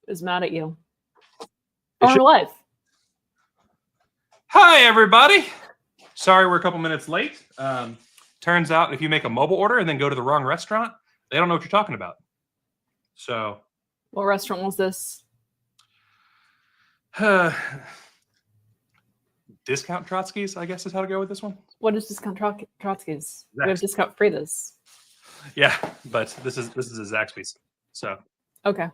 is mad at you. On live. Hi, everybody. Sorry we're a couple minutes late. Turns out if you make a mobile order and then go to the wrong restaurant, they don't know what you're talking about. So, what restaurant was this? Discount Trotsky's, I guess, is how to go with this one. What is Discount Trotsky's? We have Discount Frida's. Yeah, but this is a Zaxby's. So okay.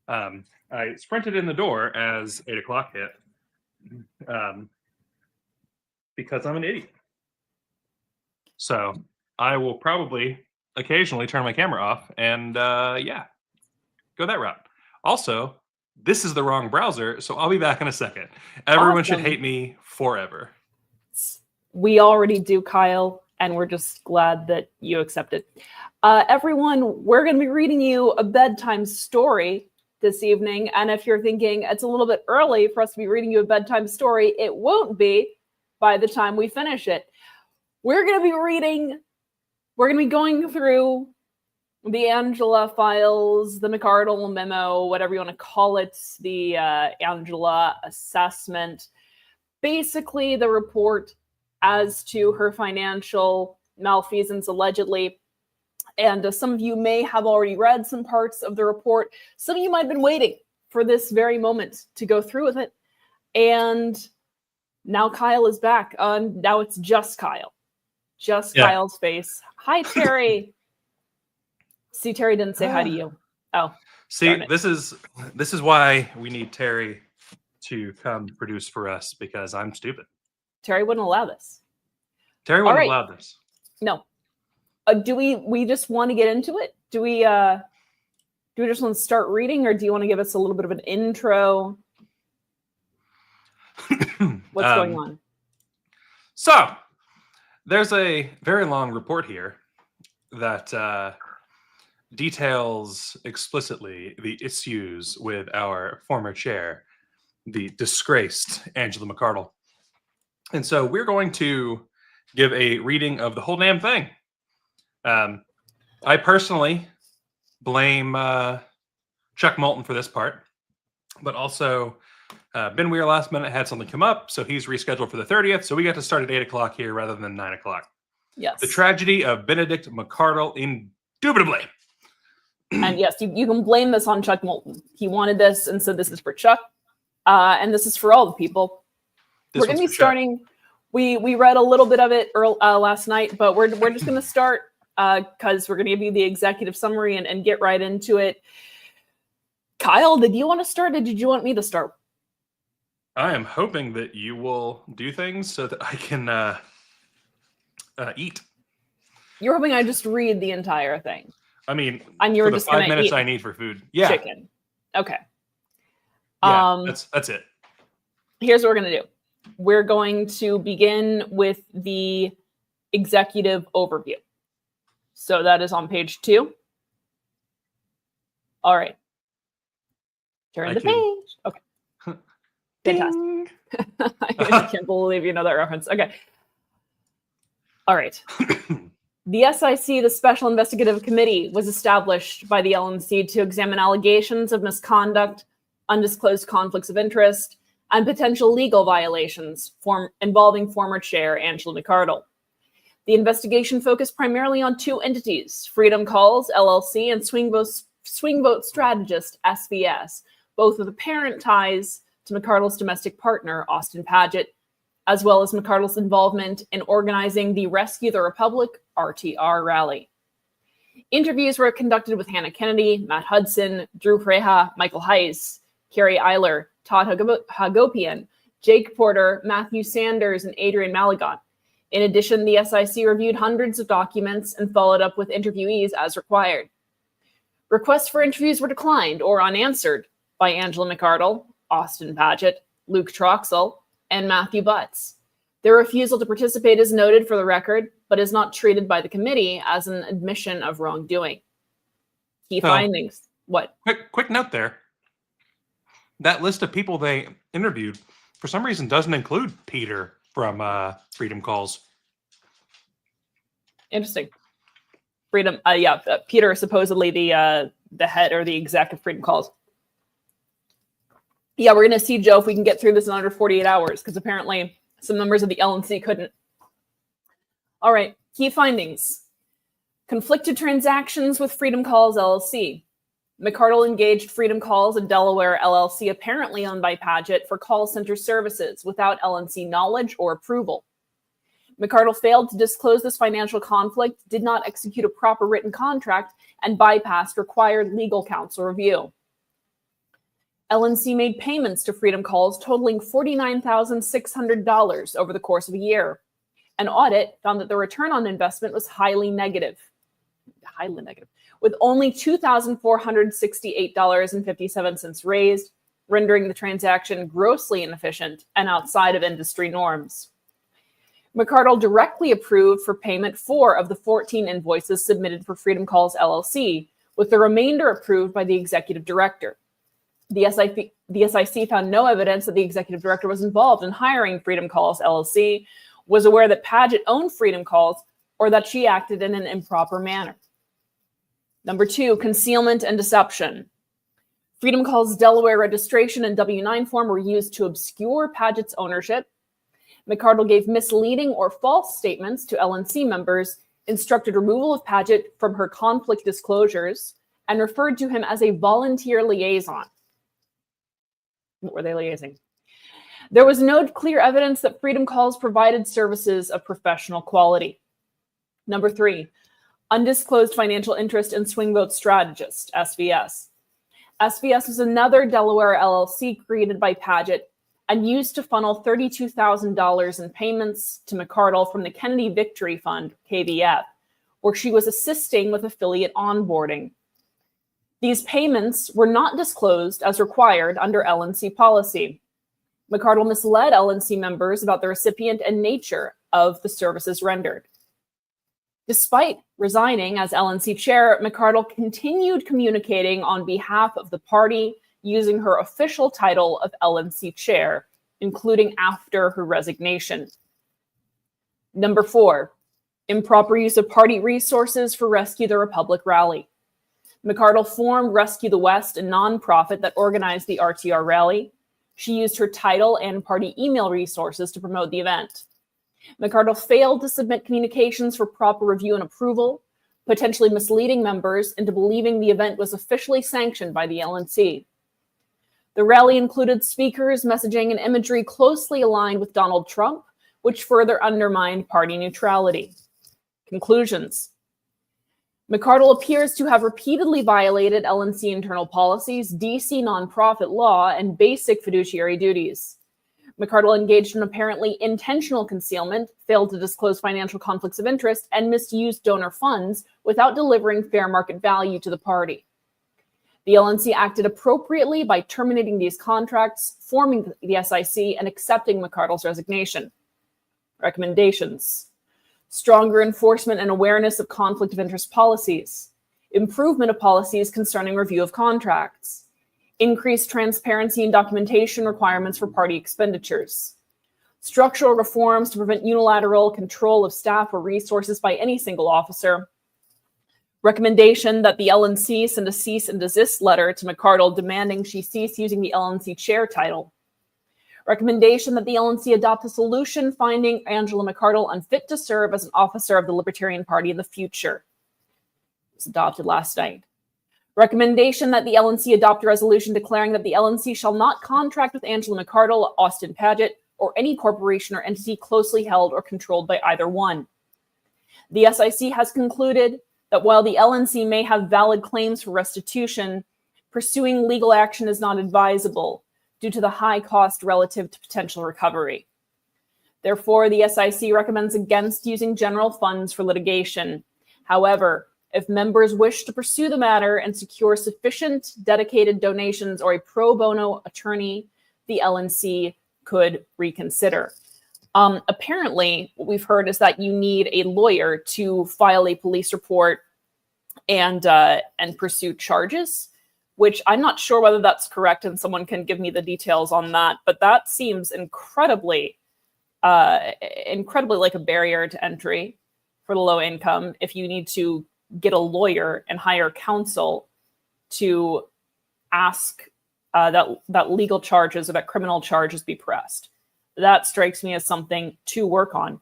I sprinted in the door as 8 o'clock hit, because I'm an idiot. So I will probably occasionally turn my camera off and go that route. Also, this is the wrong browser, so I'll be back in a second. Everyone should hate me forever. We already do, Kyle, and we're just glad that you accept it. Everyone, we're going to be reading you a bedtime story this evening, and if you're thinking it's a little bit early for us to be reading you a bedtime story, it won't be by the time we finish it. We're going to be going through the Angela files, the McArdle memo, whatever you want to call it, the Angela assessment, basically the report as to her financial malfeasance allegedly. And some of you may have already read some parts of the report. Some of you might have been waiting for this very moment to go through with it. And now Kyle is back. Now it's just Kyle. Kyle's face. Hi, Terry. See, Terry didn't say hi to you. Oh. See, this is why we need Terry to come produce for us, because I'm stupid. Terry wouldn't allow this. Terry wouldn't allow this. No. Do we just want to get into it? Do we just want to start reading, or do you want to give us a little bit of an intro? What's going on? So, there's a very long report here that details explicitly the issues with our former chair, the disgraced Angela McArdle. And so we're going to give a reading of the whole damn thing. I personally blame Chuck Moulton for this part, but also Ben Weir last minute had something come up, so he's rescheduled for the 30th, so we got to start at 8 o'clock here rather than 9 o'clock. Yes. The tragedy of Benedict McArdle, indubitably. And yes, you can blame this on Chuck Moulton. He wanted this, and so this is for Chuck, and this is for all the people. We're going to be starting. We read a little bit of it last night, but we're just going to start because we're going to give you the executive summary and get right into it. Kyle, did you want to start, or did you want me to start? I am hoping that you will do things so that I can eat. You're hoping I just read the entire thing? I mean, and you were just 5 minutes I need for food. Yeah. Chicken. Okay. Yeah, that's it. Here's what we're going to do. We're going to begin with the executive overview. So that is on page 2. All right. Turn the page. Okay. Fantastic. I can't believe you know that reference. Okay. All right. The SIC, the Special Investigative Committee, was established by the LNC to examine allegations of misconduct, undisclosed conflicts of interest, and potential legal violations involving former chair Angela McArdle. The investigation focused primarily on 2 entities, Freedom Calls, LLC, and Swing Vote Strategist, SVS, both with apparent ties to McArdle's domestic partner, Austin Paget, as well as McArdle's involvement in organizing the Rescue the Republic, RTR rally. Interviews were conducted with Hannah Kennedy, Matt Hudson, Drew Freja, Michael Heiss, Carrie Eiler, Todd Hagopian, Jake Porter, Matthew Sanders, and Adrian Malagon. In addition, the SIC reviewed hundreds of documents and followed up with interviewees as required. Requests for interviews were declined or unanswered by Angela McArdle, Austin Paget, Luke Troxell, and Matthew Butts. Their refusal to participate is noted for the record, but is not treated by the committee as an admission of wrongdoing. Key findings. What? Quick note there. That list of people they interviewed, for some reason, doesn't include Peter from Freedom Calls. Interesting. Freedom. Peter is supposedly the head or the exec of Freedom Calls. Yeah, we're going to see, Joe, if we can get through this in under 48 hours, because apparently some members of the LNC couldn't. All right, key findings. Conflicted transactions with Freedom Calls LLC. McArdle engaged Freedom Calls, a Delaware LLC apparently owned by Padgett, for call center services without LNC knowledge or approval. McArdle failed to disclose this financial conflict, did not execute a proper written contract, and bypassed required legal counsel review. LNC made payments to Freedom Calls totaling $49,600 over the course of a year. An audit found that the return on investment was highly negative, with only $2,468.57 raised, rendering the transaction grossly inefficient and outside of industry norms. McArdle directly approved for payment 4 of the 14 invoices submitted for Freedom Calls LLC, with the remainder approved by the executive director. The SIC found no evidence that the executive director was involved in hiring Freedom Calls LLC, was aware that Padgett owned Freedom Calls, or that she acted in an improper manner. Number 2, concealment and deception. Freedom Calls' Delaware registration and W-9 form were used to obscure Padgett's ownership. McArdle gave misleading or false statements to LNC members, instructed removal of Padgett from her conflict disclosures, and referred to him as a volunteer liaison. What were they liaising? There was no clear evidence that Freedom Calls provided services of professional quality. Number 3, undisclosed financial interest in Swing Vote Strategist, SVS. SVS was another Delaware LLC created by Padgett and used to funnel $32,000 in payments to McArdle from the Kennedy Victory Fund, KVF, where she was assisting with affiliate onboarding. These payments were not disclosed as required under LNC policy. McArdle misled LNC members about the recipient and nature of the services rendered. Despite resigning as LNC chair, McArdle continued communicating on behalf of the party using her official title of LNC chair, including after her resignation. Number 4, improper use of party resources for Rescue the Republic rally. McArdle formed Rescue the West, a nonprofit that organized the RTR rally. She used her title and party email resources to promote the event. McArdle failed to submit communications for proper review and approval, potentially misleading members into believing the event was officially sanctioned by the LNC. The rally included speakers, messaging, and imagery closely aligned with Donald Trump, which further undermined party neutrality. Conclusions. McArdle appears to have repeatedly violated LNC internal policies, DC nonprofit law, and basic fiduciary duties. McArdle engaged in apparently intentional concealment, failed to disclose financial conflicts of interest, and misused donor funds without delivering fair market value to the party. The LNC acted appropriately by terminating these contracts, forming the SIC, and accepting McArdle's resignation. Recommendations. Stronger enforcement and awareness of conflict of interest policies. Improvement of policies concerning review of contracts. Increased transparency and documentation requirements for party expenditures. Structural reforms to prevent unilateral control of staff or resources by any single officer. Recommendation that the LNC send a cease and desist letter to McArdle demanding she cease using the LNC chair title. Recommendation that the LNC adopt a solution finding Angela McArdle unfit to serve as an officer of the Libertarian Party in the future. It was adopted last night. Recommendation that the LNC adopt a resolution declaring that the LNC shall not contract with Angela McArdle, Austin Padgett, or any corporation or entity closely held or controlled by either one. The SIC has concluded that while the LNC may have valid claims for restitution, pursuing legal action is not advisable due to the high cost relative to potential recovery. Therefore, the SIC recommends against using general funds for litigation. However, if members wish to pursue the matter and secure sufficient dedicated donations or a pro bono attorney, the LNC could reconsider. Apparently, what we've heard is that you need a lawyer to file a police report and pursue charges, which I'm not sure whether that's correct, and someone can give me the details on that. But that seems incredibly like a barrier to entry for the low income if you need to get a lawyer and hire counsel to ask that legal charges or that criminal charges be pressed. That strikes me as something to work on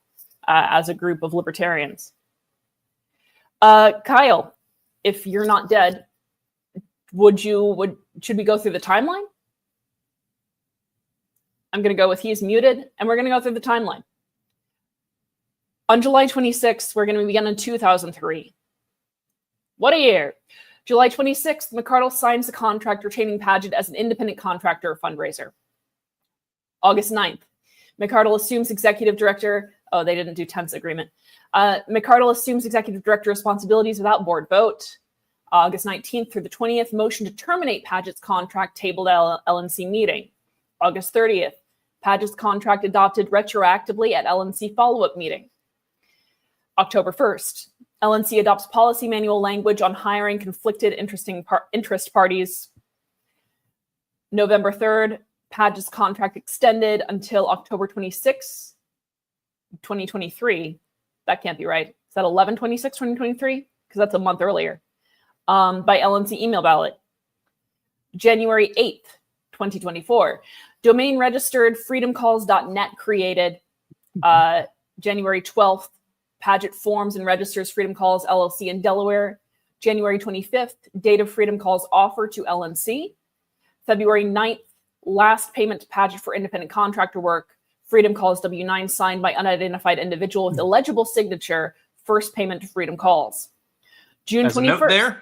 as a group of libertarians. Kyle, if you're not dead, should we go through the timeline? I'm going to go with he's muted, and we're going to go through the timeline. On July 26th, we're going to begin in 2003. What a year. July 26th, McArdle signs the contract retaining Paget as an independent contractor or fundraiser. August 9th, McArdle assumes executive director. Oh, they didn't do tense agreement. McArdle assumes executive director responsibilities without board vote. August 19th through the 20th, motion to terminate Paget's contract tabled at LNC meeting. August 30th, Paget's contract adopted retroactively at LNC follow-up meeting. October 1st, LNC adopts policy manual language on hiring conflicted interest parties. November 3rd, Paget's contract extended until October 26, 2023. That can't be right. Is that 11/26/2023? Because that's a month earlier. By LNC email ballot. January 8th, 2024. Domain registered freedomcalls.net created. January 12th, Paget forms and registers Freedom Calls LLC in Delaware. January 25th, date of Freedom Calls offer to LNC. February 9th, last payment to Paget for independent contractor work. Freedom Calls W-9 signed by unidentified individual with illegible signature. First payment to Freedom Calls. June 21st. As a note there,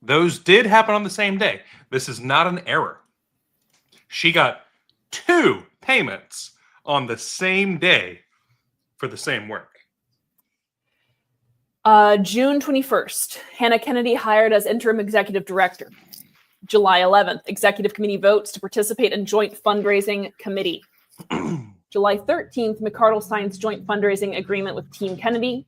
those did happen on the same day. This is not an error. She got 2 payments on the same day for the same work. June 21st, Hannah Kennedy hired as interim executive director. July 11th, executive committee votes to participate in joint fundraising committee. July 13th, McArdle signs joint fundraising agreement with Team Kennedy.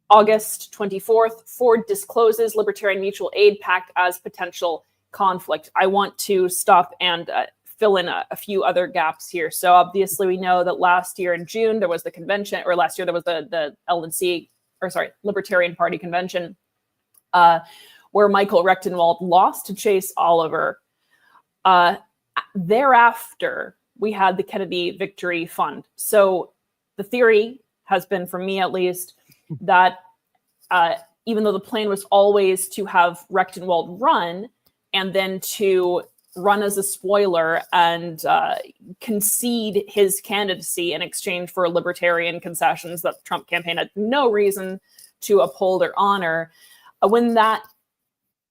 August 24th, Ford discloses Libertarian Mutual Aid Pact as potential conflict. I want to stop and fill in a few other gaps here. So obviously we know that last year in June, there was the convention, or last year there was the LNC, Libertarian Party convention, where Michael Rechtenwald lost to Chase Oliver. Thereafter, we had the Kennedy Victory Fund. So the theory has been, for me at least, that even though the plan was always to have Rechtenwald run and then to run as a spoiler and concede his candidacy in exchange for libertarian concessions that the Trump campaign had no reason to uphold or honor, when that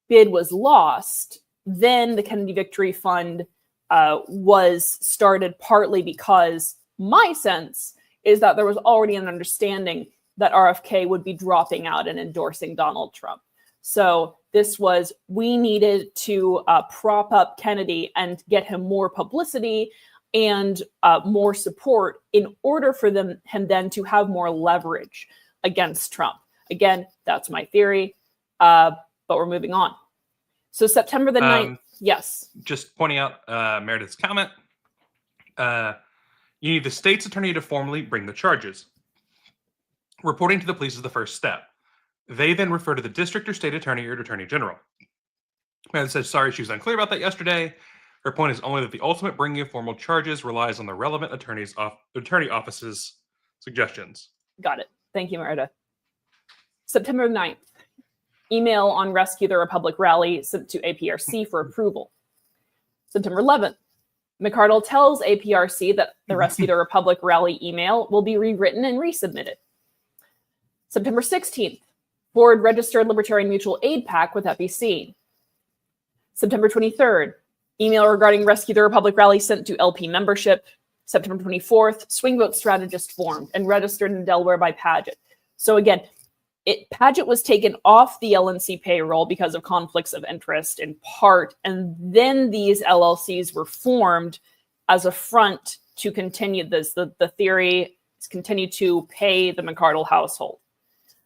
bid was lost, then the Kennedy Victory Fund was started, partly because my sense is that there was already an understanding that RFK would be dropping out and endorsing Donald Trump. So this was, we needed to prop up Kennedy and get him more publicity and more support in order for him then to have more leverage against Trump. Again, that's my theory, but we're moving on. So September the 9th, yes. Just pointing out Meredith's comment. You need the state's attorney to formally bring the charges. Reporting to the police is the first step. They then refer to the district or state attorney or attorney general. Meredith says, sorry, she was unclear about that yesterday. Her point is only that the ultimate bringing of formal charges relies on the relevant attorney office's suggestions. Got it. Thank you, Meredith. September 9th, email on Rescue the Republic rally sent to APRC for approval. September 11th, McArdle tells APRC that the Rescue the Republic rally email will be rewritten and resubmitted. September 16th, Ford registered Libertarian Mutual Aid Pact with FEC. September 23rd, email regarding Rescue the Republic rally sent to LP membership. September 24th, swing vote strategist formed and registered in Delaware by Paget. So again, Paget was taken off the LNC payroll because of conflicts of interest in part, and then these LLCs were formed as a front to continue this. The theory is continue to pay the McArdle household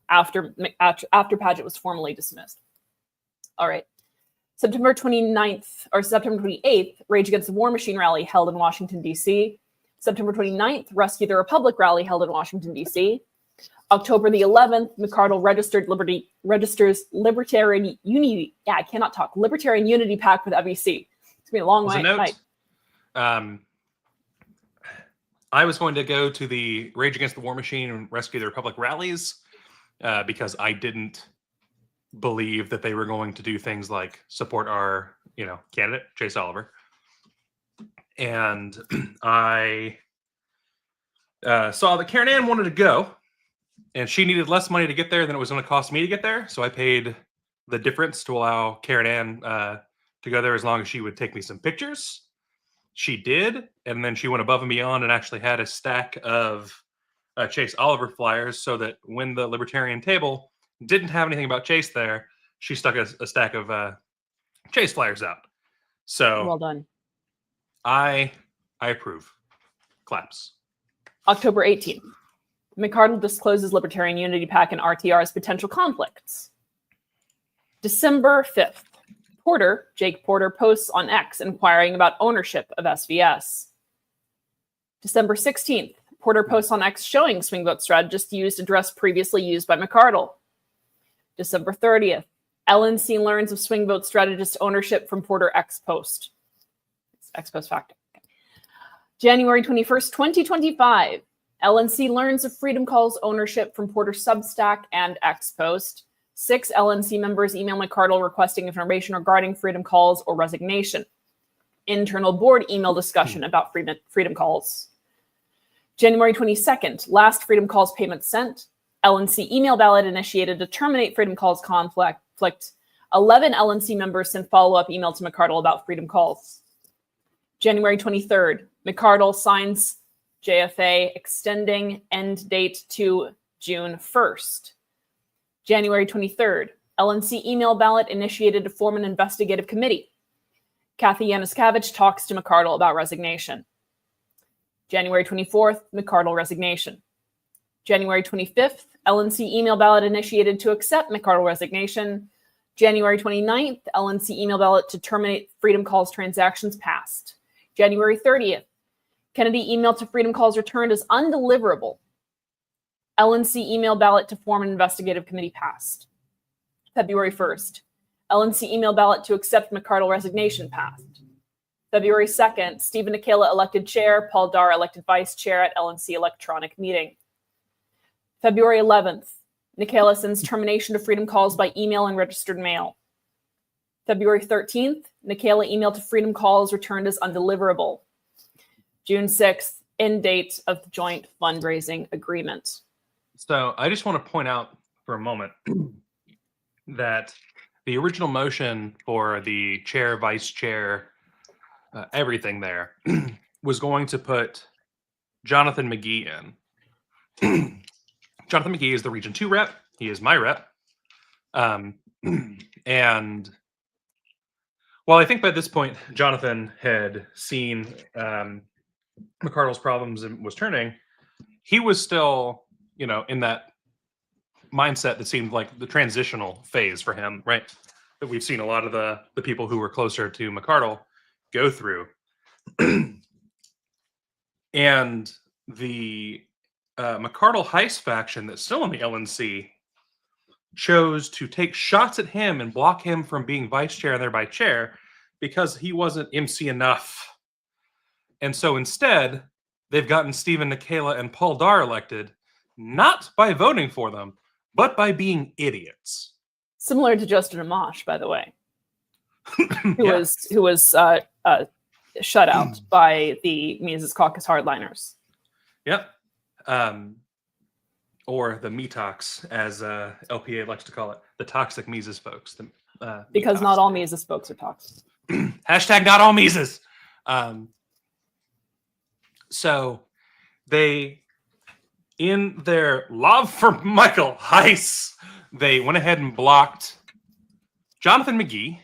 after Paget was formally dismissed. All right. September 29th or September 28th, Rage Against the War Machine rally held in Washington, D.C. September 29th, Rescue the Republic rally held in Washington, D.C. October the 11th, McArdle registers Libertarian Unity. Yeah, I cannot talk. Libertarian Unity Pact with FEC. It's gonna be a long as a night. note, I was going to go to the Rage Against the War Machine and Rescue the Republic rallies because I didn't believe that they were going to do things like support our, candidate, Chase Oliver. And I saw that Karen Ann wanted to go, and she needed less money to get there than it was going to cost me to get there. So I paid the difference to allow Karen Ann to go there as long as she would take me some pictures. She did, and then she went above and beyond and actually had a stack of Chase Oliver flyers so that when the Libertarian table didn't have anything about Chase there, she stuck a stack of Chase flyers out. So Well done. I approve. Claps. October 18th. McArdle discloses Libertarian Unity PAC and RTR's potential conflicts. December 5th. Jake Porter, posts on X inquiring about ownership of SVS. December 16th. Porter posts on X showing swing vote strategist used address previously used by McArdle. December 30th. LNC learns of swing vote strategist ownership from Porter X post. It's X post fact. Okay. January 21st, 2025. LNC learns of Freedom Calls ownership from Porter Substack and X post. 6 LNC members email McArdle requesting information regarding Freedom Calls or resignation. Internal board email discussion about Freedom Calls. January 22nd, last Freedom Calls payment sent. LNC email ballot initiated to terminate Freedom Calls conflict. 11 LNC members sent follow-up email to McArdle about Freedom Calls. January 23rd, McArdle signs JFA extending end date to June 1st. January 23rd, LNC email ballot initiated to form an investigative committee. Kathy Yanuskavich talks to McArdle about resignation. January 24th, McArdle resignation. January 25th, LNC email ballot initiated to accept McArdle resignation. January 29th, LNC email ballot to terminate Freedom Calls transactions passed. January 30th, Kennedy email to Freedom Calls returned as undeliverable. LNC email ballot to form an investigative committee passed. February 1st, LNC email ballot to accept McArdle resignation passed. February 2nd, Stephen Nikela elected chair, Paul Dar elected vice chair at LNC electronic meeting. February 11th, Nikela sends termination to Freedom Calls by email and registered mail. February 13th, Nikela email to Freedom Calls returned as undeliverable. June 6th, end date of the joint fundraising agreement. So I just want to point out for a moment that the original motion for the chair, vice chair, everything there was going to put Jonathan McGee in. Jonathan McGee is the Region 2 rep. He is my rep. And while I think by this point, Jonathan had seen McArdle's problems and was turning, he was still, in that mindset that seemed like the transitional phase for him, right? That we've seen a lot of the people who were closer to McArdle go through. And the McArdle Heist faction that's still in the LNC chose to take shots at him and block him from being vice chair and thereby chair because he wasn't MC enough. And so instead, they've gotten Stephen Nikela and Paul Dar elected, not by voting for them, but by being idiots. Similar to Justin Amash, by the way, who was shut out by the Mises Caucus hardliners. Yep. Or the Metox, as LPA likes to call it, the toxic Mises folks. Because not all Mises folks are toxic. Hashtag not all Mises. So they, in their love for Michael Heiss, they went ahead and blocked Jonathan McGee.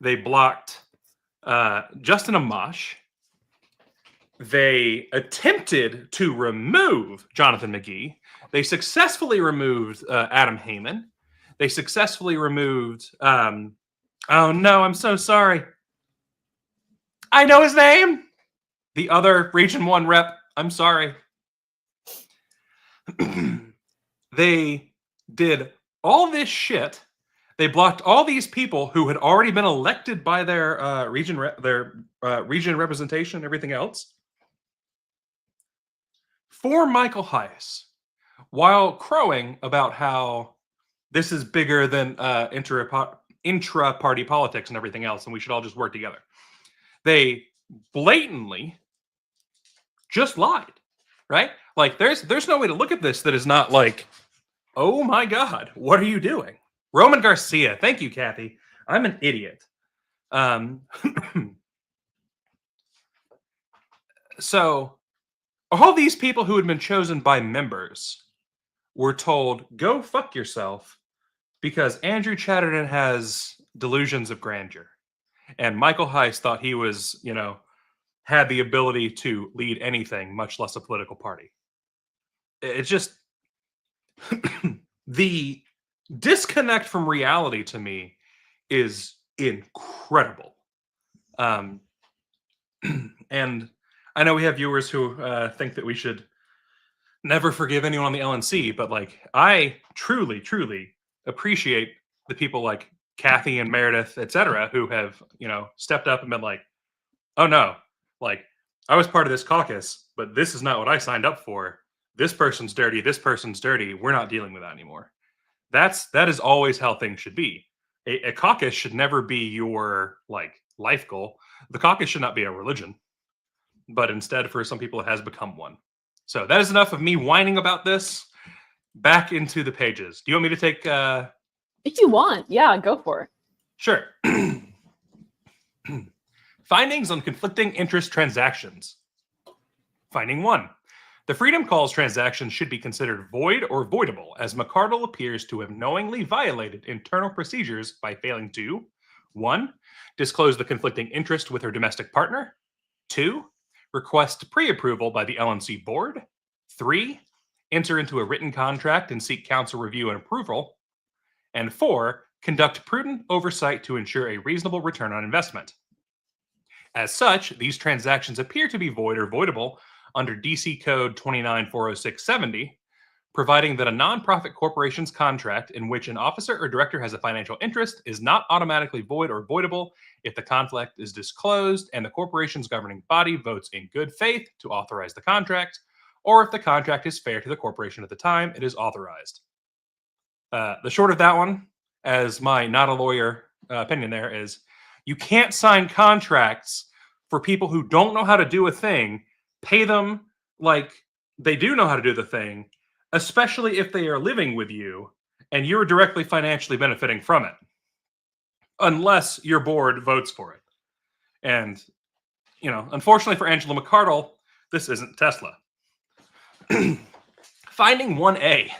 They blocked Justin Amash. They attempted to remove Jonathan McGee. They successfully removed Adam Heyman. They successfully removed, oh no, I'm so sorry. I know his name. The other Region 1 rep, I'm sorry. They did all this shit They blocked all these people who had already been elected by their region representation and everything else for Michael Heiss, while crowing about how this is bigger than intra-party politics and everything else, and we should all just work together. They blatantly just lied, right? Like, there's no way to look at this that is not like, oh my God, what are you doing? Roman Garcia, thank you, Kathy. I'm an idiot. So, all these people who had been chosen by members were told, go fuck yourself, because Andrew Chatterton has delusions of grandeur. And Michael Heiss thought he was, had the ability to lead anything, much less a political party. It's just the disconnect from reality to me is incredible. And I know we have viewers who think that we should never forgive anyone on the LNC, but like, I truly, truly appreciate the people like Kathy and Meredith, etc., who have, stepped up and been like, oh no, like, I was part of this caucus, but this is not what I signed up for. This person's dirty. This person's dirty. We're not dealing with that anymore. That is always how things should be. A caucus should never be your life goal. The caucus should not be a religion, but instead, for some people, it has become one. So that is enough of me whining about this. Back into the pages. Do you want me to take? If you want, yeah, go for it. Sure. Findings on conflicting interest transactions. Finding 1. The Freedom Calls transaction should be considered void or voidable, as McCardle appears to have knowingly violated internal procedures by failing to 1. Disclose the conflicting interest with her domestic partner. 2. Request pre-approval by the LNC board. 3. Enter into a written contract and seek council review and approval. And 4. Conduct prudent oversight to ensure a reasonable return on investment. As such, these transactions appear to be void or voidable under DC Code 2940670, providing that a nonprofit corporation's contract in which an officer or director has a financial interest is not automatically void or voidable if the conflict is disclosed and the corporation's governing body votes in good faith to authorize the contract, or if the contract is fair to the corporation at the time it is authorized. The short of that one, as my not a lawyer opinion there, is you can't sign contracts for people who don't know how to do a thing, pay them like they do know how to do the thing, especially if they are living with you and you're directly financially benefiting from it, unless your board votes for it. And, unfortunately for Angela McCardle, this isn't Tesla. Finding 1A.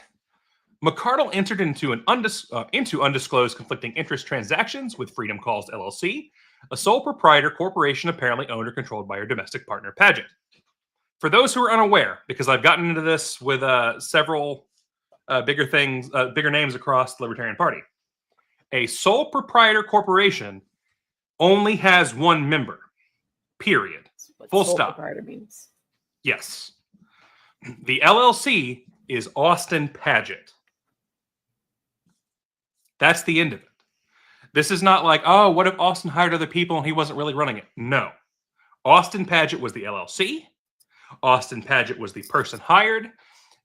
McCardle entered into undisclosed conflicting interest transactions with Freedom Calls LLC, a sole proprietor corporation apparently owned or controlled by her domestic partner, Paget. For those who are unaware, because I've gotten into this with several bigger names across the Libertarian Party, a sole proprietor corporation only has one member, period. Full sole stop. Proprietor means. Yes. The LLC is Austin Paget. That's the end of it. This is not like, oh, what if Austin hired other people and he wasn't really running it? No. Austin Paget was the LLC. Austin Paget was the person hired.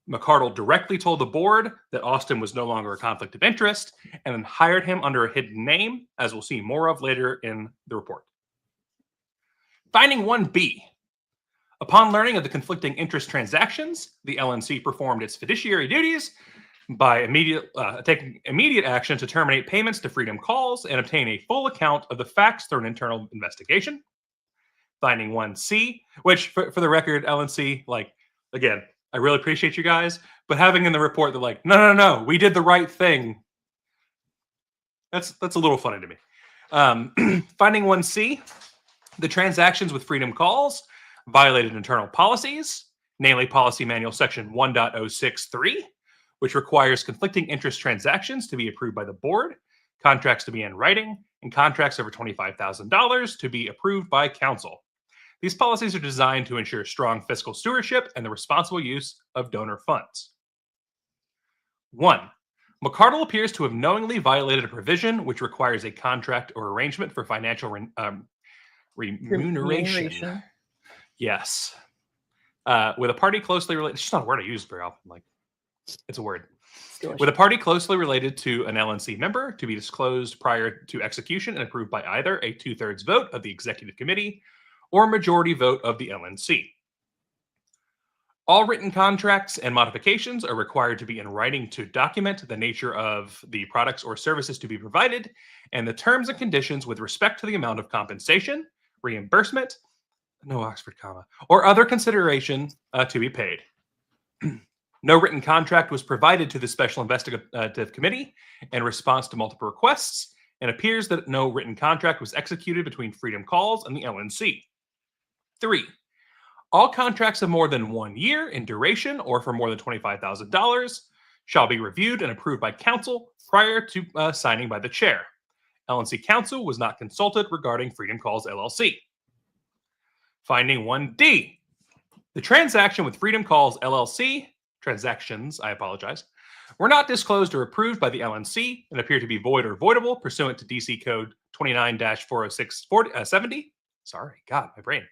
McCardle directly told the board that Austin was no longer a conflict of interest and then hired him under a hidden name, as we'll see more of later in the report. Finding 1B. Upon learning of the conflicting interest transactions, the LNC performed its fiduciary duties by taking immediate action to terminate payments to Freedom Calls and obtain a full account of the facts through an internal investigation. Finding 1C, which, for the record, LNC, again, I really appreciate you guys, but having in the report that no, we did the right thing. That's a little funny to me. Finding 1C, the transactions with Freedom Calls violated internal policies, namely Policy Manual Section 1.063, which requires conflicting interest transactions to be approved by the board, contracts to be in writing, and contracts over $25,000 to be approved by council. These policies are designed to ensure strong fiscal stewardship and the responsible use of donor funds. 1. McCardle appears to have knowingly violated a provision which requires a contract or arrangement for financial remuneration. Yes. With a party closely related, it's just not a word I use very often. Like, it's a word. With a party closely related to an LNC member to be disclosed prior to execution and approved by either a 2/3 vote of the executive committee or a majority vote of the LNC. All written contracts and modifications are required to be in writing to document the nature of the products or services to be provided and the terms and conditions with respect to the amount of compensation, reimbursement, no Oxford comma, or other consideration to be paid. No written contract was provided to the Special Investigative Committee in response to multiple requests, and appears that no written contract was executed between Freedom Calls and the LNC. 3. All contracts of more than 1 year in duration or for more than $25,000 shall be reviewed and approved by council prior to signing by the chair. LNC council was not consulted regarding Freedom Calls LLC. Finding 1D. The transaction with Freedom Calls LLC, transactions, I apologize, were not disclosed or approved by the LNC and appear to be void or voidable pursuant to DC Code 29-40670. Sorry, God, my brain.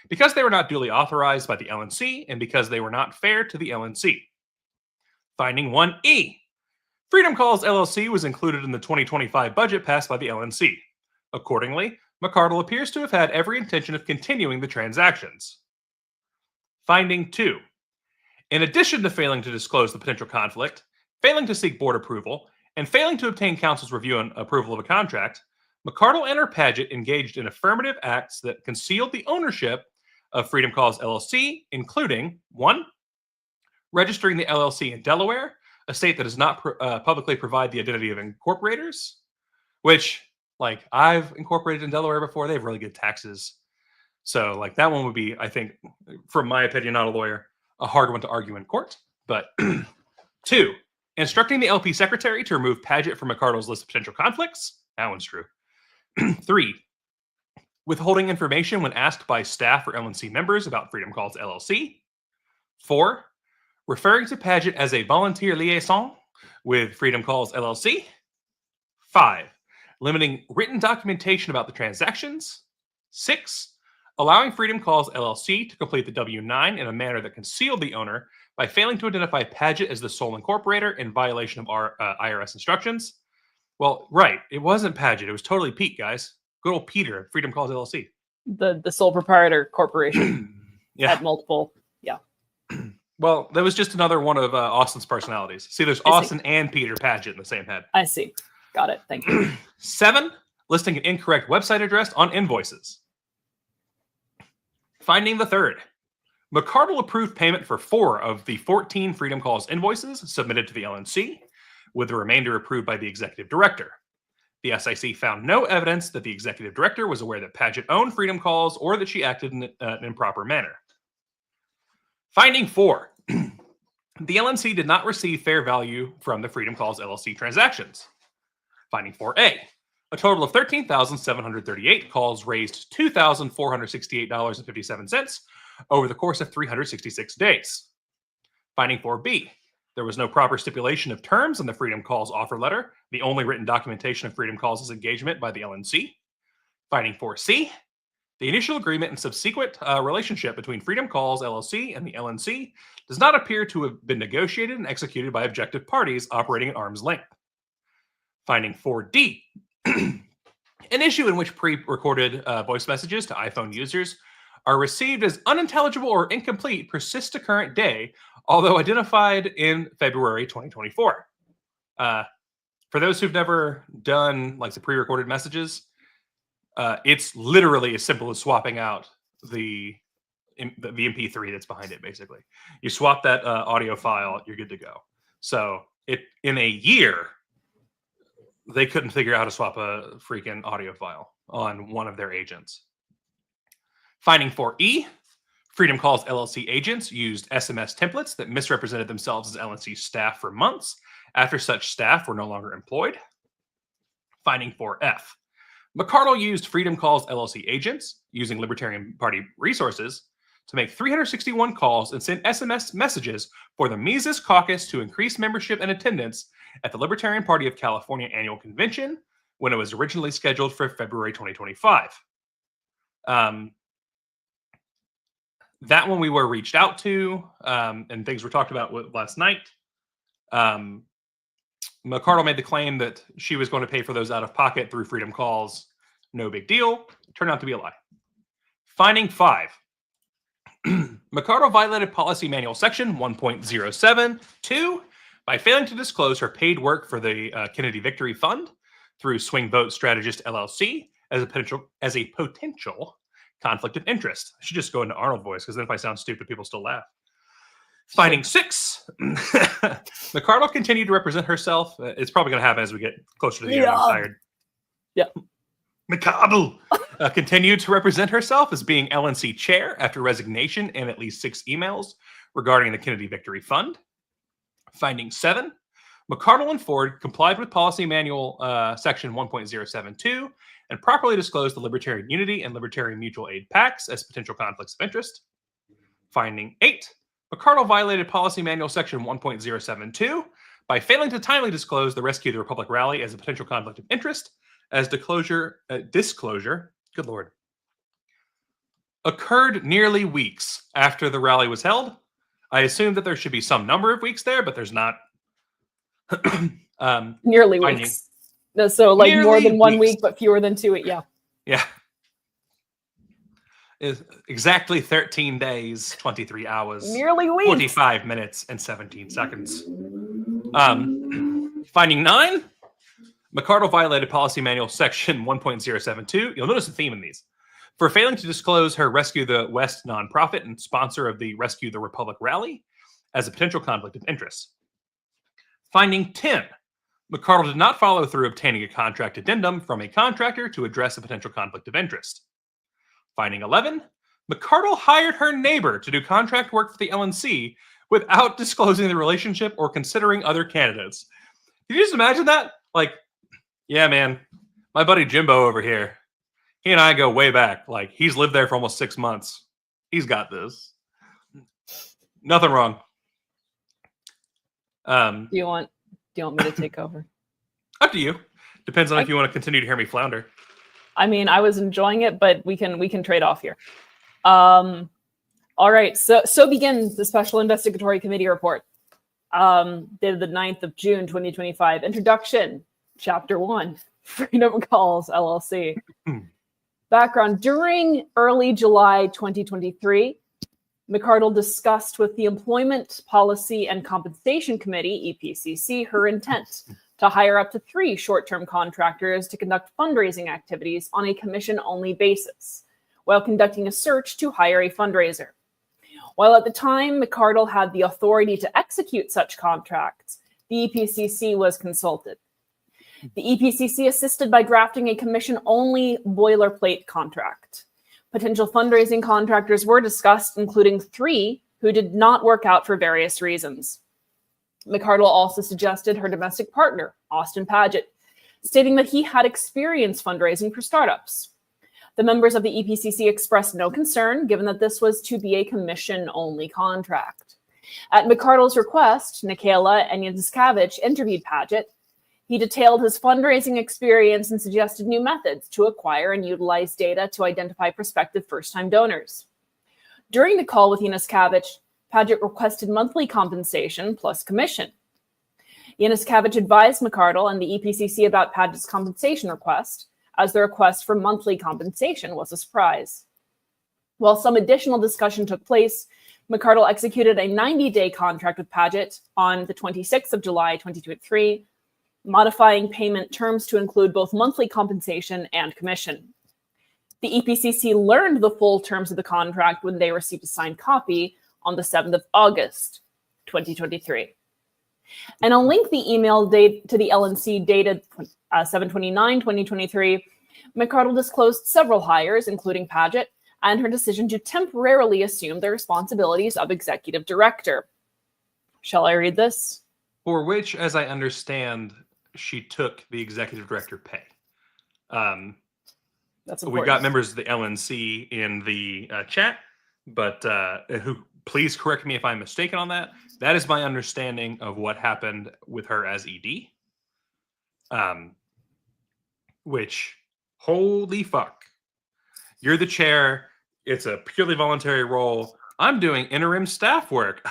Because they were not duly authorized by the LNC and because they were not fair to the LNC. Finding 1E. Freedom Calls LLC was included in the 2025 budget passed by the LNC. Accordingly, McCardle appears to have had every intention of continuing the transactions. Finding 2. In addition to failing to disclose the potential conflict, failing to seek board approval, and failing to obtain council's review and approval of a contract, McCardle and her Paget engaged in affirmative acts that concealed the ownership of Freedom Calls LLC, including 1. Registering the LLC in Delaware, a state that does not publicly provide the identity of incorporators, which, like, I've incorporated in Delaware before. They have really good taxes. So, like, that one would be, I think, from my opinion, not a lawyer, a hard one to argue in court. But 2. Instructing the LP secretary to remove Paget from McCardle's list of potential conflicts. That one's true. 3. Withholding information when asked by staff or LNC members about Freedom Calls LLC. 4. Referring to Paget as a volunteer liaison with Freedom Calls LLC. 5. Limiting written documentation about the transactions. 6. Allowing Freedom Calls LLC to complete the W-9 in a manner that concealed the owner by failing to identify Paget as the sole incorporator in violation of our IRS instructions. Well, right. It wasn't Paget. It was totally Pete, guys. Good old Peter, Freedom Calls LLC. The sole proprietor corporation. Yeah. Had multiple. Yeah. Well, that was just another one of Austin's personalities. See, there's Austin and Peter Paget in the same head. I see. Got it. Thank you. 7. Listing an incorrect website address on invoices. Finding the 3rd. McCardle approved payment for 4 of the 14 Freedom Calls invoices submitted to the LNC, with the remainder approved by the executive director. The SIC found no evidence that the executive director was aware that Paget owned Freedom Calls or that she acted in an improper manner. Finding 4. The LNC did not receive fair value from the Freedom Calls LLC transactions. Finding 4A. A total of 13,738 calls raised $2,468.57 over the course of 366 days. Finding 4B. There was no proper stipulation of terms in the Freedom Calls offer letter, the only written documentation of Freedom Calls' engagement by the LNC. Finding 4C. The initial agreement and subsequent relationship between Freedom Calls LLC and the LNC does not appear to have been negotiated and executed by objective parties operating at arm's length. Finding 4D. An issue in which pre-recorded voice messages to iPhone users are received as unintelligible or incomplete persists to current day, although identified in February 2024. For those who've never done like the pre-recorded messages, it's literally as simple as swapping out the MP3 that's behind it. Basically, you swap that audio file, you're good to go. So in a year, they couldn't figure out how to swap a freaking audio file on one of their agents. Finding 4E. Freedom Calls LLC agents used SMS templates that misrepresented themselves as LNC staff for months after such staff were no longer employed. Finding 4F. McCardle used Freedom Calls LLC agents using Libertarian Party resources to make 361 calls and send SMS messages for the Mises Caucus to increase membership and attendance at the Libertarian Party of California annual convention when it was originally scheduled for February 2025. That one we were reached out to, and things were talked about last night. McCardle made the claim that she was going to pay for those out of pocket through Freedom Calls. No big deal. Turned out to be a lie. Finding 5. McCardle violated Policy Manual Section 1.072 by failing to disclose her paid work for the Kennedy Victory Fund through Swing Vote Strategist LLC as a potential conflict of interest. I should just go into Arnold voice, because then if I sound stupid, people still laugh. Finding 6. McCardle continued to represent herself. It's probably going to happen as we get closer to the end. I'm tired. Yeah. McCardle continued to represent herself as being LNC chair after resignation in at least 6 emails regarding the Kennedy Victory Fund. Finding 7. McCardle and Ford complied with Policy Manual Section 1.072 and properly disclosed the Libertarian Unity and Libertarian Mutual Aid PACs as potential conflicts of interest. Finding 8. McCardle violated Policy Manual Section 1.072 by failing to timely disclose the Rescue the Republic rally as a potential conflict of interest, as disclosure, good Lord, occurred nearly weeks after the rally was held. I assume that there should be some number of weeks there, but there's not. Nearly weeks. No, so like nearly more than 1 week, but fewer than 2. Yeah. Yeah. Is exactly 13 days, 23 hours, nearly weeks, 45 minutes, and 17 seconds. Finding 9. McCardle violated Policy Manual Section 1.072. You'll notice a theme in these. For failing to disclose her Rescue the West nonprofit and sponsor of the Rescue the Republic rally as a potential conflict of interest. Finding 10. McCardle did not follow through obtaining a contract addendum from a contractor to address a potential conflict of interest. Finding 11. McCardle hired her neighbor to do contract work for the LNC without disclosing the relationship or considering other candidates. Can you just imagine that? Like, yeah, man, my buddy Jimbo over here, he and I go way back. Like, he's lived there for almost 6 months. He's got this. Nothing wrong. Do you want me to take over? Up to you. Depends on if you want to continue to hear me flounder. I mean, I was enjoying it, but we can trade off here. All right. So begins the Special Investigatory Committee report. Dated the 9th of June, 2025. Introduction. Chapter 1. Freedom Calls, LLC. Background. During early July 2023, McCardle discussed with the Employment Policy and Compensation Committee, EPCC, her intent to hire up to 3 short-term contractors to conduct fundraising activities on a commission-only basis, while conducting a search to hire a fundraiser. While at the time McCardle had the authority to execute such contracts, the EPCC was consulted. The EPCC assisted by drafting a commission-only boilerplate contract. Potential fundraising contractors were discussed, including 3 who did not work out for various reasons. McCardle also suggested her domestic partner, Austin Paget, stating that he had experience fundraising for startups. The members of the EPCC expressed no concern, given that this was to be a commission-only contract. At McCardle's request, Nikayla and Yanuskavich interviewed Paget. He detailed his fundraising experience and suggested new methods to acquire and utilize data to identify prospective first-time donors. During the call with Yanuskavich, Paget requested monthly compensation plus commission. Yanuskavich advised McCardle and the EPCC about Paget's compensation request, as the request for monthly compensation was a surprise. While some additional discussion took place, McCardle executed a 90-day contract with Paget on the 26th of July, 2023, modifying payment terms to include both monthly compensation and commission. The EPCC learned the full terms of the contract when they received a signed copy on the 7th of August, 2023. And a lengthy email date to the LNC dated 7/29/2023, McCardle disclosed several hires, including Paget, and her decision to temporarily assume the responsibilities of executive director. Shall I read this? For which, as I understand, she took the executive director pay. That's we got members of the LNC in the chat, but who please correct me if I'm mistaken on that. That is my understanding of what happened with her as ED. which, holy fuck. You're the chair. It's a purely voluntary role. I'm doing interim staff work.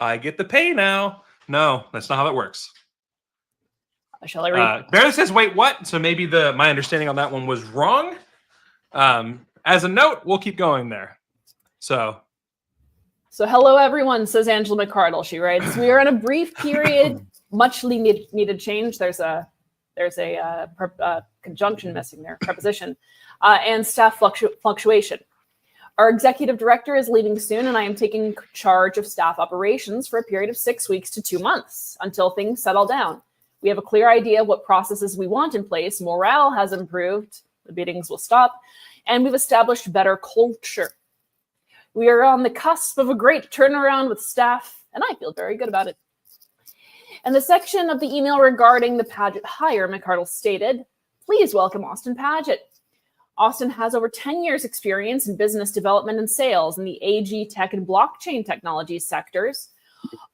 I get the pay now. No, that's not how that works. Shall I read? Barely says, wait, what? So maybe my understanding on that one was wrong. As a note, we'll keep going there. So hello, everyone, says Angela McCardle. She writes, we are in a brief period, much needed change. There's a conjunction missing there, preposition, and staff fluctuation. Our executive director is leaving soon, and I am taking charge of staff operations for a period of 6 weeks to 2 months until things settle down. We have a clear idea of what processes we want in place. Morale has improved. The meetings will stop. And we've established better culture. We are on the cusp of a great turnaround with staff, and I feel very good about it. In the section of the email regarding the Paget hire, McCardle stated, please welcome Austin Paget. Austin has over 10 years experience in business development and sales in the AG tech and blockchain technology sectors.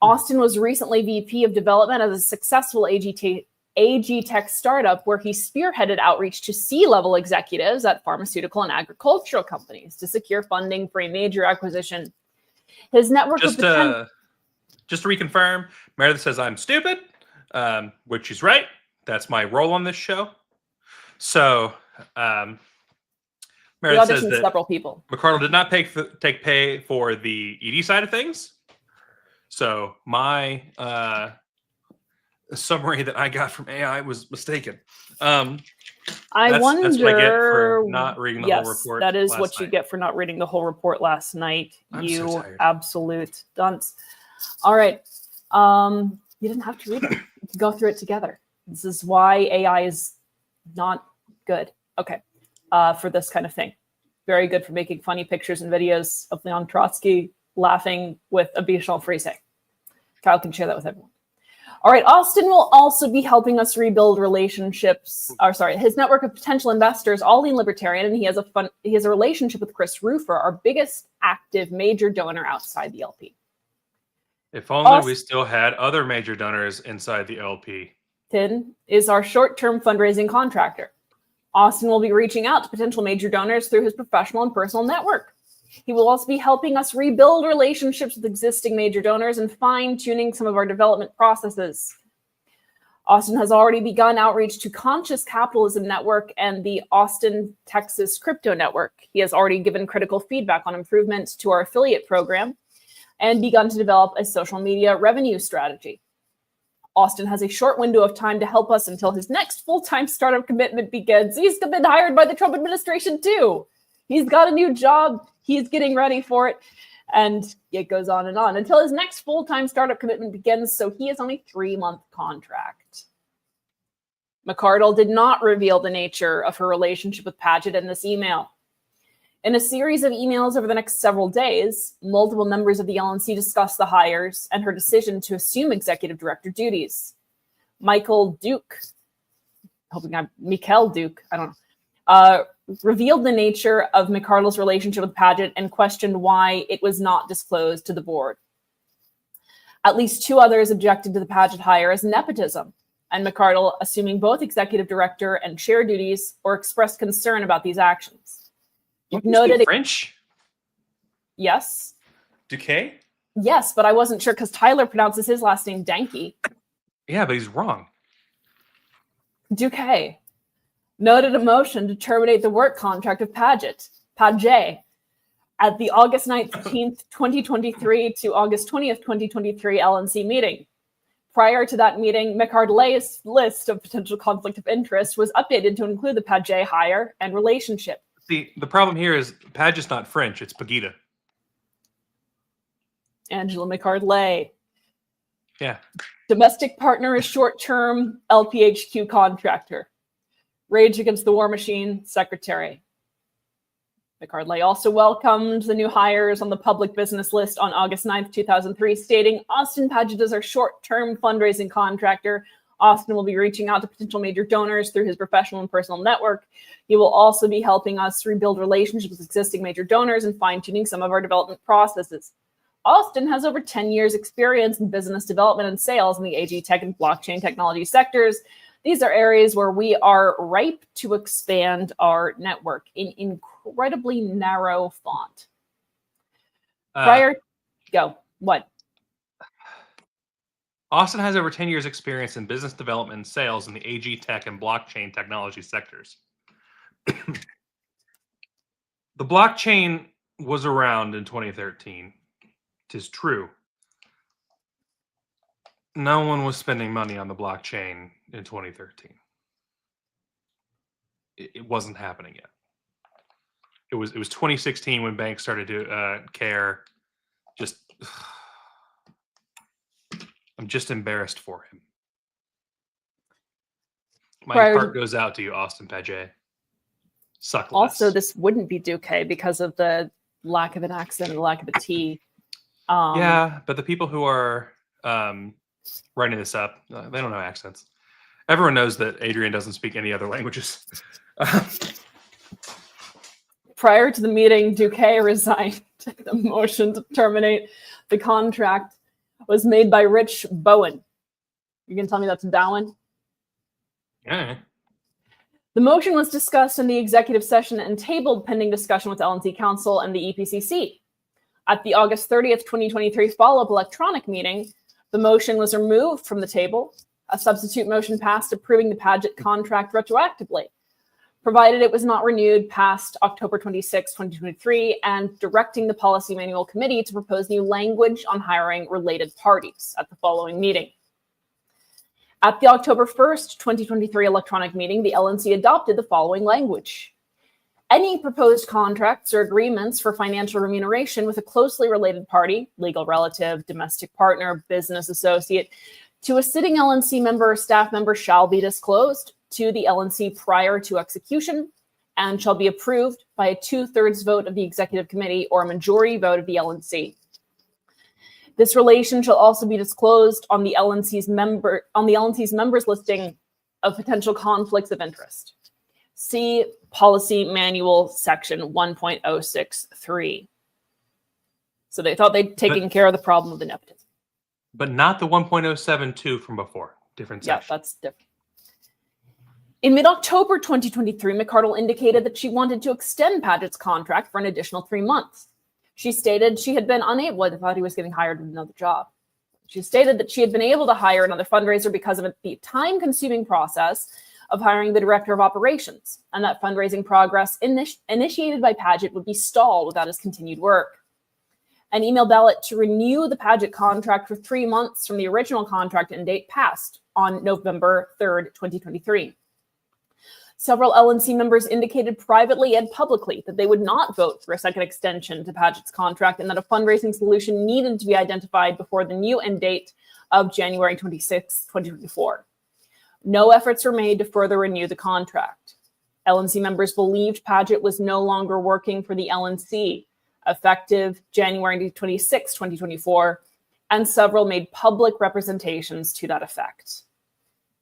Austin was recently VP of development at a successful AG tech startup where he spearheaded outreach to C-level executives at pharmaceutical and agricultural companies to secure funding for a major acquisition. His network just to reconfirm, Meredith says I'm stupid, which she's right. That's my role on this show. So Meredith says that several people. McCardle did not take pay for the ED side of things. So my summary that I got from AI was mistaken. I wonder. That's what I get for not reading the whole report. That is what you get for not reading the whole report last night. You so absolute dunce. All right. You didn't have to read it. You can go through it together. This is why AI is not good. Okay. For this kind of thing. Very good for making funny pictures and videos of Leon Trotsky laughing with a Bichon Frise. Kyle can share that with everyone. All right, Austin will also be helping us rebuild relationships. His network of potential investors, all lean libertarian, and he has a relationship with Chris Rufer, our biggest active major donor outside the LP. If only we still had other major donors inside the LP. Austin is our short-term fundraising contractor. Austin will be reaching out to potential major donors through his professional and personal network. He will also be helping us rebuild relationships with existing major donors and fine-tuning some of our development processes. Austin has already begun outreach to Conscious Capitalism Network and the Austin, Texas Crypto Network. He has already given critical feedback on improvements to our affiliate program and begun to develop a social media revenue strategy. Austin has a short window of time to help us until his next full-time startup commitment begins. He's been hired by the Trump administration too. He's got a new job. He's getting ready for it. And it goes on and on until his next full-time startup commitment begins. So he is on a 3-month contract. McCardle did not reveal the nature of her relationship with Paget in this email. In a series of emails over the next several days, multiple members of the LNC discussed the hires and her decision to assume executive director duties. Michael Duke, Mikkel Duke, I don't know, revealed the nature of McCardle's relationship with Paget and questioned why it was not disclosed to the board. At least 2 others objected to the Paget hire as nepotism, and McCardle assuming both executive director and chair duties or expressed concern about these actions. Noted French? Yes. Duque? Yes, but I wasn't sure because Tyler pronounces his last name Danke. Yeah, but he's wrong. Duque noted a motion to terminate the work contract of Paget at the August 19th, 2023 to August 20th, 2023 LNC meeting. Prior to that meeting, McCardle's list of potential conflict of interest was updated to include the Paget hire and relationship. See, the problem here is Paget's not French, it's Pagita. Angela McCardle. Yeah. Domestic partner is short-term LPHQ contractor. Rage Against the War Machine, secretary. McCardle also welcomed the new hires on the public business list on August 9th, 2003, stating, Austin Paget is our short-term fundraising contractor. Austin will be reaching out to potential major donors through his professional and personal network. He will also be helping us rebuild relationships with existing major donors and fine-tuning some of our development processes. Austin has over 10 years experience in business development and sales in the AG tech and blockchain technology sectors. These are areas where we are ripe to expand our network in incredibly narrow font. Go. What? Austin has over 10 years experience in business development and sales in the AG tech and blockchain technology sectors. The blockchain was around in 2013. 'Tis true. No one was spending money on the blockchain in 2013. It wasn't happening yet. It was 2016 when banks started to care. I'm just embarrassed for him. My heart goes out to you, Austin Paget. Suck less. Also, this wouldn't be Duque because of the lack of an accent and the lack of a T. Yeah, but the people who are writing this up, they don't know accents. Everyone knows that Adrian doesn't speak any other languages. Prior to the meeting, Duque resigned. The motion to terminate the contract was made by Rich Bowen. You can tell me that's Bowen? Yeah. The motion was discussed in the executive session and tabled pending discussion with LNC Council and the EPCC. At the August 30th, 2023 follow-up electronic meeting, the motion was removed from the table. A substitute motion passed approving the Paget contract retroactively, provided it was not renewed past October 26, 2023, and directing the Policy Manual Committee to propose new language on hiring related parties at the following meeting. At the October 1st, 2023 electronic meeting, the LNC adopted the following language. Any proposed contracts or agreements for financial remuneration with a closely related party, legal relative, domestic partner, business associate, to a sitting LNC member or staff member shall be disclosed to the LNC prior to execution and shall be approved by a 2/3 vote of the executive committee or a majority vote of the LNC. This relation shall also be disclosed on the LNC's members listing of potential conflicts of interest. See Policy Manual Section 1.063. So they thought they'd taken care of the problem of the nepotism. But not the 1.072 from before. Different section. Yeah, that's different. In mid-October 2023, McArdle indicated that she wanted to extend Paget's contract for an additional 3 months. She stated she had been unable, I thought he was getting hired in another job. She stated that she had been able to hire another fundraiser because of the time-consuming process of hiring the director of operations, and that fundraising progress initiated by Paget would be stalled without his continued work. An email ballot to renew the Paget contract for 3 months from the original contract end date passed on November 3rd, 2023. Several LNC members indicated privately and publicly that they would not vote for a second extension to Paget's contract and that a fundraising solution needed to be identified before the new end date of January 26, 2024. No efforts were made to further renew the contract. LNC members believed Paget was no longer working for the LNC, effective January 26, 2024, and several made public representations to that effect.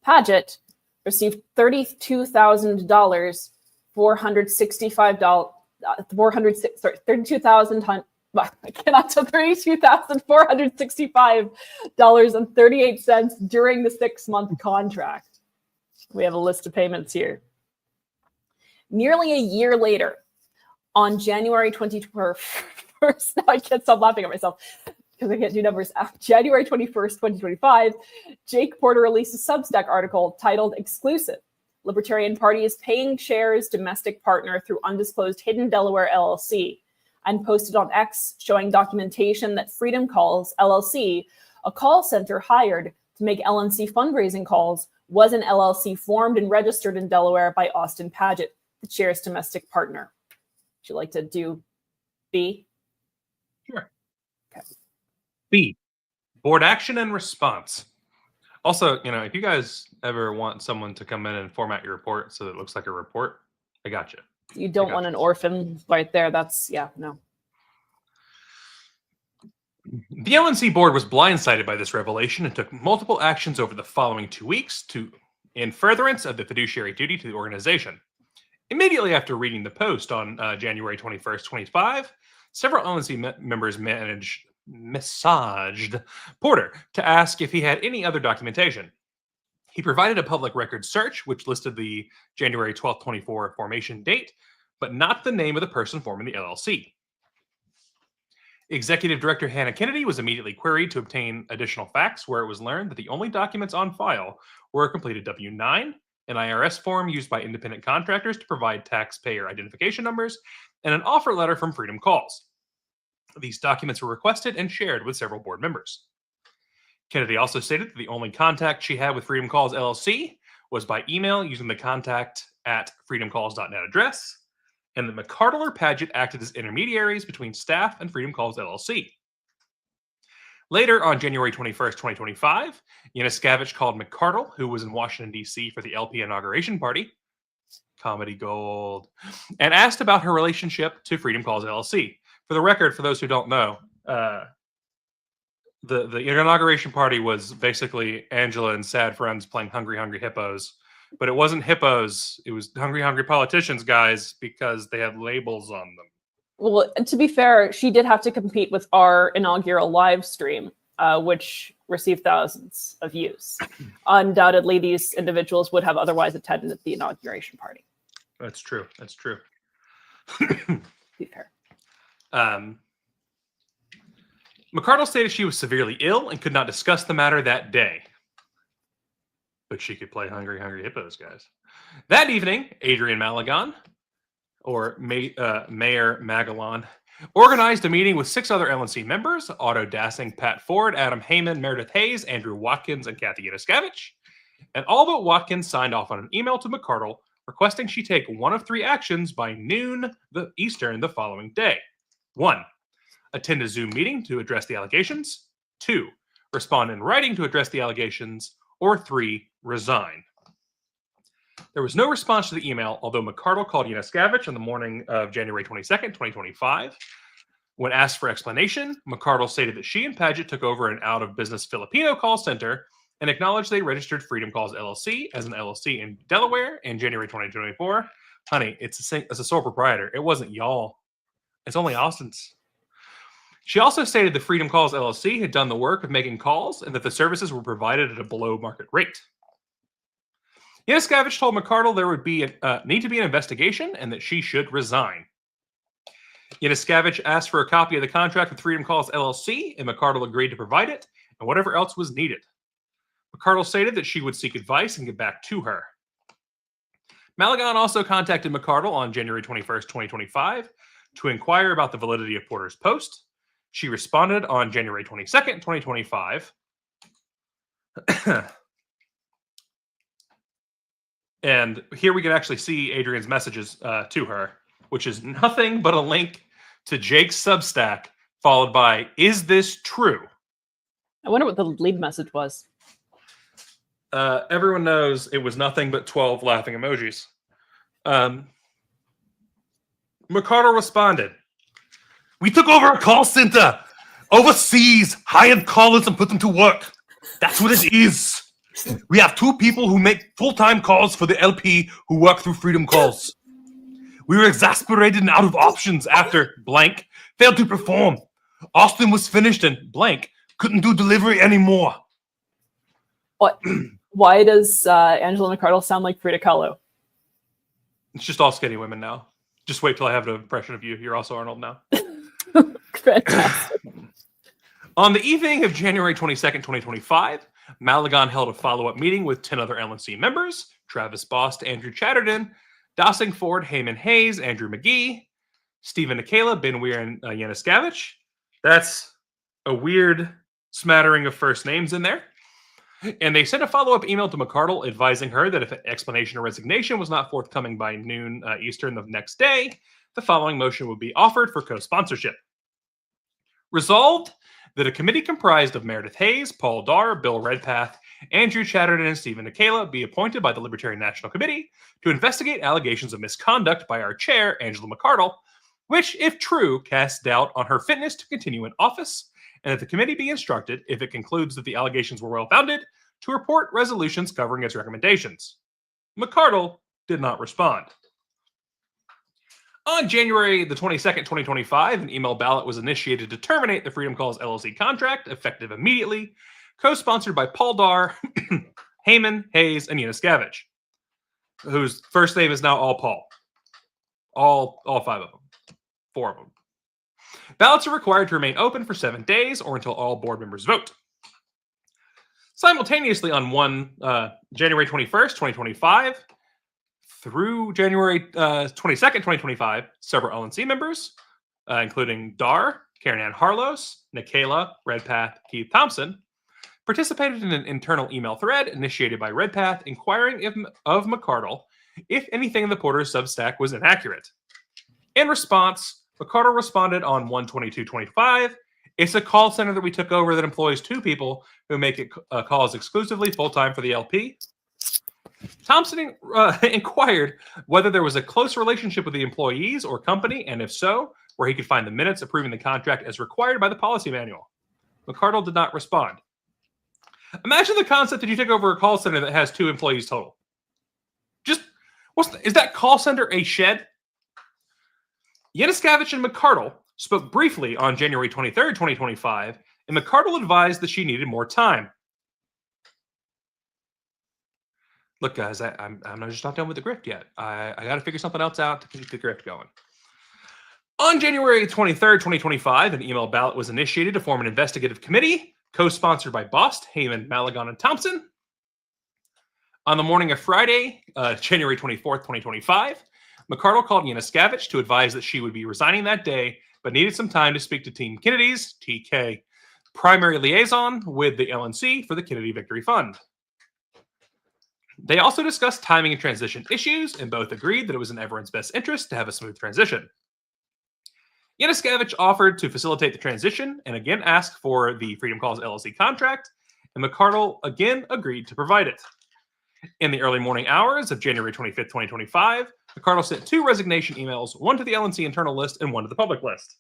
Paget received $32,000, $32,465.38 during the 6-month contract. We have a list of payments here. Nearly a year later, on January 21st, now I can't stop laughing at myself because I can't do numbers. January 21st, 2025, Jake Porter released a Substack article titled Exclusive. Libertarian Party is paying shares domestic partner through undisclosed Hidden Delaware LLC, and posted on X showing documentation that Freedom Calls LLC, a call center hired to make LNC fundraising calls, was an LLC formed and registered in Delaware by Austin Paget, the chair's domestic partner. Would you like to do B? Sure. Okay. B, board action and response. Also, if you guys ever want someone to come in and format your report so that it looks like a report, I got you. You don't want an orphan right there. That's, no. The LNC board was blindsided by this revelation and took multiple actions over the following 2 weeks in furtherance of the fiduciary duty to the organization. Immediately after reading the post on January 21st, 2025, several LNC members messaged Porter to ask if he had any other documentation. He provided a public record search, which listed the January 12th, 24 formation date, but not the name of the person forming the LLC. Executive Director Hannah Kennedy was immediately queried to obtain additional facts, where it was learned that the only documents on file were a completed W-9, an IRS form used by independent contractors to provide taxpayer identification numbers, and an offer letter from Freedom Calls. These documents were requested and shared with several board members. Kennedy also stated that the only contact she had with Freedom Calls LLC was by email using the contact@freedomcalls.net address, and that McCardle or Paget acted as intermediaries between staff and Freedom Calls LLC. Later, on January 21st, 2025, Yanuskavich called McCardle, who was in Washington, D.C. for the LPA inauguration party, comedy gold, and asked about her relationship to Freedom Calls LLC. For the record, for those who don't know, the inauguration party was basically Angela and Sad Friends playing Hungry Hungry Hippos. But it wasn't hippos. It was Hungry Hungry Politicians, guys, because they had labels on them. Well, to be fair, she did have to compete with our inaugural live stream, which received thousands of views. Undoubtedly, these individuals would have otherwise attended the inauguration party. That's true. That's true. Be fair. McCardle stated she was severely ill and could not discuss the matter that day. But she could play Hungry Hungry Hippos, guys. That evening, Adrian Malagon, or Mayor Magalon, organized a meeting with 6 other LNC members: Otto Dassing, Pat Ford, Adam Heyman, Meredith Hayes, Andrew Watkins, and Kathy Yanuskavich. And all but Watkins signed off on an email to McCardle requesting she take one of 3 actions by noon Eastern the following day. 1. Attend a Zoom meeting to address the allegations. 2. Respond in writing to address the allegations. Or 3. Resign. There was no response to the email, although McCardle called Yanuskavich on the morning of January 22nd, 2025. When asked for explanation, McCardle stated that she and Paget took over an out-of-business Filipino call center and acknowledged they registered Freedom Calls LLC as an LLC in Delaware in January 2024. Honey, it's a sole proprietor. It wasn't y'all. It's only Austin's. She also stated the Freedom Calls LLC had done the work of making calls and that the services were provided at a below-market rate. Yanuskavich told McCardle there would need to be an investigation and that she should resign. Yanuskavich asked for a copy of the contract with Freedom Calls LLC, and McCardle agreed to provide it and whatever else was needed. McCardle stated that she would seek advice and get back to her. Malagon also contacted McCardle on January 21st, 2025 to inquire about the validity of Porter's post. She responded on January 22nd, 2025. And here we can actually see Adrian's messages to her, which is nothing but a link to Jake's Substack, followed by, "Is this true?" I wonder what the lead message was. Everyone knows it was nothing but 12 laughing emojis. McCardle responded, "We took over a call center overseas, hired callers and put them to work. That's what it is. We have 2 people who make full-time calls for the LP who work through Freedom Calls. We were exasperated and out of options after blank failed to perform. Austin was finished and blank couldn't do delivery anymore." What? Why does Angela McCardle sound like Frida Kahlo? It's just all skinny women now. Just wait till I have an impression of you. You're also Arnold now. Fantastic. On the evening of January 22nd, 2025, Malagon held a follow-up meeting with 10 other LNC members: Travis Bost, Andrew Chatterton, Dassing Ford, Heyman Hayes, Andrew McGee, Stephen Nikela, Ben Weir, and Yanuskavich. That's a weird smattering of first names in there. And they sent a follow-up email to McCardle advising her that if an explanation or resignation was not forthcoming by noon Eastern the next day, the following motion would be offered for co-sponsorship. Resolved that a committee comprised of Meredith Hayes, Paul Darr, Bill Redpath, Andrew Chatterton, and Stephen Nikela be appointed by the Libertarian National Committee to investigate allegations of misconduct by our chair, Angela McCardle, which, if true, casts doubt on her fitness to continue in office, and that the committee be instructed, if it concludes that the allegations were well-founded, to report resolutions covering its recommendations. McCardle did not respond. On January the 22nd, 2025, an email ballot was initiated to terminate the Freedom Calls LLC contract, effective immediately, co-sponsored by Paul Darr, Heyman, Hayes, and Yanuskevich, whose first name is now all Paul. All 5 of them. 4 of them. Ballots are required to remain open for 7 days or until all board members vote. Simultaneously on January 21st, 2025 through January 22nd, 2025, several LNC members, including Dar, Karen Ann Harlos, Nikayla, Redpath, Keith Thompson, participated in an internal email thread initiated by Redpath inquiring of McCardle if anything in the Porter's Substack was inaccurate. In response, McCardle responded on 1/22/25, "It's a call center that we took over that employs 2 people who make calls exclusively full-time for the LP." Thompson inquired whether there was a close relationship with the employees or company, and if so, where he could find the minutes approving the contract as required by the policy manual. McCardle did not respond. Imagine the concept that you take over a call center that has 2 employees total. Is that call center a shed? Yanuskevich and McCardle spoke briefly on January 23rd, 2025, and McCardle advised that she needed more time. Look, guys, I'm just not done with the grift yet. I got to figure something else out to keep the grift going. On January 23rd, 2025, an email ballot was initiated to form an investigative committee, co-sponsored by Bost, Heyman, Malagon, and Thompson. On the morning of Friday, January 24th, 2025, McCardle called Yanuskevich to advise that she would be resigning that day, but needed some time to speak to Team Kennedy's, TK, primary liaison with the LNC for the Kennedy Victory Fund. They also discussed timing and transition issues, and both agreed that it was in everyone's best interest to have a smooth transition. Yanuskevich offered to facilitate the transition and again asked for the Freedom Calls LLC contract, and McCardle again agreed to provide it. In the early morning hours of January 25th, 2025, McCardle sent 2 resignation emails, one to the LNC internal list and one to the public list.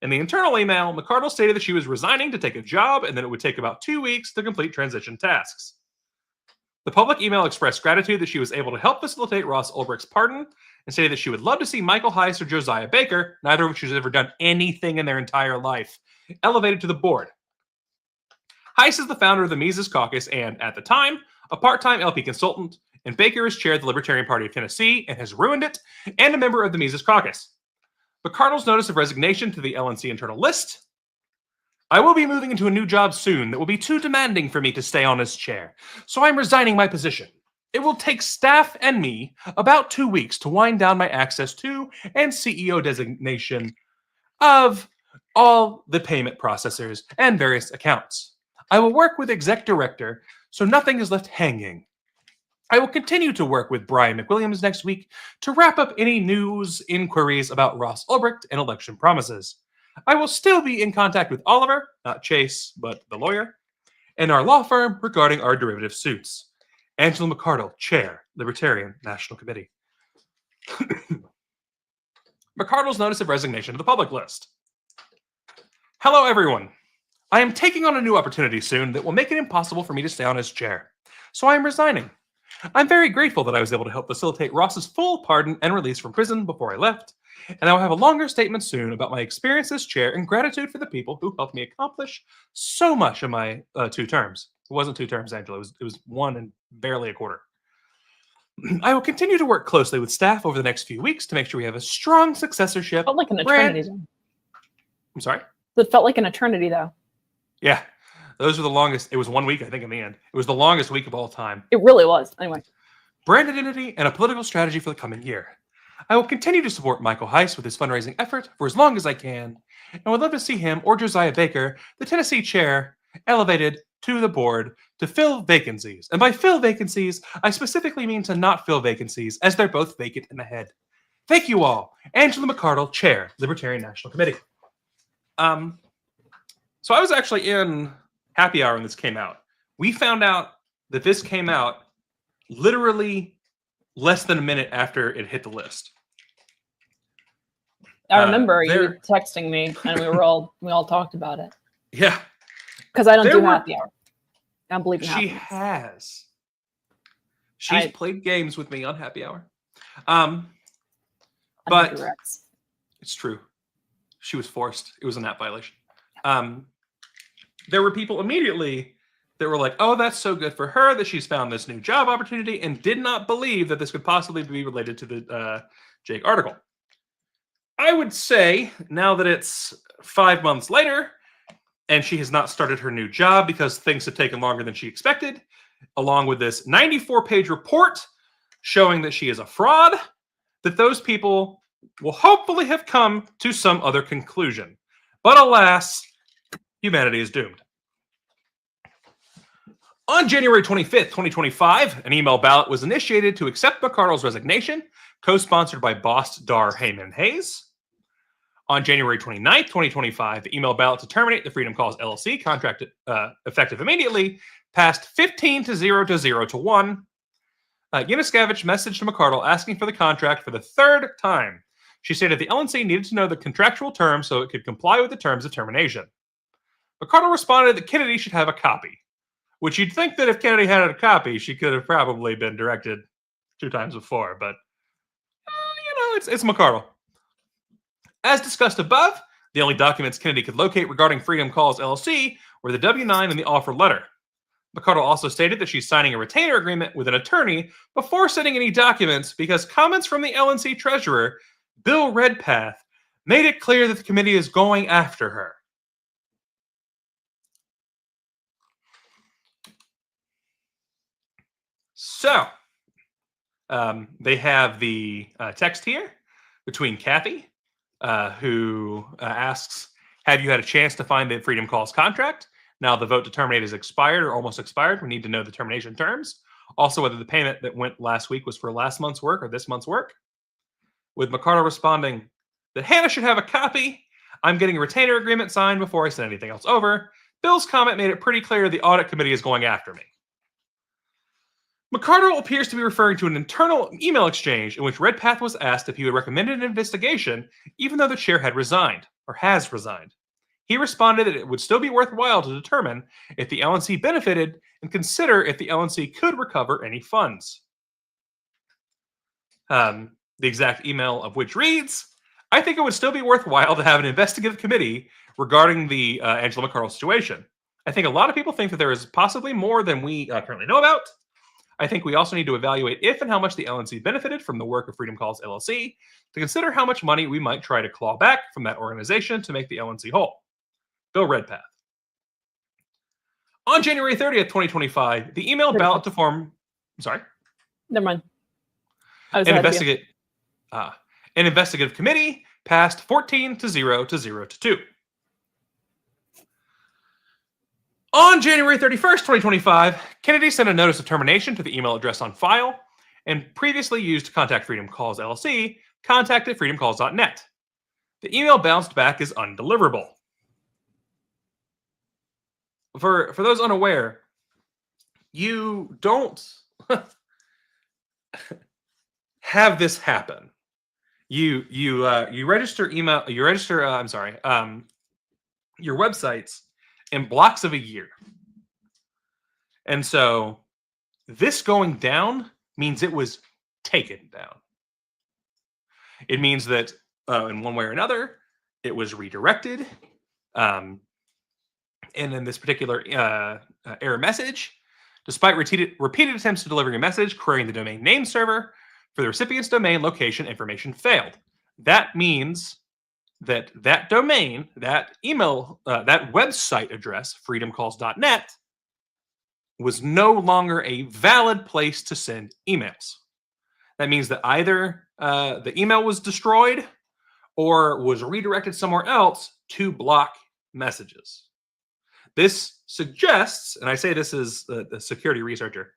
In the internal email, McCardle stated that she was resigning to take a job and that it would take about 2 weeks to complete transition tasks. The public email expressed gratitude that she was able to help facilitate Ross Ulbricht's pardon and stated that she would love to see Michael Heiss or Josiah Baker, neither of which has ever done anything in their entire life, elevated to the board. Heiss is the founder of the Mises Caucus and, at the time, a part-time LP consultant, and Baker has chaired the Libertarian Party of Tennessee and has ruined it, and a member of the Mises Caucus. McCardle's notice of resignation to the LNC internal list. "I will be moving into a new job soon that will be too demanding for me to stay on as chair, so I'm resigning my position. It will take staff and me about 2 weeks to wind down my access to and CEO designation of all the payment processors and various accounts. I will work with exec director so nothing is left hanging. I will continue to work with Brian McWilliams next week to wrap up any news inquiries about Ross Ulbricht and election promises. I will still be in contact with Oliver, not Chase, but the lawyer, and our law firm regarding our derivative suits. Angela McCardle, Chair, Libertarian National Committee." McCardle's notice of resignation to the public list. "Hello, everyone. I am taking on a new opportunity soon that will make it impossible for me to stay on as chair, so I am resigning. I'm very grateful that I was able to help facilitate Ross's full pardon and release from prison before I left, and I will have a longer statement soon about my experience as chair and gratitude for the people who helped me accomplish so much in my 2 terms. It wasn't 2 terms, Angela. It was 1 and barely a quarter. I will continue to work closely with staff over the next few weeks to make sure we have a strong successorship. Felt like an eternity, though. I'm sorry? It felt like an eternity, though. Yeah. Those were the longest. It was 1 week, I think, in the end. It was the longest week of all time. It really was. Anyway. Brand identity and a political strategy for the coming year. I will continue to support Michael Heiss with his fundraising effort for as long as I can, and would love to see him or Josiah Baker, the Tennessee chair, elevated to the board to fill vacancies. And by fill vacancies, I specifically mean to not fill vacancies, as they're both vacant in the head. Thank you all. Angela McCardle, Chair, Libertarian National Committee." So I was actually in happy hour when this came out. We found out that this came out literally less than a minute after it hit the list. I remember you texting me, and we all talked about it. Yeah, because I don't do happy hour. I don't believe in happy hour. She has. She's played games with me on happy hour. But it's true. She was forced. It was an app violation. There were people immediately that were like, oh, that's so good for her that she's found this new job opportunity, and did not believe that this could possibly be related to the Jake article. I would say, now that it's 5 months later, and she has not started her new job because things have taken longer than she expected, along with this 94-page report showing that she is a fraud, that those people will hopefully have come to some other conclusion. But alas, humanity is doomed. On January 25th, 2025, an email ballot was initiated to accept McArdle's resignation, co-sponsored by Boss Dar Heyman Hayes. On January 29th, 2025, the email ballot to terminate the Freedom Calls LLC contract effective immediately passed 15-0 to 1. Yanuskevich messaged McArdle asking for the contract for the third time. She stated the LNC needed to know the contractual terms so it could comply with the terms of termination. McArdle responded that Kennedy should have a copy, which you'd think that if Kennedy had a copy, she could have probably been directed 2 times before, but, it's McArdle. As discussed above, the only documents Kennedy could locate regarding Freedom Calls LLC were the W-9 and the offer letter. McArdle also stated that she's signing a retainer agreement with an attorney before sending any documents because comments from the LNC treasurer, Bill Redpath, made it clear that the committee is going after her. So, they have the text here between Kathy, who asks, have you had a chance to find the Freedom Calls contract? Now the vote to terminate is expired or almost expired. We need to know the termination terms. Also, whether the payment that went last week was for last month's work or this month's work. With McArdle responding that Hannah should have a copy. I'm getting a retainer agreement signed before I send anything else over. Bill's comment made it pretty clear the audit committee is going after me. McArdle appears to be referring to an internal email exchange in which Redpath was asked if he would recommend an investigation even though the chair had resigned, or has resigned. He responded that it would still be worthwhile to determine if the LNC benefited and consider if the LNC could recover any funds. The exact email of which reads, I think it would still be worthwhile to have an investigative committee regarding the Angela McArdle situation. I think a lot of people think that there is possibly more than we currently know about. I think we also need to evaluate if and how much the LNC benefited from the work of Freedom Calls LLC to consider how much money we might try to claw back from that organization to make the LNC whole. Bill Redpath. On January 30th, 2025, the email ballot to form... Sorry? Never mind. An investigative committee passed 14-0 to 2. On January 31st, 2025, Kennedy sent a notice of termination to the email address on file and previously used to contact Freedom Calls LLC, contacted freedomcalls.net. The email bounced back as undeliverable. For those unaware, you don't have this happen. You register email. You register. Your websites in blocks of a year, and so this going down means it was taken down. It means that in one way or another, it was redirected. And in this particular error message, despite repeated attempts to deliver a message, querying the domain name server for the recipient's domain location information failed. That means that that domain, that email, that website address, freedomcalls.net, was no longer a valid place to send emails. That means that either the email was destroyed or was redirected somewhere else to block messages. This suggests, and I say this as a security researcher,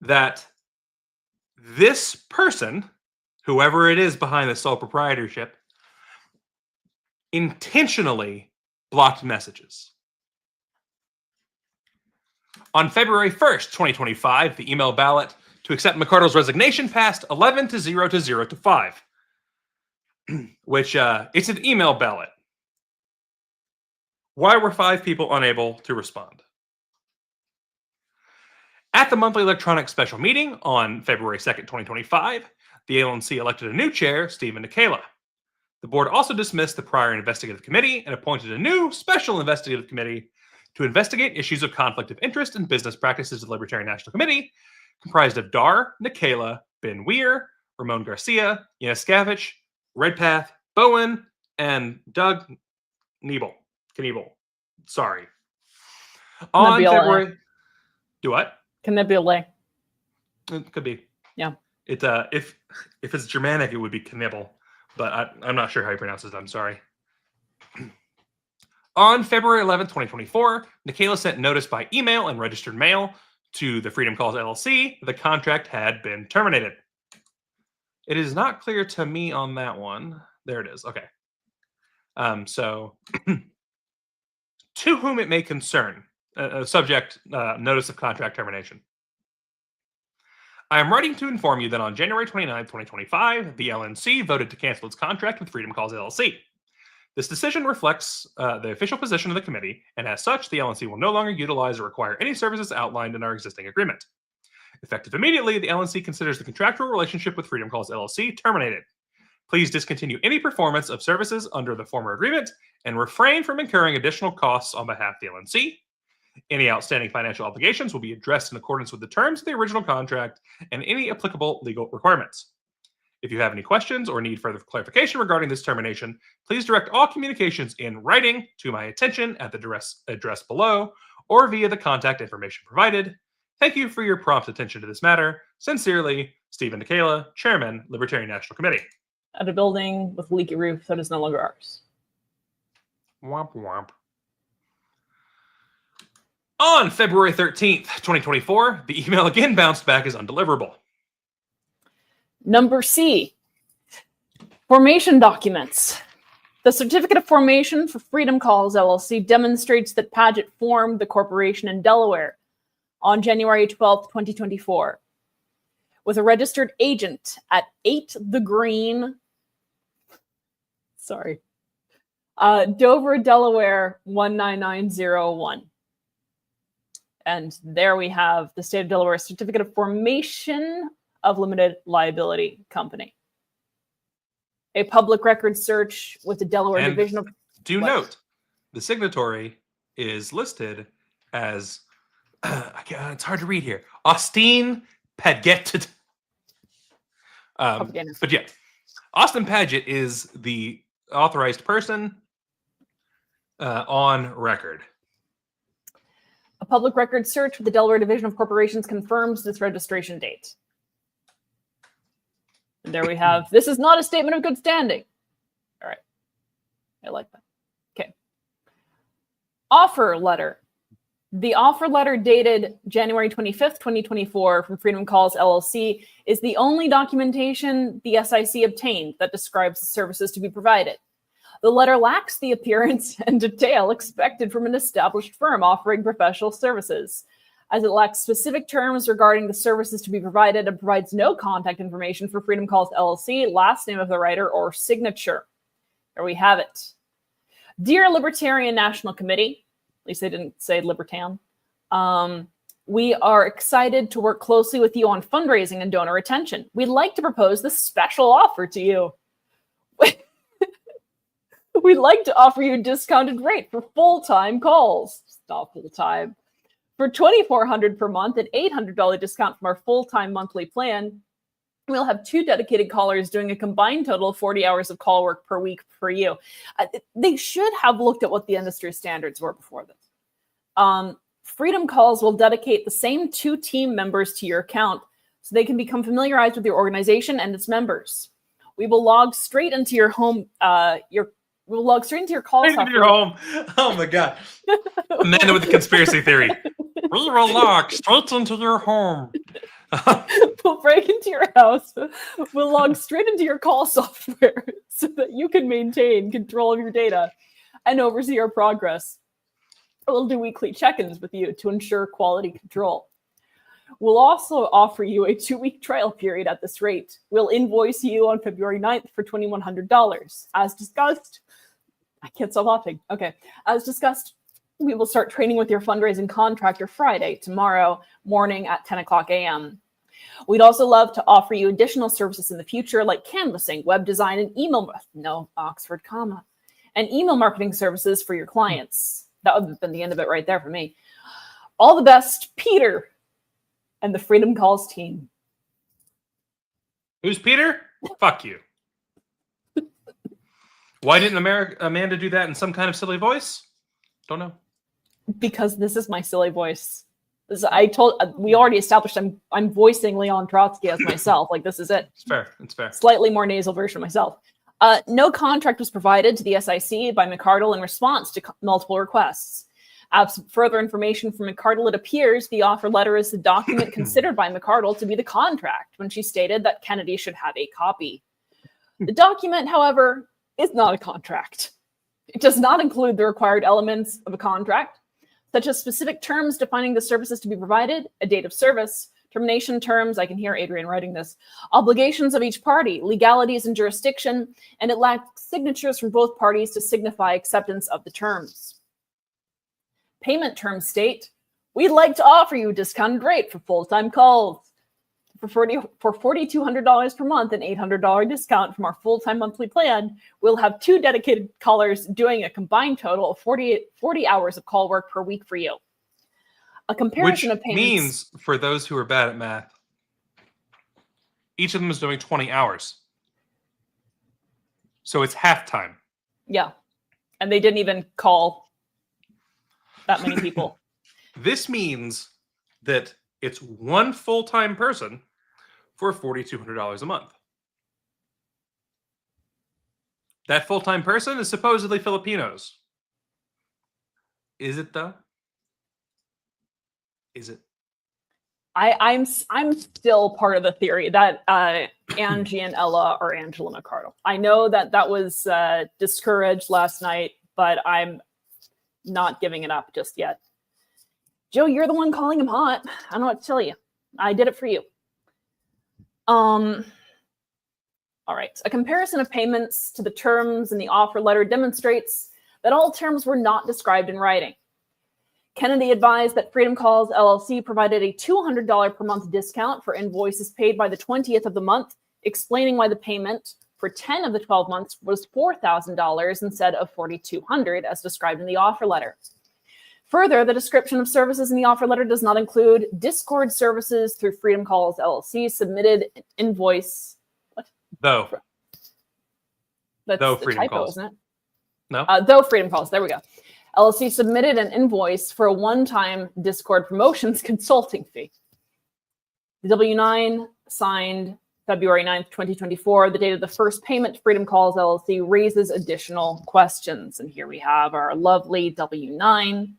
that this person, whoever it is behind the sole proprietorship, intentionally blocked messages. On February 1st, 2025, the email ballot to accept McArdle's resignation passed 11-0 to 5, which it's an email ballot. Why were 5 people unable to respond? At the monthly electronic special meeting on February 2nd, 2025, the LNC elected a new chair, Stephen Nikala. The board also dismissed the prior investigative committee and appointed a new special investigative committee to investigate issues of conflict of interest and business practices of the Libertarian National Committee, comprised of Dar, Nikayla, Ben Weir, Ramon Garcia, Yanuskavich, Redpath, Bowen, and Doug Knievel. Sorry. On February... Do what? Can that be a lay? It could be. Yeah. It if it's Germanic, it would be Knibble, but I'm not sure how you pronounce it. I'm sorry. On February 11, 2024, Nikayla sent notice by email and registered mail to the Freedom Calls LLC the contract had been terminated. It is not clear to me on that one. There it is. Okay. So, to whom it may concern, subject notice of contract termination. I am writing to inform you that on January 29, 2025, the LNC voted to cancel its contract with Freedom Calls LLC. This decision reflects the official position of the committee, and as such, the LNC will no longer utilize or require any services outlined in our existing agreement. Effective immediately, the LNC considers the contractual relationship with Freedom Calls LLC terminated. Please discontinue any performance of services under the former agreement and refrain from incurring additional costs on behalf of the LNC. Any outstanding financial obligations will be addressed in accordance with the terms of the original contract and any applicable legal requirements. If you have any questions or need further clarification regarding this termination, please direct all communications in writing to my attention at the address below or via the contact information provided. Thank you for your prompt attention to this matter. Sincerely, Stephen Nikayla, Chairman, Libertarian National Committee. At a building with a leaky roof that is no longer ours. Womp womp. On February 13th, 2024, the email again bounced back as undeliverable. Number C, formation documents. The Certificate of Formation for Freedom Calls LLC demonstrates that Paget formed the corporation in Delaware on January 12th, 2024, with a registered agent at 8 The Green, Dover, Delaware, 19901. And there we have the State of Delaware Certificate of Formation of Limited Liability Company. A public record search with the Delaware Division of... Do note, the signatory is listed as, it's hard to read here, Austin Paget. But yeah, Austin Paget is the authorized person on record. A public record search with the Delaware Division of Corporations confirms this registration date. And there we have, this is not a statement of good standing. All right. I like that. Okay. Offer letter. The offer letter dated January 25th, 2024 from Freedom Calls LLC is the only documentation the SIC obtained that describes the services to be provided. The letter lacks the appearance and detail expected from an established firm offering professional services, as it lacks specific terms regarding the services to be provided and provides no contact information for Freedom Calls LLC, last name of the writer, or signature. There we have it. Dear Libertarian National Committee, at least they didn't say Libertan, we are excited to work closely with you on fundraising and donor retention. We'd like to propose this special offer to you. We'd like to offer you a discounted rate for full-time calls. It's not full-time. For $2,400 per month, an $800 discount from our full-time monthly plan, we'll have 2 dedicated callers doing a combined total of 40 hours of call work per week for you. They should have looked at what the industry standards were before this. Freedom Calls will dedicate the same 2 team members to your account so they can become familiarized with your organization and its members. We will log straight into your home, we'll log straight into your call software. Into your home. Oh my God. Amanda with the conspiracy theory. We will log straight into your home. We'll break into your house. We'll log straight into your call software so that you can maintain control of your data and oversee your progress. We'll do weekly check-ins with you to ensure quality control. We'll also offer you a 2-week trial period at this rate. We'll invoice you on February 9th for $2,100. As discussed, I can't stop laughing. Okay. As discussed, we will start training with your fundraising contractor Friday, tomorrow morning at 10 o'clock a.m. We'd also love to offer you additional services in the future, like canvassing, web design, and email, no Oxford comma, and email marketing services for your clients. That would have been the end of it right there for me. All the best, Peter and the Freedom Calls team. Who's Peter? Fuck you. Why didn't Amanda do that in some kind of silly voice? Don't know. Because this is my silly voice. We already established I'm voicing Leon Trotsky as myself. Like, this is it. It's fair. It's fair. Slightly more nasal version of myself. No contract was provided to the SIC by McArdle in response to multiple requests. Absent further information from McArdle, it appears the offer letter is the document considered by McArdle to be the contract when she stated that Kennedy should have a copy. The document, however, is not a contract. It does not include the required elements of a contract, such as specific terms defining the services to be provided, a date of service, termination terms, I can hear Adrian writing this, obligations of each party, legalities and jurisdiction, and it lacks signatures from both parties to signify acceptance of the terms. Payment terms state, we'd like to offer you a discounted rate for full-time calls. For $4,200 per month and $800 discount from our full-time monthly plan, we'll have 2 dedicated callers doing a combined total of 40 hours of call work per week for you. A comparison of payments means, for those who are bad at math, each of them is doing 20 hours. So it's half-time. Yeah. And they didn't even call that many people. This means that it's one full-time person for $4,200 a month. That full-time person is supposedly Filipinos. Is it though? Is it? I'm still part of the theory that Angie and Ella are Angela McArdle. I know that was discouraged last night, but I'm not giving it up just yet. Joe, you're the one calling him hot. I don't know what to tell you. I did it for you. All right. A comparison of payments to the terms in the offer letter demonstrates that all terms were not described in writing. Kennedy advised that Freedom Calls LLC provided a $200 per month discount for invoices paid by the 20th of the month, explaining why the payment for 10 of the 12 months was $4,000 instead of $4,200 as described in the offer letter. Further, the description of services in the offer letter does not include Discord services through Freedom Calls LLC submitted an invoice. What? Though. That's though the Freedom typo, Calls. isn't it? No. Though Freedom Calls. There we go. LLC submitted an invoice for a one-time Discord promotions consulting fee. The W-9 signed February 9th, 2024, the date of the first payment to Freedom Calls LLC raises additional questions. And here we have our lovely W-9.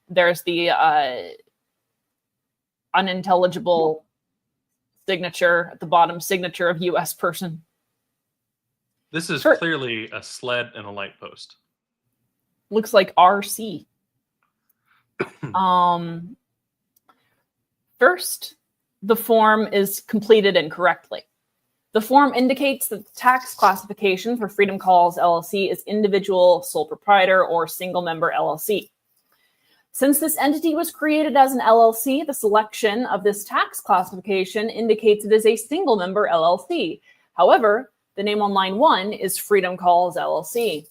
There's the unintelligible signature at the bottom, signature of U.S. person. This is clearly a sled and a light post. Looks like RC. First, the form is completed incorrectly. The form indicates that the tax classification for Freedom Calls LLC is individual, sole proprietor, or single member LLC. Since this entity was created as an LLC, the selection of this tax classification indicates it is a single member LLC. However, the name on line 1 is Freedom Calls LLC.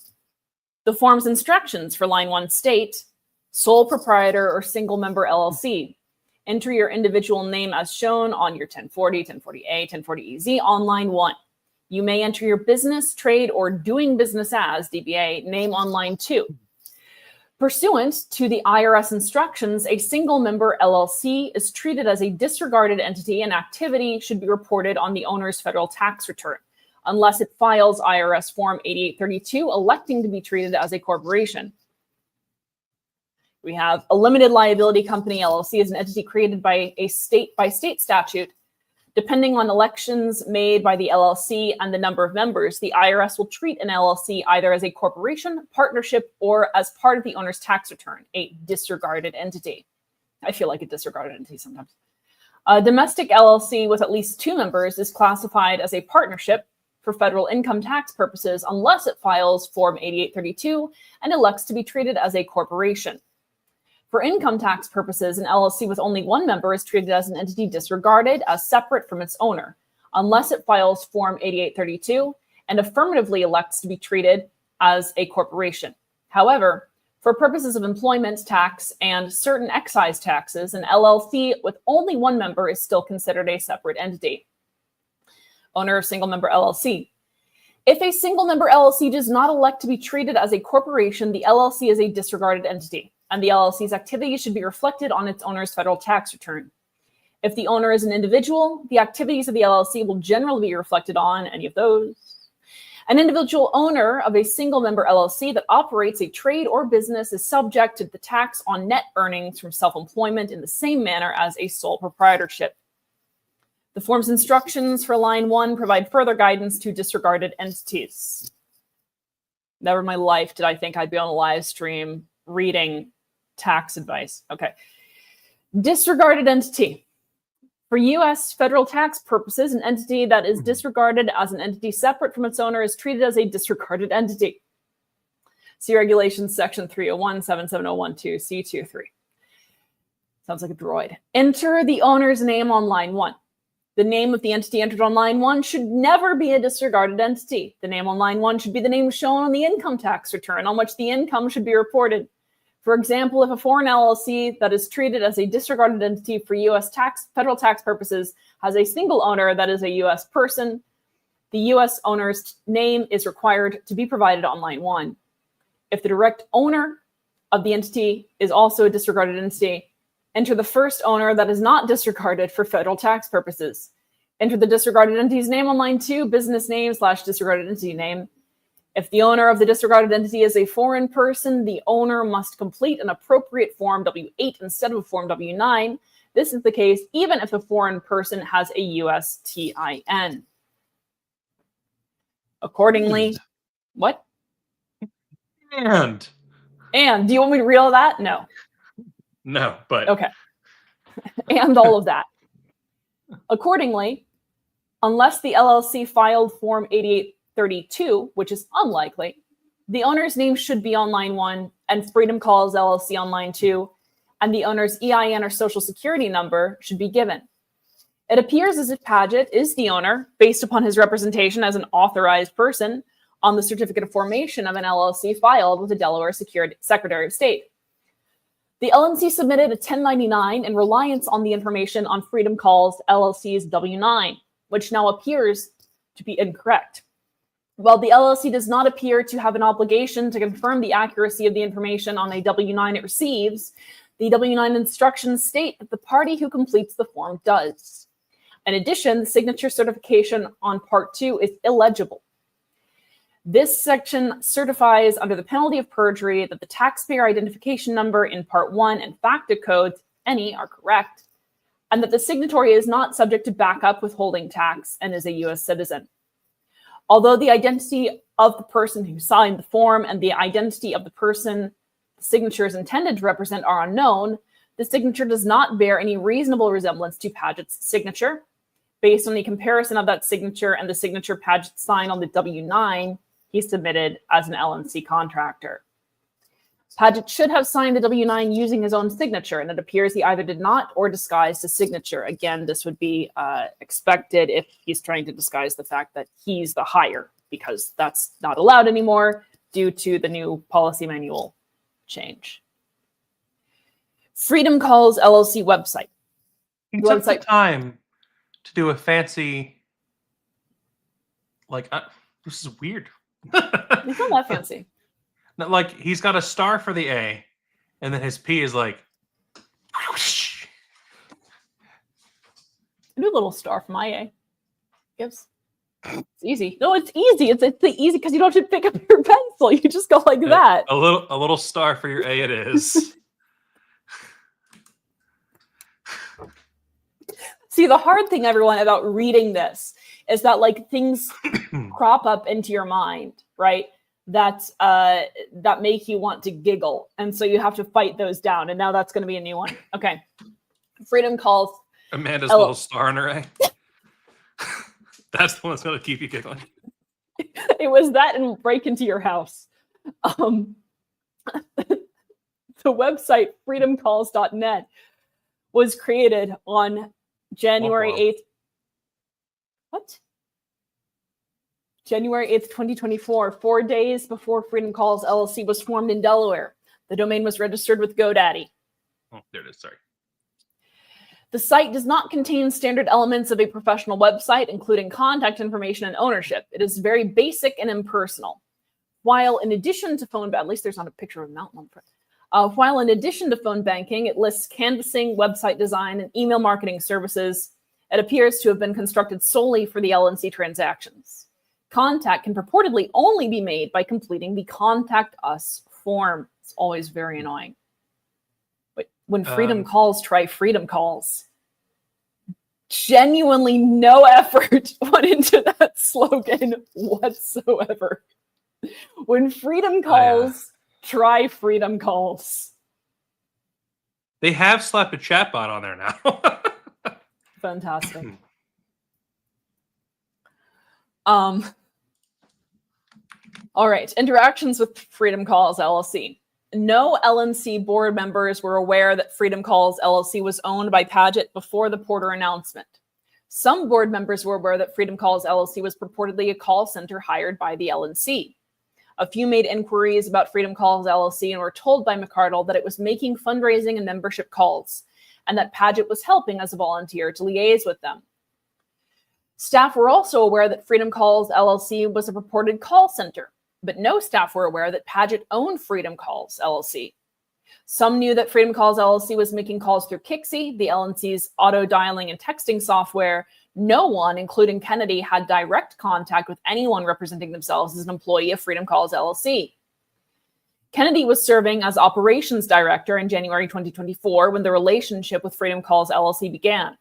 The form's instructions for line 1 state, sole proprietor or single member LLC. Enter your individual name as shown on your 1040, 1040A, 1040EZ on line 1. You may enter your business, trade, or doing business as DBA name on line 2. Pursuant to the IRS instructions, a single member LLC is treated as a disregarded entity and activity should be reported on the owner's federal tax return, unless it files IRS Form 8832 electing to be treated as a corporation. We have a limited liability company LLC as an entity created by a state-by-state statute. Depending on elections made by the LLC and the number of members, the IRS will treat an LLC either as a corporation, partnership, or as part of the owner's tax return, a disregarded entity. I feel like a disregarded entity sometimes. A domestic LLC with at least 2 members is classified as a partnership for federal income tax purposes unless it files Form 8832 and elects to be treated as a corporation. For income tax purposes, an LLC with only 1 member is treated as an entity disregarded as separate from its owner, unless it files Form 8832 and affirmatively elects to be treated as a corporation. However, For purposes of employment tax and certain excise taxes, an LLC with only one member is still considered a separate entity. Owner of single member LLC. If a single member LLC does not elect to be treated as a corporation, the LLC is a disregarded entity, and the LLC's activities should be reflected on its owner's federal tax return. If the owner is an individual, the activities of the LLC will generally be reflected on any of those. An individual owner of a single member LLC that operates a trade or business is subject to the tax on net earnings from self-employment in the same manner as a sole proprietorship. The form's instructions for line 1 provide further guidance to disregarded entities. Never in my life did I think I'd be on a live stream reading tax advice. Okay. Disregarded entity. For U.S. federal tax purposes, an entity that is disregarded as an entity separate from its owner is treated as a disregarded entity. See Regulations Section 301, 77012, C23. Sounds like a droid. Enter the owner's name on line 1. The name of the entity entered on line 1 should never be a disregarded entity. The name on line 1 should be the name shown on the income tax return on which the income should be reported. For example, if a foreign LLC that is treated as a disregarded entity for U.S. federal tax purposes has a single owner that is a U.S. person, the U.S. owner's name is required to be provided on line 1. If the direct owner of the entity is also a disregarded entity, enter the first owner that is not disregarded for federal tax purposes. Enter the disregarded entity's name on line 2, business name / disregarded entity name. If the owner of the disregarded entity is a foreign person, the owner must complete an appropriate Form W-8 instead of a Form W-9. This is the case even if the foreign person has a U.S. TIN. Accordingly, what? And do you want me to read all that? No. No, but okay. And all of that. Accordingly, unless the LLC filed Form 8832, which is unlikely, the owner's name should be on line 1 and Freedom Calls LLC on line 2, and the owner's EIN or social security number should be given. It appears as if Paget is the owner based upon his representation as an authorized person on the certificate of formation of an LLC filed with the Delaware Secretary of State. The LNC submitted a 1099 in reliance on the information on Freedom Calls LLC's W-9, which now appears to be incorrect. While the LLC does not appear to have an obligation to confirm the accuracy of the information on a W-9 it receives, the W-9 instructions state that the party who completes the form does. In addition, the signature certification on Part 2 is illegible. This section certifies under the penalty of perjury that the taxpayer identification number in Part 1 and FACTA codes, any, are correct, and that the signatory is not subject to backup withholding tax and is a U.S. citizen. Although the identity of the person who signed the form and the identity of the person the signature is intended to represent are unknown, the signature does not bear any reasonable resemblance to Paget's signature. Based on the comparison of that signature and the signature Paget signed on the W-9, he submitted as an LNC contractor. Paget should have signed the W-9 using his own signature, and it appears he either did not or disguised his signature. Again, this would be expected if he's trying to disguise the fact that he's the hire, because that's not allowed anymore due to the new policy manual change. Freedom Calls LLC website. He took the time to do a fancy, this is weird. It's not that fancy. Like, he's got a star for the A, and then his P is like... I do a little star for my A. Gibbs. It's easy. No, it's easy. It's easy because you don't have to pick up your pencil. You just go like that. A little star for your A it is. See, the hard thing, everyone, about reading this is that things crop up into your mind, right? That make you want to giggle. And so you have to fight those down. And now that's going to be a new one. Okay. Freedom Calls. Amanda's little star in her A. That's the one that's going to keep you giggling. It was that and break into your house. The website freedomcalls.net was created on January 8th. What? January 8th, 2024, 4 days before Freedom Calls LLC was formed in Delaware. The domain was registered with GoDaddy. Oh, there it is. Sorry. The site does not contain standard elements of a professional website, including contact information and ownership. It is very basic and impersonal. While in addition to phone, at least there's not a picture of a mountain on the front. While in addition to phone banking, it lists canvassing, website design, and email marketing services. It appears to have been constructed solely for the LNC transactions. Contact can purportedly only be made by completing the Contact Us form. It's always very annoying. But when freedom calls, try freedom calls. Genuinely no effort went into that slogan whatsoever. When freedom calls, try freedom calls. They have slapped a chatbot on there now. Fantastic. All right, interactions with Freedom Calls LLC. No LNC board members were aware that Freedom Calls LLC was owned by Paget before the Porter announcement. Some board members were aware that Freedom Calls LLC was purportedly a call center hired by the LNC. A few made inquiries about Freedom Calls LLC and were told by McArdle that it was making fundraising and membership calls, and that Paget was helping as a volunteer to liaise with them. Staff were also aware that Freedom Calls LLC was a purported call center, but no staff were aware that Paget owned Freedom Calls LLC. Some knew that Freedom Calls LLC was making calls through Kixie, the LNC's auto dialing and texting software. No one, including Kennedy, had direct contact with anyone representing themselves as an employee of Freedom Calls LLC. Kennedy was serving as operations director in January 2024 when the relationship with Freedom Calls LLC began.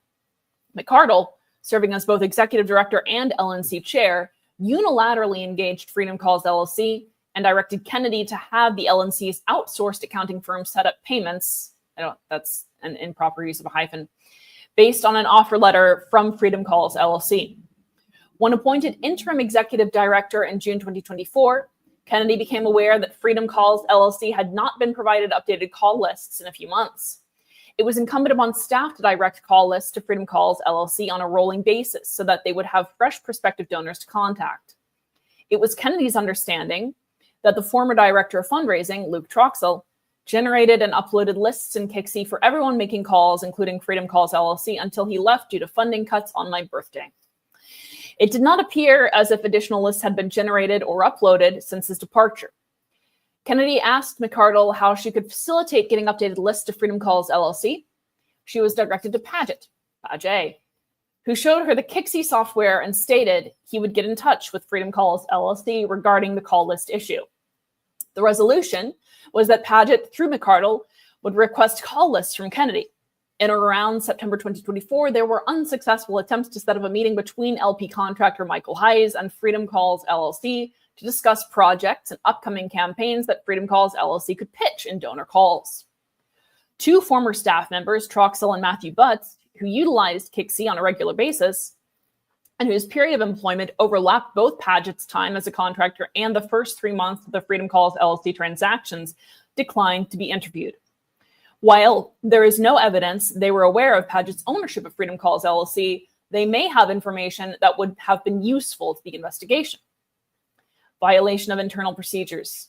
McArdle, serving as both executive director and LNC chair, unilaterally engaged Freedom Calls LLC and directed Kennedy to have the LNC's outsourced accounting firm set up payments. That's an improper use of a hyphen, based on an offer letter from Freedom Calls LLC. When appointed interim executive director in June 2024, Kennedy became aware that Freedom Calls LLC had not been provided updated call lists in a few months. It was incumbent upon staff to direct call lists to Freedom Calls LLC on a rolling basis so that they would have fresh prospective donors to contact. It was Kennedy's understanding that the former director of fundraising, Luke Troxell, generated and uploaded lists in Kixie for everyone making calls, including Freedom Calls LLC, until he left due to funding cuts on my birthday. It did not appear as if additional lists had been generated or uploaded since his departure. Kennedy asked McArdle how she could facilitate getting updated lists to Freedom Calls LLC. She was directed to Paget, who showed her the Kixie software and stated he would get in touch with Freedom Calls LLC regarding the call list issue. The resolution was that Paget, through McArdle, would request call lists from Kennedy. In or around September 2024, there were unsuccessful attempts to set up a meeting between LP contractor Michael Hayes and Freedom Calls LLC to discuss projects and upcoming campaigns that Freedom Calls LLC could pitch in donor calls. Two former staff members, Troxell and Matthew Butts, who utilized Kixie on a regular basis and whose period of employment overlapped both Paget's time as a contractor and the first 3 months of the Freedom Calls LLC transactions, declined to be interviewed. While there is no evidence they were aware of Paget's ownership of Freedom Calls LLC, they may have information that would have been useful to the investigation. Violation of internal procedures.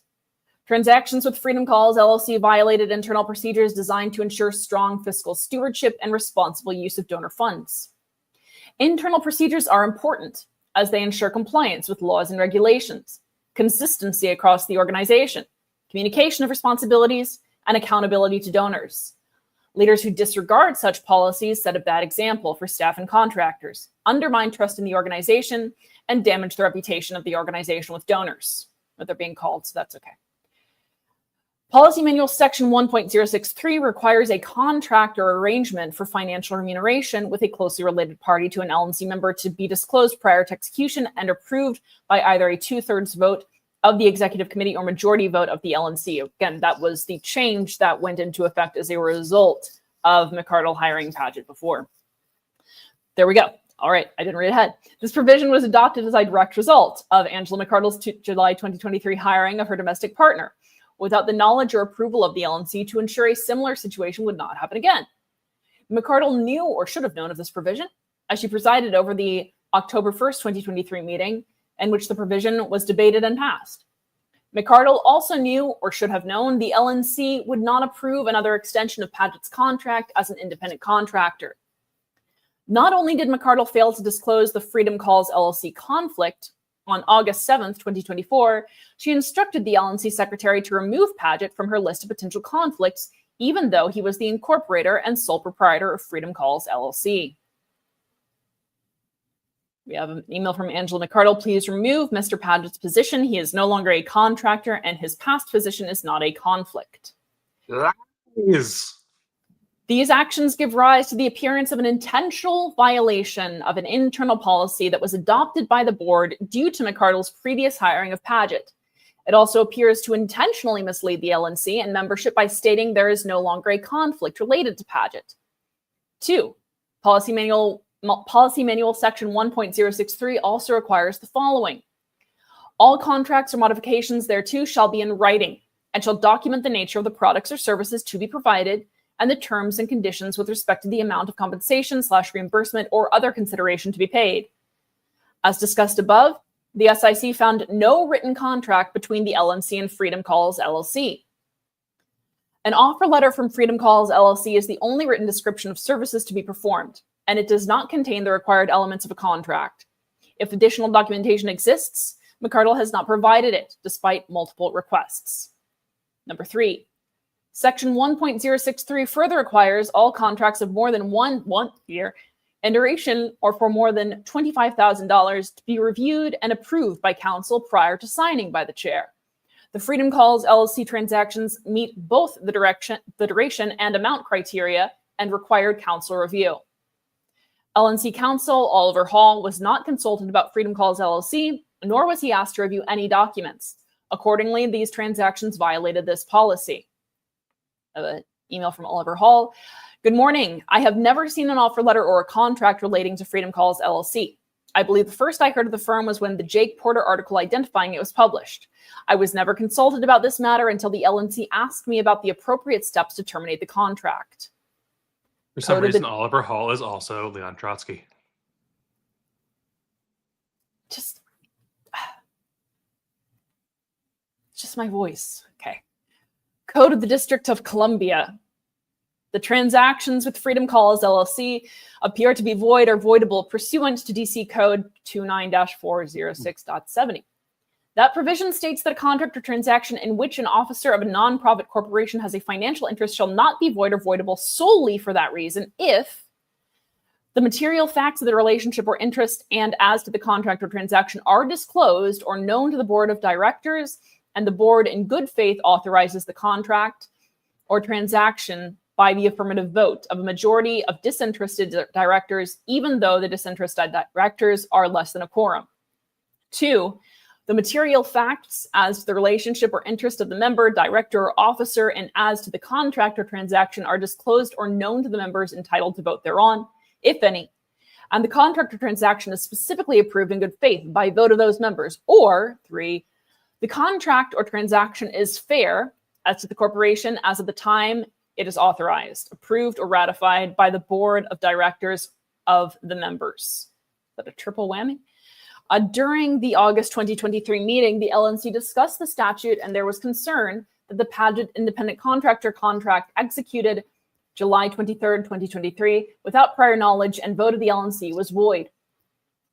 Transactions with Freedom Calls LLC violated internal procedures designed to ensure strong fiscal stewardship and responsible use of donor funds. Internal procedures are important as they ensure compliance with laws and regulations, consistency across the organization, communication of responsibilities, and accountability to donors. Leaders who disregard such policies set a bad example for staff and contractors, undermine trust in the organization, and damage the reputation of the organization with donors. But they're being called, so that's okay. Policy Manual Section 1.063 requires a contract or arrangement for financial remuneration with a closely related party to an LNC member to be disclosed prior to execution and approved by either a 2/3 vote of the executive committee or majority vote of the LNC. Again, that was the change that went into effect as a result of McArdle hiring Paget before. There we go. All right, I didn't read ahead. This provision was adopted as a direct result of Angela McArdle's July 2023 hiring of her domestic partner, without the knowledge or approval of the LNC to ensure a similar situation would not happen again. McArdle knew or should have known of this provision, as she presided over the October 1st, 2023 meeting in which the provision was debated and passed. McArdle also knew, or should have known, the LNC would not approve another extension of Paget's contract as an independent contractor. Not only did McArdle fail to disclose the Freedom Calls LLC conflict, on August 7th, 2024, she instructed the LNC secretary to remove Paget from her list of potential conflicts, even though he was the incorporator and sole proprietor of Freedom Calls LLC. We have an email from Angela McArdle. Please remove Mr. Paget's position. He is no longer a contractor, and his past position is not a conflict. Lies. These actions give rise to the appearance of an intentional violation of an internal policy that was adopted by the board due to McArdle's previous hiring of Paget. It also appears to intentionally mislead the LNC and membership by stating there is no longer a conflict related to Paget. 2. Policy Manual Section 1.063 also requires the following. All contracts or modifications thereto shall be in writing and shall document the nature of the products or services to be provided and the terms and conditions with respect to the amount of compensation/reimbursement or other consideration to be paid. As discussed above, the SIC found no written contract between the LNC and Freedom Calls LLC. An offer letter from Freedom Calls LLC is the only written description of services to be performed, and it does not contain the required elements of a contract. If additional documentation exists, McArdle has not provided it, despite multiple requests. Number 3. Section 1.063 further requires all contracts of more than one year in duration or for more than $25,000 to be reviewed and approved by counsel prior to signing by the chair. The Freedom Calls LLC transactions meet both the duration and amount criteria and required counsel review. LNC counsel Oliver Hall was not consulted about Freedom Calls LLC, nor was he asked to review any documents. Accordingly, these transactions violated this policy. Email from Oliver Hall. Good morning. I have never seen an offer letter or a contract relating to Freedom Calls LLC. I believe the first I heard of the firm was when the Jake Porter article identifying it was published. I was never consulted about this matter until the LNC asked me about the appropriate steps to terminate the contract. For some reason, Oliver Hall is also Leon Trotsky. Just my voice. Okay. Code of the District of Columbia. The transactions with Freedom Calls LLC appear to be void or voidable pursuant to DC Code 29-406.70. That provision states that a contract or transaction in which an officer of a nonprofit corporation has a financial interest shall not be void or voidable solely for that reason if the material facts of the relationship or interest and as to the contract or transaction are disclosed or known to the board of directors and the board in good faith authorizes the contract or transaction by the affirmative vote of a majority of disinterested directors, even though the disinterested directors are less than a quorum. 2, the material facts as to the relationship or interest of the member, director, or officer, and as to the contract or transaction are disclosed or known to the members entitled to vote thereon, if any, and the contract or transaction is specifically approved in good faith by vote of those members. Or 3, the contract or transaction is fair as to the corporation as of the time it is authorized, approved, or ratified by the board of directors of the members. Is that a triple whammy? During the August 2023 meeting, the LNC discussed the statute and there was concern that the Paget independent contractor contract executed July 23rd, 2023 without prior knowledge and vote of the LNC was void.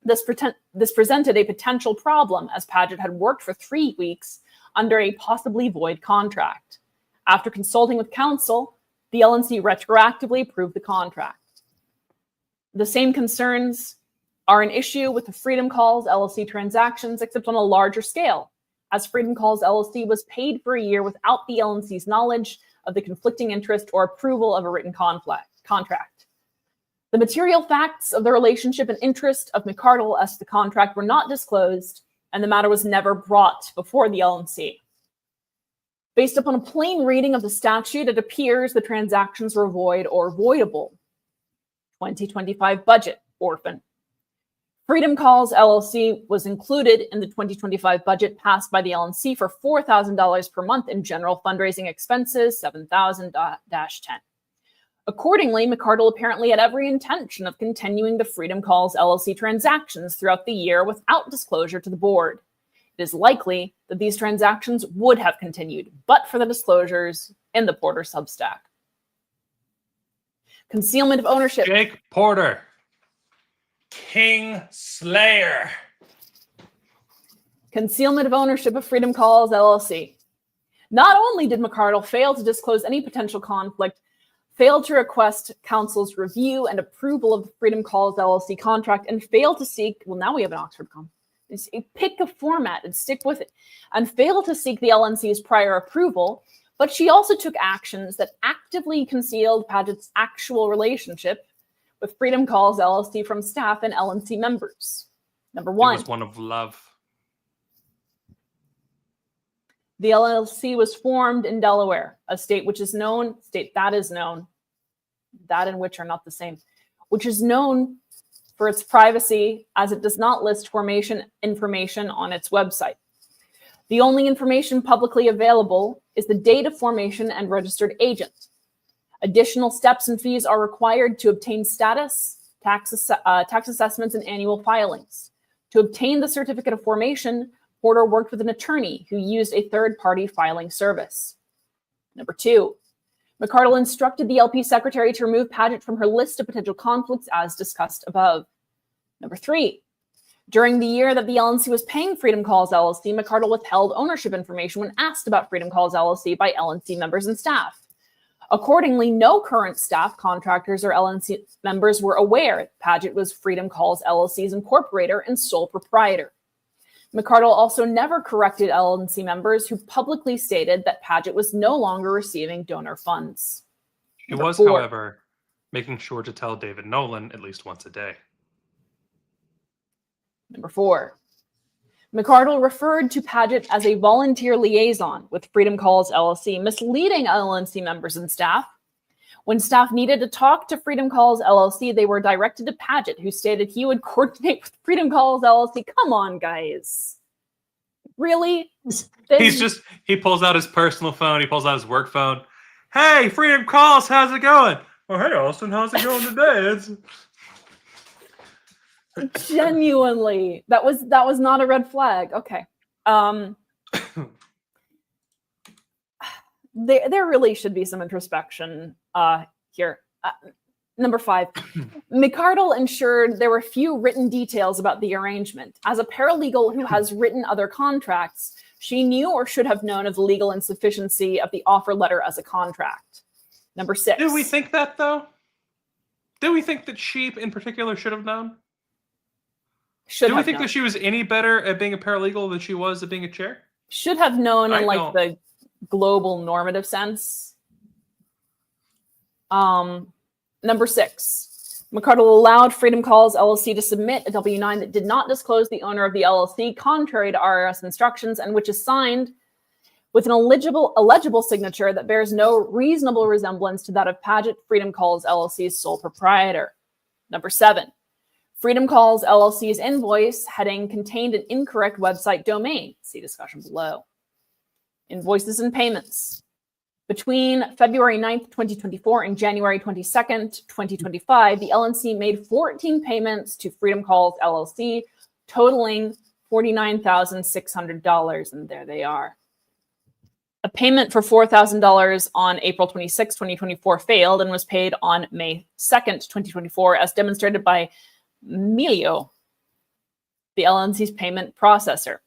This presented a potential problem as Paget had worked for 3 weeks under a possibly void contract. After consulting with counsel, the LNC retroactively approved the contract. The same concerns are an issue with the Freedom Calls LLC transactions, except on a larger scale, as Freedom Calls LLC was paid for a year without the LNC's knowledge of the conflicting interest or approval of a written contract. The material facts of the relationship and interest of McArdle as to the contract were not disclosed, and the matter was never brought before the LNC. Based upon a plain reading of the statute, it appears the transactions were void or voidable. 2025 budget, orphan. Freedom Calls LLC was included in the 2025 budget passed by the LNC for $4,000 per month in general fundraising expenses, $7,000-10. Accordingly, McArdle apparently had every intention of continuing the Freedom Calls LLC transactions throughout the year without disclosure to the board. It is likely that these transactions would have continued, but for the disclosures in the Porter Substack. Concealment of ownership. Jake Porter, King Slayer. Concealment of ownership of Freedom Calls LLC. Not only did McArdle fail to disclose any potential conflict, failed to request counsel's review and approval of the Freedom Calls LLC contract, and failed to seek, well, now we have an Oxford comp, pick a format and stick with it, and failed to seek the LNC's prior approval, but she also took actions that actively concealed Paget's actual relationship with Freedom Calls LLC from staff and LNC members. Number one. It was one of love. The LLC was formed in Delaware, a state which is known, that and which are not the same, which is known for its privacy as it does not list formation information on its website. The only information publicly available is the date of formation and registered agent. Additional steps and fees are required to obtain status, tax assessments, and annual filings. To obtain the certificate of formation, Porter worked with an attorney who used a third-party filing service. Number two, McArdle instructed the LP secretary to remove Paget from her list of potential conflicts as discussed above. Number three, during the year that the LNC was paying Freedom Calls LLC, McArdle withheld ownership information when asked about Freedom Calls LLC by LNC members and staff. Accordingly, no current staff, contractors, or LNC members were aware that Paget was Freedom Calls LLC's incorporator and sole proprietor. McArdle also never corrected LNC members who publicly stated that Paget was no longer receiving donor funds. He was, however, making sure to tell David Nolan at least once a day. Number four, McArdle referred to Paget as a volunteer liaison with Freedom Calls LLC, misleading LNC members and staff. When staff needed to talk to Freedom Calls LLC, they were directed to Paget, who stated he would coordinate with Freedom Calls LLC. Come on, guys. Really? He pulls out his personal phone. He pulls out his work phone. Hey, Freedom Calls, how's it going? Oh, hey, Austin, how's it going today? Genuinely, that was not a red flag. Okay. There really should be some introspection here. Number five, McArdle ensured there were few written details about the arrangement. As a paralegal who has written other contracts, she knew or should have known of the legal insufficiency of the offer letter as a contract. Number six. Did we think that, though? Did we think that she, in particular, should have known? Do we think that she was any better at being a paralegal than she was at being a chair? Should have known in like the global normative sense. Number six, McArdle allowed Freedom Calls LLC to submit a W-9 that did not disclose the owner of the LLC, contrary to RRS instructions, and which is signed with an illegible signature that bears no reasonable resemblance to that of Paget, Freedom Calls LLC's sole proprietor. Number seven, Freedom Calls LLC's invoice heading contained an incorrect website domain. See discussion below. Invoices and payments. Between February 9th, 2024 and January 22nd, 2025, the LNC made 14 payments to Freedom Calls LLC, totaling $49,600, and there they are. A payment for $4,000 on April 26, 2024 failed and was paid on May 2nd, 2024, as demonstrated by Melio, the LNC's payment processor.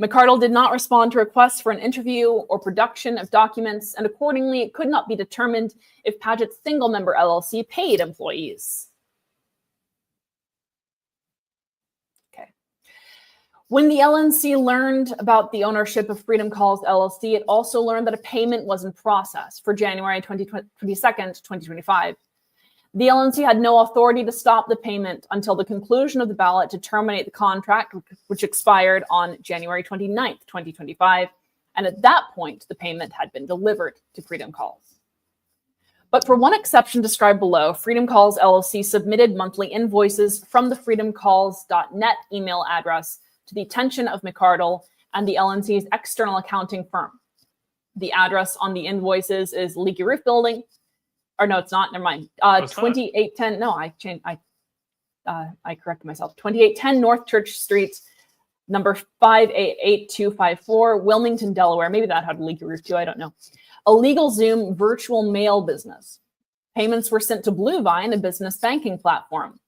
McArdle did not respond to requests for an interview or production of documents, and accordingly, it could not be determined if Paget's single-member LLC paid employees. Okay. When the LNC learned about the ownership of Freedom Calls LLC, it also learned that a payment was in process for January 22nd, 2025. The LNC had no authority to stop the payment until the conclusion of the ballot to terminate the contract, which expired on January 29th, 2025. And at that point, the payment had been delivered to Freedom Calls. But for one exception described below, Freedom Calls LLC submitted monthly invoices from the freedomcalls.net email address to the attention of McArdle and the LNC's external accounting firm. The address on the invoices is Leaky Roof Building. Or no, it's not. Never mind. 2810. No, I changed. I corrected myself. 2810 North Church Street, Number 588254, Wilmington, Delaware. Maybe that had a leaky roof too, I don't know. A legal Zoom virtual mail business. Payments were sent to Bluevine, a business banking platform.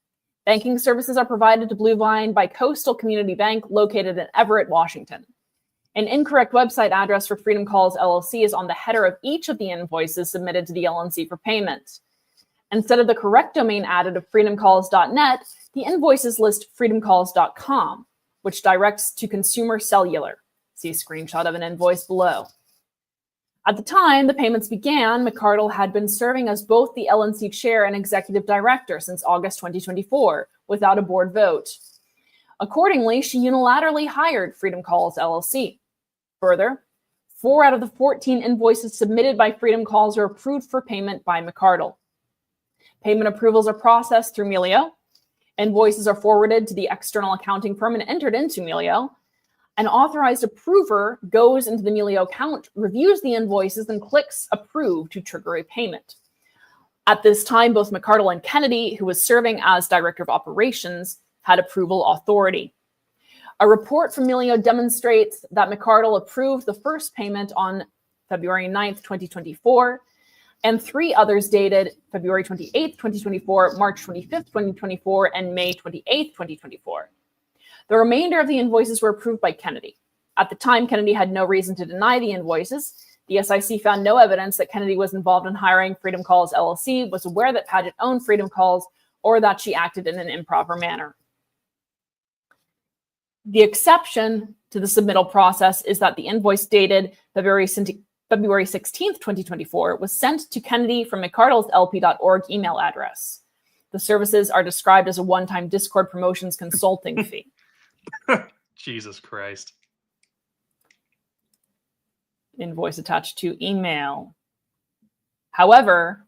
Banking services are provided to Bluevine by Coastal Community Bank, located in Everett, Washington. An incorrect website address for Freedom Calls LLC is on the header of each of the invoices submitted to the LNC for payment. Instead of the correct domain added of freedomcalls.net, the invoices list freedomcalls.com, which directs to consumer cellular. See screenshot of an invoice below. At the time the payments began, McArdle had been serving as both the LNC chair and executive director since August 2024, without a board vote. Accordingly, she unilaterally hired Freedom Calls LLC. Further, 4 out of the 14 invoices submitted by Freedom Calls are approved for payment by McArdle. Payment approvals are processed through Melio. Invoices are forwarded to the external accounting firm and entered into Melio. An authorized approver goes into the Melio account, reviews the invoices, and clicks approve to trigger a payment. At this time, both McArdle and Kennedy, who was serving as director of operations, had approval authority. A report from Melio demonstrates that McArdle approved the first payment on February 9th, 2024, and 3 others dated February 28th, 2024, March 25th, 2024, and May 28th, 2024. The remainder of the invoices were approved by Kennedy. At the time, Kennedy had no reason to deny the invoices. The SIC found no evidence that Kennedy was involved in hiring Freedom Calls LLC, was aware that Padgett owned Freedom Calls, or that she acted in an improper manner. The exception to the submittal process is that the invoice dated February 16th, 2024 was sent to Kennedy from McArdle's LP.org email address. The services are described as a one-time Discord promotions consulting fee. Jesus Christ. Invoice attached to email. However,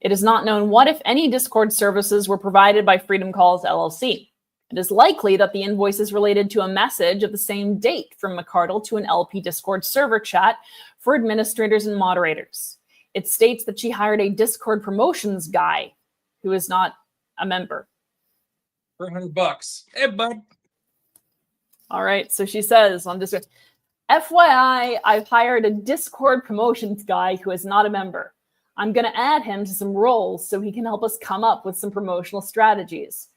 it is not known what, if any, Discord services were provided by Freedom Calls LLC. It is likely that the invoice is related to a message of the same date from McArdle to an LP Discord server chat for administrators and moderators. It states that she hired a Discord promotions guy who is not a member. For $100. Hey, bud. All right, so she says on Discord, FYI, I've hired a Discord promotions guy who is not a member. I'm going to add him to some roles so he can help us come up with some promotional strategies.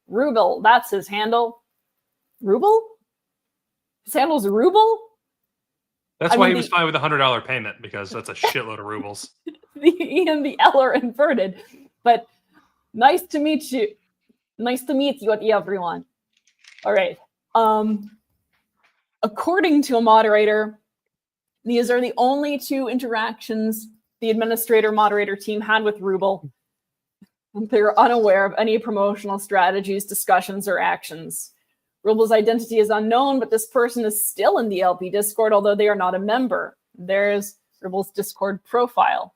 Ruble, that's his handle. Ruble? His handle's Ruble? That's why he was fine with a $100 payment, because that's a shitload of rubles. The E and the L are inverted. But nice to meet you. Nice to meet you, everyone. All right. According to a moderator, these are the only 2 interactions the administrator-moderator team had with Ruble. They're unaware of any promotional strategies, discussions, or actions. Ruble's identity is unknown, but this person is still in the LP Discord, although they are not a member. There's Ruble's Discord profile.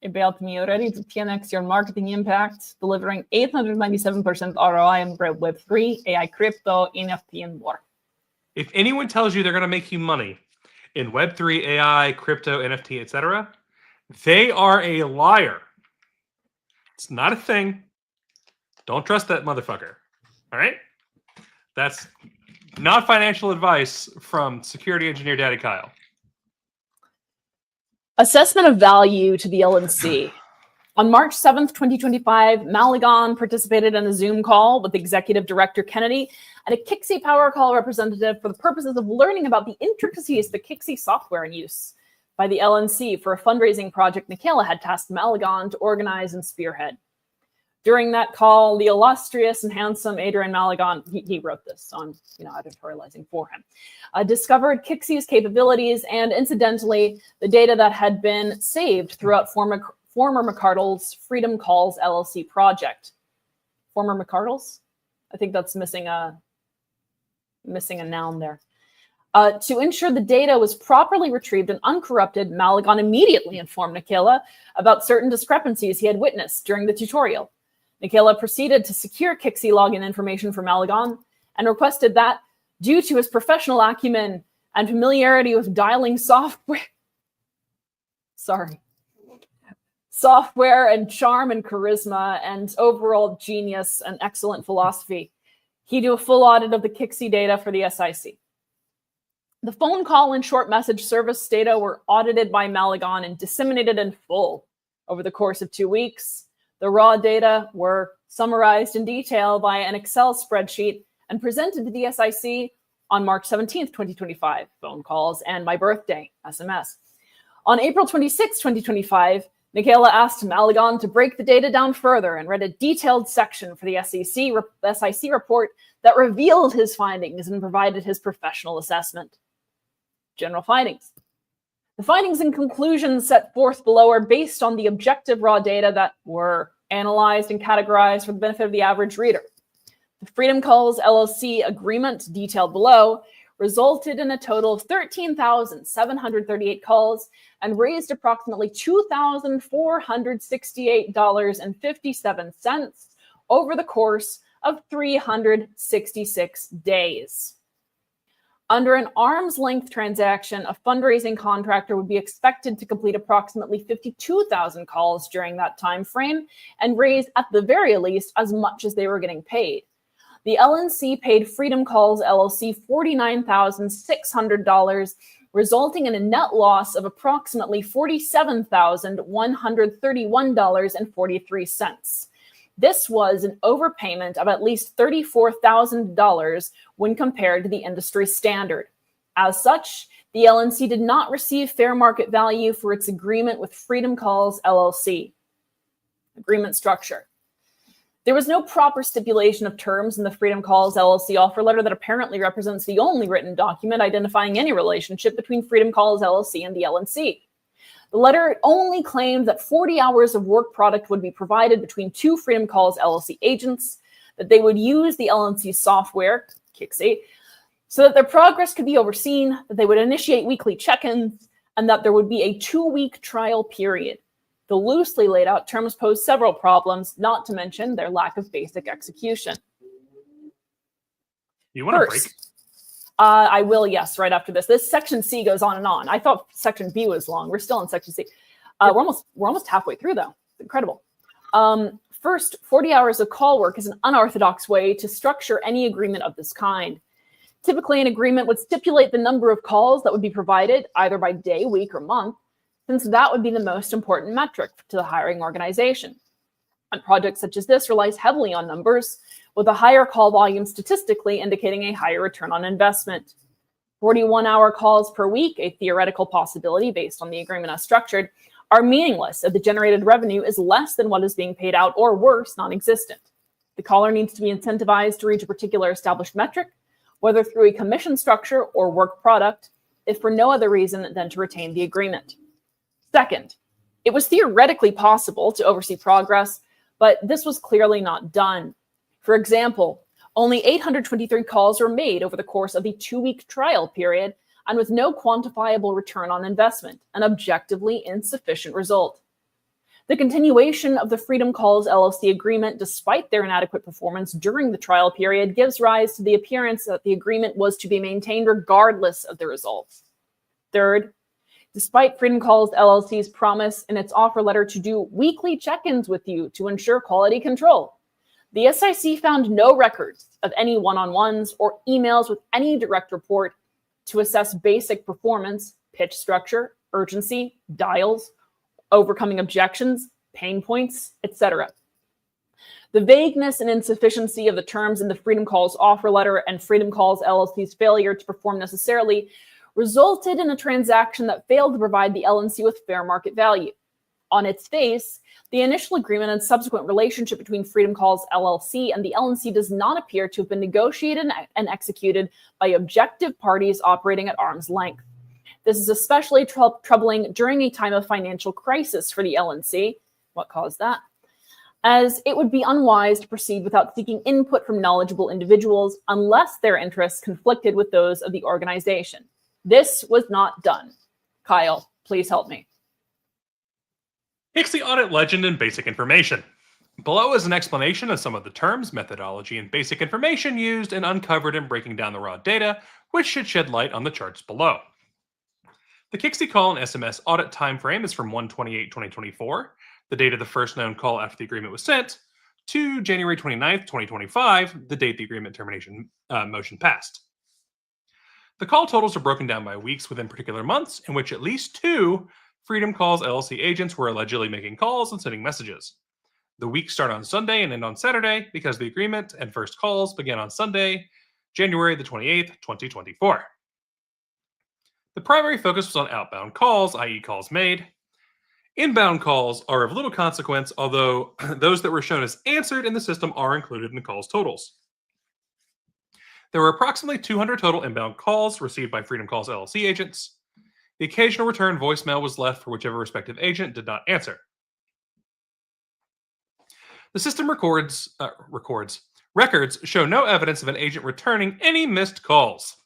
About me already to 10x your marketing impact, delivering 897% ROI on Web3, AI, crypto, NFT, and more. If anyone tells you they're going to make you money in Web3, AI, crypto, NFT, etc., they are a liar. It's not a thing. Don't trust that motherfucker. All right? That's not financial advice from security engineer Daddy Kyle. Assessment of value to the LNC. On March 7th, 2025, Maligon participated in a Zoom call with Executive Director Kennedy and a Kixi Power Call representative for the purposes of learning about the intricacies of the Kixi software in use by the LNC for a fundraising project Michaela had tasked Maligon to organize and spearhead. During that call, the illustrious and handsome Adrian Maligon, he wrote this, so I'm editorializing for him, discovered Kixi's capabilities and, incidentally, the data that had been saved throughout former McArdle's Freedom Calls LLC project. Former McArdle's? I think that's missing a noun there. To ensure the data was properly retrieved and uncorrupted, Maligon immediately informed Michaela about certain discrepancies he had witnessed during the tutorial. Michaela proceeded to secure Kixi login information from Maligon and requested that, due to his professional acumen and familiarity with dialing software and charm and charisma and overall genius and excellent philosophy, He do a full audit of the KIXI data for the SIC. The phone call and short message service data were audited by Malagon and disseminated in full over the course of 2 weeks. The raw data were summarized in detail via an Excel spreadsheet and presented to the SIC on March 17th, 2025, phone calls and my birthday, SMS. On April 26, 2025, Michaela asked Malagon to break the data down further and read a detailed section for the SIC report that revealed his findings and provided his professional assessment. General findings. The findings and conclusions set forth below are based on the objective raw data that were analyzed and categorized for the benefit of the average reader. The Freedom Calls LLC agreement detailed below resulted in a total of 13,738 calls and raised approximately $2,468.57 over the course of 366 days. Under an arm's length transaction, a fundraising contractor would be expected to complete approximately 52,000 calls during that time frame and raise at the very least as much as they were getting paid. The LNC paid Freedom Calls LLC $49,600, resulting in a net loss of approximately $47,131.43. This was an overpayment of at least $34,000 when compared to the industry standard. As such, the LNC did not receive fair market value for its agreement with Freedom Calls LLC. Agreement structure. There was no proper stipulation of terms in the Freedom Calls LLC offer letter that apparently represents the only written document identifying any relationship between Freedom Calls LLC and the LNC. The letter only claimed that 40 hours of work product would be provided between two Freedom Calls LLC agents, that they would use the LNC software, KIXI, so that their progress could be overseen, that they would initiate weekly check-ins, and that there would be a 2-week trial period. The loosely laid out terms pose several problems, not to mention their lack of basic execution. You want to break? I will, yes, right after this. This section C goes on and on. I thought section B was long. We're still in section C. We're almost halfway through, though. It's incredible. First, 40 hours of call work is an unorthodox way to structure any agreement of this kind. Typically, an agreement would stipulate the number of calls that would be provided, either by day, week, or month, since that would be the most important metric to the hiring organization. And projects such as this relies heavily on numbers, with a higher call volume statistically indicating a higher return on investment. 41-hour calls per week, a theoretical possibility based on the agreement as structured, are meaningless if the generated revenue is less than what is being paid out, or worse, non-existent. The caller needs to be incentivized to reach a particular established metric, whether through a commission structure or work product, if for no other reason than to retain the agreement. Second, it was theoretically possible to oversee progress, but this was clearly not done. For example, only 823 calls were made over the course of the 2-week trial period, and with no quantifiable return on investment, an objectively insufficient result. The continuation of the Freedom Calls LLC agreement, despite their inadequate performance during the trial period, gives rise to the appearance that the agreement was to be maintained regardless of the results. Third, despite Freedom Calls LLC's promise in its offer letter to do weekly check-ins with you to ensure quality control, the SIC found no records of any one-on-ones or emails with any direct report to assess basic performance, pitch structure, urgency, dials, overcoming objections, pain points, etc. The vagueness and insufficiency of the terms in the Freedom Calls offer letter and Freedom Calls LLC's failure to perform necessarily resulted in a transaction that failed to provide the LNC with fair market value. On its face, the initial agreement and subsequent relationship between Freedom Calls LLC and the LNC does not appear to have been negotiated and executed by objective parties operating at arm's length. This is especially troubling during a time of financial crisis for the LNC. What caused that? As it would be unwise to proceed without seeking input from knowledgeable individuals unless their interests conflicted with those of the organization. This was not done. Kyle, please help me. KIXI audit legend and basic information. Below is an explanation of some of the terms, methodology, and basic information used and uncovered in breaking down the raw data, which should shed light on the charts below. The KIXI call and SMS audit timeframe is from 1/28/2024, the date of the first known call after the agreement was sent, to January 29th, 2025, the date the agreement termination motion passed. The call totals are broken down by weeks within particular months in which at least 2 Freedom Calls LLC agents were allegedly making calls and sending messages. The weeks start on Sunday and end on Saturday because the agreement and first calls began on Sunday, January the 28th, 2024. The primary focus was on outbound calls, i.e. calls made. Inbound calls are of little consequence, although those that were shown as answered in the system are included in the calls totals. There were approximately 200 total inbound calls received by Freedom Calls LLC agents. The occasional return voicemail was left for whichever respective agent did not answer. The system records show no evidence of an agent returning any missed calls.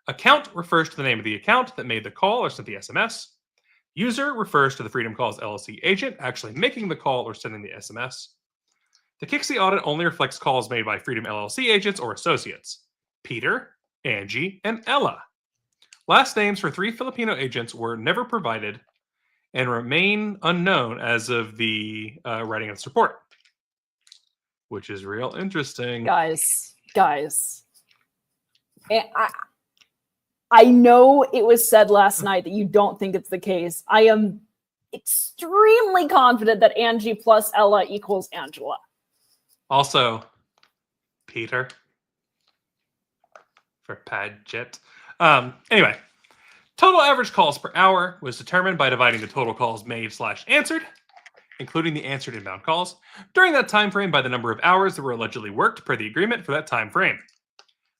Account refers to the name of the account that made the call or sent the SMS. User refers to the Freedom Calls LLC agent actually making the call or sending the SMS. The KIXI audit only reflects calls made by Freedom LLC agents or associates: Peter, Angie, and Ella. Last names for 3 Filipino agents were never provided and remain unknown as of the writing of this report, which is real interesting. Guys. I know it was said last night that you don't think it's the case. I am extremely confident that Angie plus Ella equals Angela. Also, Peter for Paget. Anyway, total average calls per hour was determined by dividing the total calls made/answered, including the answered inbound calls, during that time frame by the number of hours that were allegedly worked per the agreement for that time frame.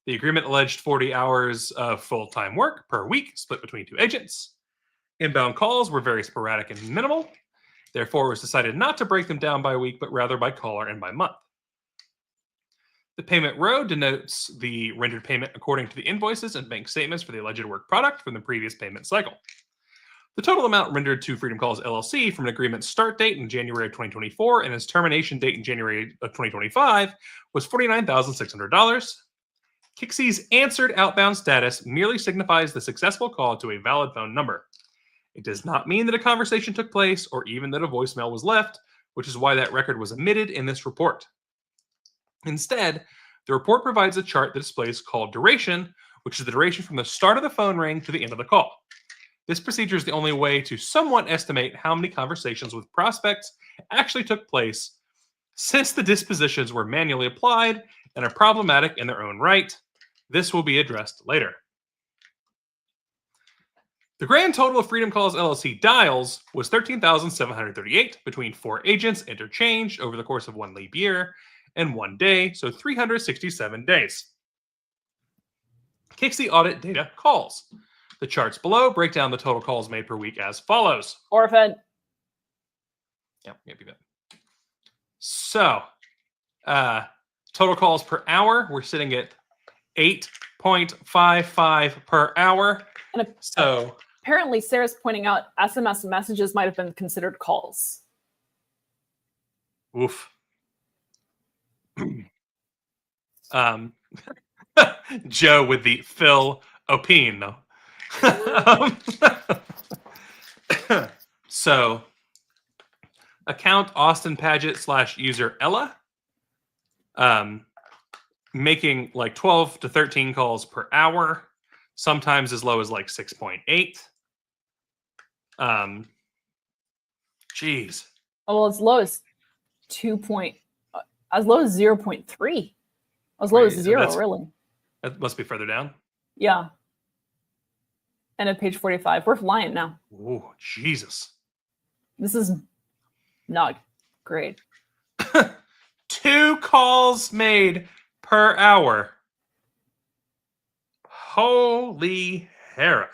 The agreement alleged 40 hours of full-time work per week split between 2 agents. Inbound calls were very sporadic and minimal. Therefore, it was decided not to break them down by week, but rather by caller and by month. The payment row denotes the rendered payment according to the invoices and bank statements for the alleged work product from the previous payment cycle. The total amount rendered to Freedom Calls LLC from an agreement start date in January of 2024 and its termination date in January of 2025 was $49,600. KIXI's answered outbound status merely signifies the successful call to a valid phone number. It does not mean that a conversation took place or even that a voicemail was left, which is why that record was omitted in this report. Instead, the report provides a chart that displays call duration, which is the duration from the start of the phone ring to the end of the call. This procedure is the only way to somewhat estimate how many conversations with prospects actually took place, since the dispositions were manually applied and are problematic in their own right. This will be addressed later. The grand total of Freedom Calls LLC dials was 13,738 between 4 agents interchanged over the course of 1 leap year and 1 day, so 367 days. KIXI audit data calls. The charts below break down the total calls made per week as follows. Orphan. Yep, can't be bad. So, total calls per hour, we're sitting at 8.55 per hour. And apparently, Sarah's pointing out SMS messages might have been considered calls. Oof. Joe with the Phil Opine. So, account Austin Paget / user Ella, making like 12 to 13 calls per hour, sometimes as low as like 6.8. Geez. Oh, well, as low as 0.3. As low as 0, really. That must be further down. Yeah. And at page 45, we're flying now. Oh, Jesus. This is not great. 2 calls made per hour. Holy hera.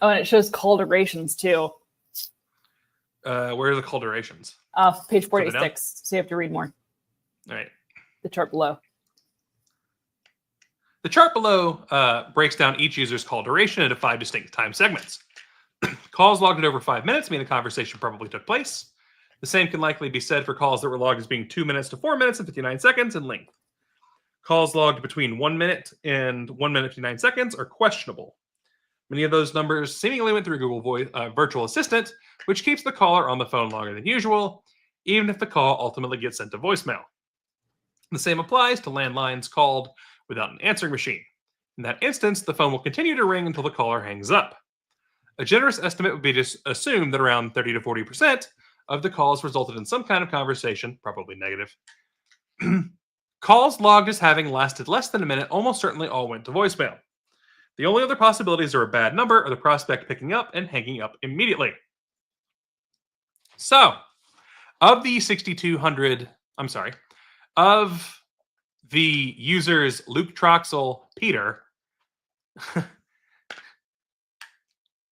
Oh, and it shows call durations too. Where are the call durations? Page 46. So you have to read more. All right. The chart below. The chart below breaks down each user's call duration into 5 distinct time segments. Calls logged at over 5 minutes mean the conversation probably took place. The same can likely be said for calls that were logged as being 2 minutes to 4 minutes and 59 seconds in length. Calls logged between 1 minute and 1 minute 59 seconds are questionable. Many of those numbers seemingly went through Google Voice Virtual Assistant, which keeps the caller on the phone longer than usual, even if the call ultimately gets sent to voicemail. The same applies to landlines called without an answering machine. In that instance, the phone will continue to ring until the caller hangs up. A generous estimate would be to assume that around 30 to 40% of the calls resulted in some kind of conversation, probably negative. Calls logged as having lasted less than a minute almost certainly all went to voicemail. The only other possibilities are a bad number or the prospect picking up and hanging up immediately. So, of the of the users Luke, Troxel, Peter,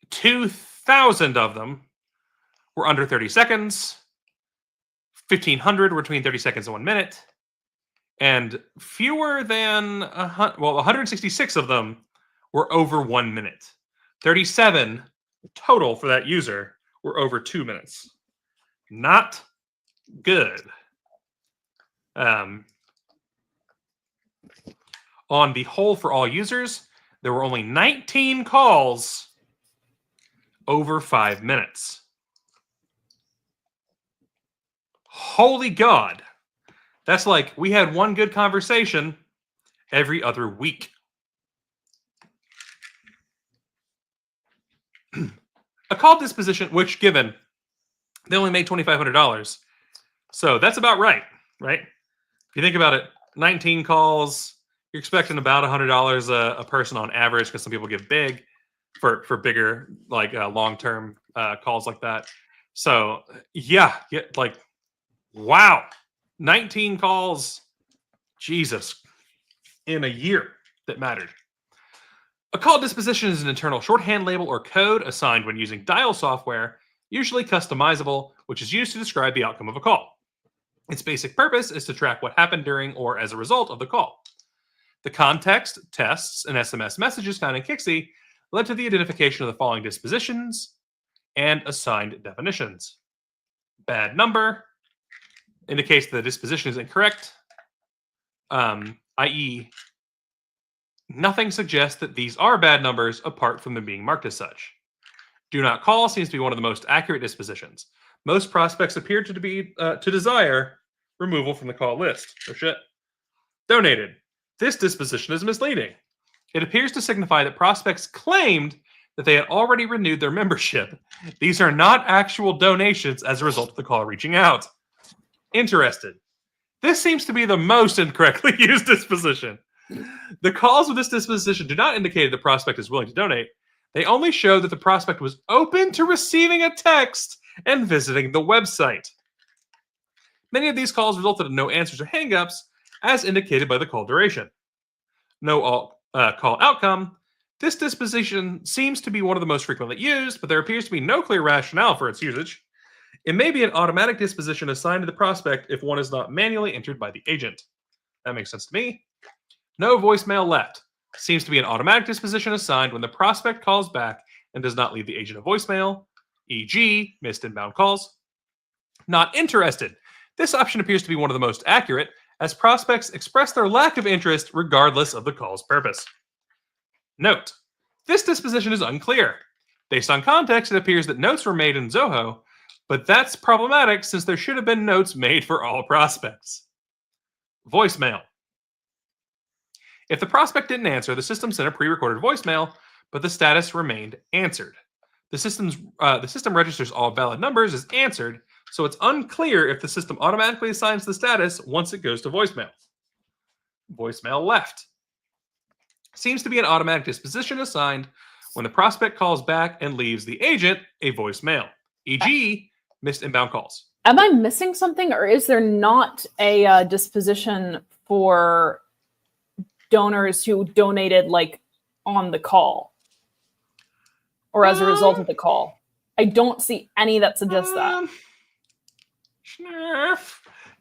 2,000 of them were under 30 seconds, 1,500 were between 30 seconds and 1 minute, and fewer than 166 of them were over 1 minute. 37 total for that user were over 2 minutes. Not good. On the whole, for all users, there were only 19 calls over 5 minutes. Holy God. That's like we had one good conversation every other week. A call disposition, which given, they only made $2,500. So that's about right? If you think about it, 19 calls, you're expecting about $100 a person on average because some people give big for bigger, like long-term calls like that. So yeah, like, wow. 19 calls, Jesus, in a year that mattered. A call disposition is an internal shorthand label or code assigned when using dial software, usually customizable, which is used to describe the outcome of a call. Its basic purpose is to track what happened during or as a result of the call. The context, tests, and SMS messages found in Kixie led to the identification of the following dispositions and assigned definitions. Bad number indicates that the disposition is incorrect, i.e., nothing suggests that these are bad numbers apart from them being marked as such. Do not call seems to be one of the most accurate dispositions. Most prospects appear to desire removal from the call list. Oh shit. Donated. This disposition is misleading. It appears to signify that prospects claimed that they had already renewed their membership. These are not actual donations as a result of the call reaching out. Interested. This seems to be the most incorrectly used disposition. The calls with this disposition do not indicate the prospect is willing to donate. They only show that the prospect was open to receiving a text and visiting the website. Many of these calls resulted in no answers or hangups, as indicated by the call duration. No call outcome. This disposition seems to be one of the most frequently used, but there appears to be no clear rationale for its usage. It may be an automatic disposition assigned to the prospect if one is not manually entered by the agent. That makes sense to me. No voicemail left. Seems to be an automatic disposition assigned when the prospect calls back and does not leave the agent a voicemail, e.g., missed inbound calls. Not interested. This option appears to be one of the most accurate, as prospects express their lack of interest regardless of the call's purpose. Note, this disposition is unclear. Based on context, it appears that notes were made in Zoho, but that's problematic since there should have been notes made for all prospects. Voicemail. If the prospect didn't answer, the system sent a pre-recorded voicemail, but the status remained answered. The system registers all valid numbers as answered, so it's unclear if the system automatically assigns the status once it goes to voicemail. Voicemail left. Seems to be an automatic disposition assigned when the prospect calls back and leaves the agent a voicemail, e.g., missed inbound calls. Am I missing something, or is there not a disposition for donors who donated like on the call or as a result of the call? I don't see any that suggest that.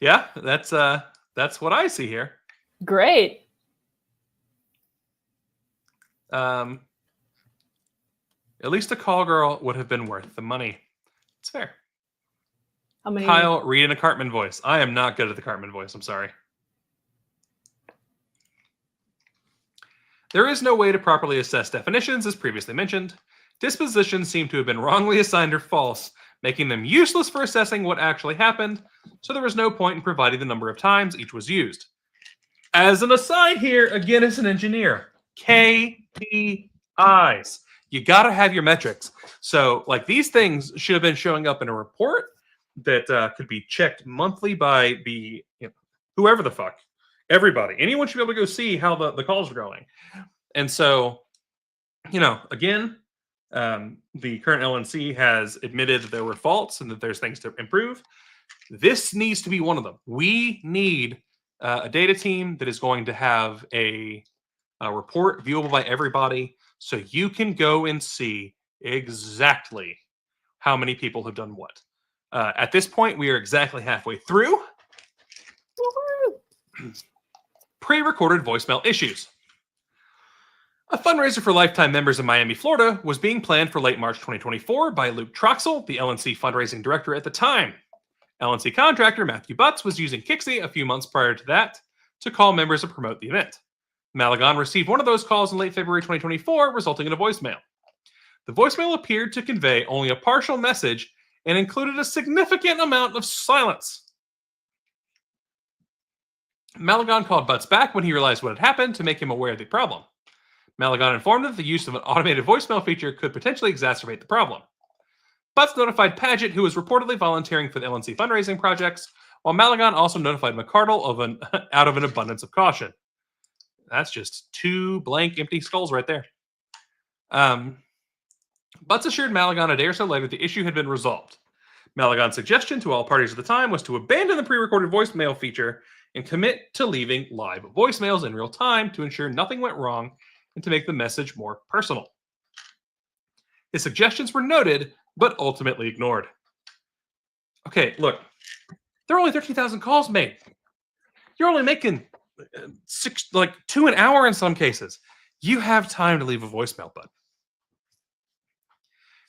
Yeah, that's what I see here. Great. At least a call girl would have been worth the money. It's fair. How many? Kyle, read in a Cartman voice. I am not good at the Cartman voice. I'm sorry. There is no way to properly assess definitions, as previously mentioned. Dispositions seem to have been wrongly assigned or false making them useless for assessing what actually happened, so there was no point in providing the number of times each was used. As an aside here, again, as an engineer, KPIs. You got to have your metrics. So, like, these things should have been showing up in a report that could be checked monthly by whoever the fuck, everybody. Anyone should be able to go see how the calls are going. And so, again, the current LNC has admitted that there were faults and that there's things to improve. This needs to be one of them. We need a data team that is going to have a report viewable by everybody, so you can go and see exactly how many people have done what. At this point, we are exactly halfway through. Pre-recorded voicemail issues. A fundraiser for lifetime members in Miami, Florida was being planned for late March 2024 by Luke Troxel, the LNC fundraising director at the time. LNC contractor Matthew Butts was using Kixie a few months prior to that to call members to promote the event. Malagon received one of those calls in late February 2024, resulting in a voicemail. The voicemail appeared to convey only a partial message and included a significant amount of silence. Malagon called Butts back when he realized what had happened to make him aware of the problem. Malagon informed him that the use of an automated voicemail feature could potentially exacerbate the problem. Butts notified Paget, who was reportedly volunteering for the LNC fundraising projects, while Malagon also notified McCardle out of an abundance of caution. That's just 2 blank, empty skulls right there. Butts assured Malagon a day or so later the issue had been resolved. Malagon's suggestion to all parties at the time was to abandon the pre-recorded voicemail feature and commit to leaving live voicemails in real time to ensure nothing went wrong and to make the message more personal. His suggestions were noted, but ultimately ignored. Okay, look, there are only 13,000 calls made. You're only making 2 an hour in some cases. You have time to leave a voicemail, bud.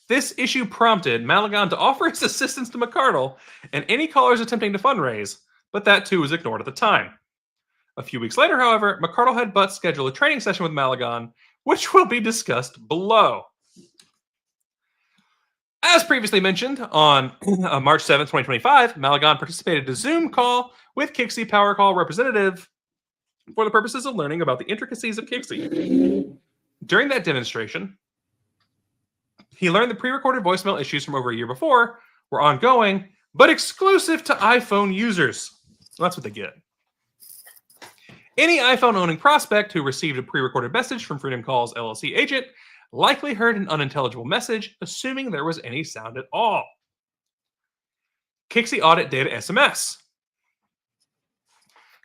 This issue prompted Malagon to offer his assistance to McCardle and any callers attempting to fundraise, but that too was ignored at the time. A few weeks later, however, McCardle had Butts schedule a training session with Malagon, which will be discussed below. As previously mentioned, on March 7, 2025, Malagon participated in a Zoom call with Kixie Power Call representative for the purposes of learning about the intricacies of Kixie. During that demonstration, he learned the pre-recorded voicemail issues from over a year before were ongoing, but exclusive to iPhone users. So that's what they get. Any iPhone-owning prospect who received a pre-recorded message from Freedom Call's LLC agent likely heard an unintelligible message, assuming there was any sound at all. Kixie Audit Data SMS.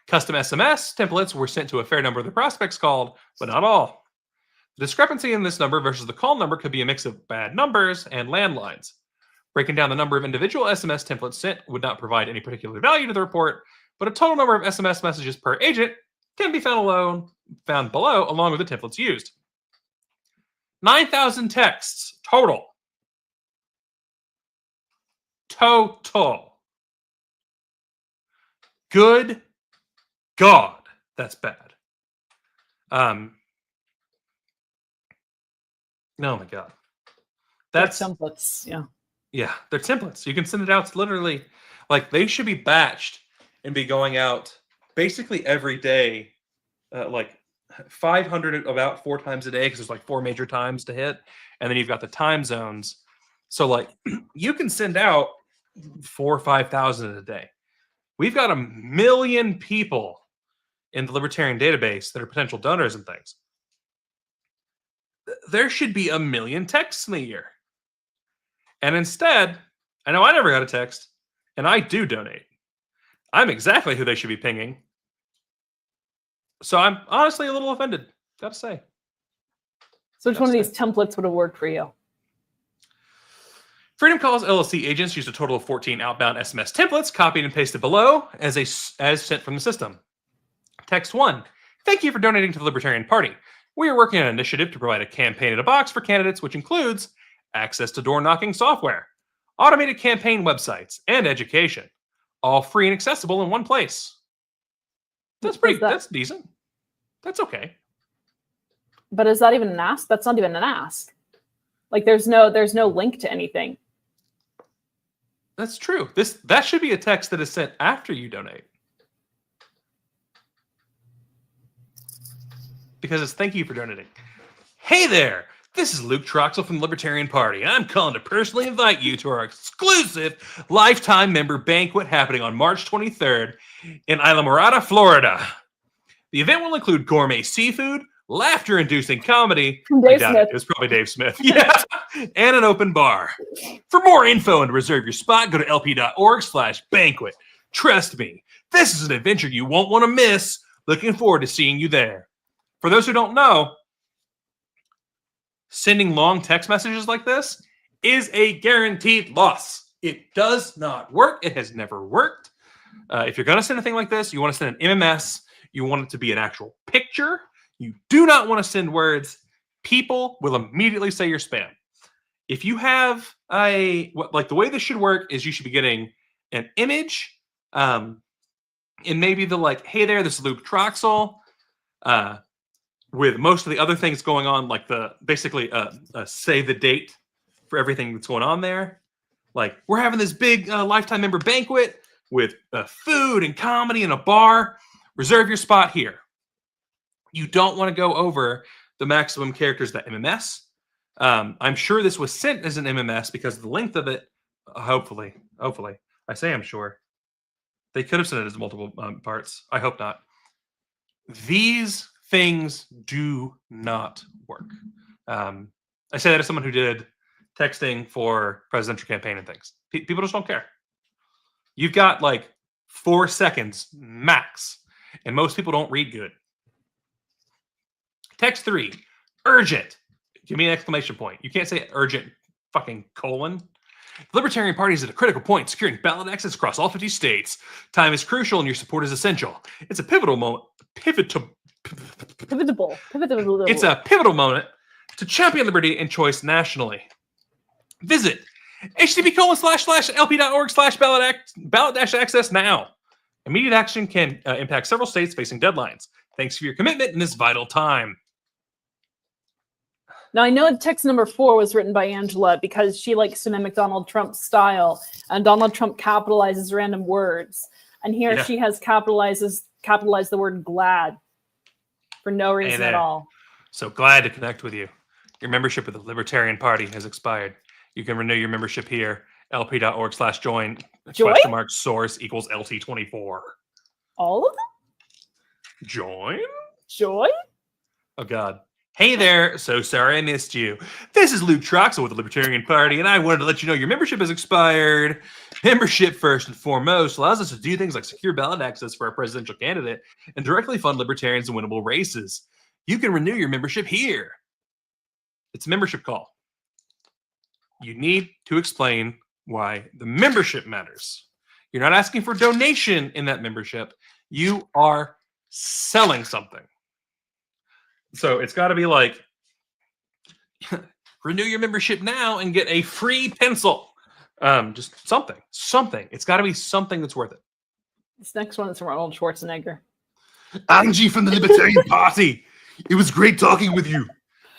Custom SMS templates were sent to a fair number of the prospects called, but not all. The discrepancy in this number versus the call number could be a mix of bad numbers and landlines. Breaking down the number of individual SMS templates sent would not provide any particular value to the report, but a total number of SMS messages per agent can be found below along with the templates used. 9,000 texts total. Good God, that's bad. Oh my God. That's templates, yeah. Yeah, they're templates. You can send it out to literally, like, they should be batched and be going out basically every day, like 500 about 4 times a day, because there's like 4 major times to hit. And then you've got the time zones. So, like, you can send out 4,000 or 5,000 a day. We've got 1 million people in the Libertarian database that are potential donors and things. There should be 1 million texts in a year. And instead, I know I never got a text, and I do donate. I'm exactly who they should be pinging. So I'm honestly a little offended, gotta say. So which one of these templates would have worked for you? Freedom Calls LLC agents used a total of 14 outbound SMS templates, copied and pasted below as sent from the system. Text 1. Thank you for donating to the Libertarian Party. We are working on an initiative to provide a campaign in a box for candidates, which includes access to door-knocking software, automated campaign websites, and education. All free and accessible in one place. That's that's decent. That's okay. But is that even an ask? That's not even an ask. Like, there's no link to anything. That's true. That should be a text that is sent after you donate. Because it's thank you for donating. Hey there! This is Luke Troxel from the Libertarian Party, and I'm calling to personally invite you to our exclusive lifetime member banquet happening on March 23rd in Isla Morada, Florida. The event will include gourmet seafood, laughter-inducing comedy. Dave Smith. It was probably Dave Smith. Yeah, and an open bar. For more info and to reserve your spot, go to lp.org/banquet. Trust me, this is an adventure you won't want to miss. Looking forward to seeing you there. For those who don't know, sending long text messages like this is a guaranteed loss. It does not work. It has never worked. If you're going to send a thing like this, you want to send an MMS. You want it to be an actual picture. You do not want to send words. People will immediately say you're spam. If you have the way this should work is you should be getting an image, and maybe hey there, this is Luke Troxel, with most of the other things going on, like basically save the date for everything that's going on there. Like, we're having this big lifetime member banquet with food and comedy and a bar. Reserve your spot here. You don't want to go over the maximum characters that MMS. I'm sure this was sent as an MMS because of the length of it. Hopefully. I say I'm sure. They could have sent it as multiple parts. I hope not. These things do not work. I say that as someone who did texting for presidential campaign and things. People just don't care. You've got 4 seconds max, and most people don't read good. Text 3, urgent. Give me an exclamation point. You can't say urgent fucking colon. The Libertarian Party is at a critical point, securing ballot access across all 50 states. Time is crucial, and your support is essential. It's a pivotal moment. It's a pivotal moment to champion liberty and choice nationally. Visit http://lp.org/ballot-access now. Immediate action can impact several states facing deadlines. Thanks for your commitment in this vital time. Now, I know text number 4 was written by Angela because she likes to mimic Donald Trump's style, and Donald Trump capitalizes random words. And here she has capitalized the word glad for no reason at all. So glad to connect with you. Your membership with the Libertarian Party has expired. You can renew your membership here. lp.org/join. !source equals LT24. All of them? Join? Oh, God. Hey there, so sorry I missed you. This is Luke Troxel with the Libertarian Party, and I wanted to let you know your membership has expired. Membership, first and foremost, allows us to do things like secure ballot access for our presidential candidate and directly fund libertarians in winnable races. You can renew your membership here. It's a membership call. You need to explain why the membership matters. You're not asking for donation in that membership. You are selling something. So it's got to be renew your membership now and get a free pencil. Just something. It's got to be something that's worth it. This next one is from Arnold Schwarzenegger. Angie from the Libertarian Party. It was great talking with you.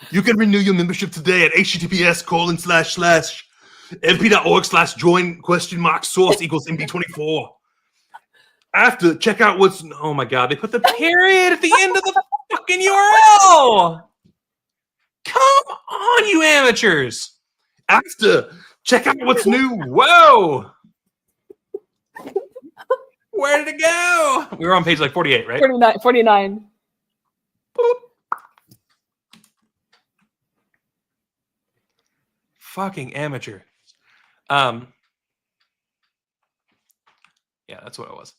You can renew your membership today at https://lp.org/join?source equals MB24. After, check out what's... Oh my God, they put the period at the end of the fucking URL. Come on, you amateurs. After, check out what's new. Whoa. Where did it go? We were on page 48, right? 49. Boop. Fucking amateur. Yeah, that's what it was.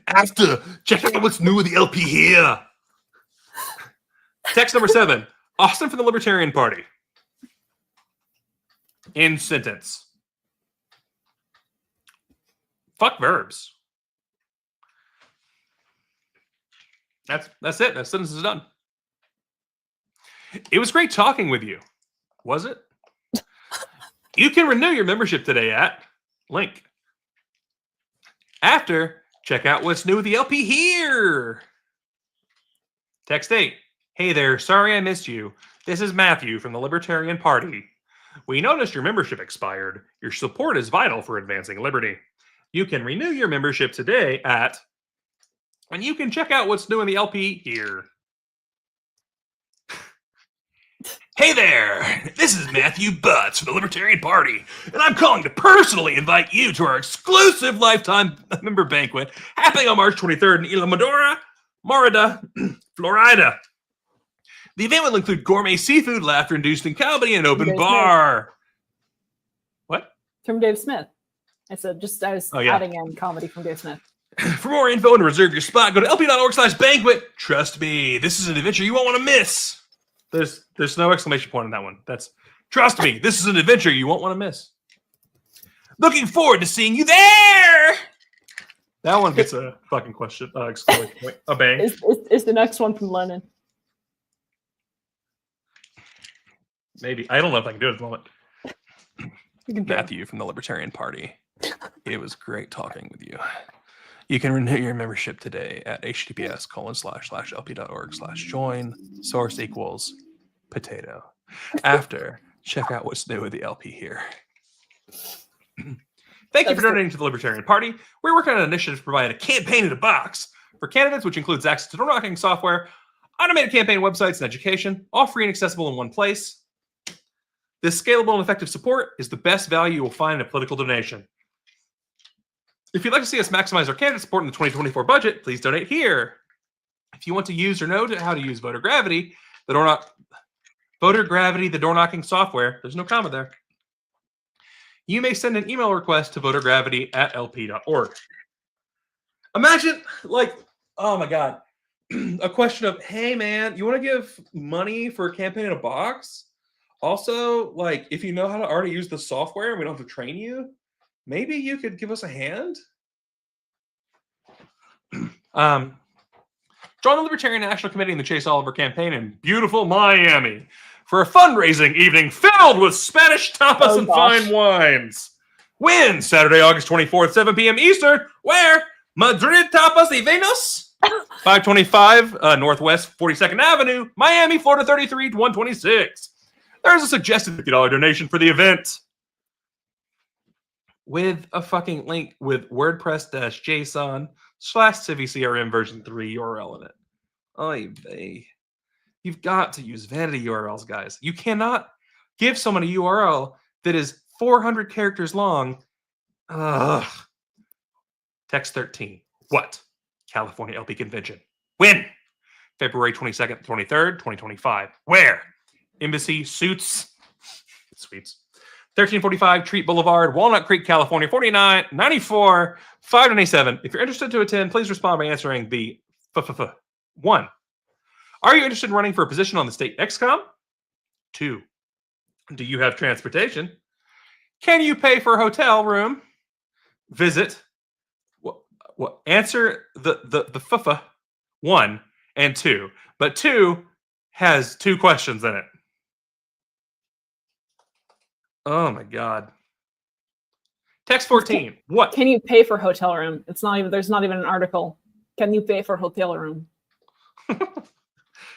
After, check out what's new with the LP here. Text number 7. Austin from the Libertarian Party. In sentence. Fuck verbs. That's it. That sentence is done. It was great talking with you. Was it? You can renew your membership today at link. After, check out what's new with the LP here. Text 8. Hey there, sorry I missed you. This is Matthew from the Libertarian Party. We noticed your membership expired. Your support is vital for advancing liberty. You can renew your membership today at... And you can check out what's new in the LP here. Hey there! This is Matthew Butts from the Libertarian Party, and I'm calling to personally invite you to our exclusive lifetime member banquet happening on March 23rd in Isla Morada, Florida. The event will include gourmet seafood, laughter-inducing comedy, and an open bar. What? From Dave Smith. I said, I was adding in comedy from Dave Smith. For more info and to reserve your spot, go to lp.org/banquet. Trust me, this is an adventure you won't want to miss. There's no exclamation point on that one. That's trust me, this is an adventure you won't want to miss. Looking forward to seeing you there. That one gets a fucking question. Exclamation point. A bang. Is the next one from Lennon? Maybe. I don't know if I can do it at the moment. Matthew from the Libertarian Party. It was great talking with you. You can renew your membership today at https://lp.org/join. Source equals potato. After, check out what's new with the LP here. Thank you for donating to the Libertarian Party. We're working on an initiative to provide a campaign in a box for candidates, which includes access to door knocking software, automated campaign websites, and education, all free and accessible in one place. This scalable and effective support is the best value you will find in a political donation. If you'd like to see us maximize our candidate support in the 2024 budget, please donate here. If you want to use or know how to use Voter Gravity, the door knocking software, there's no comma there, you may send an email request to votergravity@lp.org. Imagine, oh my God, a question of, hey man, you want to give money for a campaign in a box? Also, if you know how to already use the software and we don't have to train you, maybe you could give us a hand? Join the Libertarian National Committee in the Chase Oliver campaign in beautiful Miami for a fundraising evening filled with Spanish tapas and fine wines. When? Saturday, August 24th, 7 p.m. Eastern. Where? Madrid Tapas y Vinos, 525 Northwest 42nd Avenue, Miami, Florida 33126. There's a suggested $50 donation for the event, with a fucking link with WordPress-JSON/CiviCRM version 3 URL in it. Oy vey. You've got to use vanity URLs, guys. You cannot give someone a URL that is 400 characters long. Ugh. Text 13. What? California LP Convention. When? February 22nd, 23rd, 2025. Where? Embassy Suites. 1345 Treat Boulevard, Walnut Creek, California, 4994 597. If you're interested to attend, please respond by answering the 1. Are you interested in running for a position on the state XCOM? 2. Do you have transportation? Can you pay for a hotel room? Visit. Answer the 1 and 2. But 2 has 2 questions in it. Oh my God. Text 14. What? Can you pay for hotel room? It's not even. There's not even an article. Can you pay for hotel room?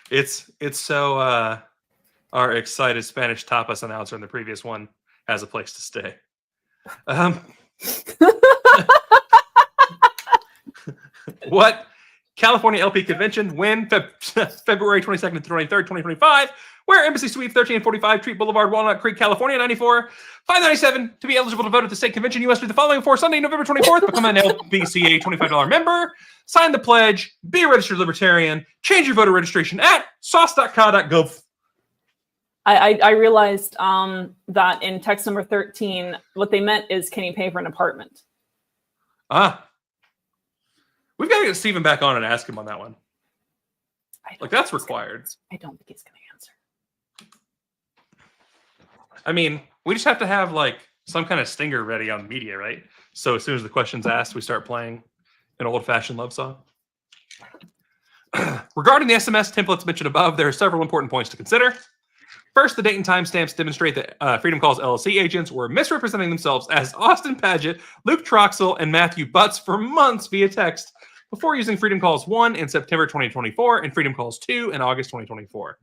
It's so our excited Spanish tapas announcer in the previous one has a place to stay. What? California LP Convention. When? February 22nd to 23rd, 2025. Where? Embassy Suite, 1345 Treat Boulevard, Walnut Creek, California, 94 597. To be eligible to vote at the state convention, you must do the following for Sunday, November 24th. Become an LBCA $25 member. Sign the pledge. Be a registered libertarian. Change your voter registration at sauce.ca.gov. I realized that in text number 13, what they meant is, can you pay for an apartment? We've got to get Steven back on and ask him on that one. That's required. I don't think he's going to answer. I mean, we just have to have some kind of stinger ready on media, right? So as soon as the question's asked, we start playing an old-fashioned love song. Regarding the SMS templates mentioned above, there are several important points to consider. First, the date and timestamps demonstrate that Freedom Calls LLC agents were misrepresenting themselves as Austin Padgett, Luke Troxel, and Matthew Butts for months via text before using Freedom Calls 1 in September 2024 and Freedom Calls 2 in August 2024.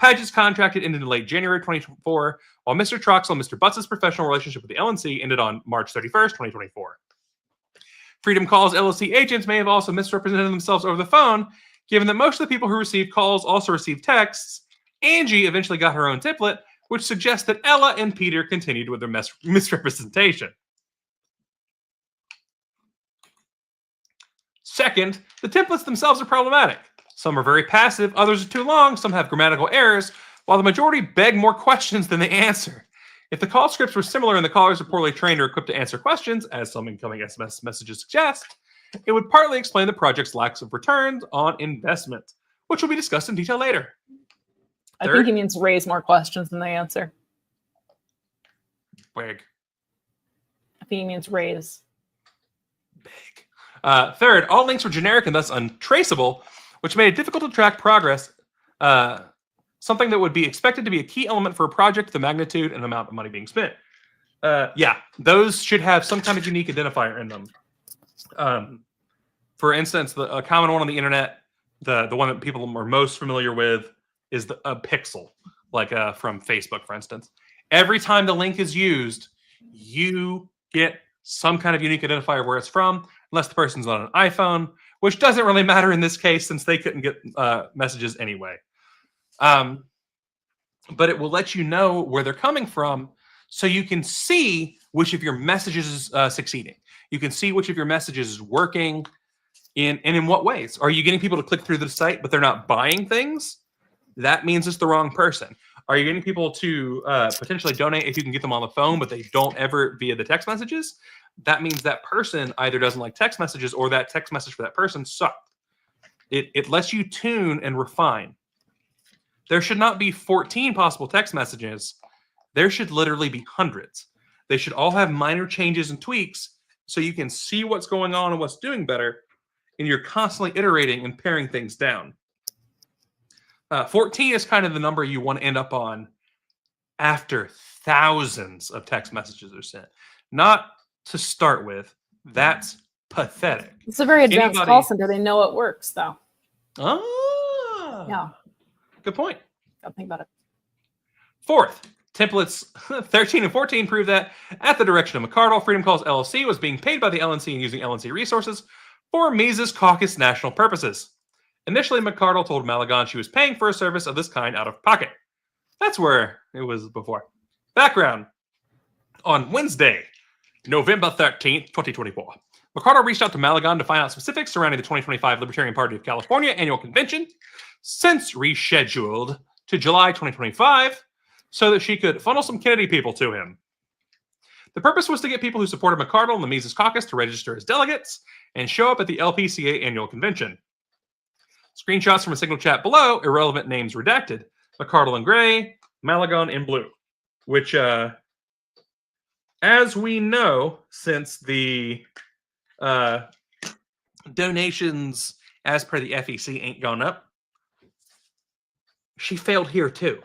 Paget's contract had ended in late January 2024, while Mr. Troxel and Mr. Butts' professional relationship with the LNC ended on March 31st, 2024. Freedom Calls LLC agents may have also misrepresented themselves over the phone, given that most of the people who received calls also received texts. Angie eventually got her own template, which suggests that Ella and Peter continued with their misrepresentation. Second, the templates themselves are problematic. Some are very passive, others are too long, some have grammatical errors, while the majority beg more questions than they answer. If the call scripts were similar and the callers are poorly trained or equipped to answer questions, as some incoming SMS messages suggest, it would partly explain the project's lack of returns on investment, which will be discussed in detail later. I think he means raise more questions than they answer. Big. I think he means raise. Big. Third, all links were generic and thus untraceable, which made it difficult to track progress. Something that would be expected to be a key element for a project, the magnitude and amount of money being spent. Yeah, those should have some kind of unique identifier in them. For instance, a common one on the internet, the one that people are most familiar with is a pixel, like from Facebook, for instance. Every time the link is used, you get some kind of unique identifier where it's from, unless the person's on an iPhone, which doesn't really matter in this case since they couldn't get messages anyway. But it will let you know where they're coming from so you can see which of your messages is succeeding. You can see which of your messages is working and in what ways. Are you getting people to click through the site, but they're not buying things? That means it's the wrong person. Are you getting people to potentially donate if you can get them on the phone, but they don't ever via the text messages? That means that person either doesn't like text messages or that text message for that person sucked. It lets you tune and refine. There should not be 14 possible text messages. There should literally be hundreds. They should all have minor changes and tweaks so you can see what's going on and what's doing better, and you're constantly iterating and paring things down. 14 is kind of the number you want to end up on after thousands of text messages are sent. Not to start with. That's pathetic. It's a very advanced call center. They know it works, though. Ah. Yeah. Good point. Gotta think about it. Fourth, templates 13 and 14 prove that, at the direction of McCardle, Freedom Calls LLC was being paid by the LNC and using LNC resources for Mises Caucus national purposes. Initially, McCardle told Malagon she was paying for a service of this kind out of pocket. That's where it was before. Background. On Wednesday, November 13th, 2024, McCardle reached out to Malagon to find out specifics surrounding the 2025 Libertarian Party of California annual convention, since rescheduled to July 2025, so that she could funnel some Kennedy people to him. The purpose was to get people who supported McCardle and the Mises Caucus to register as delegates and show up at the LPCA annual convention. Screenshots from a signal chat below, irrelevant names redacted, McCardle in gray, Malagon in blue, which, as we know, since the donations as per the FEC ain't gone up, she failed here too.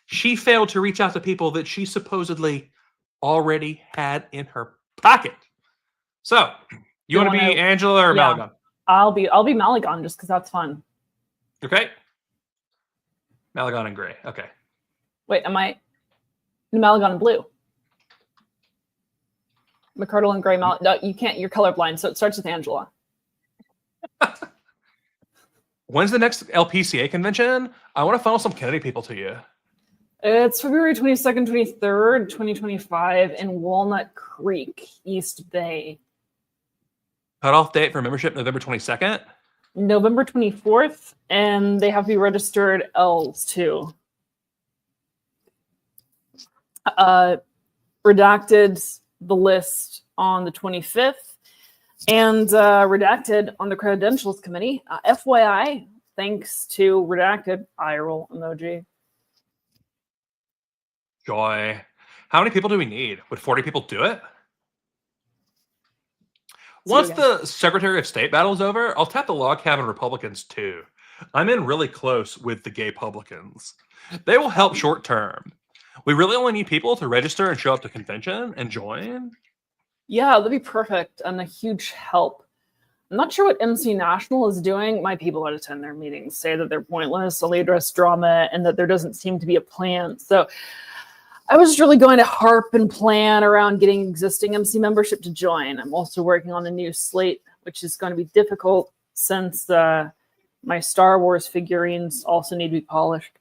She failed to reach out to people that she supposedly already had in her pocket. So, you want to be Angela or Malagon? I'll be Malagon just because that's fun. Okay. Malagon in gray. Okay. Wait, am I Malagon in blue? McCardle in gray. No, you can't. You're colorblind, so it starts with Angela. When's the next LPCA convention? I want to funnel some Kennedy people to you. It's February 22nd, 23rd, 2025 in Walnut Creek, East Bay. Cutoff date for membership, November 22nd? November 24th, and they have to be registered Ls too. Redacted the list on the 25th, and redacted on the credentials committee. FYI, thanks to redacted, eye roll emoji. Joy. How many people do we need? Would 40 people do it? Once the Secretary of State battle is over, I'll tap the log cabin Republicans too. I'm in really close with the gay publicans. They will help short term. We really only need people to register and show up to convention and join. Yeah, that'd be perfect and a huge help. I'm not sure what MC National is doing. My people that attend their meetings say that they're pointless, only address drama, and that there doesn't seem to be a plan. So I was really going to harp and plan around getting existing MC membership to join. I'm also working on a new slate, which is going to be difficult since my Star Wars figurines also need to be polished.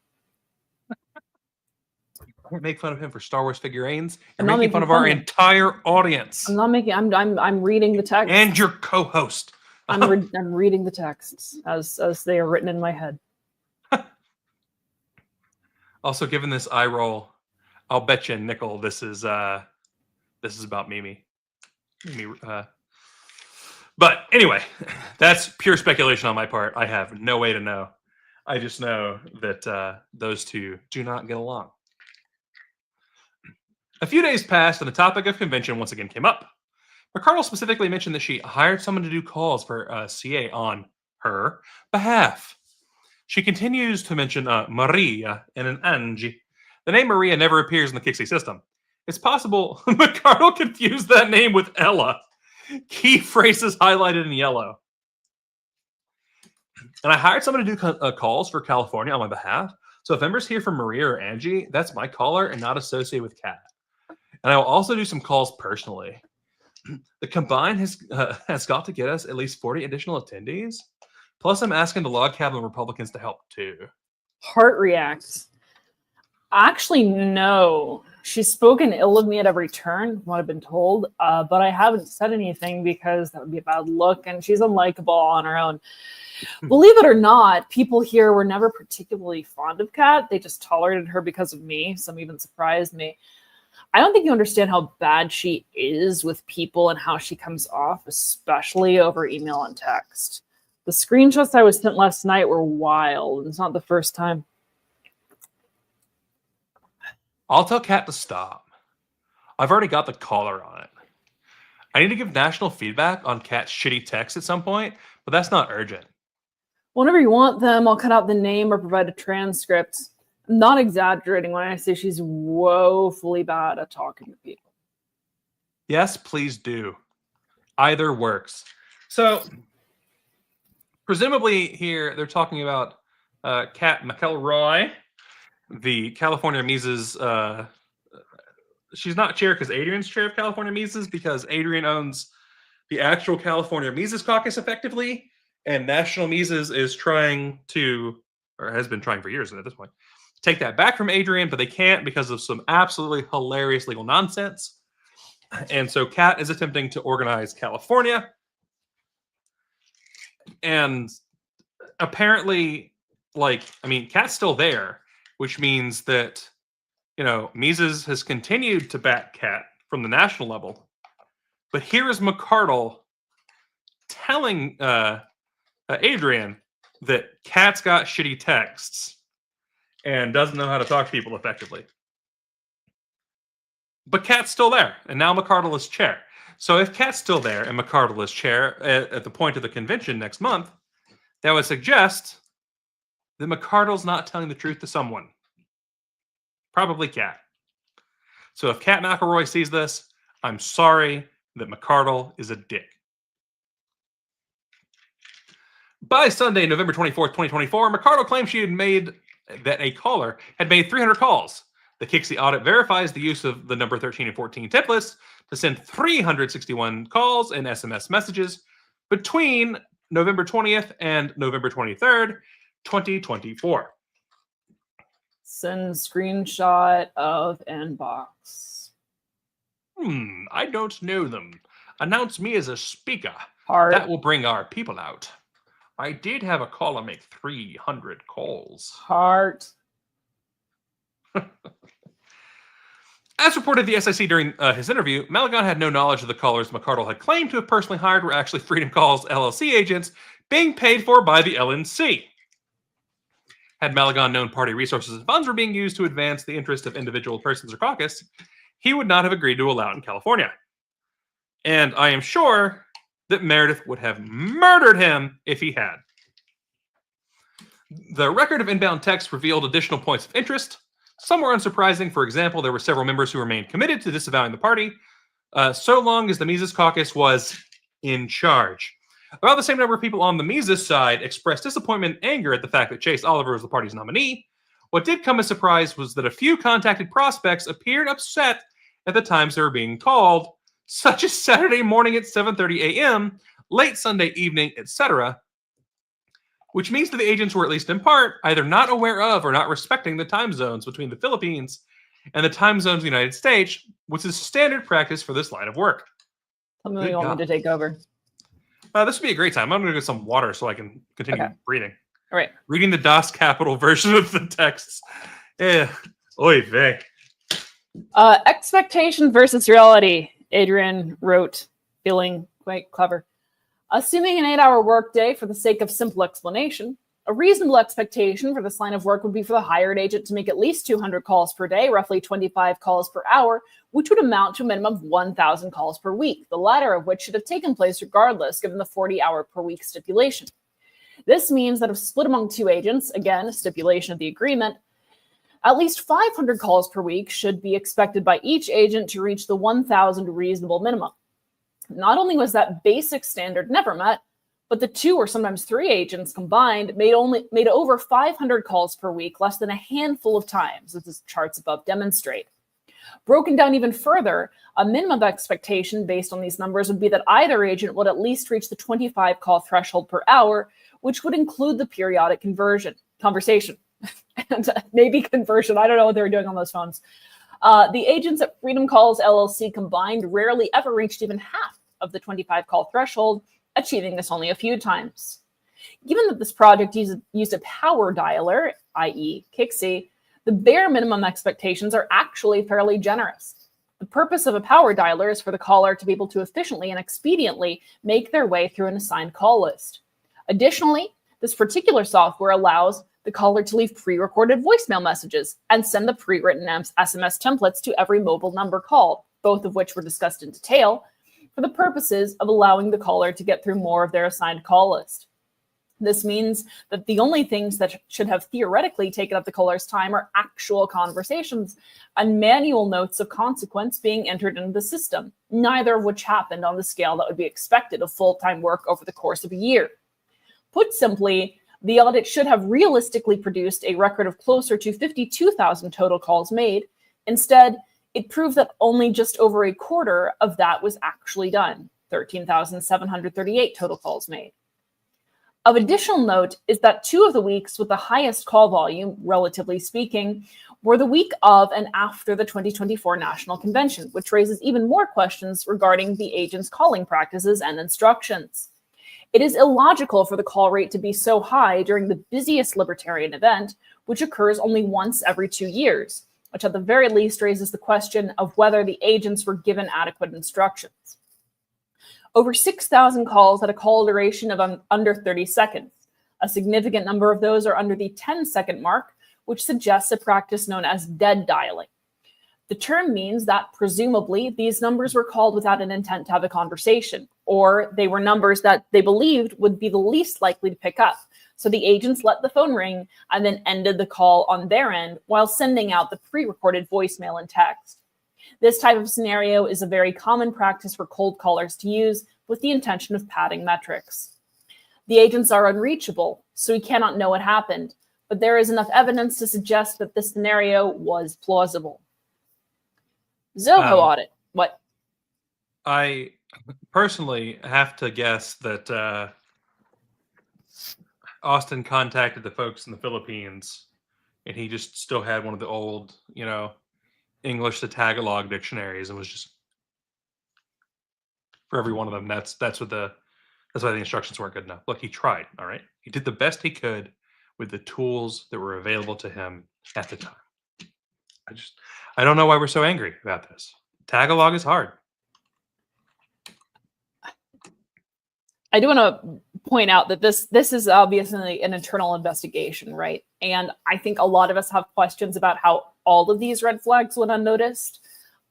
Make fun of him for Star Wars figurines. You're I'm not making fun making of our fun of him. entire audience I'm not making. I'm reading the text. and your co-host. I'm reading the texts as they are written in my head. Also, given this eye roll, I'll bet you a nickel this is about Mimi. But anyway, that's pure speculation on my part. I have no way to know. I just know that those two do not get along. A few days passed, and the topic of convention once again came up. McCardle specifically mentioned that she hired someone to do calls for CA on her behalf. She continues to mention Maria and an Angie. The name Maria never appears in the Kixie system. It's possible McCardle confused that name with Ella. Key phrases highlighted in yellow. And I hired someone to do calls for California on my behalf. So if members hear from Maria or Angie, that's my caller and not associated with Kat. And I will also do some calls personally. The combine has got to get us at least 40 additional attendees. Plus, I'm asking the log cabin Republicans to help too. Heart reacts. Actually, no. She's spoken ill of me at every turn, what I've been told, but I haven't said anything because that would be a bad look, and she's unlikable on her own. Believe it or not, people here were never particularly fond of Kat. They just tolerated her because of me. Some even surprised me. I don't think you understand how bad she is with people and how she comes off, especially over email and text. The screenshots I was sent last night were wild. It's not the first time. I'll tell Kat to stop. I've already got the caller on it. I need to give national feedback on Kat's shitty text at some point, but that's not urgent. Whenever you want them, I'll cut out the name or provide a transcript. I'm not exaggerating when I say she's woefully bad at talking to people. Yes, please do. Either works. So, presumably here, they're talking about Kat McElroy, the California Mises. She's not chair because Adrian's chair of California Mises, because Adrian owns the actual California Mises caucus effectively, and National Mises is trying to, or has been trying for years at this point, take that back from Adrian, but they can't because of some absolutely hilarious legal nonsense. And so Kat is attempting to organize California. And apparently, Kat's still there, which means that, Mises has continued to back Kat from the national level. But here is McCardle telling Adrian that Kat's got shitty texts and doesn't know how to talk to people effectively. But Kat's still there, and now McCardle is chair. So if Kat's still there and McCardle is chair at the point of the convention next month, that would suggest that McCardle's not telling the truth to someone. Probably Kat. So if Kat McElroy sees this, I'm sorry that McCardle is a dick. By Sunday, November 24th, 2024, McCardle claimed that a caller had made 300 calls. The Kixie audit verifies the use of the number 13 and 14 templates to send 361 calls and SMS messages between November 20th and November 23rd, 2024. Send screenshot of inbox. I don't know them. Announce me as a speaker. Heart. That will bring our people out. I did have a caller make 300 calls. Heart. As reported the SIC during his interview, Malagon had no knowledge of the callers McCardle had claimed to have personally hired were actually Freedom Calls LLC agents being paid for by the LNC. Had Malagon known party resources and funds were being used to advance the interest of individual persons or caucus, he would not have agreed to allow it in California. And I am sure that Meredith would have murdered him if he had. The record of inbound texts revealed additional points of interest. Some were unsurprising. For example, there were several members who remained committed to disavowing the party, so long as the Mises caucus was in charge. About the same number of people on the Mises side expressed disappointment and anger at the fact that Chase Oliver was the party's nominee. What did come as a surprise was that a few contacted prospects appeared upset at the times they were being called, such as Saturday morning at 7:30 a.m., late Sunday evening, etc., which means that the agents were, at least in part, either not aware of or not respecting the time zones between the Philippines and the time zones of the United States, which is standard practice for this line of work. Tell me when you want me to take over. This would be a great time. I'm going to get some water so I can continue reading. All right. Reading the Das Capital version of the texts. Yeah. Oy vey. Expectation versus reality, Adrian wrote, feeling quite clever. Assuming an 8-hour workday for the sake of simple explanation, a reasonable expectation for this line of work would be for the hired agent to make at least 200 calls per day, roughly 25 calls per hour, which would amount to a minimum of 1,000 calls per week, the latter of which should have taken place regardless, given the 40-hour per week stipulation. This means that if split among 2 agents, again, a stipulation of the agreement, at least 500 calls per week should be expected by each agent to reach the 1,000 reasonable minimum. Not only was that basic standard never met, but the 2 or sometimes 3 agents combined made over 500 calls per week less than a handful of times, as the charts above demonstrate. Broken down even further, a minimum expectation based on these numbers would be that either agent would at least reach the 25 call threshold per hour, which would include the periodic conversation. And maybe conversion. I don't know what they were doing on those phones. The agents at Freedom Calls LLC combined rarely ever reached even half of the 25 call threshold, achieving this only a few times. Given that this project used a power dialer, i.e. Kixie, the bare minimum expectations are actually fairly generous. The purpose of a power dialer is for the caller to be able to efficiently and expediently make their way through an assigned call list. Additionally, this particular software allows the caller to leave pre-recorded voicemail messages and send the pre-written SMS templates to every mobile number called, both of which were discussed in detail, for the purposes of allowing the caller to get through more of their assigned call list. This means that the only things that should have theoretically taken up the caller's time are actual conversations and manual notes of consequence being entered into the system, neither of which happened on the scale that would be expected of full-time work over the course of a year. Put simply, the audit should have realistically produced a record of closer to 52,000 total calls made. Instead, it proved that only just over a quarter of that was actually done, 13,738 total calls made. Of additional note is that 2 of the weeks with the highest call volume, relatively speaking, were the week of and after the 2024 National Convention, which raises even more questions regarding the agent's calling practices and instructions. It is illogical for the call rate to be so high during the busiest libertarian event, which occurs only once every 2 years, which at the very least raises the question of whether the agents were given adequate instructions. Over 6,000 calls had a call duration of under 30 seconds. A significant number of those are under the 10-second mark, which suggests a practice known as dead dialing. The term means that presumably these numbers were called without an intent to have a conversation, or they were numbers that they believed would be the least likely to pick up. So the agents let the phone ring and then ended the call on their end while sending out the pre-recorded voicemail and text. This type of scenario is a very common practice for cold callers to use with the intention of padding metrics. The agents are unreachable, so we cannot know what happened, but there is enough evidence to suggest that this scenario was plausible. Zoho audit. What? I personally have to guess that Austin contacted the folks in the Philippines and he just still had one of the old, English to Tagalog dictionaries and was just for every one of them. That's why the instructions weren't good enough. Look, he tried. All right. He did the best he could with the tools that were available to him at the time. I don't know why we're so angry about this. Tagalog is hard. I do want to point out that this is obviously an internal investigation, right? And I think a lot of us have questions about how all of these red flags went unnoticed.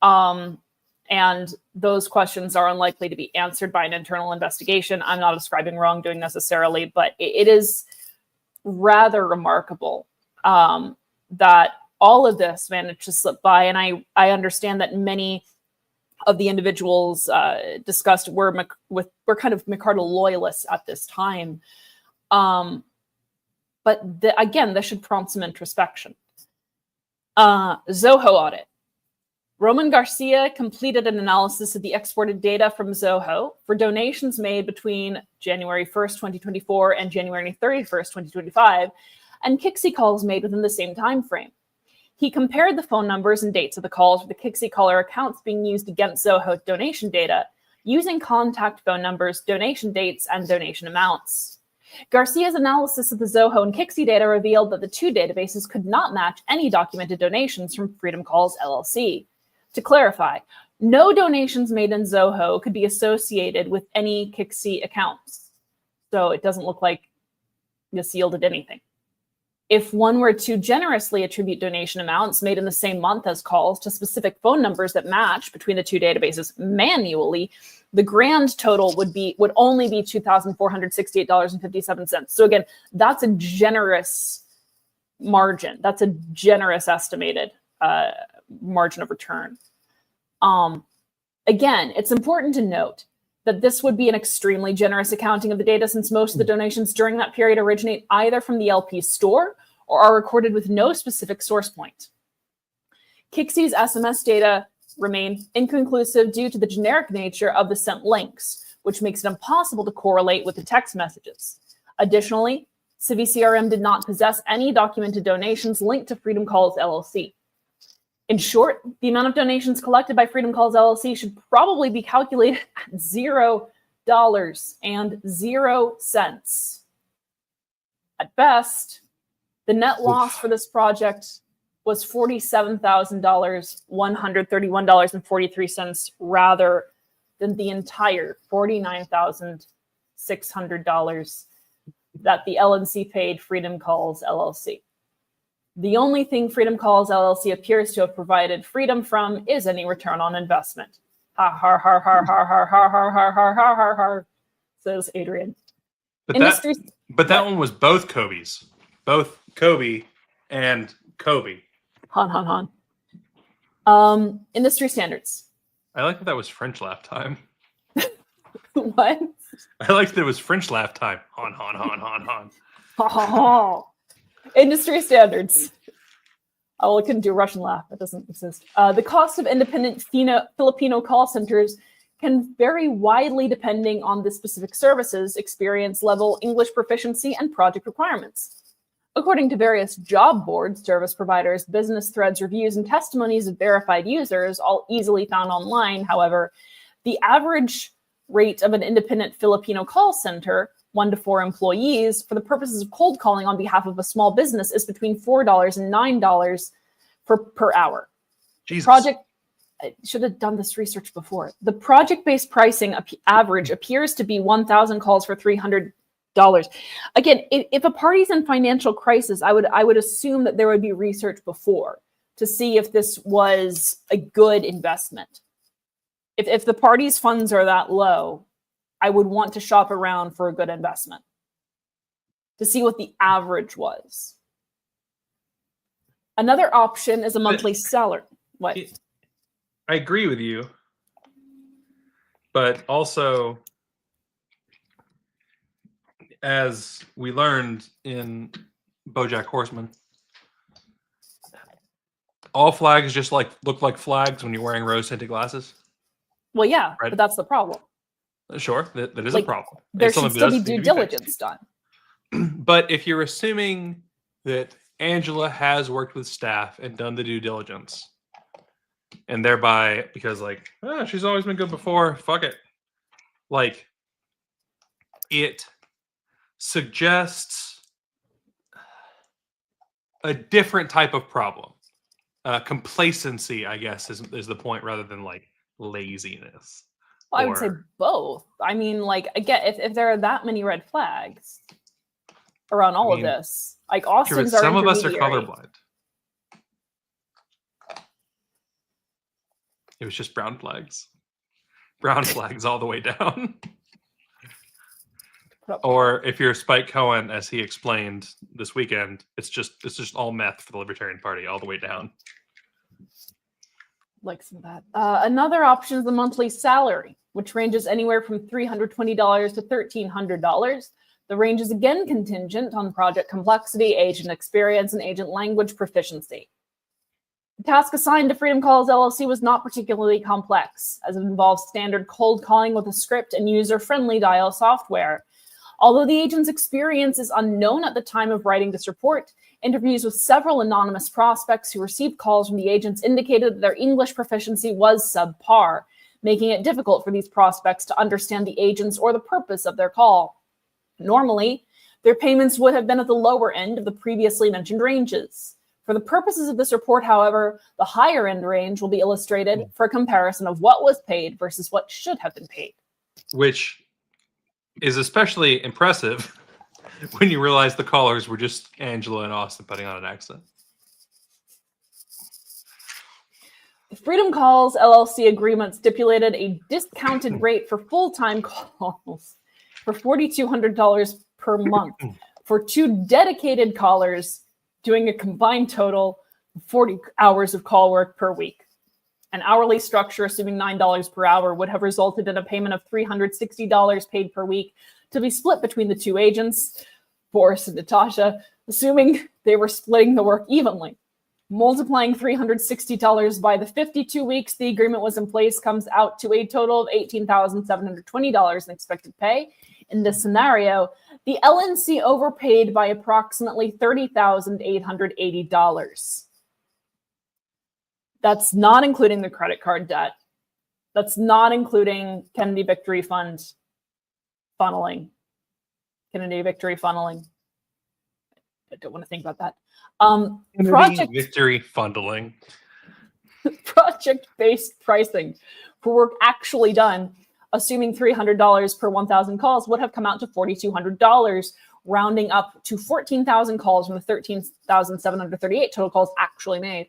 And those questions are unlikely to be answered by an internal investigation. I'm not ascribing wrongdoing necessarily, but it is rather remarkable that all of this managed to slip by. And I understand that many of the individuals discussed were kind of McArdle loyalists at this time. But again, this should prompt some introspection. Zoho audit. Roman Garcia completed an analysis of the exported data from Zoho for donations made between January 1st, 2024 and January 31st, 2025, and Kixi calls made within the same time frame. He compared the phone numbers and dates of the calls with the Kixi caller accounts being used against Zoho donation data, using contact phone numbers, donation dates, and donation amounts. Garcia's analysis of the Zoho and Kixi data revealed that the two databases could not match any documented donations from Freedom Calls LLC. To clarify, no donations made in Zoho could be associated with any Kixi accounts. So it doesn't look like this yielded anything. If one were to generously attribute donation amounts made in the same month as calls to specific phone numbers that match between the two databases manually, the grand total would only be $2,468.57. So again, that's a generous margin. That's a generous estimated margin of return. Again, it's important to note that this would be an extremely generous accounting of the data, since most of the donations during that period originate either from the LP store or are recorded with no specific source point. Kixi's SMS data remain inconclusive due to the generic nature of the sent links, which makes it impossible to correlate with the text messages. Additionally, CiviCRM did not possess any documented donations linked to Freedom Calls LLC. In short, the amount of donations collected by Freedom Calls LLC should probably be calculated at $0.00. At best, the net loss for this project was $47,131.43 rather than the entire $49,600 that the LNC paid Freedom Calls LLC. The only thing Freedom Calls LLC appears to have provided freedom from is any return on investment. Ha ha ha ha ha ha ha ha ha ha ha ha ha, says Adrian. But that one was both Kobe's. Both Kobe and Kobe. Han. Industry standards. I like that was French laugh time. What? I like that it was French laugh time. Han. Industry standards. Oh, I couldn't do a Russian laugh. That doesn't exist. The cost of independent Filipino call centers can vary widely depending on the specific services, experience level, English proficiency, and project requirements. According to various job boards, service providers, business threads, reviews, and testimonies of verified users, all easily found online, however, the average rate of an independent Filipino call center, 1 to 4 employees, for the purposes of cold calling on behalf of a small business is between $4 and $9 per hour. Jesus. I should have done this research before. The project-based pricing average appears to be 1,000 calls for $300. Again, if a party's in financial crisis, I would assume that there would be research before to see if this was a good investment. If the party's funds are that low, I would want to shop around for a good investment to see what the average was. Another option is a monthly salary. What? I agree with you, but also, as we learned in BoJack Horseman, all flags just look like flags when you're wearing rose-tinted glasses. Well, yeah, right? But that's the problem. Sure, that is a problem. There should still be due diligence done. But if you're assuming that Angela has worked with staff and done the due diligence, and thereby, because she's always been good before, fuck it. It suggests a different type of problem. Complacency, I guess, is the point, rather than laziness. Well, I would say both. I mean, again, if there are that many red flags around all of this, Austin's some of us are colorblind. It was just brown flags. Brown flags all the way down. Or if you're Spike Cohen, as he explained this weekend, it's just all meth for the Libertarian Party all the way down. like some of that. Another option is the monthly salary, which ranges anywhere from $320 to $1,300. The range is again contingent on project complexity, agent experience, and agent language proficiency. The task assigned to Freedom Calls LLC was not particularly complex, as it involves standard cold calling with a script and user-friendly dial software. Although the agent's experience is unknown at the time of writing this report, interviews with several anonymous prospects who received calls from the agents indicated that their English proficiency was subpar, making it difficult for these prospects to understand the agents or the purpose of their call. Normally, their payments would have been at the lower end of the previously mentioned ranges. For the purposes of this report, however, the higher end range will be illustrated for a comparison of what was paid versus what should have been paid. Which is especially impressive when you realize the callers were just Angela and Austin putting on an accent. The Freedom Calls LLC agreement stipulated a discounted rate for full-time calls for $4,200 per month for 2 dedicated callers doing a combined total of 40 hours of call work per week. An hourly structure, assuming $9 per hour, would have resulted in a payment of $360 paid per week to be split between the 2 agents, Boris and Natasha, assuming they were splitting the work evenly. Multiplying $360 by the 52 weeks the agreement was in place comes out to a total of $18,720 in expected pay. In this scenario, the LNC overpaid by approximately $30,880. That's not including the credit card debt. That's not including Kennedy Victory Fund funneling. Kennedy Victory funneling. I don't want to think about that. Project Victory funneling. Project-based pricing for work actually done, assuming $300 per 1,000 calls, would have come out to $4,200, rounding up to 14,000 calls from the 13,738 total calls actually made.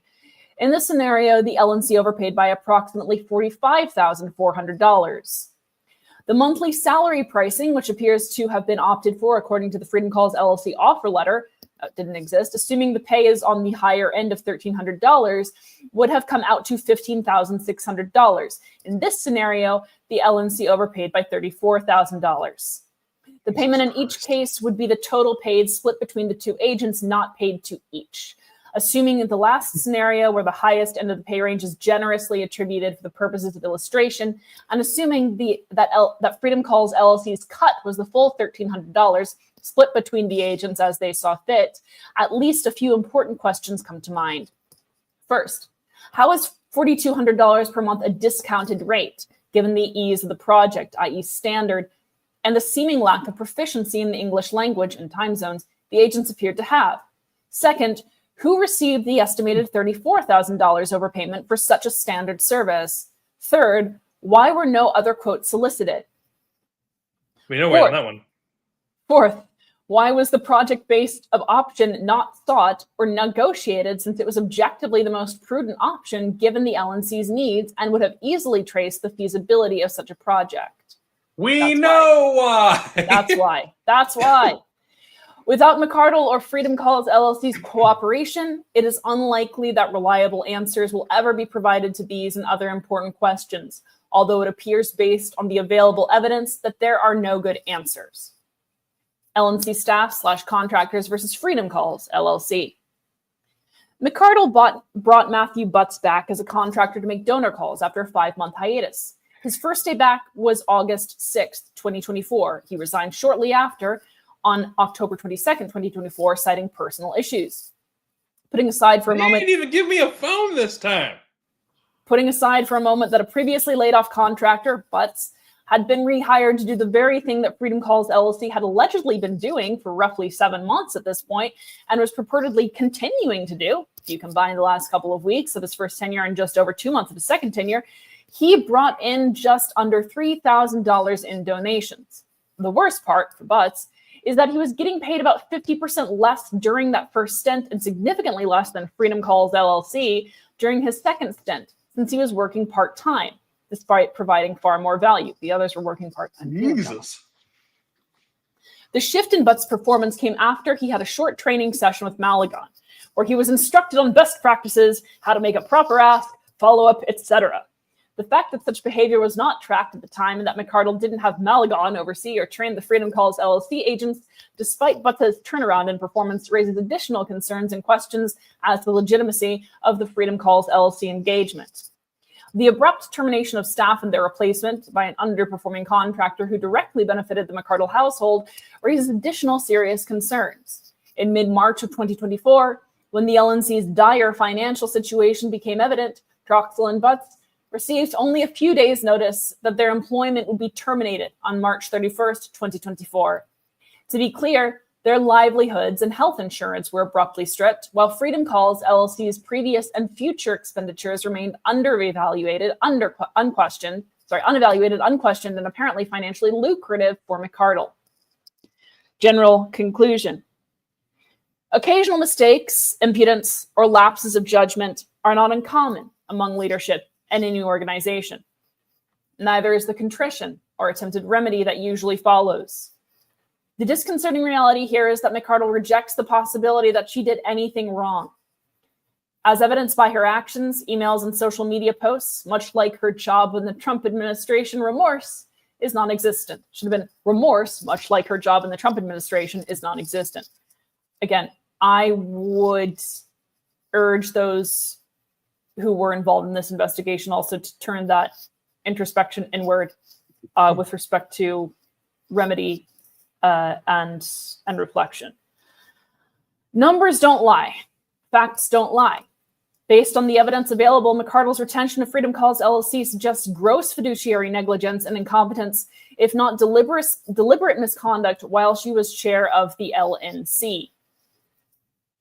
In this scenario, the LNC overpaid by approximately $45,400. The monthly salary pricing, which appears to have been opted for according to the Freedom Calls LLC offer letter, didn't exist, assuming the pay is on the higher end of $1,300, would have come out to $15,600. In this scenario, the LNC overpaid by $34,000. The payment in each case would be the total paid split between the 2 agents, not paid to each. Assuming in the last scenario where the highest end of the pay range is generously attributed for the purposes of illustration, and assuming that Freedom Calls LLC's cut was the full $1,300, split between the agents as they saw fit, at least a few important questions come to mind. First, how is $4,200 per month a discounted rate, given the ease of the project, i.e. standard, and the seeming lack of proficiency in the English language and time zones the agents appeared to have? Second, who received the estimated $34,000 overpayment for such a standard service? Third, why were no other quotes solicited? We know where on that one. Fourth, why was the project-based option not sought or negotiated, since it was objectively the most prudent option given the LNC's needs and would have easily traced the feasibility of such a project? We know why. That's why. That's why. Without McCardle or Freedom Calls LLC's cooperation, it is unlikely that reliable answers will ever be provided to these and other important questions, although it appears based on the available evidence that there are no good answers. LNC staff/contractors versus Freedom Calls LLC. McCardle brought Matthew Butts back as a contractor to make donor calls after a 5-month hiatus. His first day back was August 6th, 2024. He resigned shortly after, on October 22nd, 2024, citing personal issues. Putting aside for a moment... They didn't even give me a phone this time. Putting aside for a moment that a previously laid-off contractor, Butts, had been rehired to do the very thing that Freedom Calls LLC had allegedly been doing for roughly 7 months at this point, and was purportedly continuing to do. If you combine the last couple of weeks of his first tenure and just over 2 months of his second tenure, he brought in just under $3,000 in donations. The worst part for Butts is that he was getting paid about 50% less during that first stint and significantly less than Freedom Calls LLC during his second stint, since he was working part-time, despite providing far more value. The others were working part-time. Jesus. The shift in Butts' performance came after he had a short training session with Malagon, where he was instructed on best practices, how to make a proper ask, follow-up, etc. The fact that such behavior was not tracked at the time and that McArdle didn't have Malagon oversee or train the Freedom Calls LLC agents, despite Butta's turnaround in performance, raises additional concerns and questions as to the legitimacy of the Freedom Calls LLC engagement. The abrupt termination of staff and their replacement by an underperforming contractor who directly benefited the McArdle household raises additional serious concerns. In mid-March of 2024, when the LNC's dire financial situation became evident, Troxel and Butts received only a few days' notice that their employment would be terminated on March 31st, 2024. To be clear, their livelihoods and health insurance were abruptly stripped, while Freedom Calls LLC's previous and future expenditures remained unquestioned, and apparently financially lucrative for McArdle. General conclusion. Occasional mistakes, impudence, or lapses of judgment are not uncommon among leadership and any organization. Neither is the contrition or attempted remedy that usually follows. The disconcerting reality here is that McArdle rejects the possibility that she did anything wrong. As evidenced by her actions, emails, and social media posts, much like her job in the Trump administration, remorse is non-existent. Should have been remorse, much like her job in the Trump administration, is non-existent. Again, I would urge those who were involved in this investigation also to turn that introspection inward with respect to remedy and reflection. Numbers don't lie. Facts don't lie. Based on the evidence available, McArdle's retention of Freedom Calls LLC suggests gross fiduciary negligence and incompetence, if not deliberate misconduct, while she was chair of the LNC.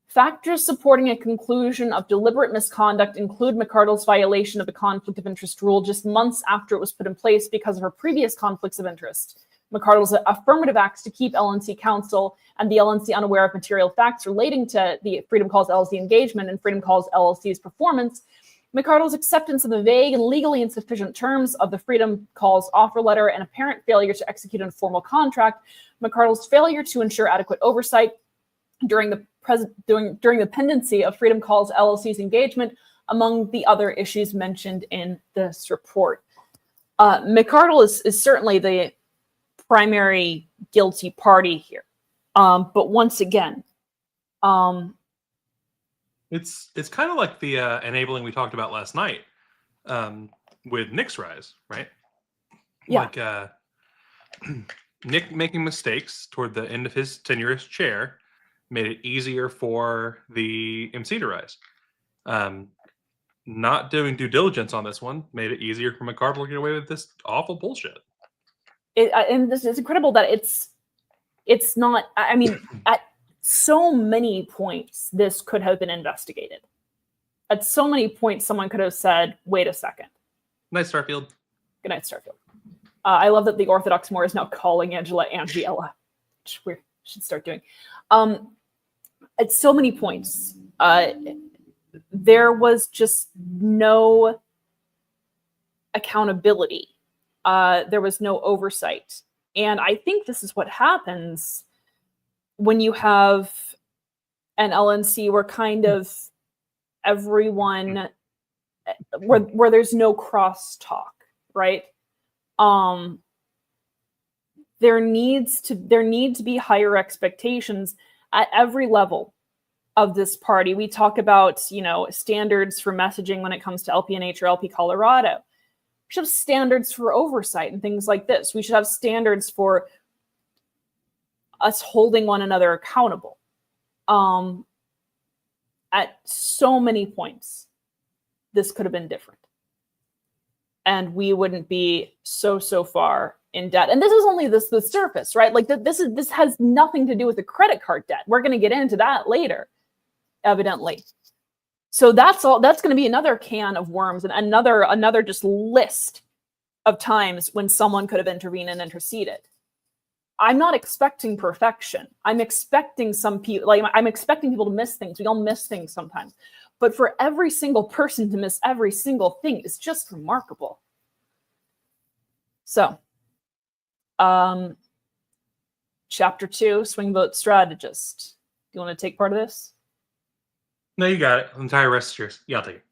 Factors supporting a conclusion of deliberate misconduct include McArdle's violation of the conflict of interest rule just months after it was put in place because of her previous conflicts of interest, McArdle's affirmative acts to keep LNC counsel and the LNC unaware of material facts relating to the Freedom Calls LLC engagement and Freedom Calls LLC's performance, McArdle's acceptance of the vague and legally insufficient terms of the Freedom Calls offer letter and apparent failure to execute a formal contract, McArdle's failure to ensure adequate oversight during the pendency of Freedom Calls LLC's engagement, among the other issues mentioned in this report. McArdle is certainly the primary guilty party here. But once again, it's kind of like the enabling we talked about last night with Nick's rise, right? Yeah. Like Nick making mistakes toward the end of his tenure as chair made it easier for the MC to rise. Not doing due diligence on this one made it easier for McArdle to get away with this awful bullshit. And this is incredible that it's not, I mean, at so many points, this could have been investigated. At so many points, someone could have said, wait a second. Night, Starfield. Good night, Starfield. I love that the Orthodox Moor is now calling Angela Angiella, which we should start doing. At so many points, there was just no accountability. There was no oversight. And I think this is what happens when you have an LNC where kind of everyone, where there's no crosstalk, right? There need to be higher expectations at every level of this party. We talk about, standards for messaging when it comes to LPNH or LP Colorado. We should have standards for oversight and things like this. We should have standards for us holding one another accountable. At so many points, this could have been different. And we wouldn't be so far in debt. And this is only the surface, right? Like this has nothing to do with the credit card debt. We're going to get into that later, evidently. So that's all. That's going to be another can of worms and another just list of times when someone could have intervened and interceded. I'm not expecting perfection. I'm expecting I'm expecting people to miss things. We all miss things sometimes. But for every single person to miss every single thing is just remarkable. So, Chapter 2, Swing Vote Strategist. Do you want to take part of this? No, you got it. The entire rest is yours. Yeah, I'll take it.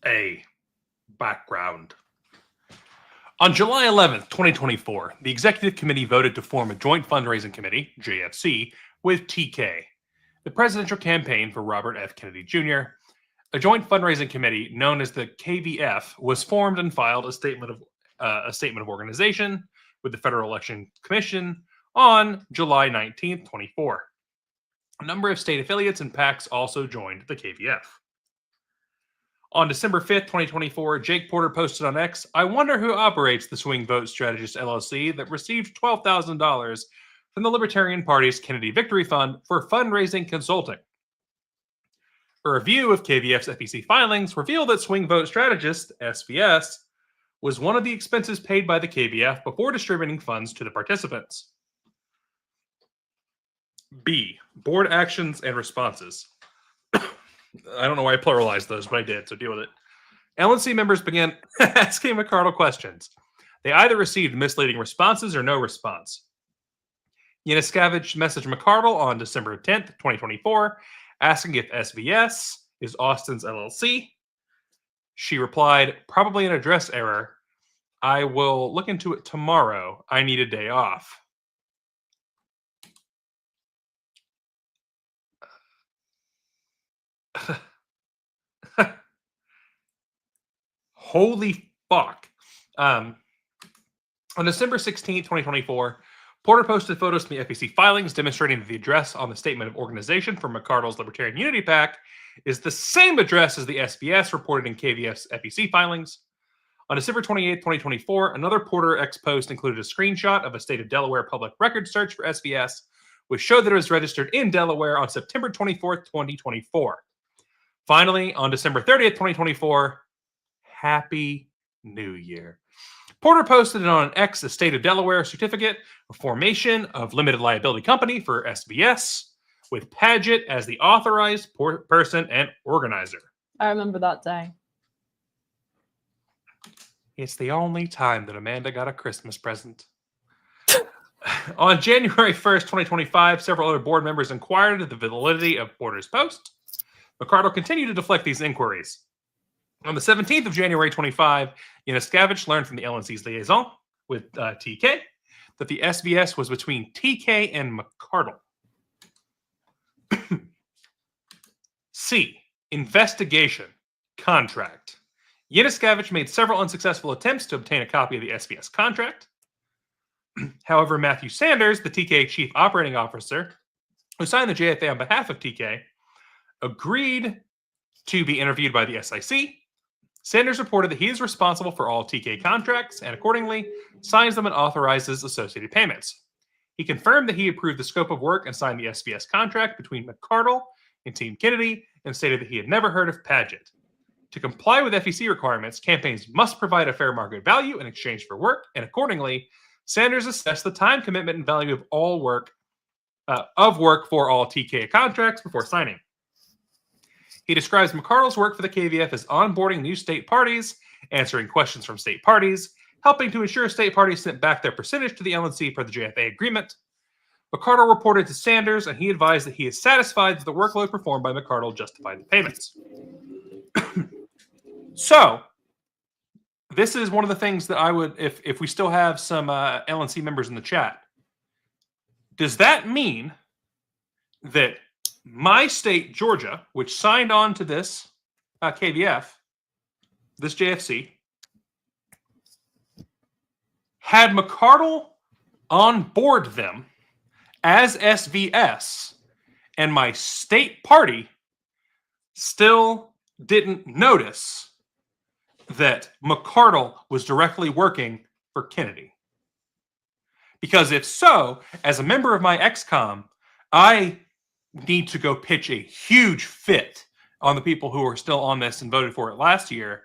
A background. On July 11th, 2024, the Executive Committee voted to form a joint fundraising committee, JFC, with TK, the presidential campaign for Robert F. Kennedy Jr. A joint fundraising committee known as the KVF was formed and filed a statement of organization with the Federal Election Commission on July 19th, 24. A number of state affiliates and PACs also joined the KVF. On December 5th, 2024, Jake Porter posted on X, "I wonder who operates the Swing Vote Strategist LLC that received $12,000 from the Libertarian Party's Kennedy Victory Fund for fundraising consulting." A review of KVF's FEC filings revealed that Swing Vote Strategist, SVS, was one of the expenses paid by the KVF before distributing funds to the participants. B. Board actions and responses. I don't know why I pluralized those, but I did, so deal with it. LNC members began asking McCardle questions. They either received misleading responses or no response. Yanuskavich messaged McCardle on December 10th, 2024, asking if SVS is Austin's LLC. She replied, "Probably an address error. I will look into it tomorrow. I need a day off." Holy fuck. On December 16th, 2024, Porter posted photos from the FEC filings demonstrating that the address on the Statement of Organization for McCardle's Libertarian Unity PAC is the same address as the SBS reported in KVF's FEC filings. On December 28th, 2024, another Porter X post included a screenshot of a state of Delaware public record search for SBS, which showed that it was registered in Delaware on September 24th, 2024. Finally, on December 30th, 2024, Happy New Year. Porter posted on an X a state of Delaware certificate of formation of limited liability company for SVS, with Padgett as the authorized person and organizer. I remember that day. It's the only time that Amanda got a Christmas present. On January 1st, 2025, several other board members inquired into the validity of Porter's post. McCardle continued to deflect these inquiries. On the 17th of January 25, Yanuskavich learned from the LNC's liaison with TK that the SVS was between TK and McCardle. C. Investigation. Contract. Yanuskavich made several unsuccessful attempts to obtain a copy of the SVS contract. However, Matthew Sanders, the TK chief operating officer, who signed the JFA on behalf of TK, agreed to be interviewed by the SIC. Sanders reported that he is responsible for all TK contracts and accordingly signs them and authorizes associated payments. He confirmed that he approved the scope of work and signed the SVS contract between McCardle and Team Kennedy and stated that he had never heard of Padgett. To comply with FEC requirements, campaigns must provide a fair market value in exchange for work, and accordingly, Sanders assessed the time commitment and value of all work for all TK contracts before signing. He describes McCardle's work for the KVF as onboarding new state parties, answering questions from state parties, helping to ensure state parties sent back their percentage to the LNC per the JFA agreement. McCardle reported to Sanders, and he advised that he is satisfied that the workload performed by McCardle justified the payments. So, this is one of the things that I would, if we still have some LNC members in the chat, does that mean that my state, Georgia, which signed on to this KVF, this JFC, had McCardle on board them as SVS, and my state party still didn't notice that McCardle was directly working for Kennedy? Because if so, as a member of my XCOM, I need to go pitch a huge fit on the people who are still on this and voted for it last year,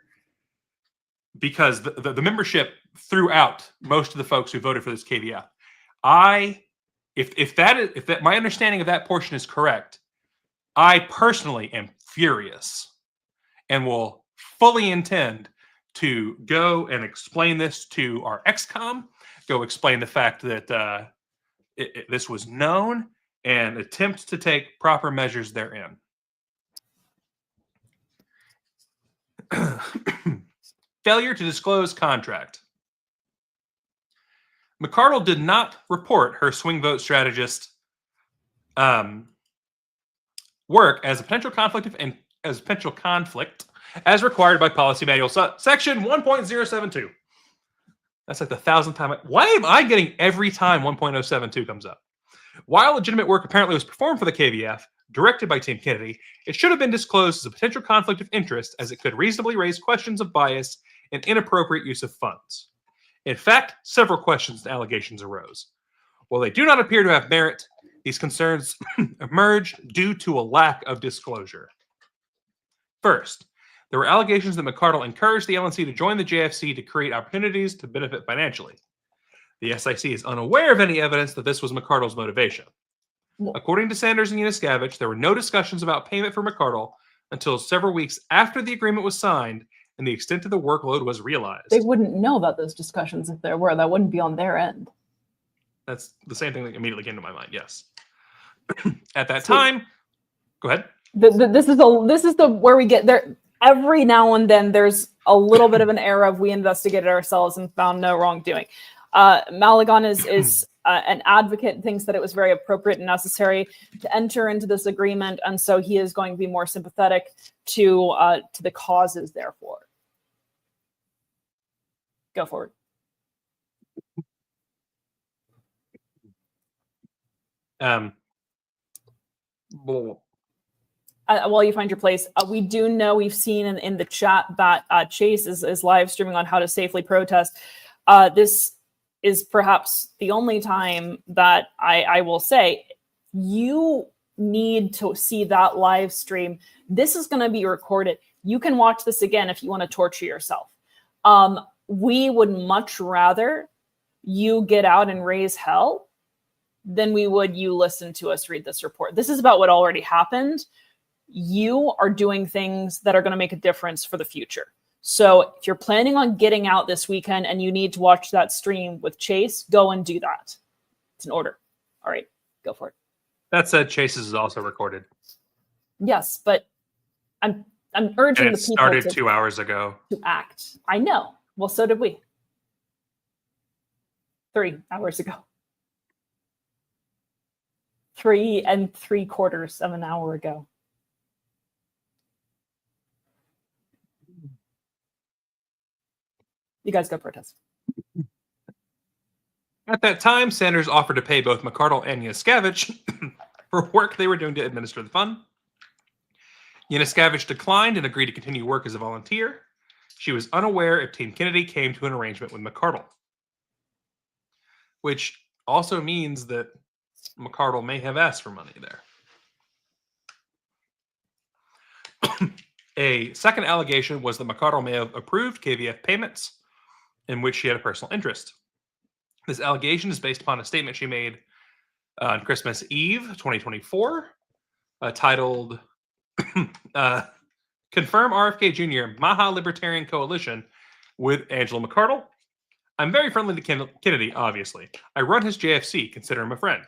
because the membership threw out most of the folks who voted for this KVF. If that my understanding of that portion is correct, I personally am furious and will fully intend to go and explain this to our XCOM, go explain the fact that this was known, and attempt to take proper measures therein. failure to disclose contract. McCardle did not report her swing vote strategist work as a potential conflict as required by Policy Manual Section 1.072. That's like the 1,000th time. Why am I getting every time 1.072 comes up? While legitimate work apparently was performed for the KVF, directed by Team Kennedy, it should have been disclosed as a potential conflict of interest, as it could reasonably raise questions of bias and inappropriate use of funds. In fact, several questions and allegations arose. While they do not appear to have merit, these concerns emerged due to a lack of disclosure. First, there were allegations that McCardle encouraged the LNC to join the JFC to create opportunities to benefit financially. The SIC is unaware of any evidence that this was McCardle's motivation. According to Sanders and Yanuskavich, there were no discussions about payment for McCardle until several weeks after the agreement was signed and the extent of the workload was realized. They wouldn't know about those discussions if there were. That wouldn't be on their end. That's the same thing that immediately came to my mind, yes. At that time, go ahead. This is the where we get there. Every now and then there's a little bit of an error of we investigated ourselves and found no wrongdoing. Malagon is an advocate, thinks that it was very appropriate and necessary to enter into this agreement, and so he is going to be more sympathetic to the causes. Therefore, go forward. While you find your place, we do know, we've seen in the chat that Chase is live streaming on how to safely protest. This is perhaps the only time that I will say you need to see that live stream. This is going to be recorded. You can watch this again if you want to torture yourself. We would much rather you get out and raise hell than we would you listen to us read this report. This is about what already happened. You are doing things that are going to make a difference for the future. So if you're planning on getting out this weekend and you need to watch that stream with Chase, go and do that. It's an order. All right, go for it. That said, Chase's is also recorded. Yes, but I'm urging the people started 2 hours ago to act. I know. Well, so did we. 3 hours ago. 3 3/4 of an hour ago. You guys go protest. At that time, Sanders offered to pay both McCardle and Yanuskavich for work they were doing to administer the fund. Yanuskavich declined and agreed to continue work as a volunteer. She was unaware if Team Kennedy came to an arrangement with McCardle, which also means that McCardle may have asked for money there. A second allegation was that McCardle may have approved KVF payments in which she had a personal interest. This allegation is based upon a statement she made on Christmas Eve, 2024, titled Confirm RFK Jr. Maha Libertarian Coalition with Angela McCardle. I'm very friendly to Kennedy, obviously. I run his JFC, consider him a friend.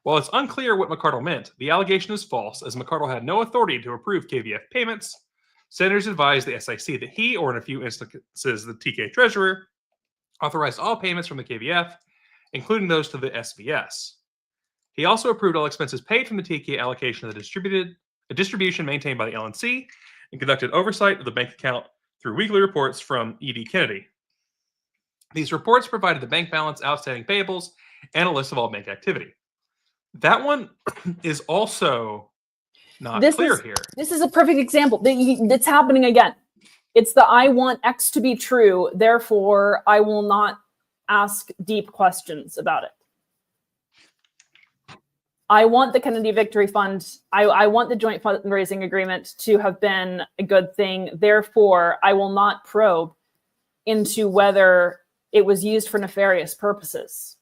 While it's unclear what McCardle meant, the allegation is false, as McCardle had no authority to approve KVF payments. Senators advised the SIC that he, or in a few instances, the TK treasurer, authorized all payments from the KVF, including those to the SVS. He also approved all expenses paid from the TK allocation of the distribution maintained by the LNC, and conducted oversight of the bank account through weekly reports from ED Kennedy. These reports provided the bank balance, outstanding payables, and a list of all bank activity. That one is also not clear here. This is a perfect example. It's happening again. It's the I want X to be true, therefore I will not ask deep questions about it. I want the Kennedy Victory Fund, I want the joint fundraising agreement to have been a good thing, therefore I will not probe into whether it was used for nefarious purposes.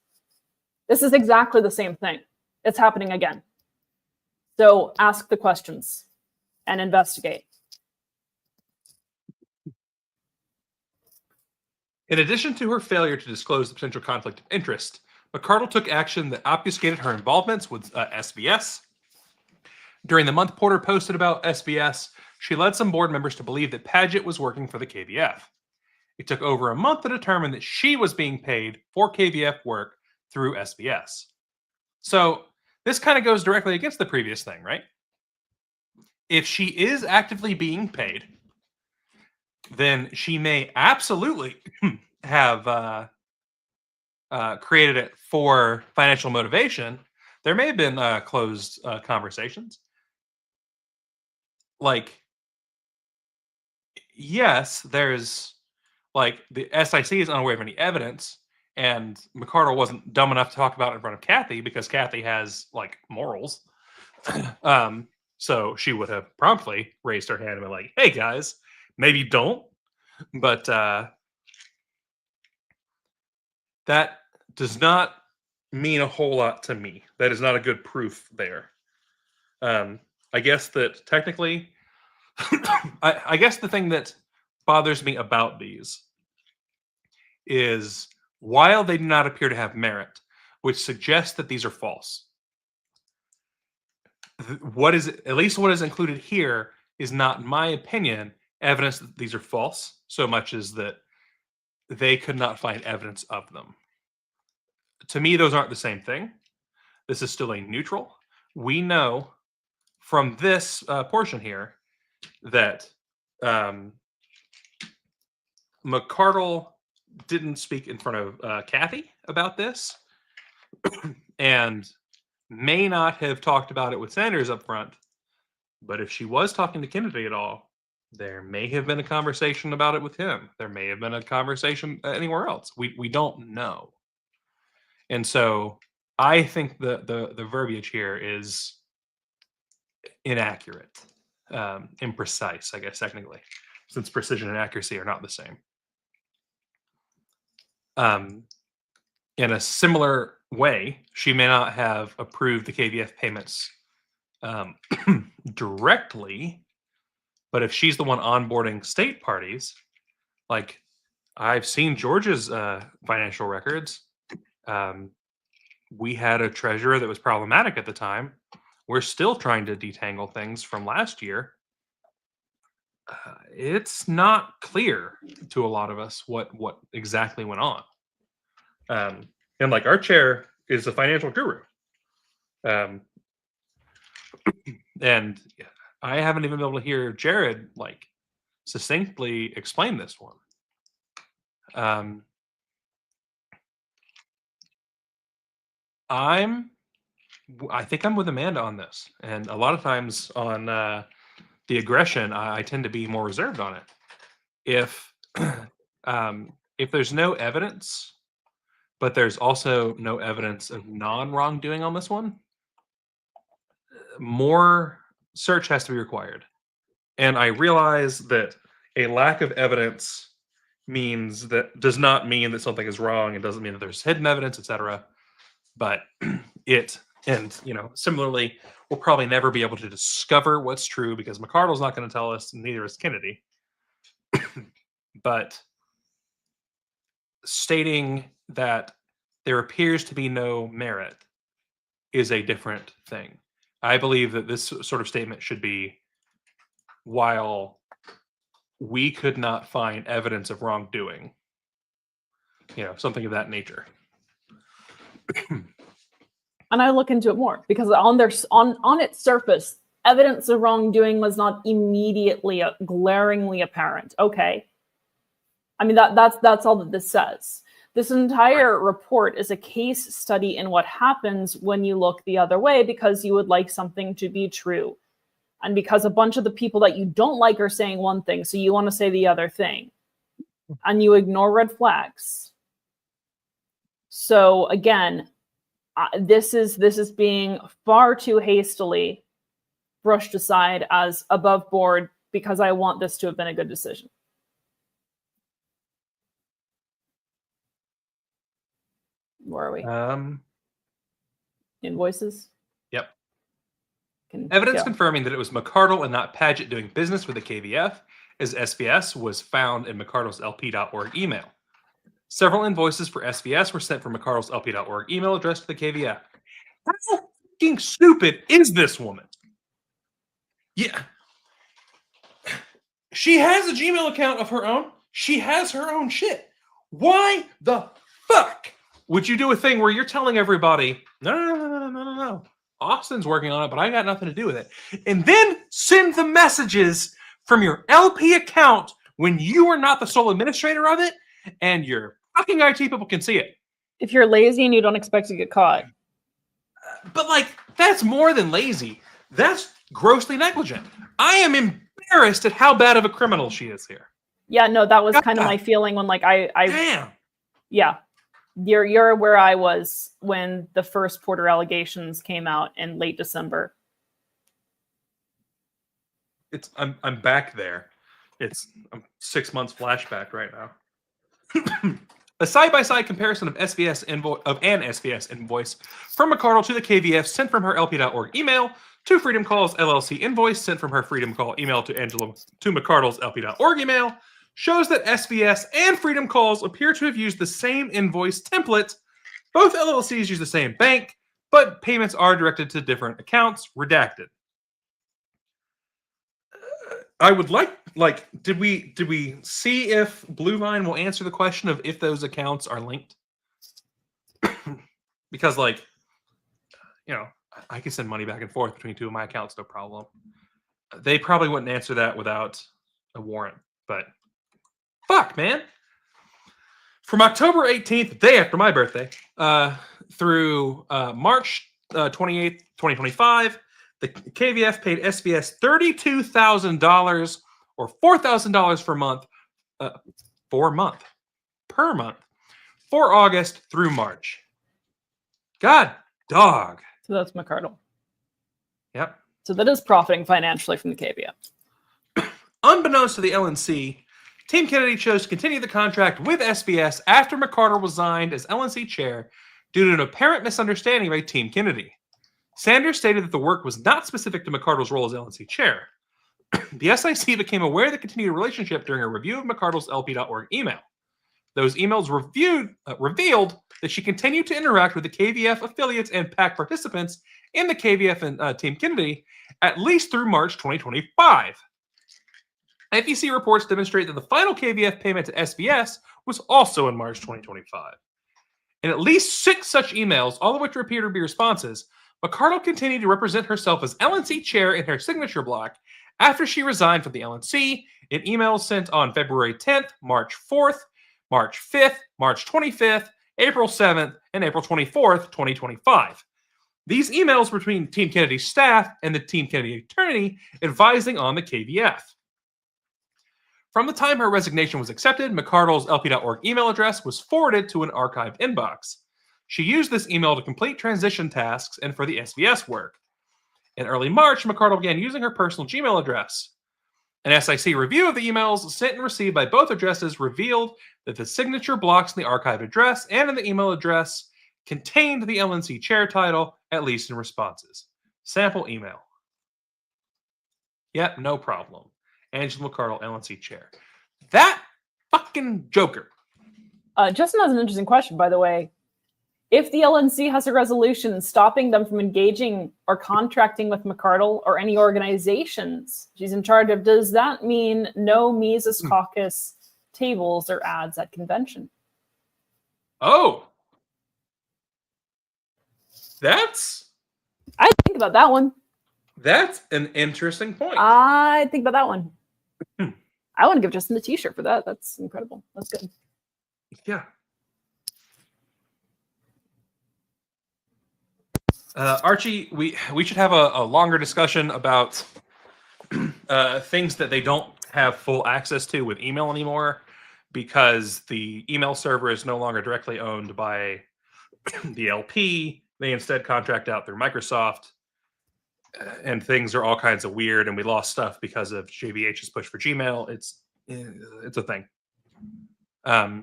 This is exactly the same thing. It's happening again. So ask the questions and investigate. In addition to her failure to disclose the potential conflict of interest, McCardle took action that obfuscated her involvements with SVS. During the month Porter posted about SVS, she led some board members to believe that Padgett was working for the KVF. It took over a month to determine that she was being paid for KVF work through SBS. So this kind of goes directly against the previous thing, right? If she is actively being paid, then she may absolutely have created it for financial motivation. There may have been closed conversations. Like, yes, there's like the SIC is unaware of any evidence, and McCardle wasn't dumb enough to talk about it in front of Kathy because Kathy has like morals. So she would have promptly raised her hand and been like, "Hey guys, maybe don't." But that does not mean a whole lot to me. That is not a good proof there. I guess that technically, I guess the thing that bothers me about these is while they do not appear to have merit, which suggests that these are false. What is at least what is included here is not, in my opinion, evidence that these are false, so much as that they could not find evidence of them. To me, those aren't the same thing. This is still a neutral. We know from this portion here that McCardle didn't speak in front of Kathy about this and may not have talked about it with Sanders up front. But if she was talking to Kennedy at all, there may have been a conversation about it with him. There may have been a conversation anywhere else. We don't know. And so I think the verbiage here is inaccurate, imprecise, I guess, technically, since precision and accuracy are not the same. In a similar way, she may not have approved the KVF payments directly, but if she's the one onboarding state parties, like I've seen Georgia's financial records. We had a treasurer that was problematic at the time. We're still trying to detangle things from last year. It's not clear to a lot of us what exactly went on. And like our chair is a financial guru. And I haven't even been able to hear Jared like succinctly explain this one. I think I'm with Amanda on this, and a lot of times on the aggression, I tend to be more reserved on it. If there's no evidence, but there's also no evidence of non-wrongdoing on this one, more search has to be required. And I realize that a lack of evidence does not mean that something is wrong. It doesn't mean that there's hidden evidence, etc. But similarly, we'll probably never be able to discover what's true because McCardle's not going to tell us, and neither is Kennedy. But stating that there appears to be no merit is a different thing. I believe that this sort of statement should be, while we could not find evidence of wrongdoing, something of that nature. And I look into it more because on its surface, evidence of wrongdoing was not immediately glaringly apparent. Okay, I mean that's all that this says. This entire report is a case study in what happens when you look the other way because you would like something to be true, and because a bunch of the people that you don't like are saying one thing, so you want to say the other thing, and you ignore red flags. So again, this is being far too hastily brushed aside as above board because I want this to have been a good decision. Where are we? Invoices? Yep. Evidence confirming that it was McCardle and not Paget doing business with the KVF, as SBS was found in McCardle's LP.org email. Several invoices for SBS were sent from McCardle's LP.org email address to the KVF. How fucking stupid is this woman? Yeah. She has a Gmail account of her own. She has her own shit. Why the fuck would you do a thing where you're telling everybody, no. Austin's working on it, but I got nothing to do with it. And then send the messages from your LP account when you are not the sole administrator of it, and your fucking IT people can see it. If you're lazy and you don't expect to get caught. But like, that's more than lazy. That's grossly negligent. I am embarrassed at how bad of a criminal she is here. Yeah, no, that was kind of my feeling when like I Damn. Yeah. You're where I was when the first Porter allegations came out in late December. I'm back there. I'm 6 months flashback right now. A side-by-side comparison of an SBS invoice from McCardle to the KVF sent from her LP.org email to Freedom Call's LLC invoice sent from her Freedom Call email to McCardle's LP.org email shows that SBS and Freedom Calls appear to have used the same invoice template. Both LLCs use the same bank, but payments are directed to different accounts, redacted. I would like, did we see if Bluevine will answer the question of if those accounts are linked? Because, like, you know, I can send money back and forth between two of my accounts, no problem. They probably wouldn't answer that without a warrant, but fuck, man. From October 18th, the day after my birthday, through March 28th, 2025, the KVF paid SBS $32,000 or $4,000 per month for August through March. God dog. So that's McCardle. Yep. So that is profiting financially from the KVF. Unbeknownst to the LNC, Team Kennedy chose to continue the contract with SBS after McCardle resigned as LNC chair due to an apparent misunderstanding by Team Kennedy. Sanders stated that the work was not specific to McCardle's role as LNC chair. The SIC became aware of the continued relationship during a review of McCardle's LP.org email. Those emails revealed that she continued to interact with the KVF affiliates and PAC participants in the KVF and Team Kennedy at least through March 2025. FEC reports demonstrate that the final KVF payment to SBS was also in March 2025. In at least 6 such emails, all of which appear to be responses, McCardle continued to represent herself as LNC chair in her signature block after she resigned from the LNC in emails sent on February 10th, March 4th, March 5th, March 25th, April 7th, and April 24th, 2025. These emails were between Team Kennedy's staff and the Team Kennedy attorney advising on the KVF. From the time her resignation was accepted, McCardle's LP.org email address was forwarded to an archived inbox. She used this email to complete transition tasks and for the SBS work. In early March, McCardle began using her personal Gmail address. An SIC review of the emails sent and received by both addresses revealed that the signature blocks in the archive address and in the email address contained the LNC chair title, at least in responses. Sample email. Yep, no problem. Angela McCardle, LNC chair. That fucking joker. Justin has an interesting question, by the way. If the LNC has a resolution stopping them from engaging or contracting with McCardle or any organizations she's in charge of, does that mean no Mises Caucus tables or ads at convention? Oh. I think about that one. That's an interesting point. I think about that one. I want to give Justin a t-shirt for that. That's incredible. That's good. Yeah. Archie, we should have a longer discussion about things that they don't have full access to with email anymore, because the email server is no longer directly owned by the LP. They instead contract out through Microsoft, and things are all kinds of weird, and we lost stuff because of JVH's push for Gmail. It's a thing. I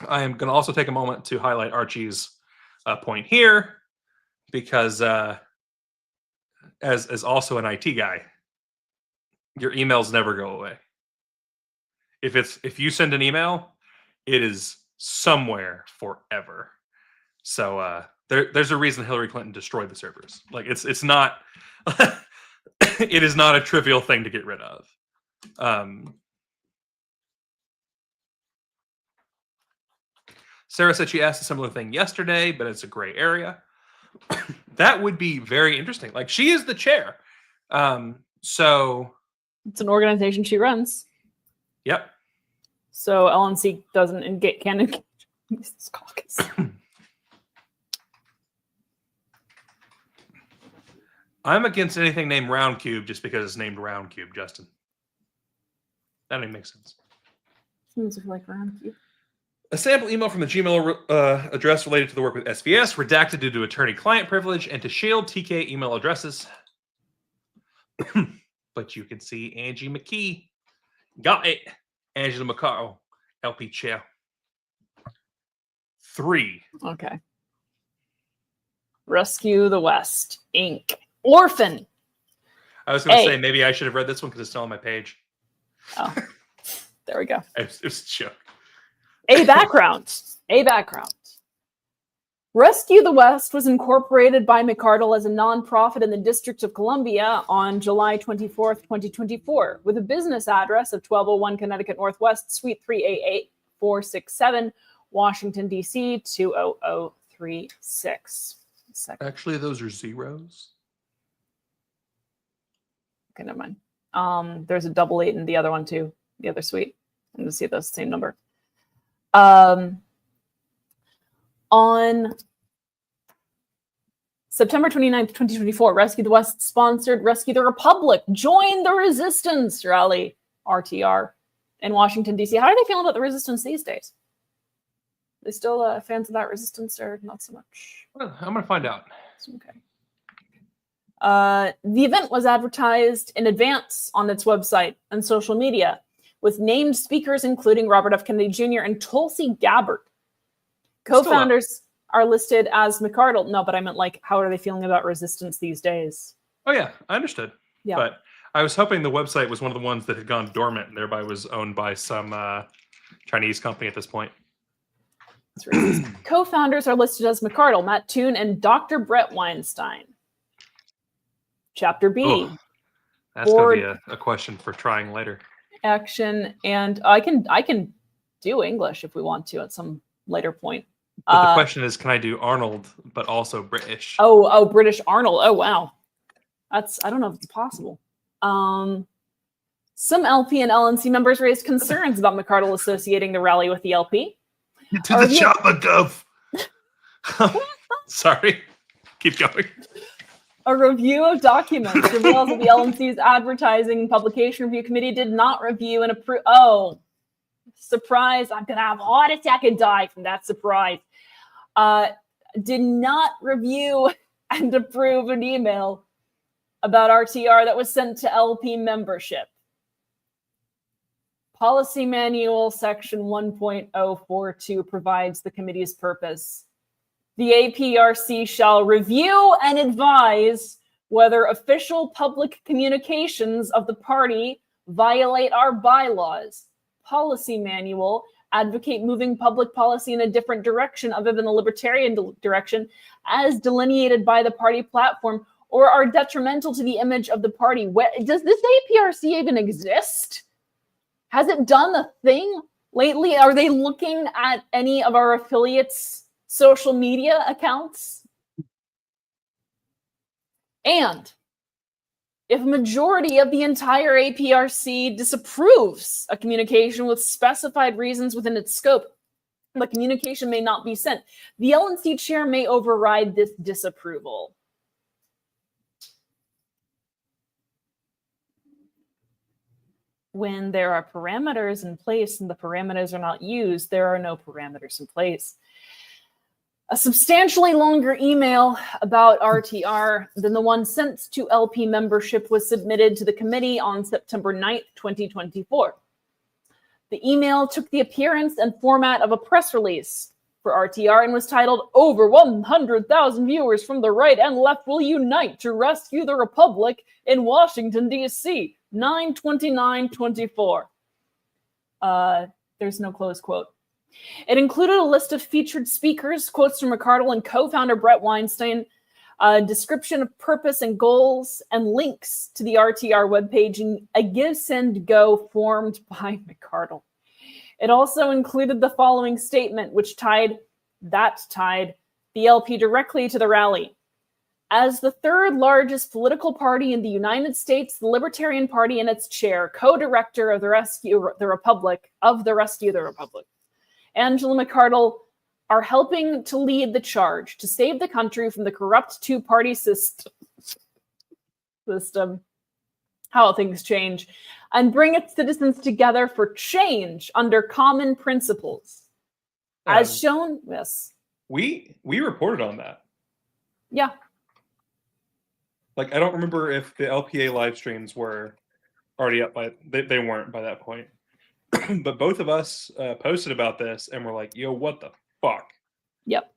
am going to also take a moment to highlight Archie's point here, because as also an IT guy, your emails never go away. If you send an email, it is somewhere forever. So there's a reason Hillary Clinton destroyed the servers. Like it's not it is not a trivial thing to get rid of. Sarah said she asked a similar thing yesterday, but it's a gray area. That would be very interesting. Like, she is the chair. So it's an organization she runs. Yep. So LNC can't engage this caucus. I'm against anything named Round Cube just because it's named Round Cube, Justin. That doesn't make sense. Seems like Round Cube. A sample email from the Gmail address related to the work with SVS, redacted due to attorney-client privilege and to shield TK email addresses. But you can see Angie McKee. Got it. Angela McCarl, LP chair. 3. Okay. Rescue the West, Inc. Orphan. I was going to say, maybe I should have read this one because it's still on my page. Oh, there we go. It was a joke. A background. Rescue the West was incorporated by McArdle as a nonprofit in the District of Columbia on July 24th, 2024, with a business address of 1201 Connecticut Northwest, Suite 3A8, 467, Washington, D.C. 20036. Actually, those are zeros. Okay, never mind. There's a 88 in the other one too, the other suite. I'm going to see if that's the same number. On September 29th, 2024, Rescue the West sponsored Rescue the Republic, Join the Resistance rally, RTR, in Washington, D.C. How are they feeling about the resistance these days? Are they still fans of that resistance or not so much? Well, I'm going to find out. Okay. The event was advertised in advance on its website and social media, with named speakers including Robert F. Kennedy Jr. and Tulsi Gabbard. Co-founders are listed as McArdle. No, but I meant, like, how are they feeling about resistance these days? Oh, yeah, I understood. Yeah. But I was hoping the website was one of the ones that had gone dormant and thereby was owned by some Chinese company at this point. Co-founders are listed as McArdle, Matt Toon, and Dr. Brett Weinstein. Chapter B. Oh, that's going to be a question for trying later. Action, and I can do English if we want to at some later point. But the question is, can I do Arnold, but also British? Oh, British Arnold. Oh, wow. I don't know if it's possible. Some LP and LNC members raised concerns about McArdle associating the rally with the LP. To the chopper, Gov. Sorry. Keep going. A review of documents reveals that the LNC's Advertising and Publication Review Committee did not review and approve. Oh, surprise. I'm going to have a heart attack and die from that surprise. Did not review and approve an email about RTR that was sent to LP membership. Policy Manual Section 1.042 provides the committee's purpose. The APRC shall review and advise whether official public communications of the party violate our bylaws. Policy Manual advocate moving public policy in a different direction other than the libertarian direction as delineated by the party platform or are detrimental to the image of the party. Does this APRC even exist? Has it done a thing lately? Are they looking at any of our affiliates' social media accounts? And if a majority of the entire APRC disapproves a communication with specified reasons within its scope, the communication may not be sent. The LNC chair may override this disapproval. When there are parameters in place and the parameters are not used, there are no parameters in place. A substantially longer email about RTR than the one sent to LP membership was submitted to the committee on September 9th, 2024. The email took the appearance and format of a press release for RTR and was titled, "Over 100,000 viewers from the right and left will unite to rescue the Republic in Washington, D.C., 9/29/24. There's no close quote. It included a list of featured speakers, quotes from McArdle and co-founder Brett Weinstein, a description of purpose and goals, and links to the RTR webpage and a Give, Send, Go formed by McArdle. It also included the following statement, which tied the LP directly to the rally. As the third largest political party in the United States, the Libertarian Party and its chair, co-director of the Rescue the Republic, Angela McArdle, are helping to lead the charge to save the country from the corrupt two-party system, how things change, and bring its citizens together for change under common principles. As shown, yes. We reported on that. Yeah. Like, I don't remember if the LPA live streams were already up by, they weren't by that point. But both of us posted about this and we're like, yo, what the fuck? Yep.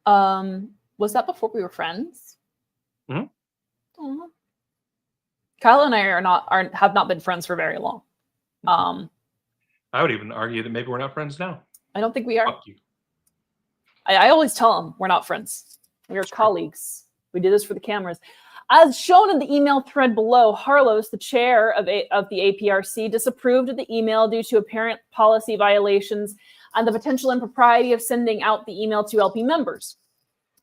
Was that before we were friends? Mm-hmm. Aww. Kyle and I have not been friends for very long. I would even argue that maybe we're not friends now. I don't think we are. Fuck you. I always tell them we're not friends. We are colleagues. We did this for the cameras. As shown in the email thread below, Harlos, the chair of the APRC, disapproved of the email due to apparent policy violations and the potential impropriety of sending out the email to LP members.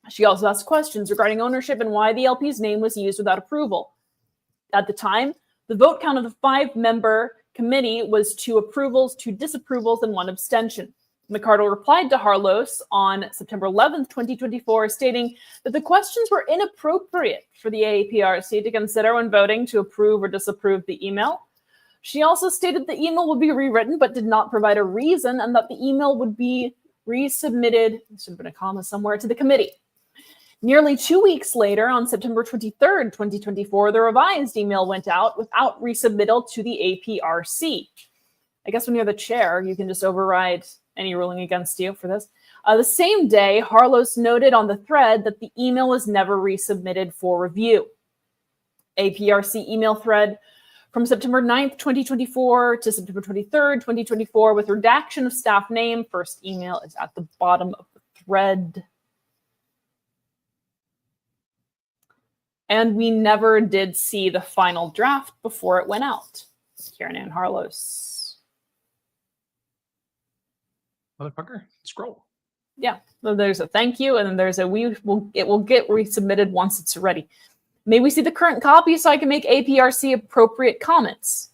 She also asked questions regarding ownership and why the LP's name was used without approval. At the time, the vote count of the 5-member committee was 2 approvals, 2 disapprovals, and 1 abstention. McArdle replied to Harlos on September 11th, 2024, stating that the questions were inappropriate for the AAPRC to consider when voting to approve or disapprove the email. She also stated the email would be rewritten, but did not provide a reason, and that the email would be resubmitted, there should have been a comma somewhere, to the committee. Nearly 2 weeks later, on September 23rd, 2024, the revised email went out without resubmittal to the APRC. I guess when you're the chair, you can just override any ruling against you for this. The same day, Harlos noted on the thread that the email was never resubmitted for review. APRC email thread from September 9th, 2024 to September 23rd, 2024 with redaction of staff name. First email is at the bottom of the thread. And we never did see the final draft before it went out. Karen Ann Harlos. Motherfucker, scroll. Yeah, so there's a thank you, and then there's a it will get resubmitted once it's ready. May we see the current copy so I can make APRC appropriate comments?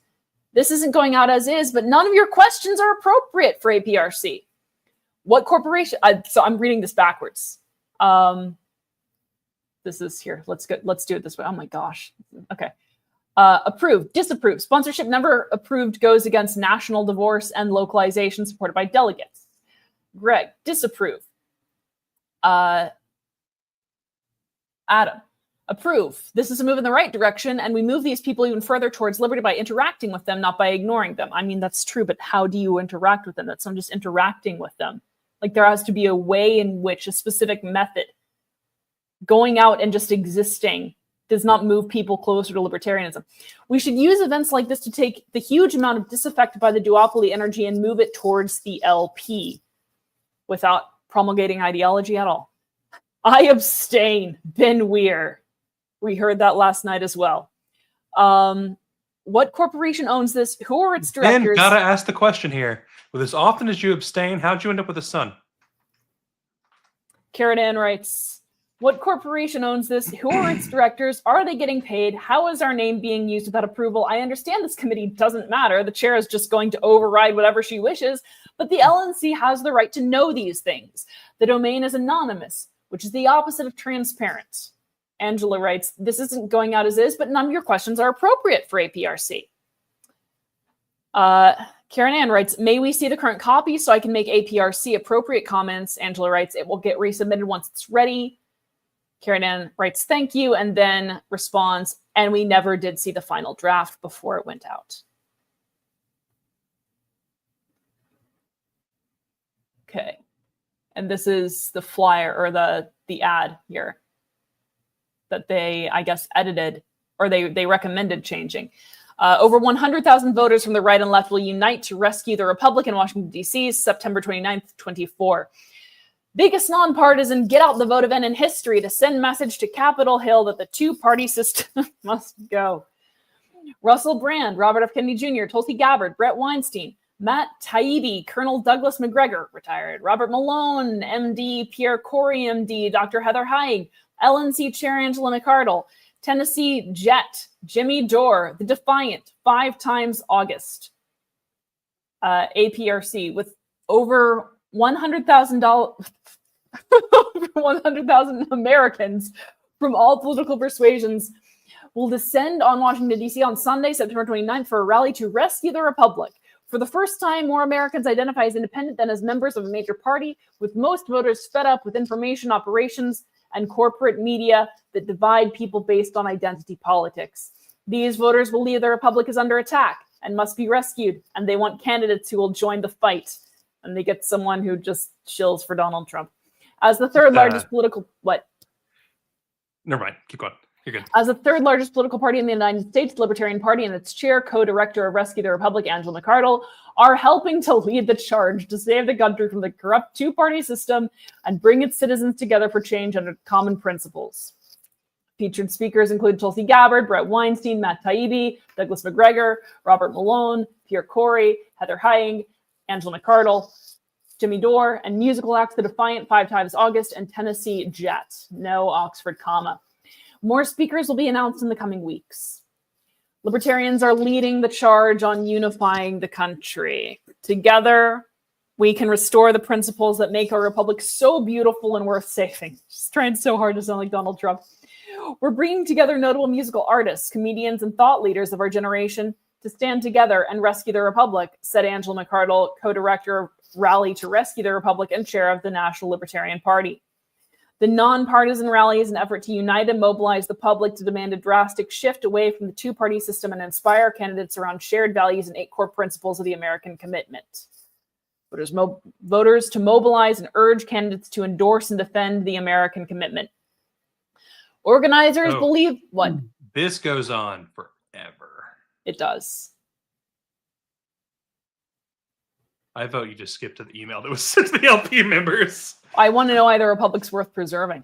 This isn't going out as is, but none of your questions are appropriate for APRC. What corporation? So I'm reading this backwards. This is here. Let's do it this way. Oh my gosh. Okay. Approved, disapproved. Sponsorship never approved goes against national divorce and localization supported by delegates. Greg, disapprove. Adam, approve. This is a move in the right direction, and we move these people even further towards liberty by interacting with them, not by ignoring them. I mean, that's true, but how do you interact with them? That's not just interacting with them. Like, there has to be a way in which a specific method, going out and just existing, does not move people closer to libertarianism. We should use events like this to take the huge amount of disaffected by the duopoly energy and move it towards the LP without promulgating ideology at all. I abstain. Ben Weir. We heard that last night as well. What corporation owns this? Who are its directors? Ben, gotta ask the question here. With as often as you abstain, how'd you end up with a son? Karen Ann writes, what corporation owns this? Who are its directors? Are they getting paid? How is our name being used without approval? I understand this committee doesn't matter. The chair is just going to override whatever she wishes, but the LNC has the right to know these things. The domain is anonymous, which is the opposite of transparent. Angela writes, this isn't going out as is, but none of your questions are appropriate for APRC. Karen Ann writes, may we see the current copy so I can make APRC appropriate comments? Angela writes, it will get resubmitted once it's ready. Karen Ann writes, thank you, and then responds, and we never did see the final draft before it went out. Okay. And this is the flyer, or the ad here that they, I guess, edited, or they recommended changing. Over 100,000 voters from the right and left will unite to rescue the Republic in Washington, D.C., September 29th, 24. Biggest nonpartisan get out the vote event in history to send message to Capitol Hill that the two-party system must go. Russell Brand, Robert F. Kennedy Jr., Tulsi Gabbard, Brett Weinstein, Matt Taibbi, Colonel Douglas McGregor, retired, Robert Malone, MD, Pierre Corey, MD, Dr. Heather Heying, LNC Chair Angela McArdle, Tennessee Jet, Jimmy Dore, The Defiant, 5 times August, APRC, with over $100,000, 100,000 Americans from all political persuasions will descend on Washington, D.C. on Sunday, September 29th for a rally to rescue the Republic. For the first time, more Americans identify as independent than as members of a major party, with most voters fed up with information operations and corporate media that divide people based on identity politics. These voters believe the Republic is under attack and must be rescued, and they want candidates who will join the fight. And they get someone who just shills for Donald Trump. As the third largest political... What? Never mind. Keep going. You're good. As the third largest political party in the United States, the Libertarian Party and its chair, co-director of Rescue the Republic, Angela McArdle, are helping to lead the charge to save the country from the corrupt two-party system and bring its citizens together for change under common principles. Featured speakers include Tulsi Gabbard, Brett Weinstein, Matt Taibbi, Douglas McGregor, Robert Malone, Pierre Corey, Heather Heying, Angela McArdle, Jimmy Dore, and musical acts The Defiant, 5 times August, and Tennessee Jet. No Oxford comma. More speakers will be announced in the coming weeks. Libertarians are leading the charge on unifying the country. Together, we can restore the principles that make our republic so beautiful and worth saving. Just trying so hard to sound like Donald Trump. We're bringing together notable musical artists, comedians, and thought leaders of our generation to stand together and rescue the Republic, said Angela McArdle, co-director of Rally to Rescue the Republic and chair of the National Libertarian Party. The nonpartisan rally is an effort to unite and mobilize the public to demand a drastic shift away from the two-party system and inspire candidates around shared values and 8 core principles of the American commitment. Voters to mobilize and urge candidates to endorse and defend the American commitment. Organizers believe... What? This goes on forever. It does. I vote you just skip to the email that was sent to the LP members. I want to know why the Republic's worth preserving.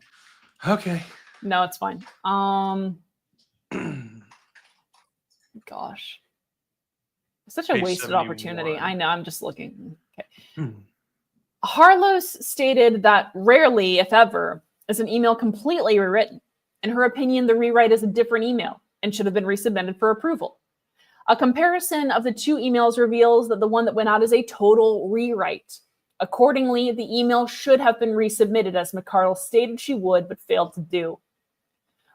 Okay. No, it's fine. Gosh. Such a Page wasted 71. opportunity. I know, I'm just looking. Okay. Harlos stated that rarely, if ever, is an email completely rewritten. In her opinion, the rewrite is a different email and should have been resubmitted for approval. A comparison of the 2 emails reveals that the one that went out is a total rewrite. Accordingly, the email should have been resubmitted as McArdle stated she would, but failed to do.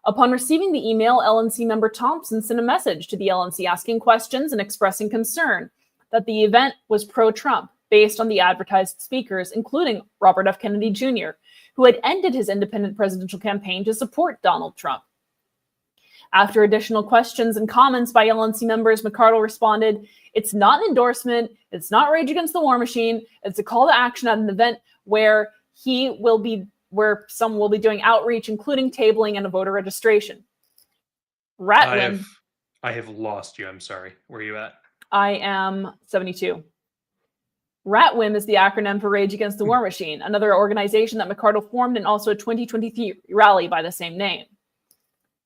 Upon receiving the email, LNC member Thompson sent a message to the LNC asking questions and expressing concern that the event was pro-Trump based on the advertised speakers, including Robert F. Kennedy Jr., who had ended his independent presidential campaign to support Donald Trump. After additional questions and comments by LNC members, McArdle responded, "It's not an endorsement. It's not Rage Against the War Machine. It's a call to action at an event where some will be doing outreach, including tabling and a voter registration." Ratwin. I have lost you. I'm sorry. Where are you at? I am 72. RATWIM is the acronym for Rage Against the War Machine, another organization that McArdle formed and also a 2023 rally by the same name.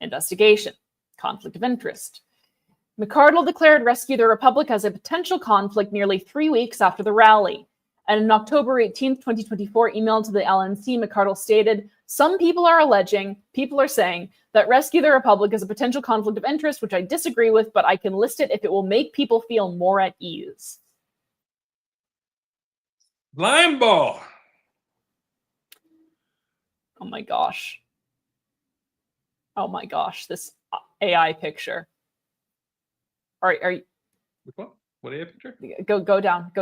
Investigation. Conflict of interest. McArdle declared Rescue the Republic as a potential conflict nearly 3 weeks after the rally. And in October 18th, 2024, email to the LNC, McArdle stated, "Some people are saying that Rescue the Republic is a potential conflict of interest, which I disagree with, but I can list it if it will make people feel more at ease." Lime ball. Oh my gosh. Oh my gosh, this AI picture. Are you Which one? What AI picture? go down.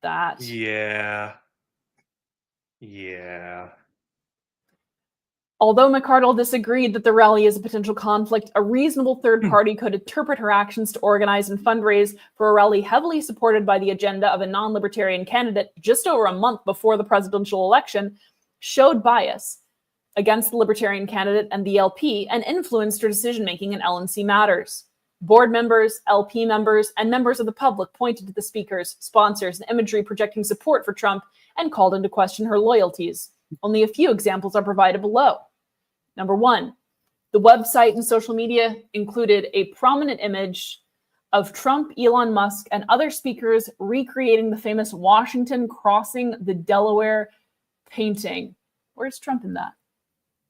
That. Yeah. Although McArdle disagreed that the rally is a potential conflict, a reasonable third party could interpret her actions to organize and fundraise for a rally heavily supported by the agenda of a non-libertarian candidate just over a month before the presidential election showed bias against the libertarian candidate and the LP and influenced her decision-making in LNC matters. Board members, LP members, and members of the public pointed to the speakers, sponsors, and imagery projecting support for Trump and called into question her loyalties. Only a few examples are provided below. Number 1, The website and social media included a prominent image of Trump, Elon Musk, and other speakers recreating the famous Washington crossing the Delaware painting. Where's Trump in that?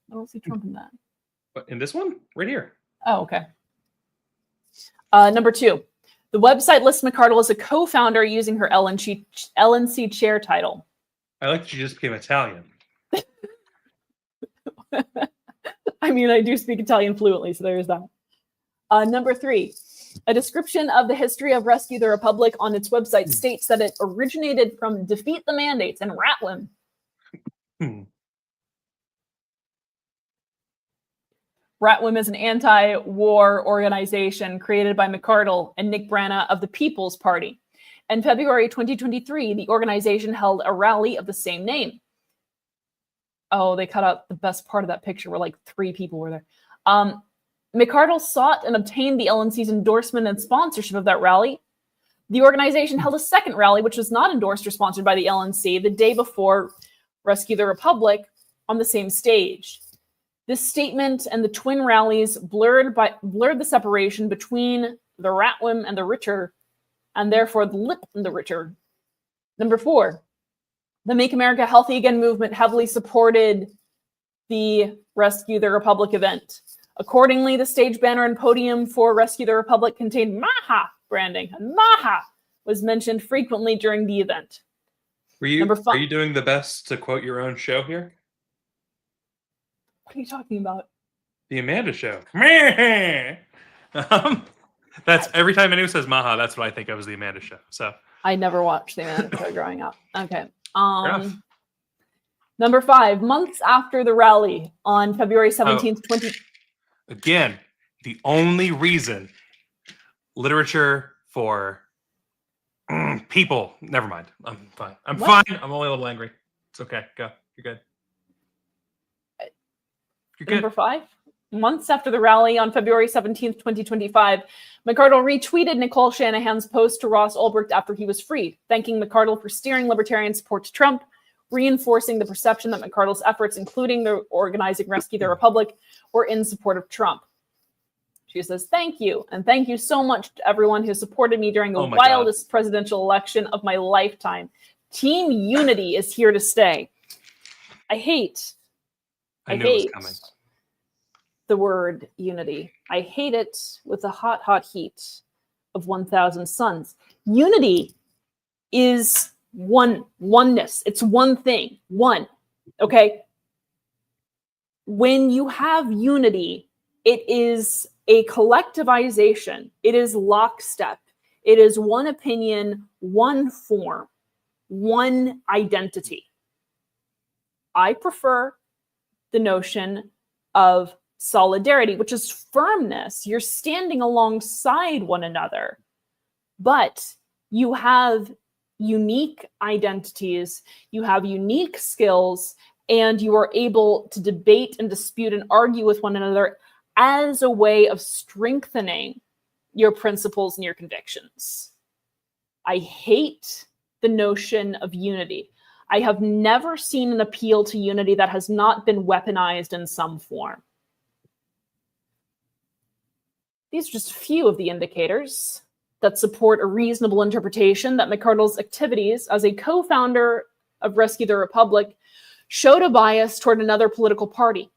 I don't see Trump in that. But in this one? Right here. Oh, okay. Number 2. The website lists McArdle as a co-founder using her LNC chair title. I like that she just became Italian. I mean, I do speak Italian fluently, so there's that. Number 3. A description of the history of Rescue the Republic on its website states that it originated from Defeat the Mandates and Ratwim. Ratwim is an anti-war organization created by McArdle and Nick Brana of the People's Party. In February 2023, the organization held a rally of the same name. Oh, they cut out the best part of that picture where like 3 people were there. McArdle sought and obtained the LNC's endorsement and sponsorship of that rally. The organization held a second rally, which was not endorsed or sponsored by the LNC, the day before Rescue the Republic on the same stage. This statement and the twin rallies blurred the separation between the Ratwim and the Ritter, and therefore the Lip and the Ritter. Number 4, the Make America Healthy Again movement heavily supported the Rescue the Republic event. Accordingly, the stage banner and podium for Rescue the Republic contained Maha branding, and Maha was mentioned frequently during the event. Are you doing the best to quote your own show here? What are you talking about? The Amanda Show. That's every time anyone says Maha, that's what I think of as the Amanda Show. So I never watched the Amanda Show growing up. Okay. Number 5, months after the rally on February 17th, Again, the only reason literature for people. Never mind. I'm fine. I'm fine. I'm only a little angry. It's okay. Go. You're good. You're good. Number 5, months after the rally on February 17th, 2025, McArdle retweeted Nicole Shanahan's post to Ross Ulbricht after he was freed, thanking McArdle for steering libertarian support to Trump, reinforcing the perception that McArdle's efforts, including the organizing Rescue the Republic, were in support of Trump. She says, thank you, and thank you so much to everyone who supported me during the wildest presidential election of my lifetime. Team Unity is here to stay. I hate the word unity. I hate it with the hot, hot heat of 1,000 suns. Unity is oneness. It's one thing. One. Okay? When you have unity, it is a collectivization. It is lockstep. It is one opinion, one form, one identity. I prefer the notion of solidarity, which is firmness. You're standing alongside one another, but you have unique identities, you have unique skills, and you are able to debate and dispute and argue with one another as a way of strengthening your principles and your convictions. I hate the notion of unity. I have never seen an appeal to unity that has not been weaponized in some form. These are just a few of the indicators that support a reasonable interpretation that McArdle's activities as a co-founder of Rescue the Republic showed a bias toward another political party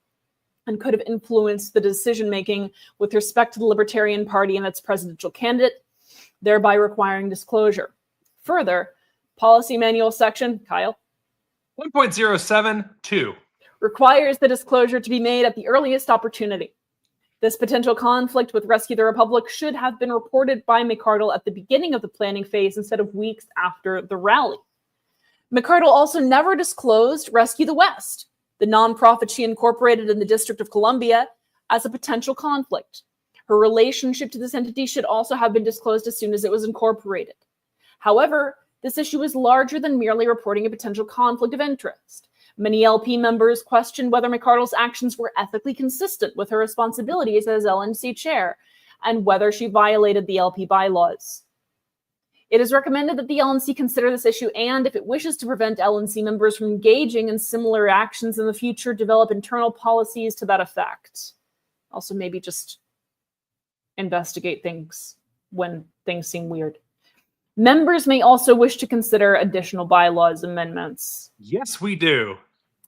and could have influenced the decision-making with respect to the Libertarian Party and its presidential candidate, thereby requiring disclosure. Further, policy manual section, Kyle? 1.072 requires the disclosure to be made at the earliest opportunity. This potential conflict with Rescue the Republic should have been reported by McArdle at the beginning of the planning phase instead of weeks after the rally. McArdle also never disclosed Rescue the West, the nonprofit she incorporated in the District of Columbia, as a potential conflict. Her relationship to this entity should also have been disclosed as soon as it was incorporated. However, this issue is larger than merely reporting a potential conflict of interest. Many LP members questioned whether McArdle's actions were ethically consistent with her responsibilities as LNC chair and whether she violated the LP bylaws. It is recommended that the LNC consider this issue and, if it wishes to prevent LNC members from engaging in similar actions in the future, develop internal policies to that effect. Also, maybe just investigate things when things seem weird. Members may also wish to consider additional bylaws amendments. Yes, we do.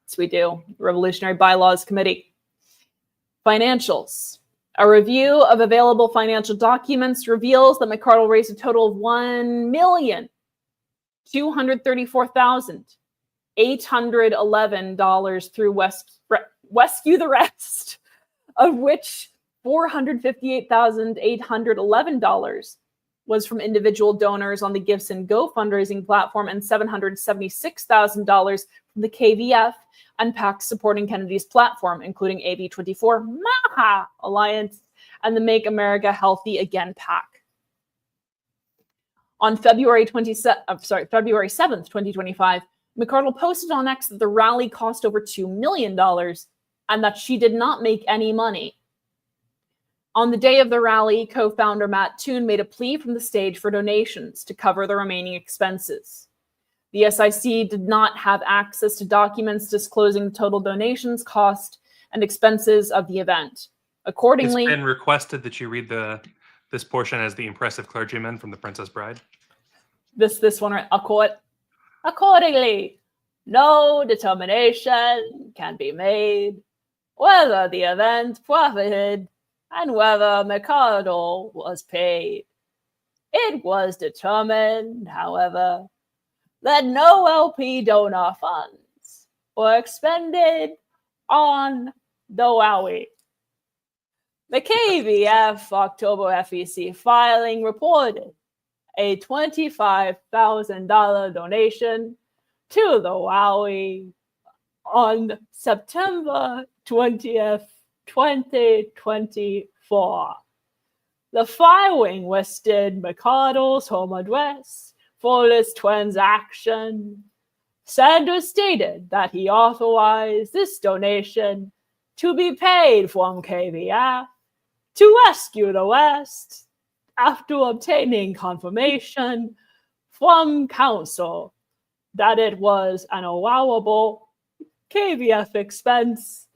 Yes, we do. Revolutionary Bylaws Committee. Financials. A review of available financial documents reveals that McArdle raised a total of $1,234,811 through Rescue the Rest, of which $458,811 was from individual donors on the Gibson Go fundraising platform and $776,000 from the KVF and PACs supporting Kennedy's platform, including AV24 Maha Alliance and the Make America Healthy Again PAC. On February 7th, 2025, McArdle posted on X that the rally cost over $2 million and that she did not make any money. On the day of the rally, co-founder Matt Toon made a plea from the stage for donations to cover the remaining expenses. The SIC did not have access to documents disclosing the total donations, cost, and expenses of the event. Accordingly, it's been requested that you read this portion as the impressive clergyman from The Princess Bride. This one, right? Accordingly, no determination can be made whether the event profited and whether McArdle was paid. It was determined, however, that no LP donor funds were expended on the WOWI. The KVF October FEC filing reported a $25,000 donation to the WOWI on September 20th, 2024. The filing listed McArdle's home address for this transaction. Sanders stated that he authorized this donation to be paid from KVF to Rescue the West after obtaining confirmation from counsel that it was an allowable KVF expense,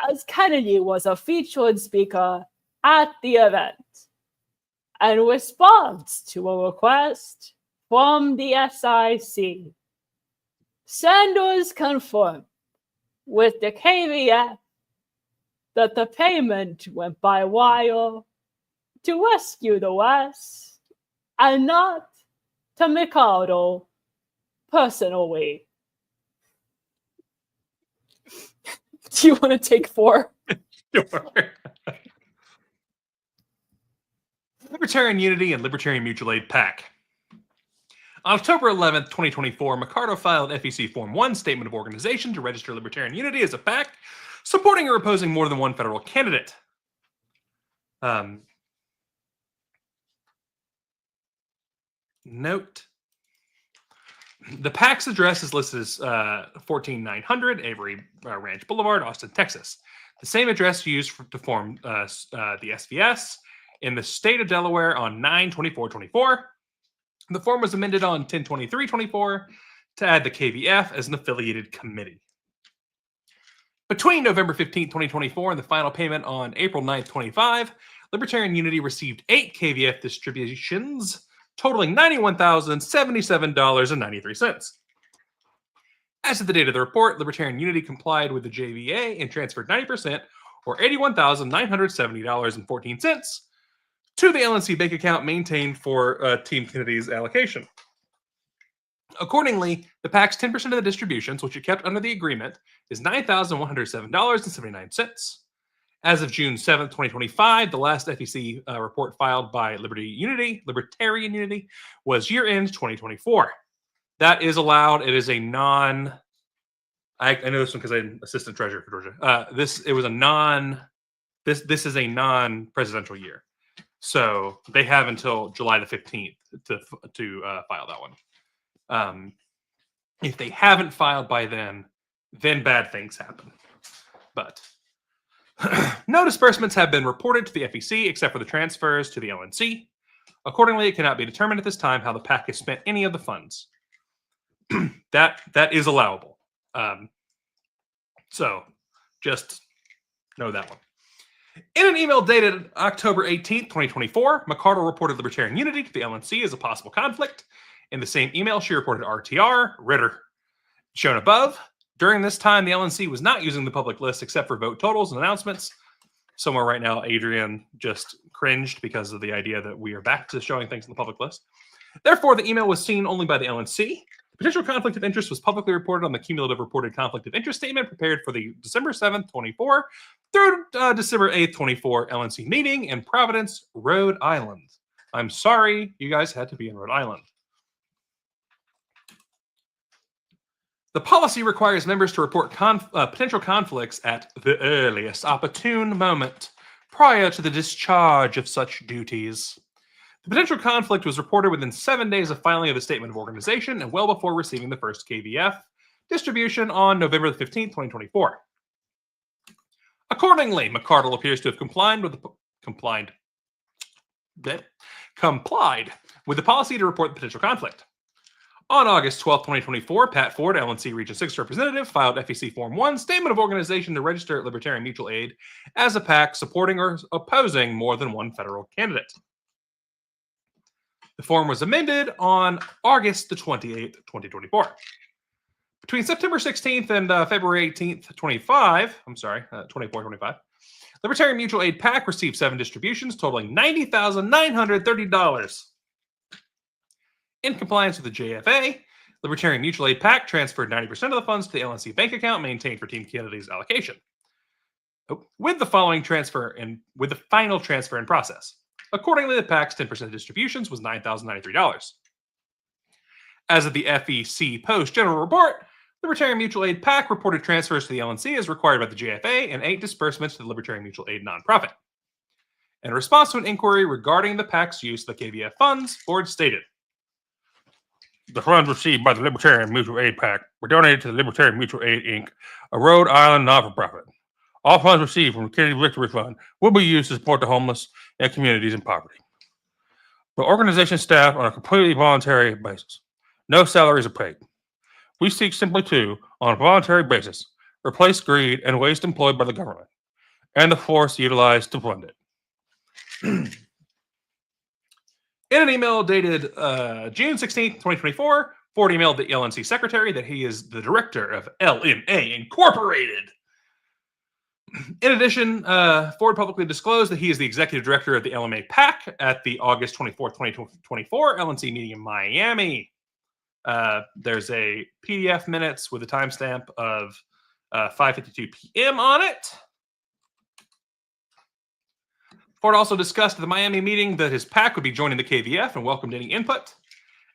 as Kennedy was a featured speaker at the event. In response to a request from the SIC, Sanders confirmed with the KVF that the payment went by wire to Rescue the West and not to McArdle personally. Do you want to take 4? Sure. Libertarian Unity and Libertarian Mutual Aid PAC. On October 11th, 2024, McArdle filed FEC Form 1 Statement of Organization to register Libertarian Unity as a PAC, supporting or opposing more than one federal candidate. Note. The PAC's address is listed as 14900 Avery Ranch Boulevard, Austin, Texas. The same address used to form the SVS in the state of Delaware on 9/24/24. The form was amended on 10/23/24 to add the KVF as an affiliated committee. Between November 15, 2024 and the final payment on April 9th, 25, Libertarian Unity received 8 KVF distributions, totaling $91,077.93. As of the date of the report, Libertarian Unity complied with the JVA and transferred 90%, or $81,970.14, to the LNC bank account maintained for Team Kennedy's allocation. Accordingly, the PAC's 10% of the distributions, which it kept under the agreement, is $9,107.79. As of June 7th, 2025, the last FEC report filed by Libertarian Unity, was year-end 2024. That is allowed. It is a non... I know this one because I'm assistant treasurer for Georgia. This is a non-presidential year. So they have until July the 15th to file that one. If they haven't filed by then bad things happen. But no disbursements have been reported to the FEC except for the transfers to the LNC. Accordingly, it cannot be determined at this time how the PAC has spent any of the funds. that is allowable. So just know that one. In an email dated October 18th, 2024, McCardle reported Libertarian Unity to the LNC as a possible conflict. In the same email, she reported RTR, Ritter. Shown above, during this time, the LNC was not using the public list except for vote totals and announcements. Somewhere right now, Adrian just cringed because of the idea that we are back to showing things in the public list. Therefore, the email was seen only by the LNC. Potential conflict of interest was publicly reported on the cumulative reported conflict of interest statement prepared for the December 7th, 24 through December 8th, 24 LNC meeting in Providence, Rhode Island. I'm sorry you guys had to be in Rhode Island. The policy requires members to report potential conflicts at the earliest opportune moment prior to the discharge of such duties. The potential conflict was reported within 7 days of filing of the Statement of Organization and well before receiving the first KVF distribution on November 15, 2024. Accordingly, McCardle appears to have complied with the policy to report the potential conflict. On August 12, 2024, Pat Ford, LNC Region 6 representative, filed FEC Form 1, Statement of Organization to register at Libertarian Mutual Aid as a PAC supporting or opposing more than one federal candidate. The form was amended on August the 28th, 2024. Between September 16th and February 18th, 24-25, Libertarian Mutual Aid PAC received 7 distributions totaling $90,930. In compliance with the JFA, Libertarian Mutual Aid PAC transferred 90% of the funds to the LNC bank account maintained for Team Kennedy's allocation. With the final transfer in process. Accordingly, the PAC's 10% distributions was $9,093. As of the FEC Post General Report, Libertarian Mutual Aid PAC reported transfers to the LNC as required by the JFA and 8 disbursements to the Libertarian Mutual Aid nonprofit. In response to an inquiry regarding the PAC's use of the KVF funds, Ford stated, "The funds received by the Libertarian Mutual Aid PAC were donated to the Libertarian Mutual Aid, Inc., a Rhode Island not-for-profit. All funds received from the Kennedy Victory Fund will be used to support the homeless and communities in poverty. The organization staff on a completely voluntary basis. No salaries are paid. We seek simply to, on a voluntary basis, replace greed and waste employed by the government and the force utilized to fund it." In an email dated June 16th, 2024, Ford emailed the LNC secretary that he is the director of LMA Incorporated. In addition, Ford publicly disclosed that he is the executive director of the LMA PAC at the August 24th, 2024 LNC meeting in Miami. There's a PDF minutes with a timestamp of 5:52 p.m. on it. Ford also discussed at the Miami meeting that his PAC would be joining the KVF and welcomed any input.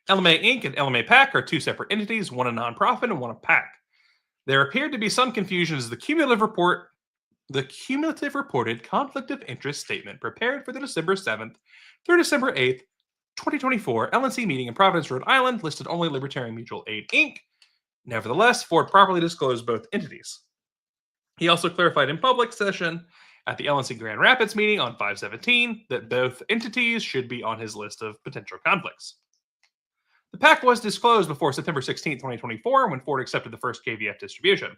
LMA Inc. and LMA PAC are 2 separate entities, one a nonprofit and one a PAC. There appeared to be some confusion as the cumulative reported conflict of interest statement prepared for the December 7th through December 8th, 2024 LNC meeting in Providence, Rhode Island listed only Libertarian Mutual Aid, Inc. Nevertheless, Ford properly disclosed both entities. He also clarified in public session at the LNC Grand Rapids meeting on 5/17 that both entities should be on his list of potential conflicts. The PAC was disclosed before September 16, 2024, when Ford accepted the first KVF distribution.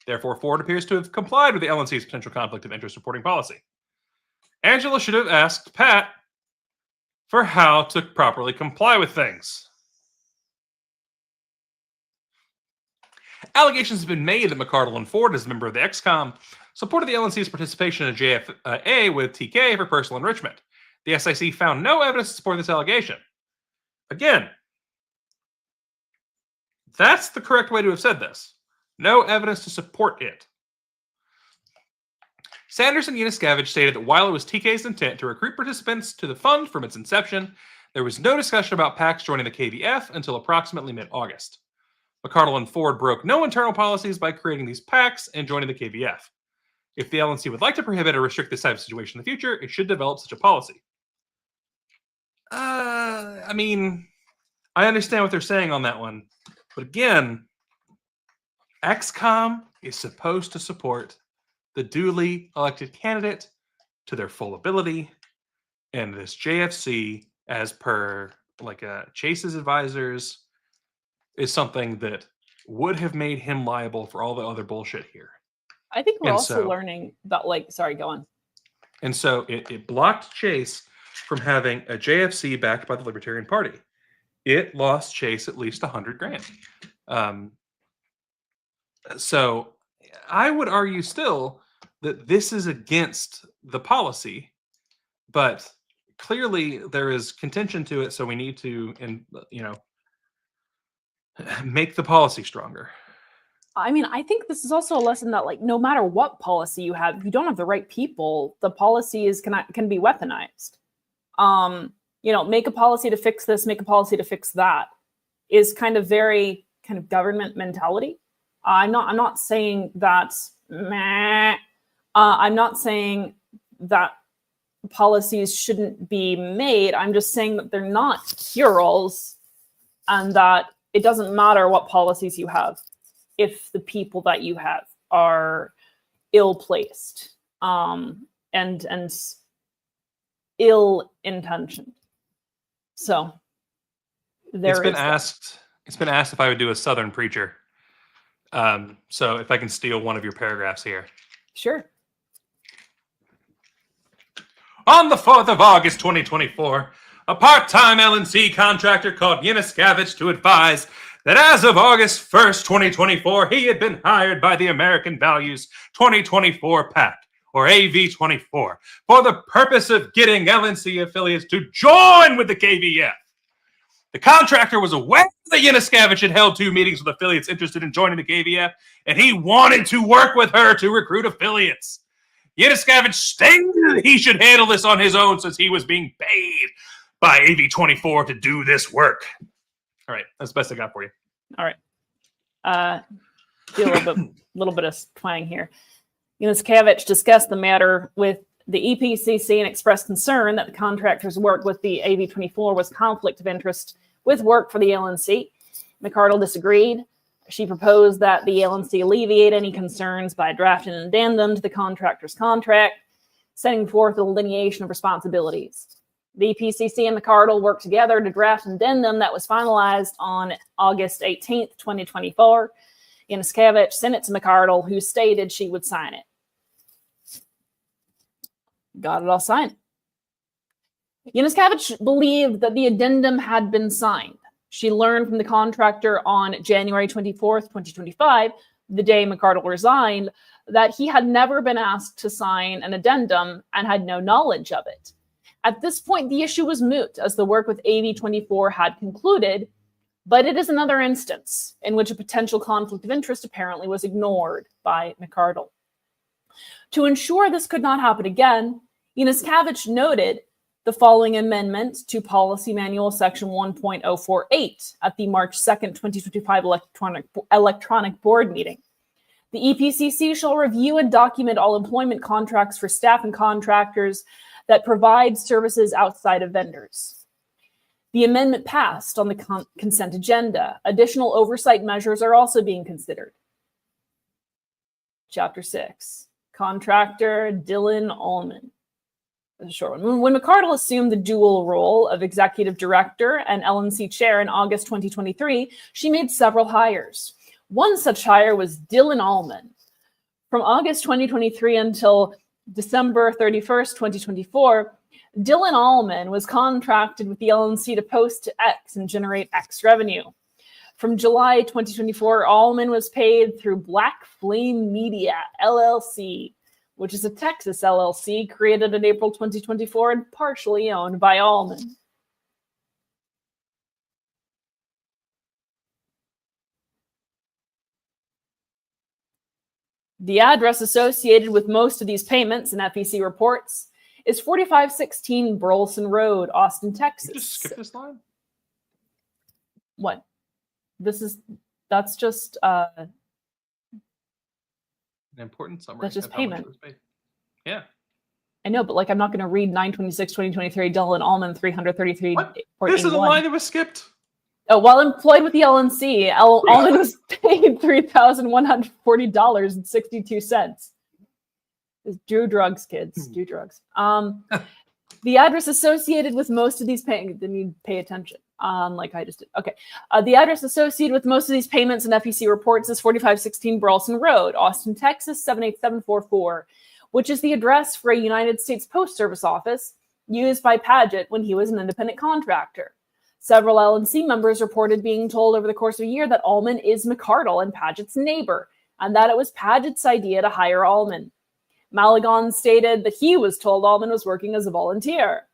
Therefore, Ford appears to have complied with the LNC's potential conflict of interest reporting policy. Angela should have asked Pat for how to properly comply with things. Allegations have been made that McCardle and Ford, as a member of the XCOM, supported the LNC's participation in JFA with TK for personal enrichment. The SIC found no evidence to support this allegation. Again, that's the correct way to have said this. No evidence to support it. Sanders and Uniscavage stated that while it was TK's intent to recruit participants to the fund from its inception, there was no discussion about PACs joining the KVF until approximately mid-August. McCardle and Ford broke no internal policies by creating these PACs and joining the KVF. If the LNC would like to prohibit or restrict this type of situation in the future, it should develop such a policy. I mean, I understand what they're saying on that one. But again, XCOM is supposed to support the duly elected candidate to their full ability. And this JFC, as per Chase's advisors, is something that would have made him liable for all the other bullshit here. I think we're also learning that, sorry, go on. And so it blocked Chase from having a JFC backed by the Libertarian Party. It lost Chase at least $100,000. So I would argue still that this is against the policy, but clearly there is contention to it. So we need to, make the policy stronger. I mean, I think this is also a lesson that, like, no matter what policy you have, if you don't have the right people, the policy can be weaponized. Make a policy to fix this, make a policy to fix that is kind of very kind of government mentality. I'm not saying that. I'm not saying that policies shouldn't be made. I'm just saying that they're not cure-alls, and that it doesn't matter what policies you have if the people that you have are ill-placed and ill-intentioned. So It's been asked if I would do a Southern preacher. So if I can steal one of your paragraphs here. Sure. On the 4th of August, 2024, a part-time LNC contractor called Yeniskavich to advise that as of August 1st, 2024, he had been hired by the American Values 2024 PAC, or AV24, for the purpose of getting LNC affiliates to join with the KVF. The contractor was aware that Yeniskavich had held 2 meetings with affiliates interested in joining the KVF, and he wanted to work with her to recruit affiliates. Yeniskavich stated he should handle this on his own since he was being paid by AV24 to do this work. All right, that's the best I got for you. All right. Do a little bit of twang here. Yeniskavich discussed the matter with the EPCC and expressed concern that the contractor's work with the AV24 was conflict of interest with work for the LNC. McArdle disagreed. She proposed that the LNC alleviate any concerns by drafting an addendum to the contractor's contract, setting forth a delineation of responsibilities. The EPCC and McArdle worked together to draft an addendum that was finalized on August 18th, 2024. Yeniskavich sent it to McArdle, who stated she would sign it. Got it all signed. Yeniskavich believed that the addendum had been signed. She learned from the contractor on January 24th, 2025, the day McArdle resigned, that he had never been asked to sign an addendum and had no knowledge of it. At this point, the issue was moot, as the work with AV24 had concluded, but it is another instance in which a potential conflict of interest apparently was ignored by McArdle. To ensure this could not happen again, Yeniskavich noted the following amendment to Policy Manual Section 1.048 at the March 2nd, 2025 electronic board meeting. The EPCC shall review and document all employment contracts for staff and contractors that provide services outside of vendors. The amendment passed on the consent agenda. Additional oversight measures are also being considered. Chapter 6, Contractor Dylan Allman. That's a short one. When McArdle assumed the dual role of executive director and LNC chair in August 2023, she made several hires. One such hire was Dylan Allman. From August 2023 until December 31st, 2024, Dylan Allman was contracted with the LNC to post to X and generate X revenue. From July 2024, Allman was paid through Black Flame Media, LLC, which is a Texas LLC created in April 2024 and partially owned by Allman. The address associated with most of these payments in FEC reports is 4516 Burleson Road, Austin, Texas. You just skip this line? What? That's just an important summary. That's just payment. Yeah. I know, but like I'm not going to read 9/26/2023 Dylan Allman 333. This is a line that was skipped. Oh, while employed with the LNC, Allman was paid $3,140.62. Do drugs, kids. Do drugs. The address associated with most of these payments, then you pay attention. Like I just did. Okay. The address associated with most of these payments and FEC reports is 4516 Burleson Road, Austin, Texas, 78744, which is the address for a United States Post Service office used by Paget when he was an independent contractor. Several LNC members reported being told over the course of a year that Ullman is McArdle and Paget's neighbor, and that it was Paget's idea to hire Ullman. Malagon stated that he was told Ullman was working as a volunteer.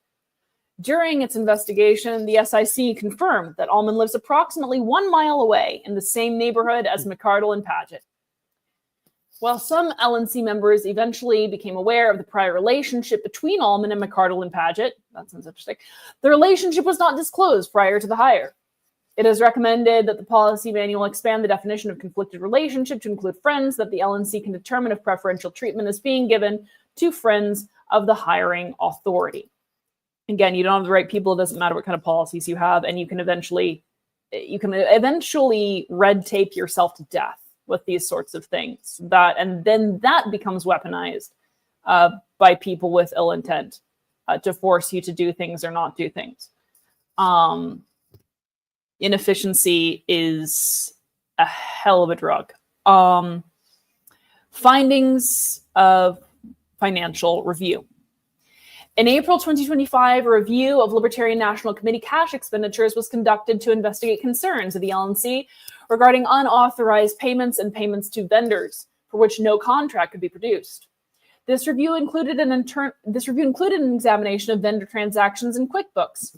During its investigation, the SIC confirmed that Ullman lives approximately 1 mile away in the same neighborhood as McArdle and Paget. While some LNC members eventually became aware of the prior relationship between Ullman and McArdle and Paget, that sounds interesting, the relationship was not disclosed prior to the hire. It is recommended that the policy manual expand the definition of conflicted relationship to include friends, that the LNC can determine if preferential treatment is being given to friends of the hiring authority. Again, you don't have the right people. It doesn't matter what kind of policies you have, and you can eventually red tape yourself to death with these sorts of things. And then that becomes weaponized by people with ill intent to force you to do things or not do things. Inefficiency is a hell of a drug. Findings of financial review. In April 2025, a review of Libertarian National Committee cash expenditures was conducted to investigate concerns of the LNC regarding unauthorized payments and payments to vendors for which no contract could be produced. This review included an examination of vendor transactions in QuickBooks,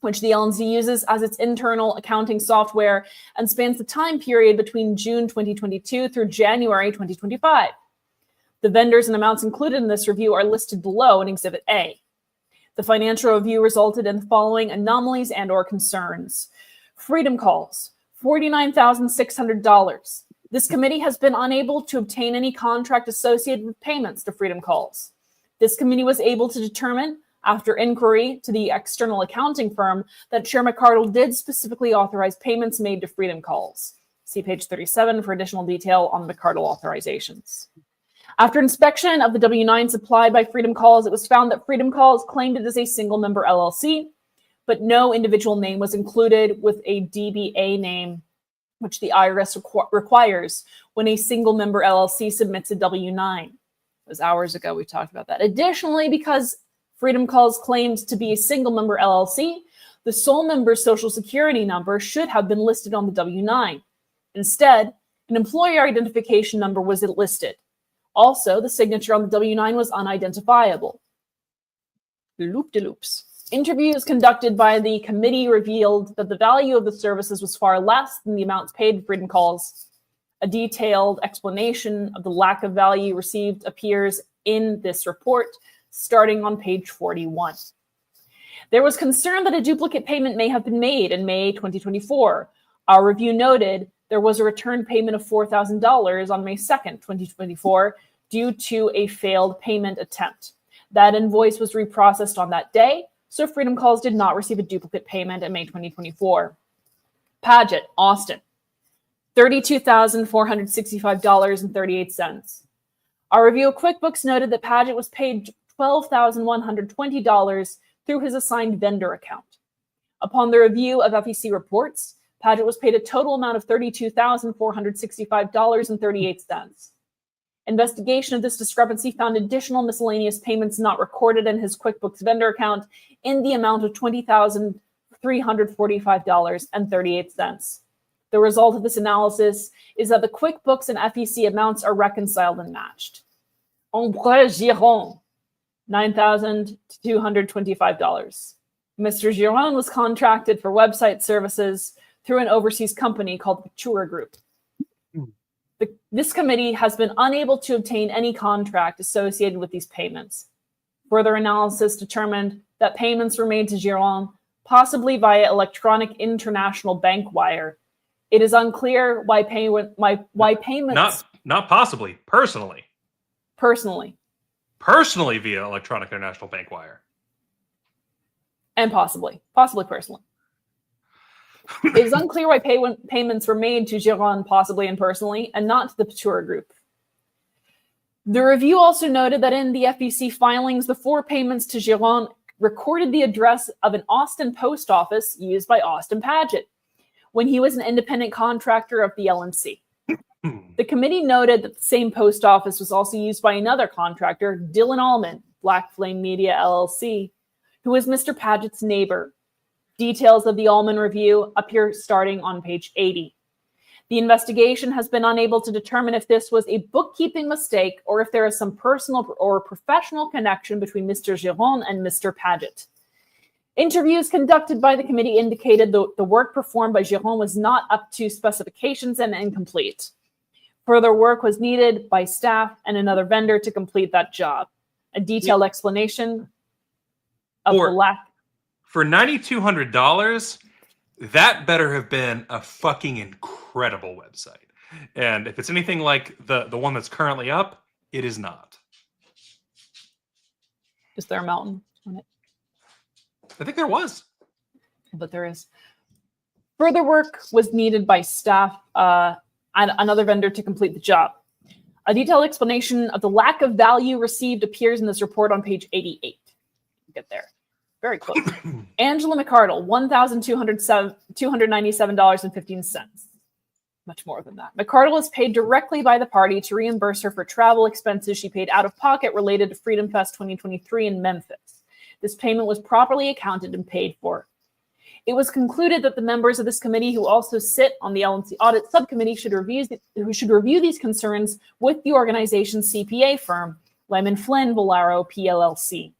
which the LNC uses as its internal accounting software and spans the time period between June 2022 through January 2025. The vendors and amounts included in this review are listed below in Exhibit A. The financial review resulted in the following anomalies and/or concerns. Freedom calls, $49,600. This committee has been unable to obtain any contract associated with payments to Freedom calls. This committee was able to determine, after inquiry to the external accounting firm, that Chair McArdle did specifically authorize payments made to Freedom calls. See page 37 for additional detail on McArdle authorizations. After inspection of the W-9 supplied by Freedom Calls, it was found that Freedom Calls claimed it as a single-member LLC, but no individual name was included with a DBA name, which the IRS requires when a single-member LLC submits a W-9. It was hours ago we talked about that. Additionally, because Freedom Calls claimed to be a single-member LLC, the sole member's Social Security number should have been listed on the W-9. Instead, an employer identification number was listed. Also, the signature on the W-9 was unidentifiable. Loop-de-loops. Interviews conducted by the committee revealed that the value of the services was far less than the amounts paid to Freedom Calls. A detailed explanation of the lack of value received appears in this report, starting on page 41. There was concern that a duplicate payment may have been made in May 2024. Our review noted there was a return payment of $4,000 on May 2nd, 2024, due to a failed payment attempt. That invoice was reprocessed on that day, so Freedom Calls did not receive a duplicate payment in May 2024. Paget, Austin, $32,465.38. Our review of QuickBooks noted that Paget was paid $12,120 through his assigned vendor account. Upon the review of FEC reports, Paget was paid a total amount of $32,465.38. Investigation of this discrepancy found additional miscellaneous payments not recorded in his QuickBooks vendor account in the amount of $20,345.38. The result of this analysis is that the QuickBooks and FEC amounts are reconciled and matched. Ombre Giron, $9,225. Mr. Giron was contracted for website services through an overseas company called the Couture Group. This committee has been unable to obtain any contract associated with these payments. Further analysis determined that payments were made to Giron, possibly via electronic international bank wire. It is unclear why payments... Not possibly, personally. Personally via electronic international bank wire. And possibly personally. It is unclear why payments were made to Giron possibly and personally, and not to the Couture Group. The review also noted that in the FEC filings, the 4 payments to Giron recorded the address of an Austin post office used by Austin Paget when he was an independent contractor of the LNC. The committee noted that the same post office was also used by another contractor, Dylan Allman, Black Flame Media LLC, who was Mr. Paget's neighbor. Details of the Allman review appear starting on page 80. The investigation has been unable to determine if this was a bookkeeping mistake or if there is some personal or professional connection between Mr. Giron and Mr. Paget. Interviews conducted by the committee indicated the work performed by Giron was not up to specifications and incomplete. Further work was needed by staff and another vendor to complete that job. A detailed explanation of the lack. For $9,200, that better have been a fucking incredible website. And if it's anything like the one that's currently up, it is not. Is there a mountain on it? I think there was. But there is. Further work was needed by staff and another vendor to complete the job. A detailed explanation of the lack of value received appears in this report on page 88. Get there. Very close. Angela McArdle, $1,297.15. Much more than that. McArdle is paid directly by the party to reimburse her for travel expenses she paid out of pocket related to Freedom Fest 2023 in Memphis. This payment was properly accounted and paid for. It was concluded that the members of this committee who also sit on the LNC Audit Subcommittee should review these concerns with the organization's CPA firm, Lyman Flynn Valaro PLLC.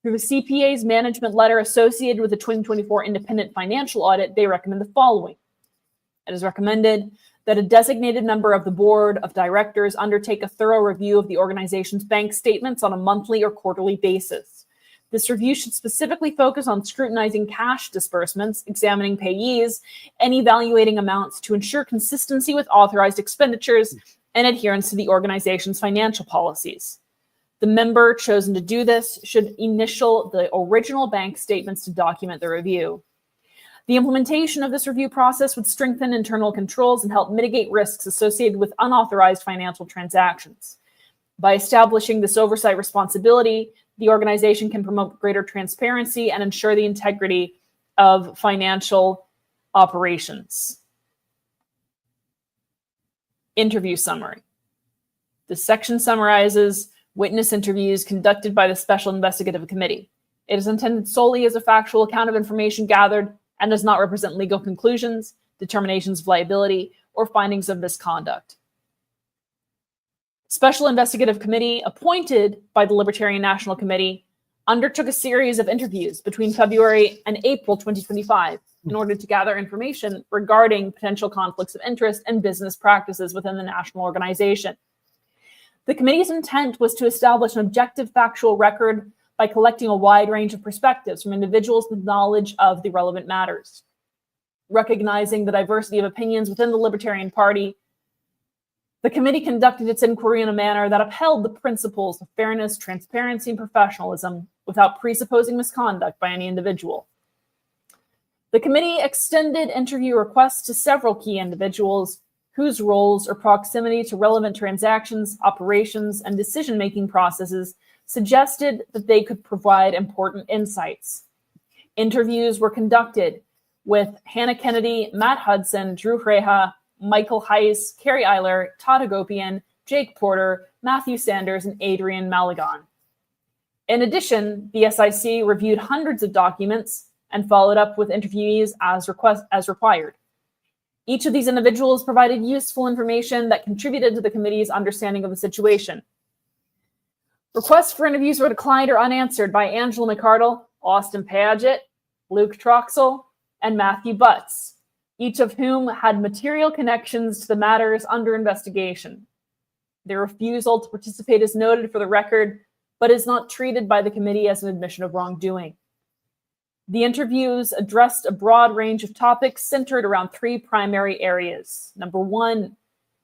Through the CPA's management letter associated with the 2024 independent financial audit, they recommend the following. It is recommended that a designated member of the board of directors undertake a thorough review of the organization's bank statements on a monthly or quarterly basis. This review should specifically focus on scrutinizing cash disbursements, examining payees, and evaluating amounts to ensure consistency with authorized expenditures and adherence to the organization's financial policies. The member chosen to do this should initial the original bank statements to document the review. The implementation of this review process would strengthen internal controls and help mitigate risks associated with unauthorized financial transactions. By establishing this oversight responsibility, the organization can promote greater transparency and ensure the integrity of financial operations. Interview summary. This section summarizes witness interviews conducted by the Special Investigative Committee. It is intended solely as a factual account of information gathered and does not represent legal conclusions, determinations of liability, or findings of misconduct. Special Investigative Committee, appointed by the Libertarian National Committee, undertook a series of interviews between February and April 2025 in order to gather information regarding potential conflicts of interest and business practices within the national organization. The committee's intent was to establish an objective factual record by collecting a wide range of perspectives from individuals with knowledge of the relevant matters. Recognizing the diversity of opinions within the Libertarian Party, the committee conducted its inquiry in a manner that upheld the principles of fairness, transparency, and professionalism without presupposing misconduct by any individual. The committee extended interview requests to several key individuals whose roles or proximity to relevant transactions, operations, and decision-making processes suggested that they could provide important insights. Interviews were conducted with Hannah Kennedy, Matt Hudson, Drew Reha, Michael Heiss, Carrie Eiler, Todd Agopian, Jake Porter, Matthew Sanders, and Adrian Malagon. In addition, the SIC reviewed hundreds of documents and followed up with interviewees as required. Each of these individuals provided useful information that contributed to the committee's understanding of the situation. Requests for interviews were declined or unanswered by Angela McArdle, Austin Paget, Luke Troxel, and Matthew Butts, each of whom had material connections to the matters under investigation. Their refusal to participate is noted for the record, but is not treated by the committee as an admission of wrongdoing. The interviews addressed a broad range of topics centered around three primary areas. Number one,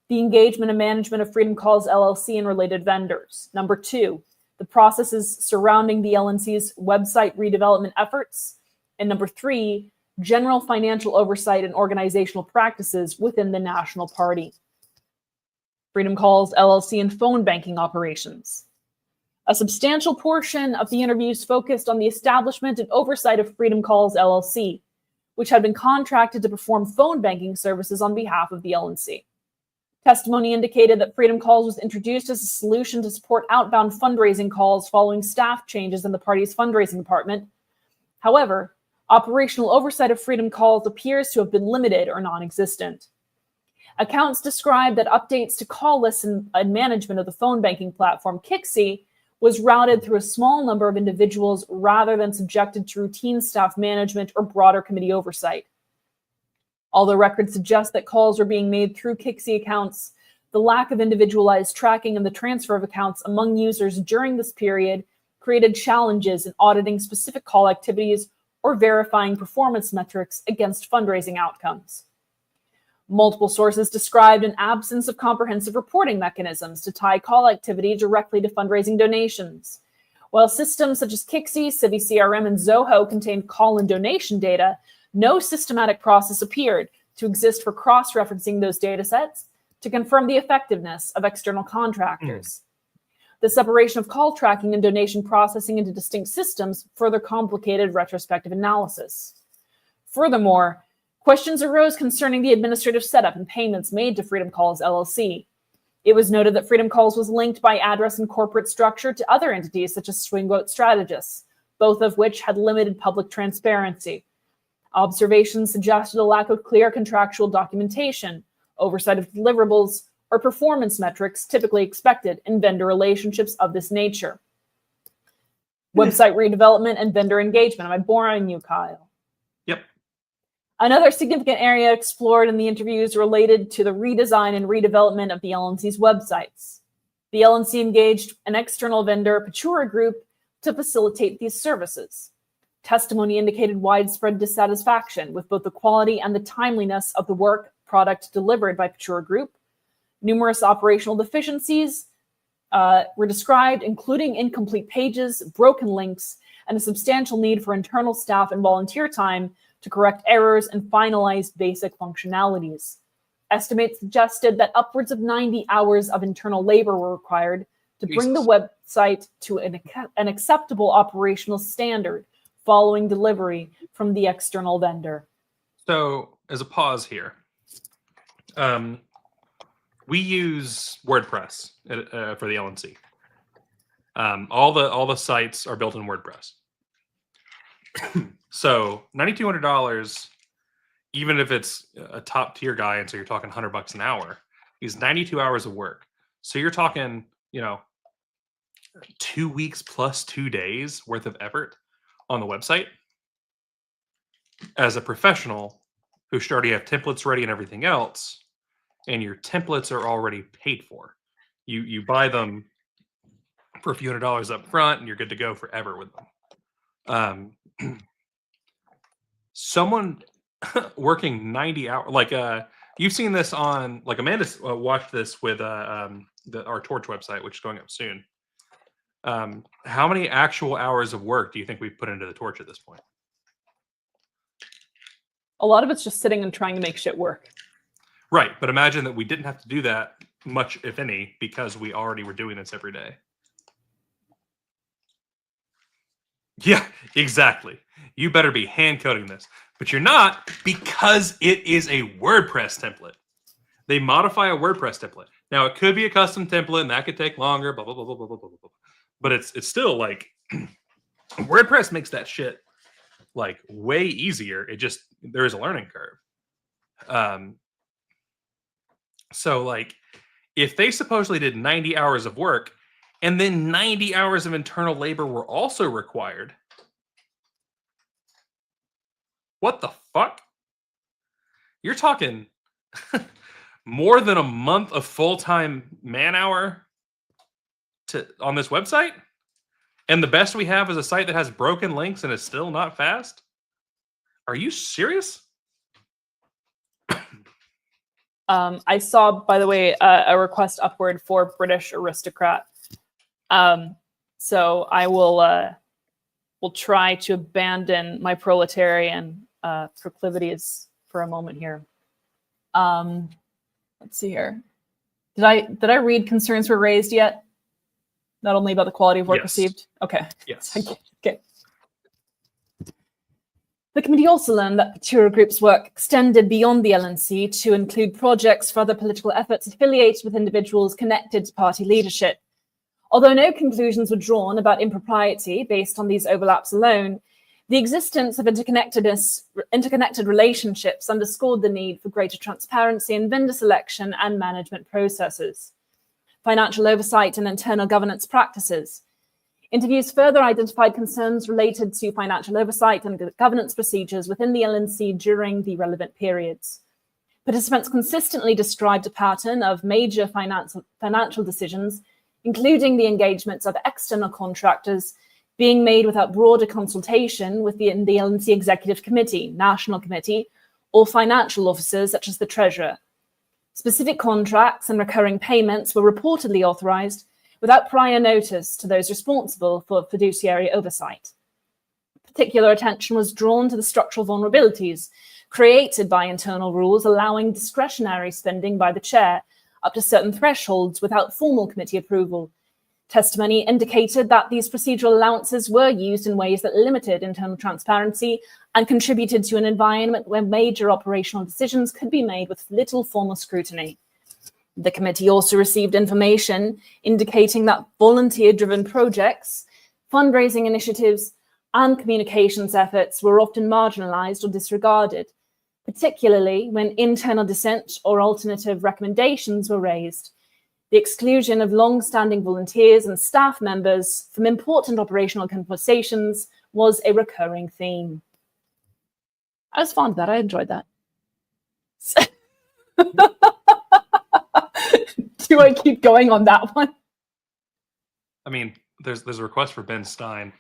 the engagement and management of Freedom Calls LLC and related vendors. Number two, the processes surrounding the LNC's website redevelopment efforts. And number three, general financial oversight and organizational practices within the National Party. Freedom Calls LLC and phone banking operations. A substantial portion of the interviews focused on the establishment and oversight of Freedom Calls LLC, which had been contracted to perform phone banking services on behalf of the LNC. Testimony indicated that Freedom Calls was introduced as a solution to support outbound fundraising calls following staff changes in the party's fundraising department. However, operational oversight of Freedom Calls appears to have been limited or non-existent. Accounts describe that updates to call lists and management of the phone banking platform Kixi was routed through a small number of individuals rather than subjected to routine staff management or broader committee oversight. Although records suggest that calls were being made through Kixi accounts, the lack of individualized tracking and the transfer of accounts among users during this period created challenges in auditing specific call activities or verifying performance metrics against fundraising outcomes. Multiple sources described an absence of comprehensive reporting mechanisms to tie call activity directly to fundraising donations. While systems such as Kixi, CiviCRM, and Zoho contained call and donation data, no systematic process appeared to exist for cross-referencing those data sets to confirm the effectiveness of external contractors. The separation of call tracking and donation processing into distinct systems further complicated retrospective analysis. Furthermore, questions arose concerning the administrative setup and payments made to Freedom Calls LLC. It was noted that Freedom Calls was linked by address and corporate structure to other entities such as Swingvote Strategists, both of which had limited public transparency. Observations suggested a lack of clear contractual documentation, oversight of deliverables, or performance metrics typically expected in vendor relationships of this nature. Website redevelopment and vendor engagement. Am I boring you, Kyle? Yep. Another significant area explored in the interviews related to the redesign and redevelopment of the LNC's websites. The LNC engaged an external vendor, Pachura Group, to facilitate these services. Testimony indicated widespread dissatisfaction with both the quality and the timeliness of the work product delivered by Pachura Group. Numerous operational deficiencies were described, including incomplete pages, broken links, and a substantial need for internal staff and volunteer time to correct errors and finalize basic functionalities. Estimates suggested that upwards of 90 hours of internal labor were required to bring the website to an acceptable operational standard following delivery from the external vendor. So, as a pause here, we use WordPress for the LNC. All the sites are built in WordPress. So $9,200, even if it's a top tier guy, and so you're talking $100 an hour, is 92 hours of work. So you're talking, 2 weeks plus 2 days worth of effort on the website. As a professional who should already have templates ready and everything else, and your templates are already paid for. You buy them for a few $100s up front, and you're good to go forever with them. Someone working 90 hours, like you've seen this on, like Amanda watched this with our Torch website, which is going up soon. How many actual hours of work do you think we've put into the Torch at this point? A lot of it's just sitting and trying to make shit work. Right, but imagine that we didn't have to do that much, if any, because we already were doing this every day. Yeah, exactly. You better be hand coding this, but you're not, because it is a WordPress template. They modify a WordPress template. Now, it could be a custom template, and that could take longer, blah, blah, blah, blah, blah, blah, blah, blah. But it's still like, WordPress makes that shit like way easier. It just, there is a learning curve. So like, if they supposedly did 90 hours of work and then 90 hours of internal labor were also required, what the fuck? You're talking more than a month of full-time man-hour on this website? And the best we have is a site that has broken links and is still not fast? Are you serious? I saw, by the way, a request upward for British aristocrat. So I will try to abandon my proletarian proclivities for a moment here. Let's see here. Did I read concerns were raised yet? Not only about the quality of work received. Okay. Yes. Okay. The The committee also learned that Petura Group's work extended beyond the LNC to include projects for other political efforts affiliated with individuals connected to party leadership. Although no conclusions were drawn about impropriety based on these overlaps alone, the existence of interconnected relationships underscored the need for greater transparency in vendor selection and management processes, financial oversight and internal governance practices. Interviews further identified concerns related to financial oversight and governance procedures within the LNC during the relevant periods. Participants consistently described a pattern of major financial decisions, including the engagements of external contractors, being made without broader consultation with the LNC Executive Committee, National Committee, or financial officers such as the Treasurer. Specific contracts and recurring payments were reportedly authorized without prior notice to those responsible for fiduciary oversight. Particular attention was drawn to the structural vulnerabilities created by internal rules allowing discretionary spending by the chair up to certain thresholds without formal committee approval. Testimony indicated that these procedural allowances were used in ways that limited internal transparency and contributed to an environment where major operational decisions could be made with little formal scrutiny. The committee also received information indicating that volunteer-driven projects, fundraising initiatives, and communications efforts were often marginalized or disregarded, particularly when internal dissent or alternative recommendations were raised. The exclusion of long-standing volunteers and staff members from important operational conversations was a recurring theme. I was fond of that. I enjoyed that. Do I keep going on that one? I mean, there's a request for Ben Stein,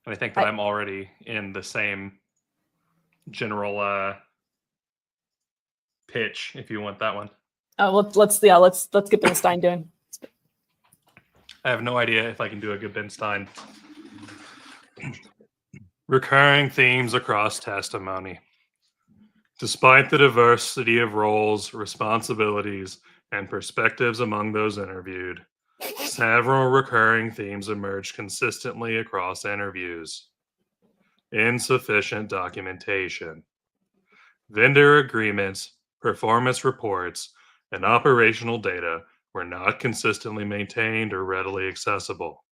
and I think that I'm already in the same general pitch. If you want that one. Oh, let's get Ben Stein doing. I have no idea if I can do a good Ben Stein. Recurring themes across testimony. Despite the diversity of roles, responsibilities, and perspectives among those interviewed, several recurring themes emerged consistently across interviews. Insufficient documentation. Vendor agreements, performance reports, and operational data were not consistently maintained or readily accessible.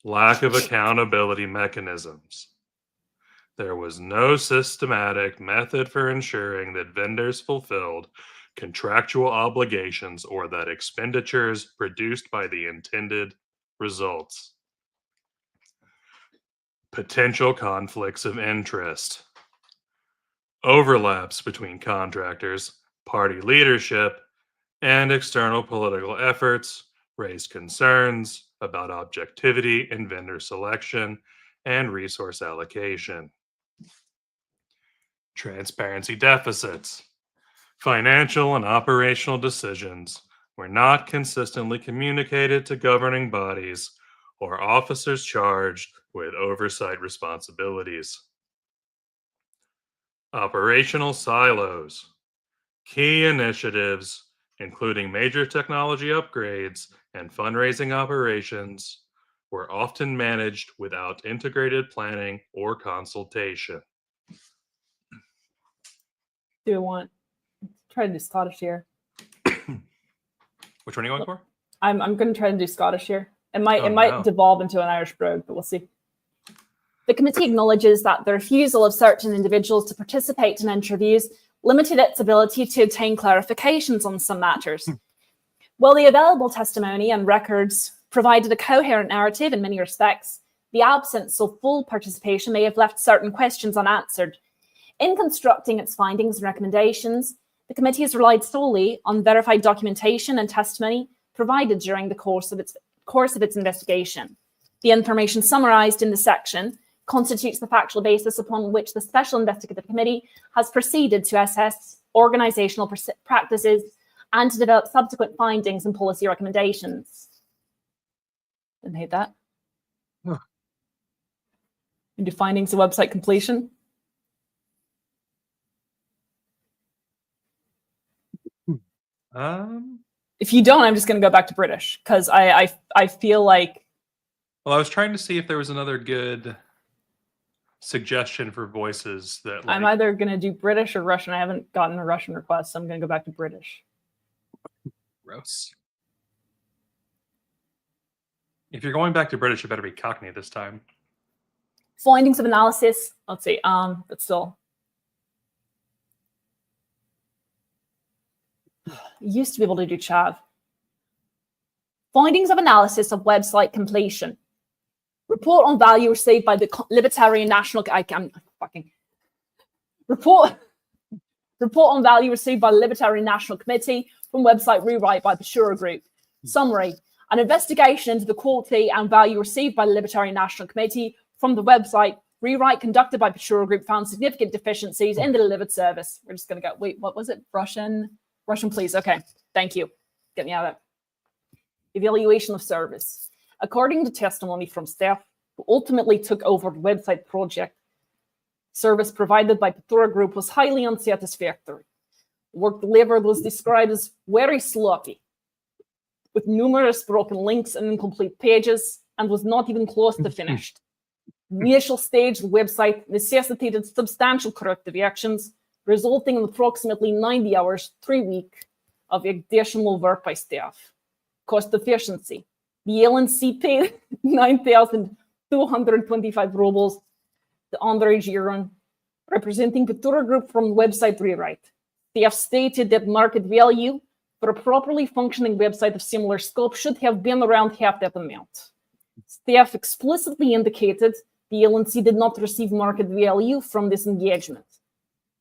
Lack of accountability mechanisms. There was no systematic method for ensuring that vendors fulfilled contractual obligations or that expenditures produced by the intended results. Potential conflicts of interest. Overlaps between contractors, party leadership, and external political efforts raised concerns about objectivity in vendor selection and resource allocation. Transparency deficits. Financial and operational decisions were not consistently communicated to governing bodies or officers charged with oversight responsibilities. Operational silos. Key initiatives, including major technology upgrades and fundraising operations, were often managed without integrated planning or consultation. Do you want? Try to do Scottish here. Which one are you going for? I'm going to try to do Scottish here. It might devolve into an Irish brogue, but we'll see. The committee acknowledges that the refusal of certain individuals to participate in interviews limited its ability to obtain clarifications on some matters. While the available testimony and records provided a coherent narrative in many respects, the absence of full participation may have left certain questions unanswered. In constructing its findings and recommendations, the committee has relied solely on verified documentation and testimony provided during the course of its investigation. The information summarized in the section constitutes the factual basis upon which the Special Investigative Committee has proceeded to assess organizational practices and to develop subsequent findings and policy recommendations. Didn't hate that. Huh. Into findings of website completion. If you don't, I'm just going to go back to British because I feel like. Well, I was trying to see if there was another good suggestion for voices that like, I'm either going to do British or Russian. I haven't gotten a Russian request, so I'm going to go back to British. gross. If you're going back to British, it better be Cockney this time. Findings of analysis. Let's see. But still. Used to be able to do chav. Findings of analysis of website completion. Report on value received by the Libertarian National. Report on value received by the Libertarian National Committee from website rewrite by the Shura Group. Summary: an investigation into the quality and value received by the Libertarian National Committee from the website rewrite conducted by the Shura Group found significant deficiencies in the delivered service. We're just going to go. Wait, what was it? Russian, please. Okay, thank you. Get me out of it. Evaluation of service. According to testimony from staff who ultimately took over the website project, service provided by Petura Group was highly unsatisfactory. Work delivered was described as very sloppy, with numerous broken links and incomplete pages, and was not even close to finished. The initial stage of the website necessitated substantial corrective actions, resulting in approximately 90 hours, 3 weeks of additional work by staff. Cost efficiency. The LNC paid 9,225 rubles to Andrei Giron, representing Petura Group from website rewrite. Staff stated that market value for a properly functioning website of similar scope should have been around half that amount. Staff explicitly indicated the LNC did not receive market value from this engagement.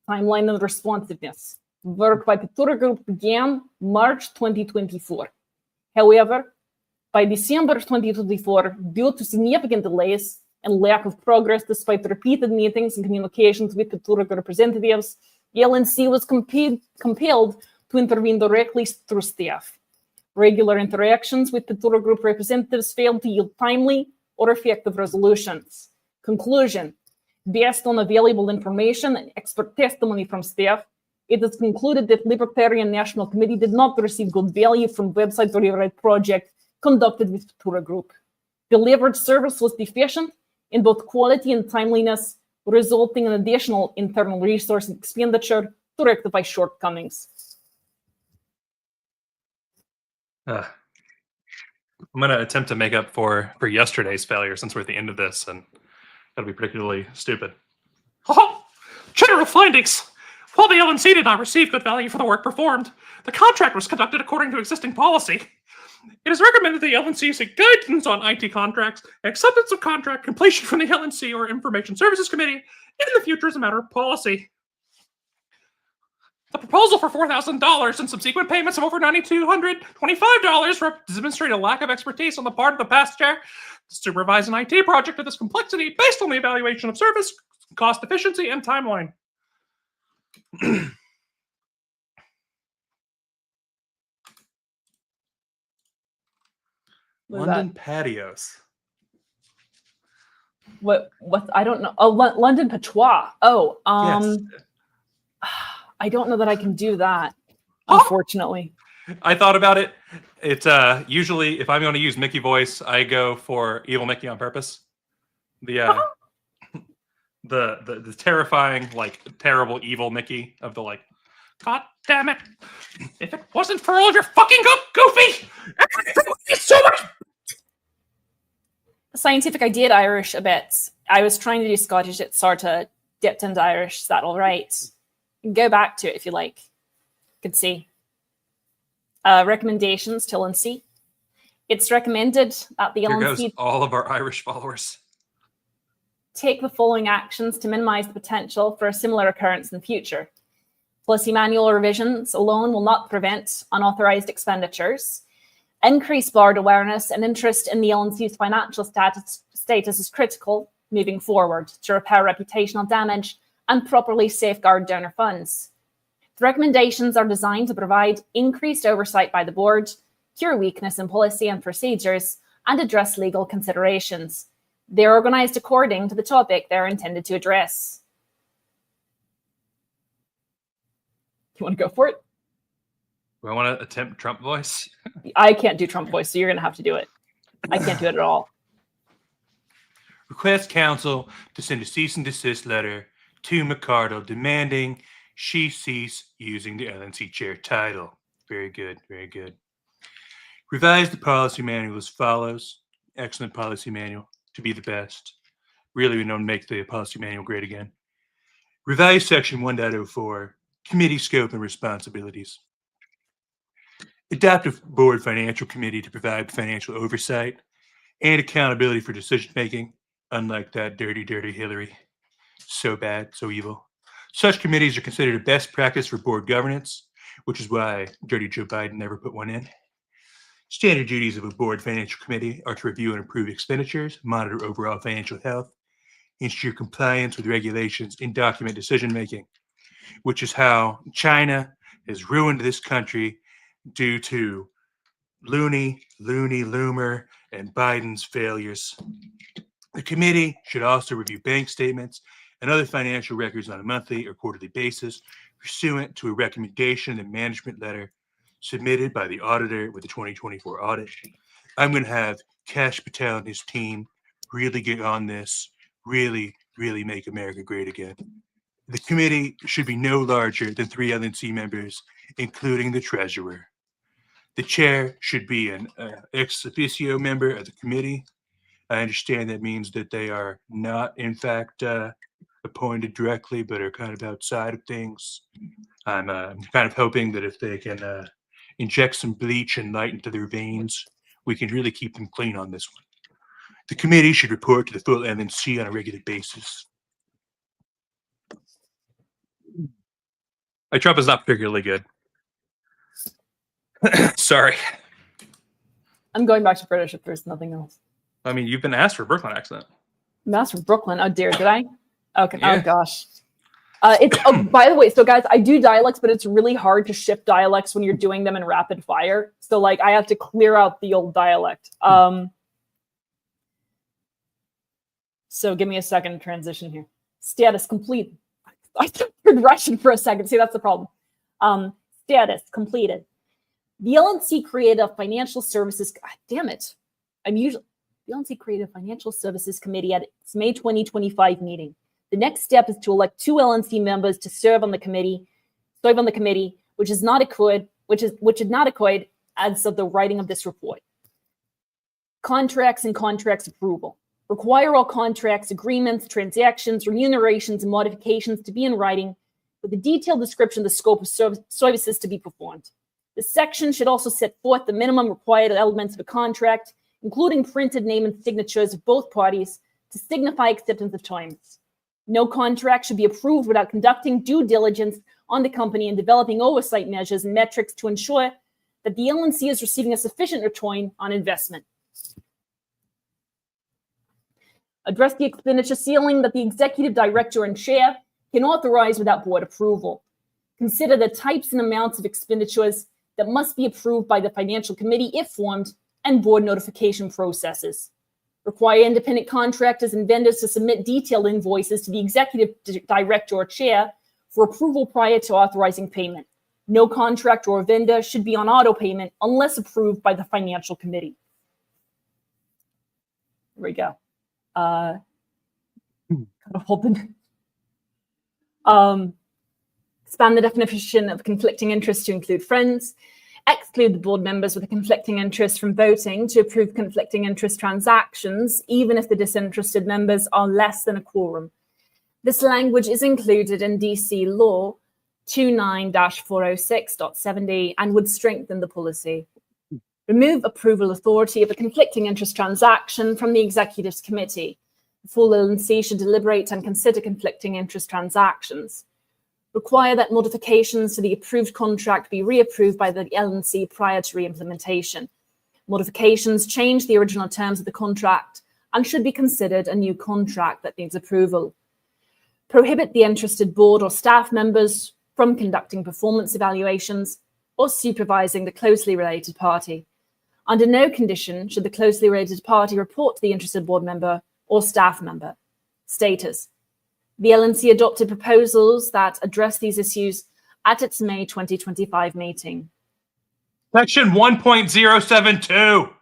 Timeline and responsiveness. Work by Petura Group began March 2024. However, by December 2024, due to significant delays and lack of progress despite repeated meetings and communications with Petura Group representatives, the LNC was compelled to intervene directly through staff. Regular interactions with Petura Group representatives failed to yield timely or effective resolutions. Conclusion: based on available information and expert testimony from staff, it is concluded that Libertarian National Committee did not receive good value from website rewrite project conducted with Petura Group. Delivered service was deficient in both quality and timeliness, resulting in additional internal resource expenditure to rectify shortcomings. I'm going to attempt to make up for yesterday's failure since we're at the end of this, and that'll be particularly stupid. General findings. While the LNC did not receive good value for the work performed, the contract was conducted according to existing policy. It is recommended the LNC seek guidance on IT contracts and acceptance of contract completion from the LNC or Information Services Committee in the future as a matter of policy. The proposal for $4,000 and subsequent payments of over $9,225 demonstrate a lack of expertise on the part of the past chair to supervise an IT project of this complexity based on the evaluation of service, cost efficiency, and timeline. London patios. What? I don't know. Oh, London patois. Oh, Yes. I don't know that I can do that, unfortunately. I thought about it. It's usually if I'm going to use Mickey voice, I go for Evil Mickey on purpose. The terrifying, like terrible evil Mickey of the like, God damn it! If it wasn't for all of your fucking goofy, it's so much. Scientific, I did Irish a bit. I was trying to do Scottish. It sort of dipped into Irish. Is that all right? You can go back to it if you like. You can see. Recommendations to LNC. It's recommended that the Here LNC goes all of our Irish followers. take the following actions to minimize the potential for a similar occurrence in the future. Policy manual revisions alone will not prevent unauthorized expenditures. Increased board awareness and interest in the LNC's financial status is critical moving forward to repair reputational damage and properly safeguard donor funds. The recommendations are designed to provide increased oversight by the board, cure weakness in policy and procedures, and address legal considerations. They're organized according to the topic they're intended to address. You want to go for it? Do I want to attempt Trump voice? I can't do Trump voice, so you're going to have to do it. I can't do it at all. request council to send a cease and desist letter to McCardle demanding she cease using the LNC chair title. Very good, very good. Revise the policy manual as follows. Excellent policy manual, to be the best. Really, we don't make the policy manual great again. Revise section 1.04, committee scope and responsibilities. Adopt a board financial committee to provide financial oversight and accountability for decision-making, unlike that dirty, dirty Hillary. So bad, so evil. Such committees are considered a best practice for board governance, which is why dirty Joe Biden never put one in. Standard duties of a board financial committee are to review and approve expenditures, monitor overall financial health, ensure compliance with regulations, and document decision-making, which is how China has ruined this country due to Looney, Loomer, and Biden's failures. The committee should also review bank statements and other financial records on a monthly or quarterly basis, pursuant to a recommendation in the management letter submitted by the auditor with the 2024 audit. I'm going to have Kash Patel and his team really get on this, really make America great again. The committee should be no larger than 3 LNC members, including the treasurer. The chair should be an ex officio member of the committee. I understand that means that they are not, in fact, appointed directly, but are kind of outside of things. I'm kind of hoping that if they can inject some bleach and light into their veins, we can really keep them clean on this one. The committee should report to the full LNC on a regular basis. My Trump is not particularly good. Sorry. I'm going back to British if there's nothing else. I mean, you've been asked for a Brooklyn accent. I'm asked for Brooklyn. Oh dear, did I? Okay. Yeah. Oh gosh. It's by the way, so guys, I do dialects, but it's really hard to shift dialects when you're doing them in rapid fire. So like I have to clear out the old dialect. So give me a second to transition here. Status complete. I started Russian for a second. See, that's the problem. Status completed. The LNC created a financial services. God damn it! The LNC created a financial services committee at its May 2025 meeting. The next step is to elect 2 LNC members to serve on the committee, which is not occurred as of the writing of this report. Contracts and contracts approval. Require all contracts, agreements, transactions, remunerations, and modifications to be in writing with a detailed description of the scope of services to be performed. This section should also set forth the minimum required elements of a contract, including printed name and signatures of both parties to signify acceptance of terms. No contract should be approved without conducting due diligence on the company and developing oversight measures and metrics to ensure that the LNC is receiving a sufficient return on investment. Address the expenditure ceiling that the executive director and chair can authorize without board approval. Consider the types and amounts of expenditures that must be approved by the financial committee if formed, and board notification processes. Require independent contractors and vendors to submit detailed invoices to the executive director or chair for approval prior to authorizing payment. No contractor or vendor should be on auto payment unless approved by the financial committee. Here we go. Kind of hoping. Expand the definition of conflicting interest to include friends. Exclude the board members with a conflicting interest from voting to approve conflicting interest transactions, even if the disinterested members are less than a quorum. This language is included in DC Law 29-406.70 and would strengthen the policy. Remove approval authority of a conflicting interest transaction from the Executives Committee. The full LNC should deliberate and consider conflicting interest transactions. Require that modifications to the approved contract be reapproved by the LNC prior to re-implementation. Modifications change the original terms of the contract and should be considered a new contract that needs approval. Prohibit the interested board or staff members from conducting performance evaluations or supervising the closely related party. Under no condition should the closely related party report to the interested board member or staff member. Status. The LNC adopted proposals that address these issues at its May 2025 meeting. Section 1.072.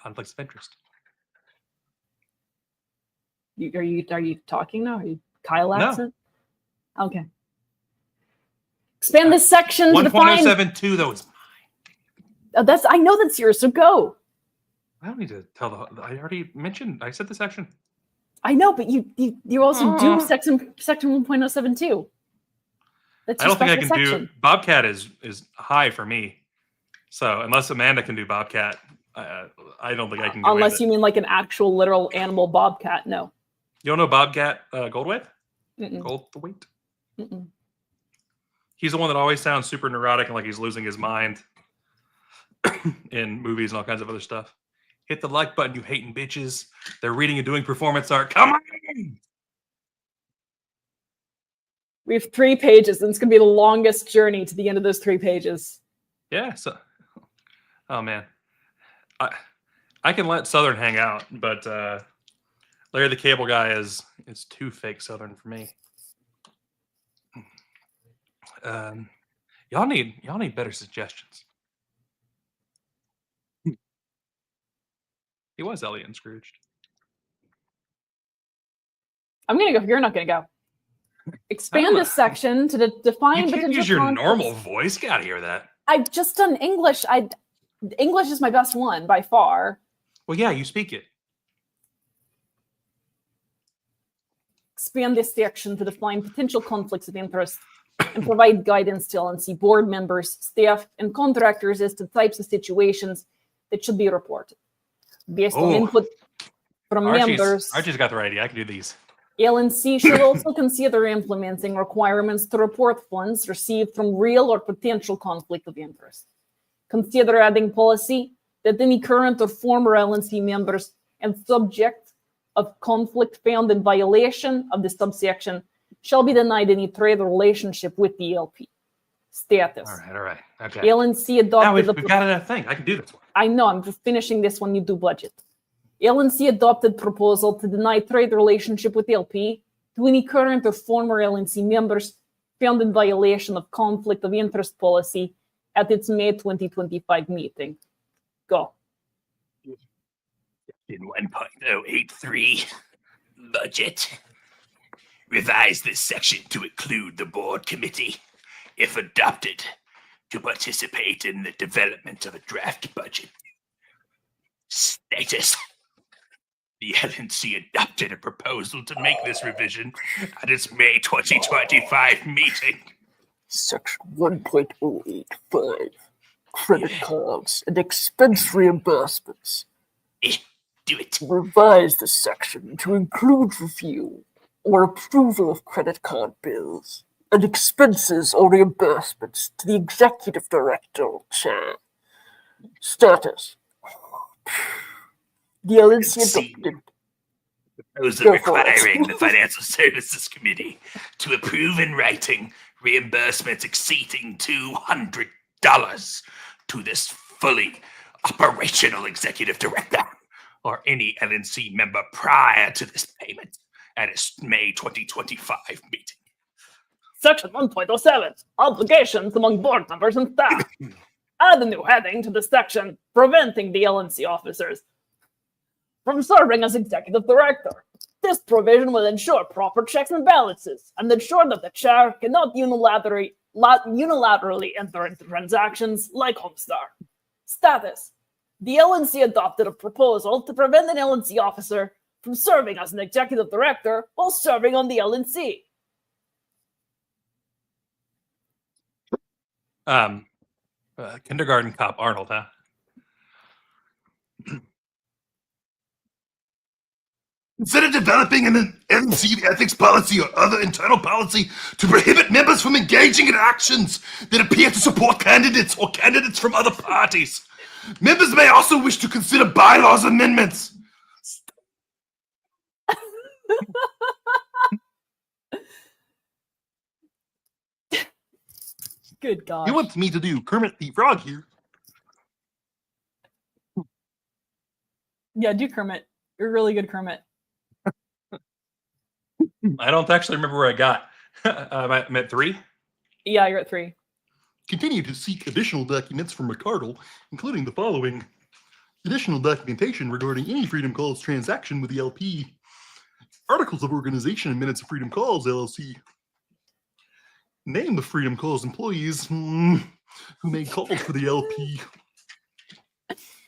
conflicts of interest. Are you talking now? Are you Kyle accent? No. Okay. Expand this section to define. 1.072 though is mine. I know that's yours. So go. I don't need to tell I already mentioned. I said the section. I know, but you also do section 1.072. That's I don't think I can section. do Bobcat is high for me. So unless Amanda can do Bobcat, I don't think I can. Unless you mean like an actual literal animal bobcat. No. You don't know Bobcat Goldthwait? Mm-mm. Goldthwait? Mm-mm. He's the one that always sounds super neurotic and like he's losing his mind in movies and all kinds of other stuff. Hit the like button, you hating bitches. They're reading and doing performance art. Come on! We have 3 pages, and it's going to be the longest journey to the end of those 3 pages. Yeah. So, oh, man. I can let Southern hang out, but Larry the Cable Guy is too fake Southern for me. Y'all need better suggestions. He was Elliot and Scrooged. I'm gonna go. You're not gonna go. Expand this section to define. You can't use your normal voice. Gotta hear that. I've just done English. English is my best one by far. Well, yeah, you speak it. Expand this section to define potential conflicts of interest and provide guidance to LNC board members, staff, and contractors as to types of situations that should be reported. Based on input from members. Archie's got the right idea. I can do these. LNC should also consider implementing requirements to report funds received from real or potential conflict of interest. Consider adding policy that any current or former LNC members and subject of conflict found in violation of the subsection shall be denied any trade or relationship with the LP. Status. All right. Okay. LNC adopted now we've got a thing. I can do this one. I know. I'm just finishing this when you do budget. LNC adopted proposal to deny trade relationship with LP to any current or former LNC members found in violation of conflict of interest policy at its May 2025 meeting. Go. In 1.083 budget, revise this section to include the board committee, if adopted, to participate in the development of a draft budget. Status. The LNC adopted a proposal to make this revision at its May 2025 meeting. Section 1.085, credit cards and expense reimbursements. Do it. Revise this section to include review or approval of credit card bills and expenses or reimbursements to the executive director or chair. Status. The LNC adopted. Proposal requiring the Financial Services Committee to approve in writing reimbursements exceeding $200 to this fully operational executive director or any LNC member prior to this payment at its May 2025 meeting. Section 1.07, obligations among board members and staff. Add a new heading to the section preventing the LNC officers from serving as executive director. This provision will ensure proper checks and balances and ensure that the chair cannot unilaterally enter into transactions like Homestar. Status. The LNC adopted a proposal to prevent an LNC officer from serving as an executive director while serving on the LNC. Kindergarten cop Arnold, huh? Consider developing an LNC ethics policy or other internal policy to prohibit members from engaging in actions that appear to support candidates or candidates from other parties. Members may also wish to consider bylaws amendments. Good God. You want me to do Kermit the Frog here? Yeah, do Kermit. You're really good, Kermit. I don't actually remember where I got. I'm at 3? Yeah, you're at 3. Continue to seek additional documents from Ricardo, including the following. Additional documentation regarding any Freedom Calls transaction with the LP. Articles of organization and minutes of Freedom Calls, LLC. Name of Freedom Calls employees who made calls for the LP.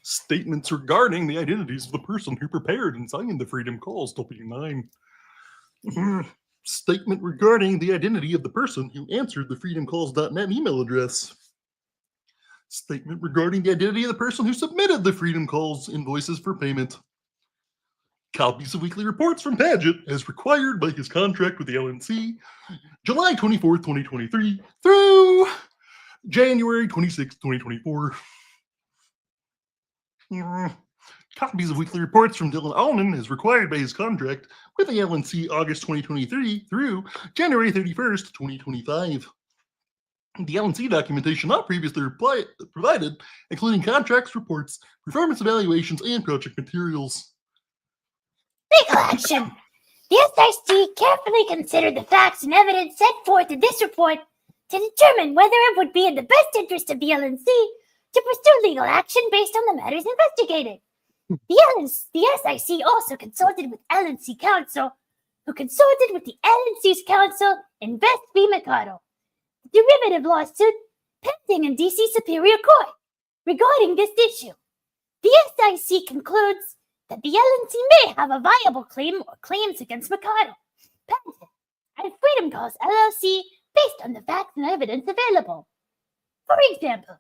Statements regarding the identities of the person who prepared and signed the Freedom Calls, W9. Statement regarding the identity of the person who answered the freedomcalls.net email address. Statement regarding the identity of the person who submitted the Freedom Calls invoices for payment. Copies of weekly reports from Paget as required by his contract with the LNC, July 24th, 2023 through January 26th, 2024. Copies of weekly reports from Dylan Allman as required by his contract with the LNC August 2023 through January 31st, 2025. The LNC documentation not previously provided, including contracts, reports, performance evaluations, and project materials. Legal action. The SIC carefully considered the facts and evidence set forth in this report to determine whether it would be in the best interest of the LNC to pursue legal action based on the matters investigated. The SIC also consulted with LNC counsel, who consulted with the LNC's counsel, Invest v. Mikado, the derivative lawsuit pending in DC Superior Court regarding this issue. The SIC concludes that the LNC may have a viable claim or claims against Mikado, Patent, and Freedom Calls LLC based on the facts and evidence available. For example,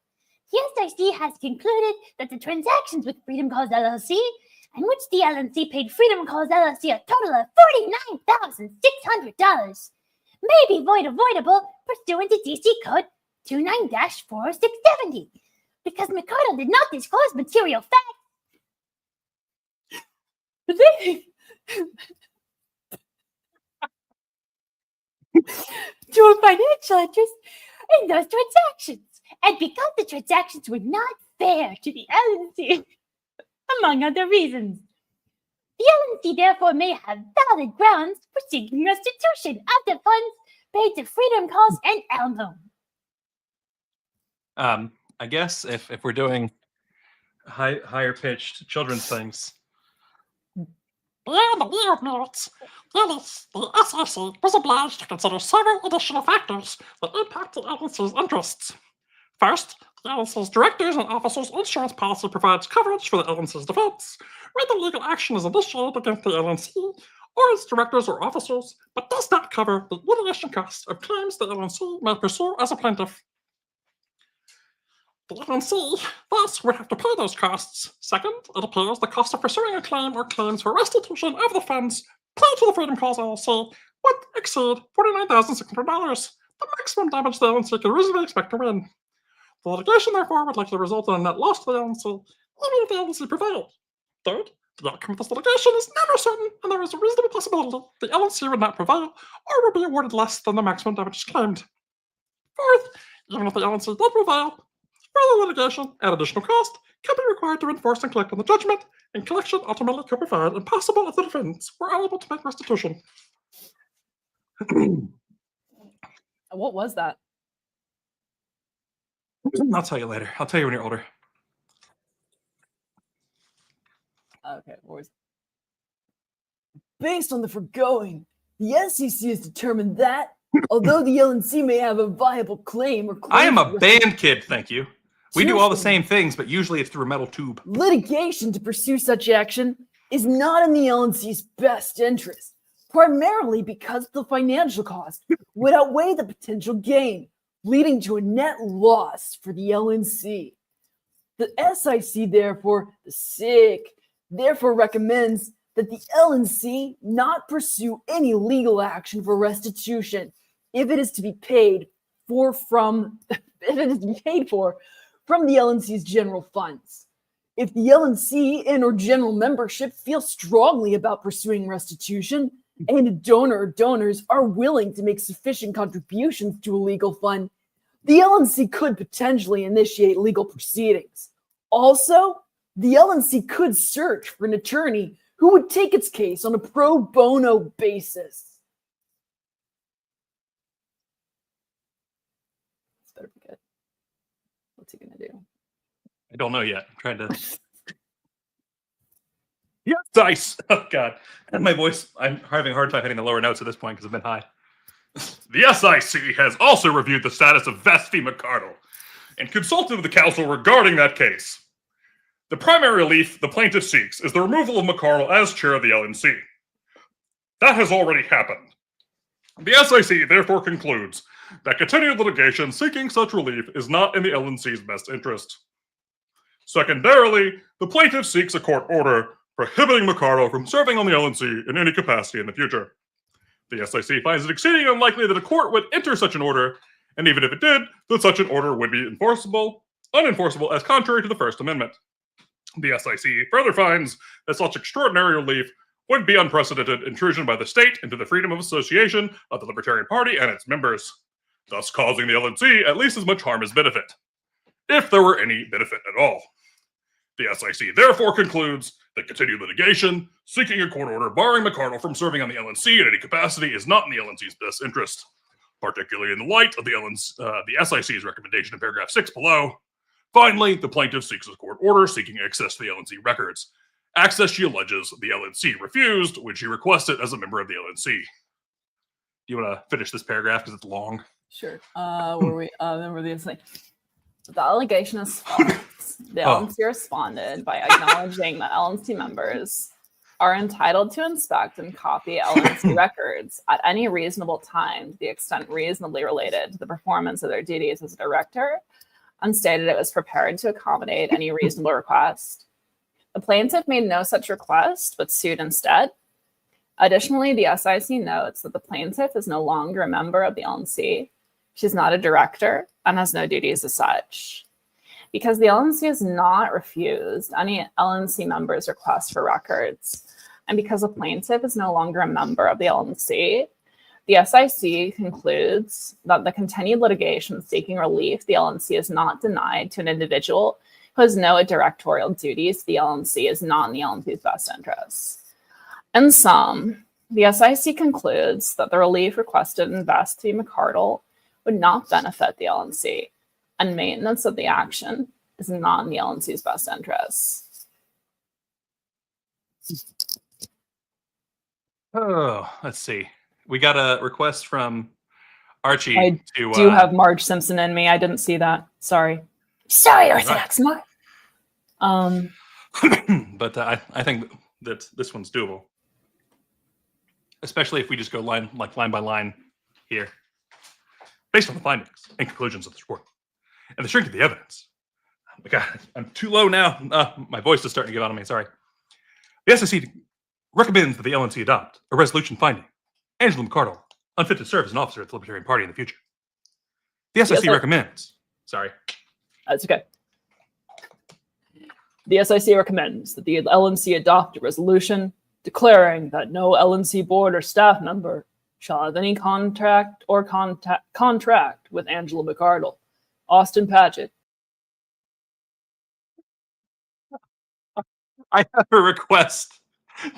the SIC has concluded that the transactions with Freedom Calls LLC, in which the LNC paid Freedom Calls LLC a total of $49,600, may be voidable pursuant to DC Code 29-40670, because Mikado did not disclose material facts to a financial interest in those transactions, and because the transactions were not fair to the LNC, among other reasons. The LNC therefore may have valid grounds for seeking restitution of the funds paid to Freedom Calls and Elmo. I guess if we're doing higher pitched children's things. Beyond the mere merits, the SEC was obliged to consider several additional factors that impact the LNC's interests. First, the LNC's directors and officers' insurance policy provides coverage for the LNC's defense when the legal action is initiated against the LNC or its directors or officers, but does not cover the litigation costs of claims the LNC may pursue as a plaintiff. The LNC thus would have to pay those costs. Second, it appears the cost of pursuing a claim or claims for restitution of the funds paid to the Freedom Calls LLC would exceed $49,600, the maximum damage the LNC could reasonably expect to win. The litigation, therefore, would likely result in a net loss to the LNC, even if the LNC prevailed. Third, the outcome of this litigation is never certain, and there is a reasonable possibility the LNC would not prevail or would be awarded less than the maximum damages claimed. Fourth, even if the LNC did prevail, further litigation at additional cost can be required to enforce and collect on the judgment, and collection ultimately could be found impossible if the defendants were unable to make restitution. What was that? I'll tell you later. I'll tell you when you're older. Okay, what was... Based on the foregoing, the SEC has determined that, although the LNC may have a viable claim or I am a band kid, thank you. We do all the Seriously. same things, but usually it's through a metal tube. Litigation to pursue such action is not in the LNC's best interest, primarily because the financial cost would outweigh the potential gain, leading to a net loss for the LNC. The SIC, therefore recommends that the LNC not pursue any legal action for restitution if it is to be paid for from the LNC's general funds. If the LNC and or general membership feel strongly about pursuing restitution, and a donor or donors are willing to make sufficient contributions to a legal fund, the LNC could potentially initiate legal proceedings. Also, the LNC could search for an attorney who would take its case on a pro bono basis. This better be good. What's he gonna do? I don't know yet. I'm trying to Yes, oh god. And my voice, I'm having a hard time hitting the lower notes at this point because I've been high. The SIC has also reviewed the status of Vespi McCardle and consulted with the council regarding that case. The primary relief the plaintiff seeks is the removal of McCardle as chair of the LNC. That has already happened. The SIC therefore concludes that continued litigation seeking such relief is not in the LNC's best interest. Secondarily, the plaintiff seeks a court order prohibiting McCardle from serving on the LNC in any capacity in the future. The SIC finds it exceedingly unlikely that a court would enter such an order, and even if it did, that such an order would be unenforceable as contrary to the First Amendment. The SIC further finds that such extraordinary relief would be unprecedented intrusion by the state into the freedom of association of the Libertarian Party and its members, thus causing the LNC at least as much harm as benefit, if there were any benefit at all. The SIC therefore concludes that continued litigation, seeking a court order barring McCardle from serving on the LNC in any capacity is not in the LNC's best interest, particularly in the light of the SIC's recommendation in paragraph 6 below. Finally, the plaintiff seeks a court order seeking access to the LNC records. Access she alleges the LNC refused when she requested as a member of the LNC. Do you want to finish this paragraph because it's long? Sure. Were we? Remember these things. The allegation is false. The LNC responded by acknowledging that LNC members are entitled to inspect and copy LNC records at any reasonable time to the extent reasonably related to the performance of their duties as a director, and stated it was prepared to accommodate any reasonable request. The plaintiff made no such request, but sued instead. Additionally, the SIC notes that the plaintiff is no longer a member of the LNC. She's not a director and has no duties as such. Because the LNC has not refused any LNC members' request for records, and because the plaintiff is no longer a member of the LNC, the SIC concludes that the continued litigation seeking relief the LNC is not denied to an individual who has no directorial duties to the LNC is not in the LNC's best interests. In sum, the SIC concludes that the relief requested in Vespi McCardle would not benefit the LNC, and maintenance of the action is not in the LNC's best interests. Oh, let's see. We got a request from Archie I do have Marge Simpson in me. I didn't see that. Sorry. Sorry, Orthodox Mark. But I think that this one's doable, especially if we just go line by line here, based on the findings and conclusions of this report and the strength of the evidence. Oh my God, I'm too low now. My voice is starting to give out on me. Sorry. The SIC recommends that the LNC adopt a resolution finding Angela McCardle unfit to serve as an officer at the Libertarian Party in the future. The SIC recommends. Sorry. That's okay. The SIC recommends that the LNC adopt a resolution declaring that no LNC board or staff member shall have any contract with Angela McCardle, Austin Patchett. I have a request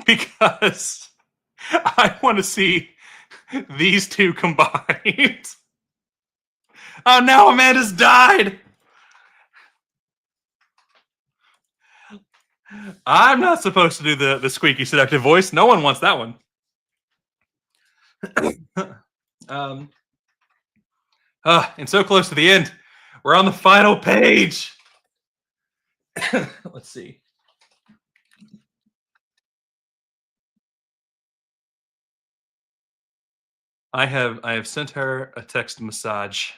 because I want to see these two combined. Oh, now Amanda's died. I'm not supposed to do the squeaky seductive voice. No one wants that one. And so close to the end. We're on the final page. Let's see. I have sent her a text massage.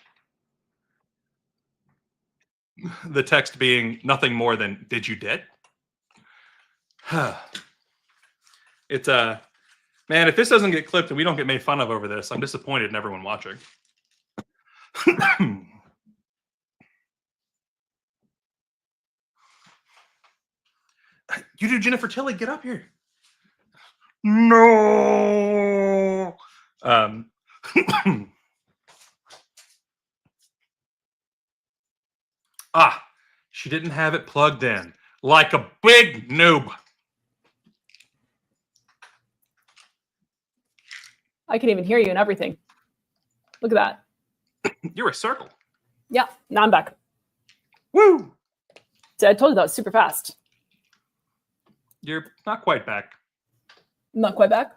The text being nothing more than "Did you dead?" It's man, if this doesn't get clipped and we don't get made fun of over this, I'm disappointed in everyone watching. You do, Jennifer Tilly, get up here. No. She didn't have it plugged in like a big noob. I can even hear you and everything. Look at that. You're a circle. Yeah, now I'm back. Woo! See, I told you that was super fast. You're not quite back. Not quite back.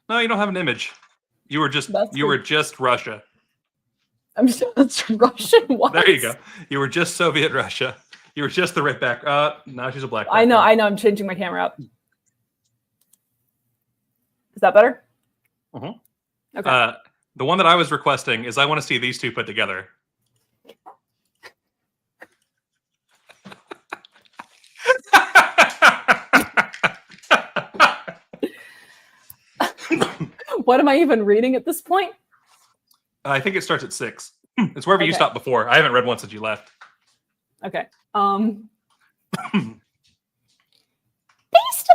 No, you don't have an image. You were just Russia. I'm just Russian. What? There you go. You were just Soviet Russia. You were just the right back. Now she's a black. I know. I'm changing my camera up. Is that better? Mm-hmm. Okay. The one that I was requesting is I want to see these two put together. What am I even reading at this point? I think it starts at 6. It's wherever you stopped before. I haven't read one since you left. Okay. Based on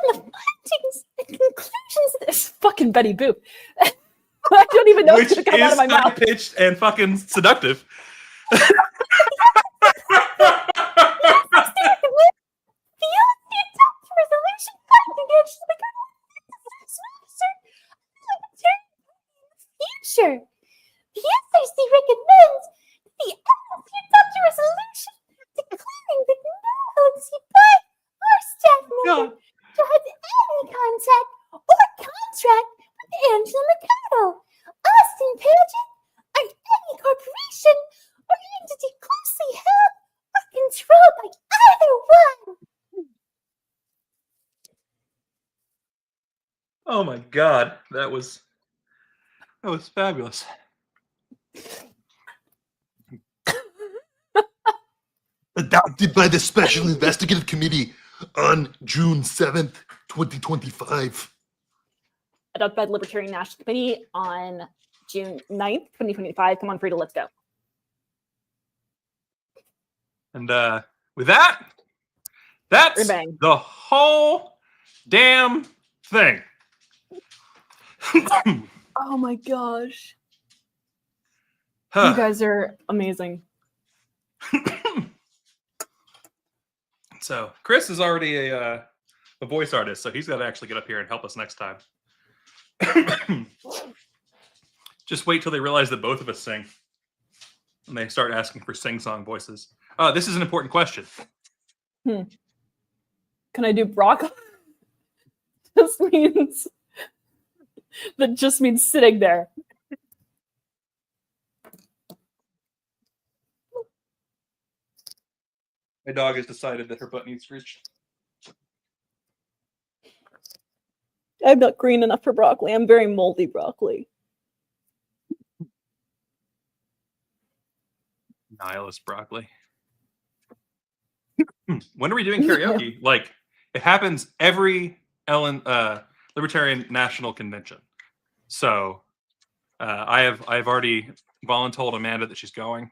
the findings and conclusions of this fucking Betty Boop. I don't even know what's going to come out of my mouth. Which is pitched and fucking seductive. Future. The SRC recommends the LPA adopt a resolution declaring that no LPA or staff member to have any contact or contract with Angela Mercado, Austin Pageant, or any corporation or entity closely held or controlled by either one. Oh my god, that was fabulous. Adopted by the Special Investigative Committee on June 7th, 2025. Adopted by the Libertarian National Committee on June 9th, 2025. Come on, Frida, let's go. And with that, that's Rebang. the whole damn thing. Oh my gosh. Huh. You guys are amazing. So Chris is already a voice artist, so he's got to actually get up here and help us next time. Just wait till they realize that both of us sing, and they start asking for sing-song voices. This is an important question. Can I do broccoli? That just means sitting there. My dog has decided that her butt needs screeched. I'm not green enough for broccoli. I'm very moldy broccoli. Nihilist broccoli. When are we doing karaoke? Like, it happens every Libertarian National Convention. So I've already voluntold Amanda that she's going.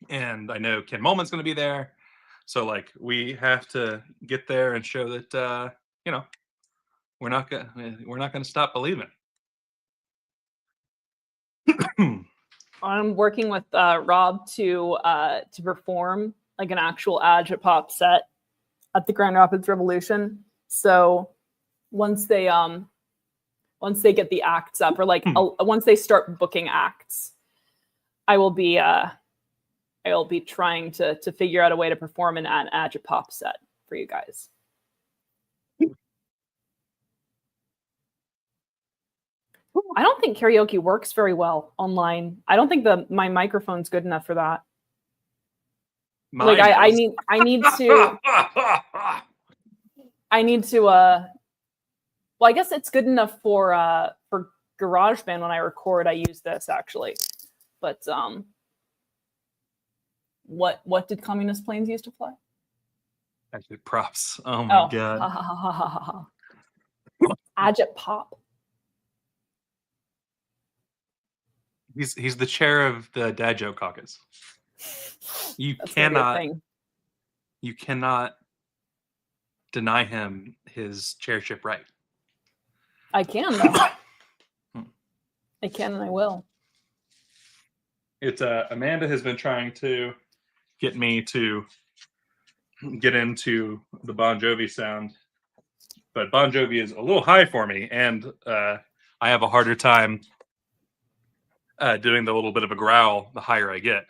And I know Ken Mulman's going to be there. So like we have to get there and show that we're not going to stop believing. I'm working with Rob to perform like an actual Agit Pop set at the Grand Rapids Revolution. So once they get the acts up, or like once they start booking acts, I will be trying to figure out a way to perform an Agit Pop set for you guys. I don't think karaoke works very well online. I don't think my microphone's good enough for that. Mine I is. need to well, I guess it's good enough for GarageBand. When I record, I use this actually. But what did Communist Planes used to play? Actually, props. Oh my god. Agit Pop. He's the chair of the Dad Joke Caucus. That's gonna be a thing. You cannot deny him his chairship right. I can though. I can and I will. It's Amanda has been trying to get me to get into the Bon Jovi sound, but Bon Jovi is a little high for me, and I have a harder time doing the little bit of a growl the higher I get.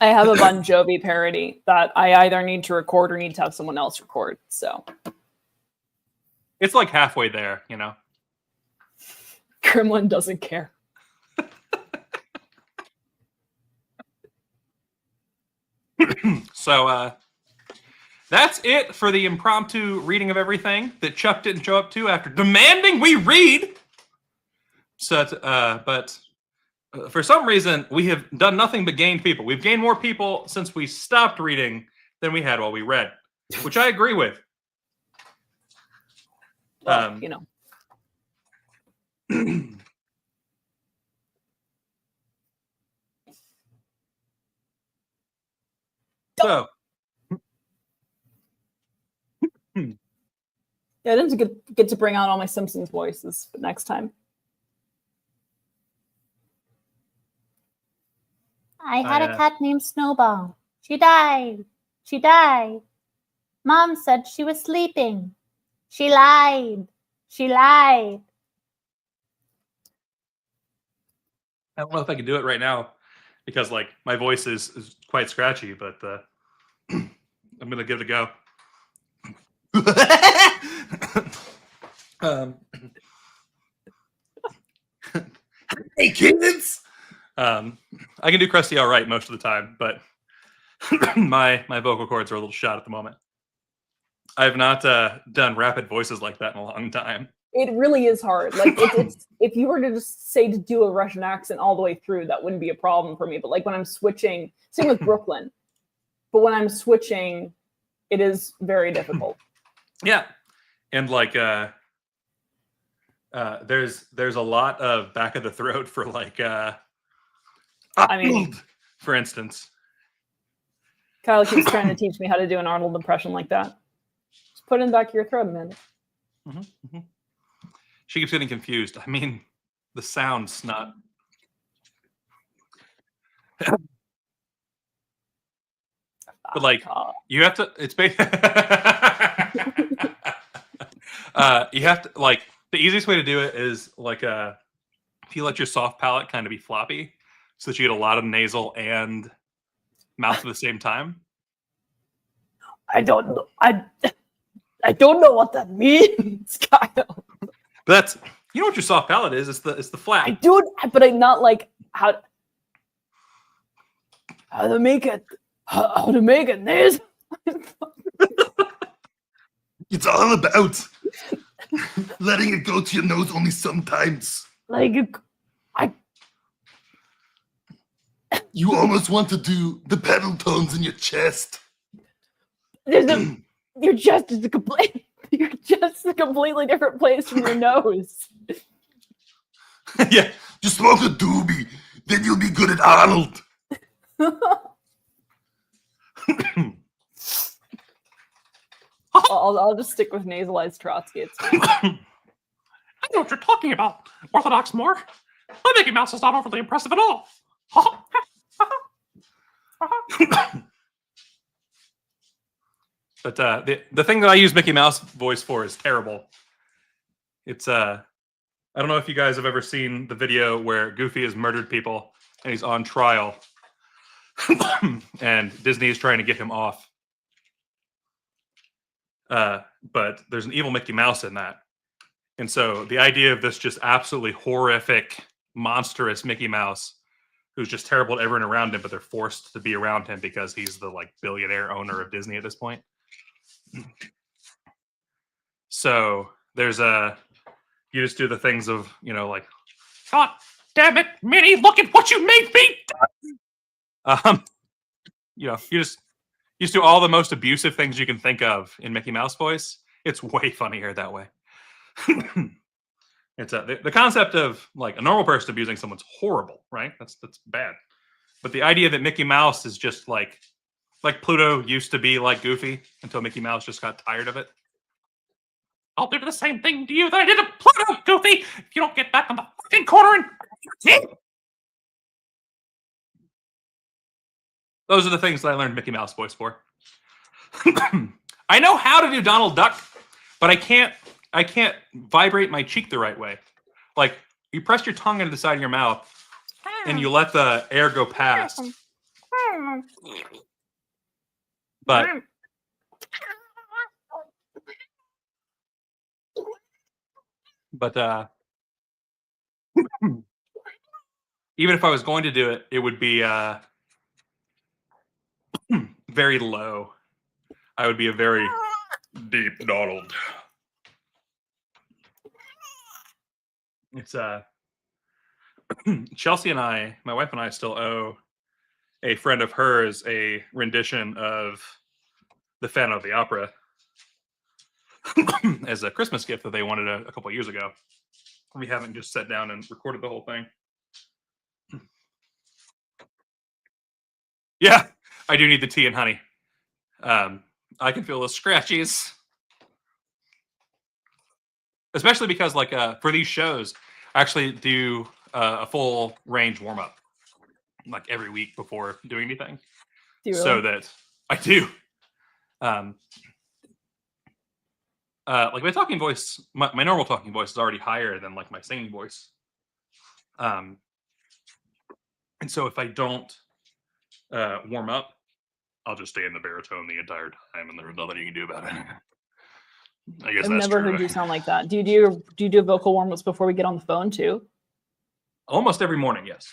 I have a Bon Jovi parody that I either need to record or need to have someone else record. So It's like halfway there, you know. Gremlin doesn't care. So that's it for the impromptu reading of everything that Chuck didn't show up to after demanding we read. So, but for some reason, we have done nothing but gained people. We've gained more people since we stopped reading than we had while we read, which I agree with. Well, you know. So, yeah, I didn't get to bring out all my Simpsons voices next time. I had a cat named Snowball. She died. She died. Mom said she was sleeping. She lied. She lied. I don't know if I can do it right now because, like, my voice is quite scratchy, but I'm gonna give it a go. Hey, kids! I can do Krusty all right most of the time, but my vocal cords are a little shot at the moment. I have not done rapid voices like that in a long time. It really is hard. Like it's if you were to just say to do a Russian accent all the way through, that wouldn't be a problem for me. But like when I'm switching, same with Brooklyn. But when I'm switching, it is very difficult. Yeah, and like there's a lot of back of the throat for like I mean, for instance. Kyle keeps trying to teach me how to do an Arnold impression like that. Just put it in the back of your throat, man. Mm-hmm, mm-hmm. She keeps getting confused. I mean, the sound's not. But like, you have to. It's you have to like the easiest way to do it is like if you let your soft palate kind of be floppy, so that you get a lot of nasal and mouth at the same time. I don't know. I don't know what that means, Kyle. That's you know what your soft palate is. It's the flat. I do, but I'm not like how to make it. How to make it nasal. It's all about letting it go to your nose only sometimes. Like You almost want to do the pedal tones in your chest. Your chest is you're just a completely different place from your nose. Yeah. Just smoke a doobie, then you'll be good at Arnold. I'll just stick with nasalized Trotsky. It's fine. I know what you're talking about, Orthodox Moor. My Mickey Mouse is not overly impressive at all. But the thing that I use Mickey Mouse voice for is terrible. It's I don't know if you guys have ever seen the video where Goofy has murdered people and he's on trial, and Disney is trying to get him off. But there's an evil Mickey Mouse in that, and so the idea of this just absolutely horrific, monstrous Mickey Mouse, who's just terrible to everyone around him, but they're forced to be around him because he's the like billionaire owner of Disney at this point. So there's you just do the things of, you know, like, God damn it, Minnie, look at what you made me do! you know, you just do all the most abusive things you can think of in Mickey Mouse voice. It's way funnier that way. It's the concept of like a normal person abusing someone's horrible, right? That's bad. But the idea that Mickey Mouse is just like Pluto used to be like Goofy until Mickey Mouse just got tired of it. I'll do the same thing to you that I did to Pluto, Goofy, if you don't get back on the fucking corner and... Those are the things that I learned Mickey Mouse voice for. I know how to do Donald Duck, but I can't vibrate my cheek the right way. Like, you press your tongue into the side of your mouth and you let the air go past. But even if I was going to do it, it would be very low. I would be a very deep Donald. It's Chelsea and I, my wife and I, still owe a friend of hers a rendition of the Phantom of the Opera as a Christmas gift that they wanted a couple of years ago. We haven't just sat down and recorded the whole thing. Yeah, I do need the tea and honey. I can feel the scratchies. Especially because, like, for these shows, I actually do a full range warm-up, like, every week before doing anything. Do you really? So that I do. Like, my talking voice, my normal talking voice is already higher than, like, my singing voice. And so if I don't warm up, I'll just stay in the baritone the entire time, and there's nothing you can do about it. I guess I've that's never true. heard you sound like that. Do you do vocal warm-ups before we get on the phone too? Almost every morning, yes.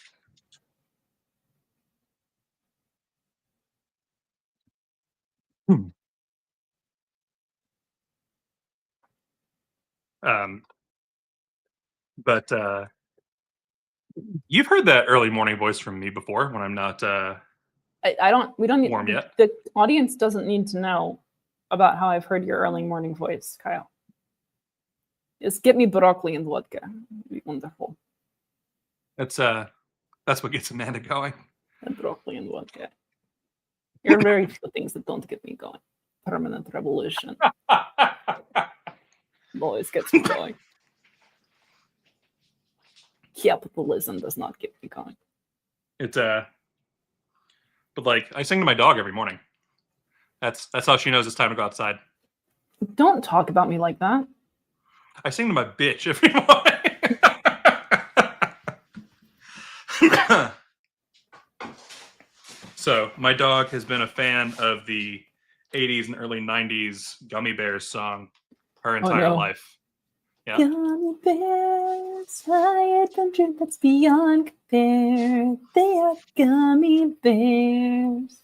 But you've heard that early morning voice from me before when I'm not I don't. We don't need. warm yet. The audience doesn't need to know about how I've heard your early morning voice, Kyle. Just get me broccoli and vodka. It'd be wonderful. That's what gets Amanda going. And broccoli and vodka. You're very few things that don't get me going. Permanent revolution always gets me going. Capitalism does not get me going. It's but like I sing to my dog every morning. That's how she knows it's time to go outside. Don't talk about me like that. I sing to my bitch every morning. So my dog has been a fan of the 80s and early 90s Gummy Bears song her entire life. Yeah. Gummy bears, high adventure that's beyond compare. They are gummy bears.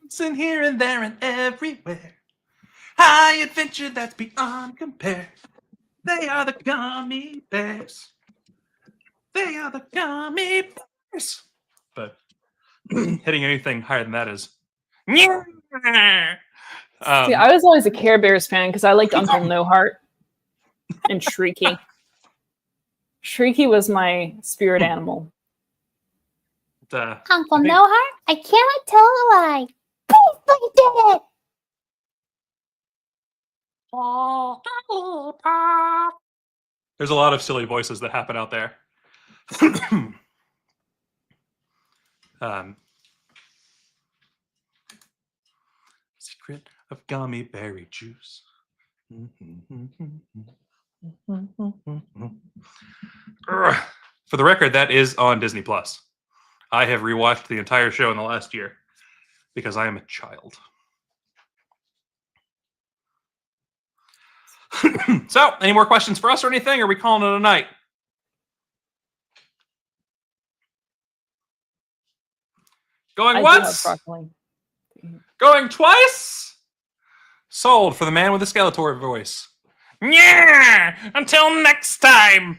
It's in here and there and everywhere. High adventure that's beyond compare. They are the gummy bears. They are the gummy bears. But hitting anything higher than that is. See, I was always a Care Bears fan because I liked Uncle No Heart and Shrieky. Shrieky was my spirit animal. Uncle No Heart, I cannot tell a lie. Please look at it. There's a lot of silly voices that happen out there. Secret of gummy berry juice. For the record, that is on Disney Plus. I have rewatched the entire show in the last year because I am a child. So, any more questions for us or anything? Or are we calling it a night? Going once? Going twice? Sold for the man with the Skeletor voice. Yeah! Until next time!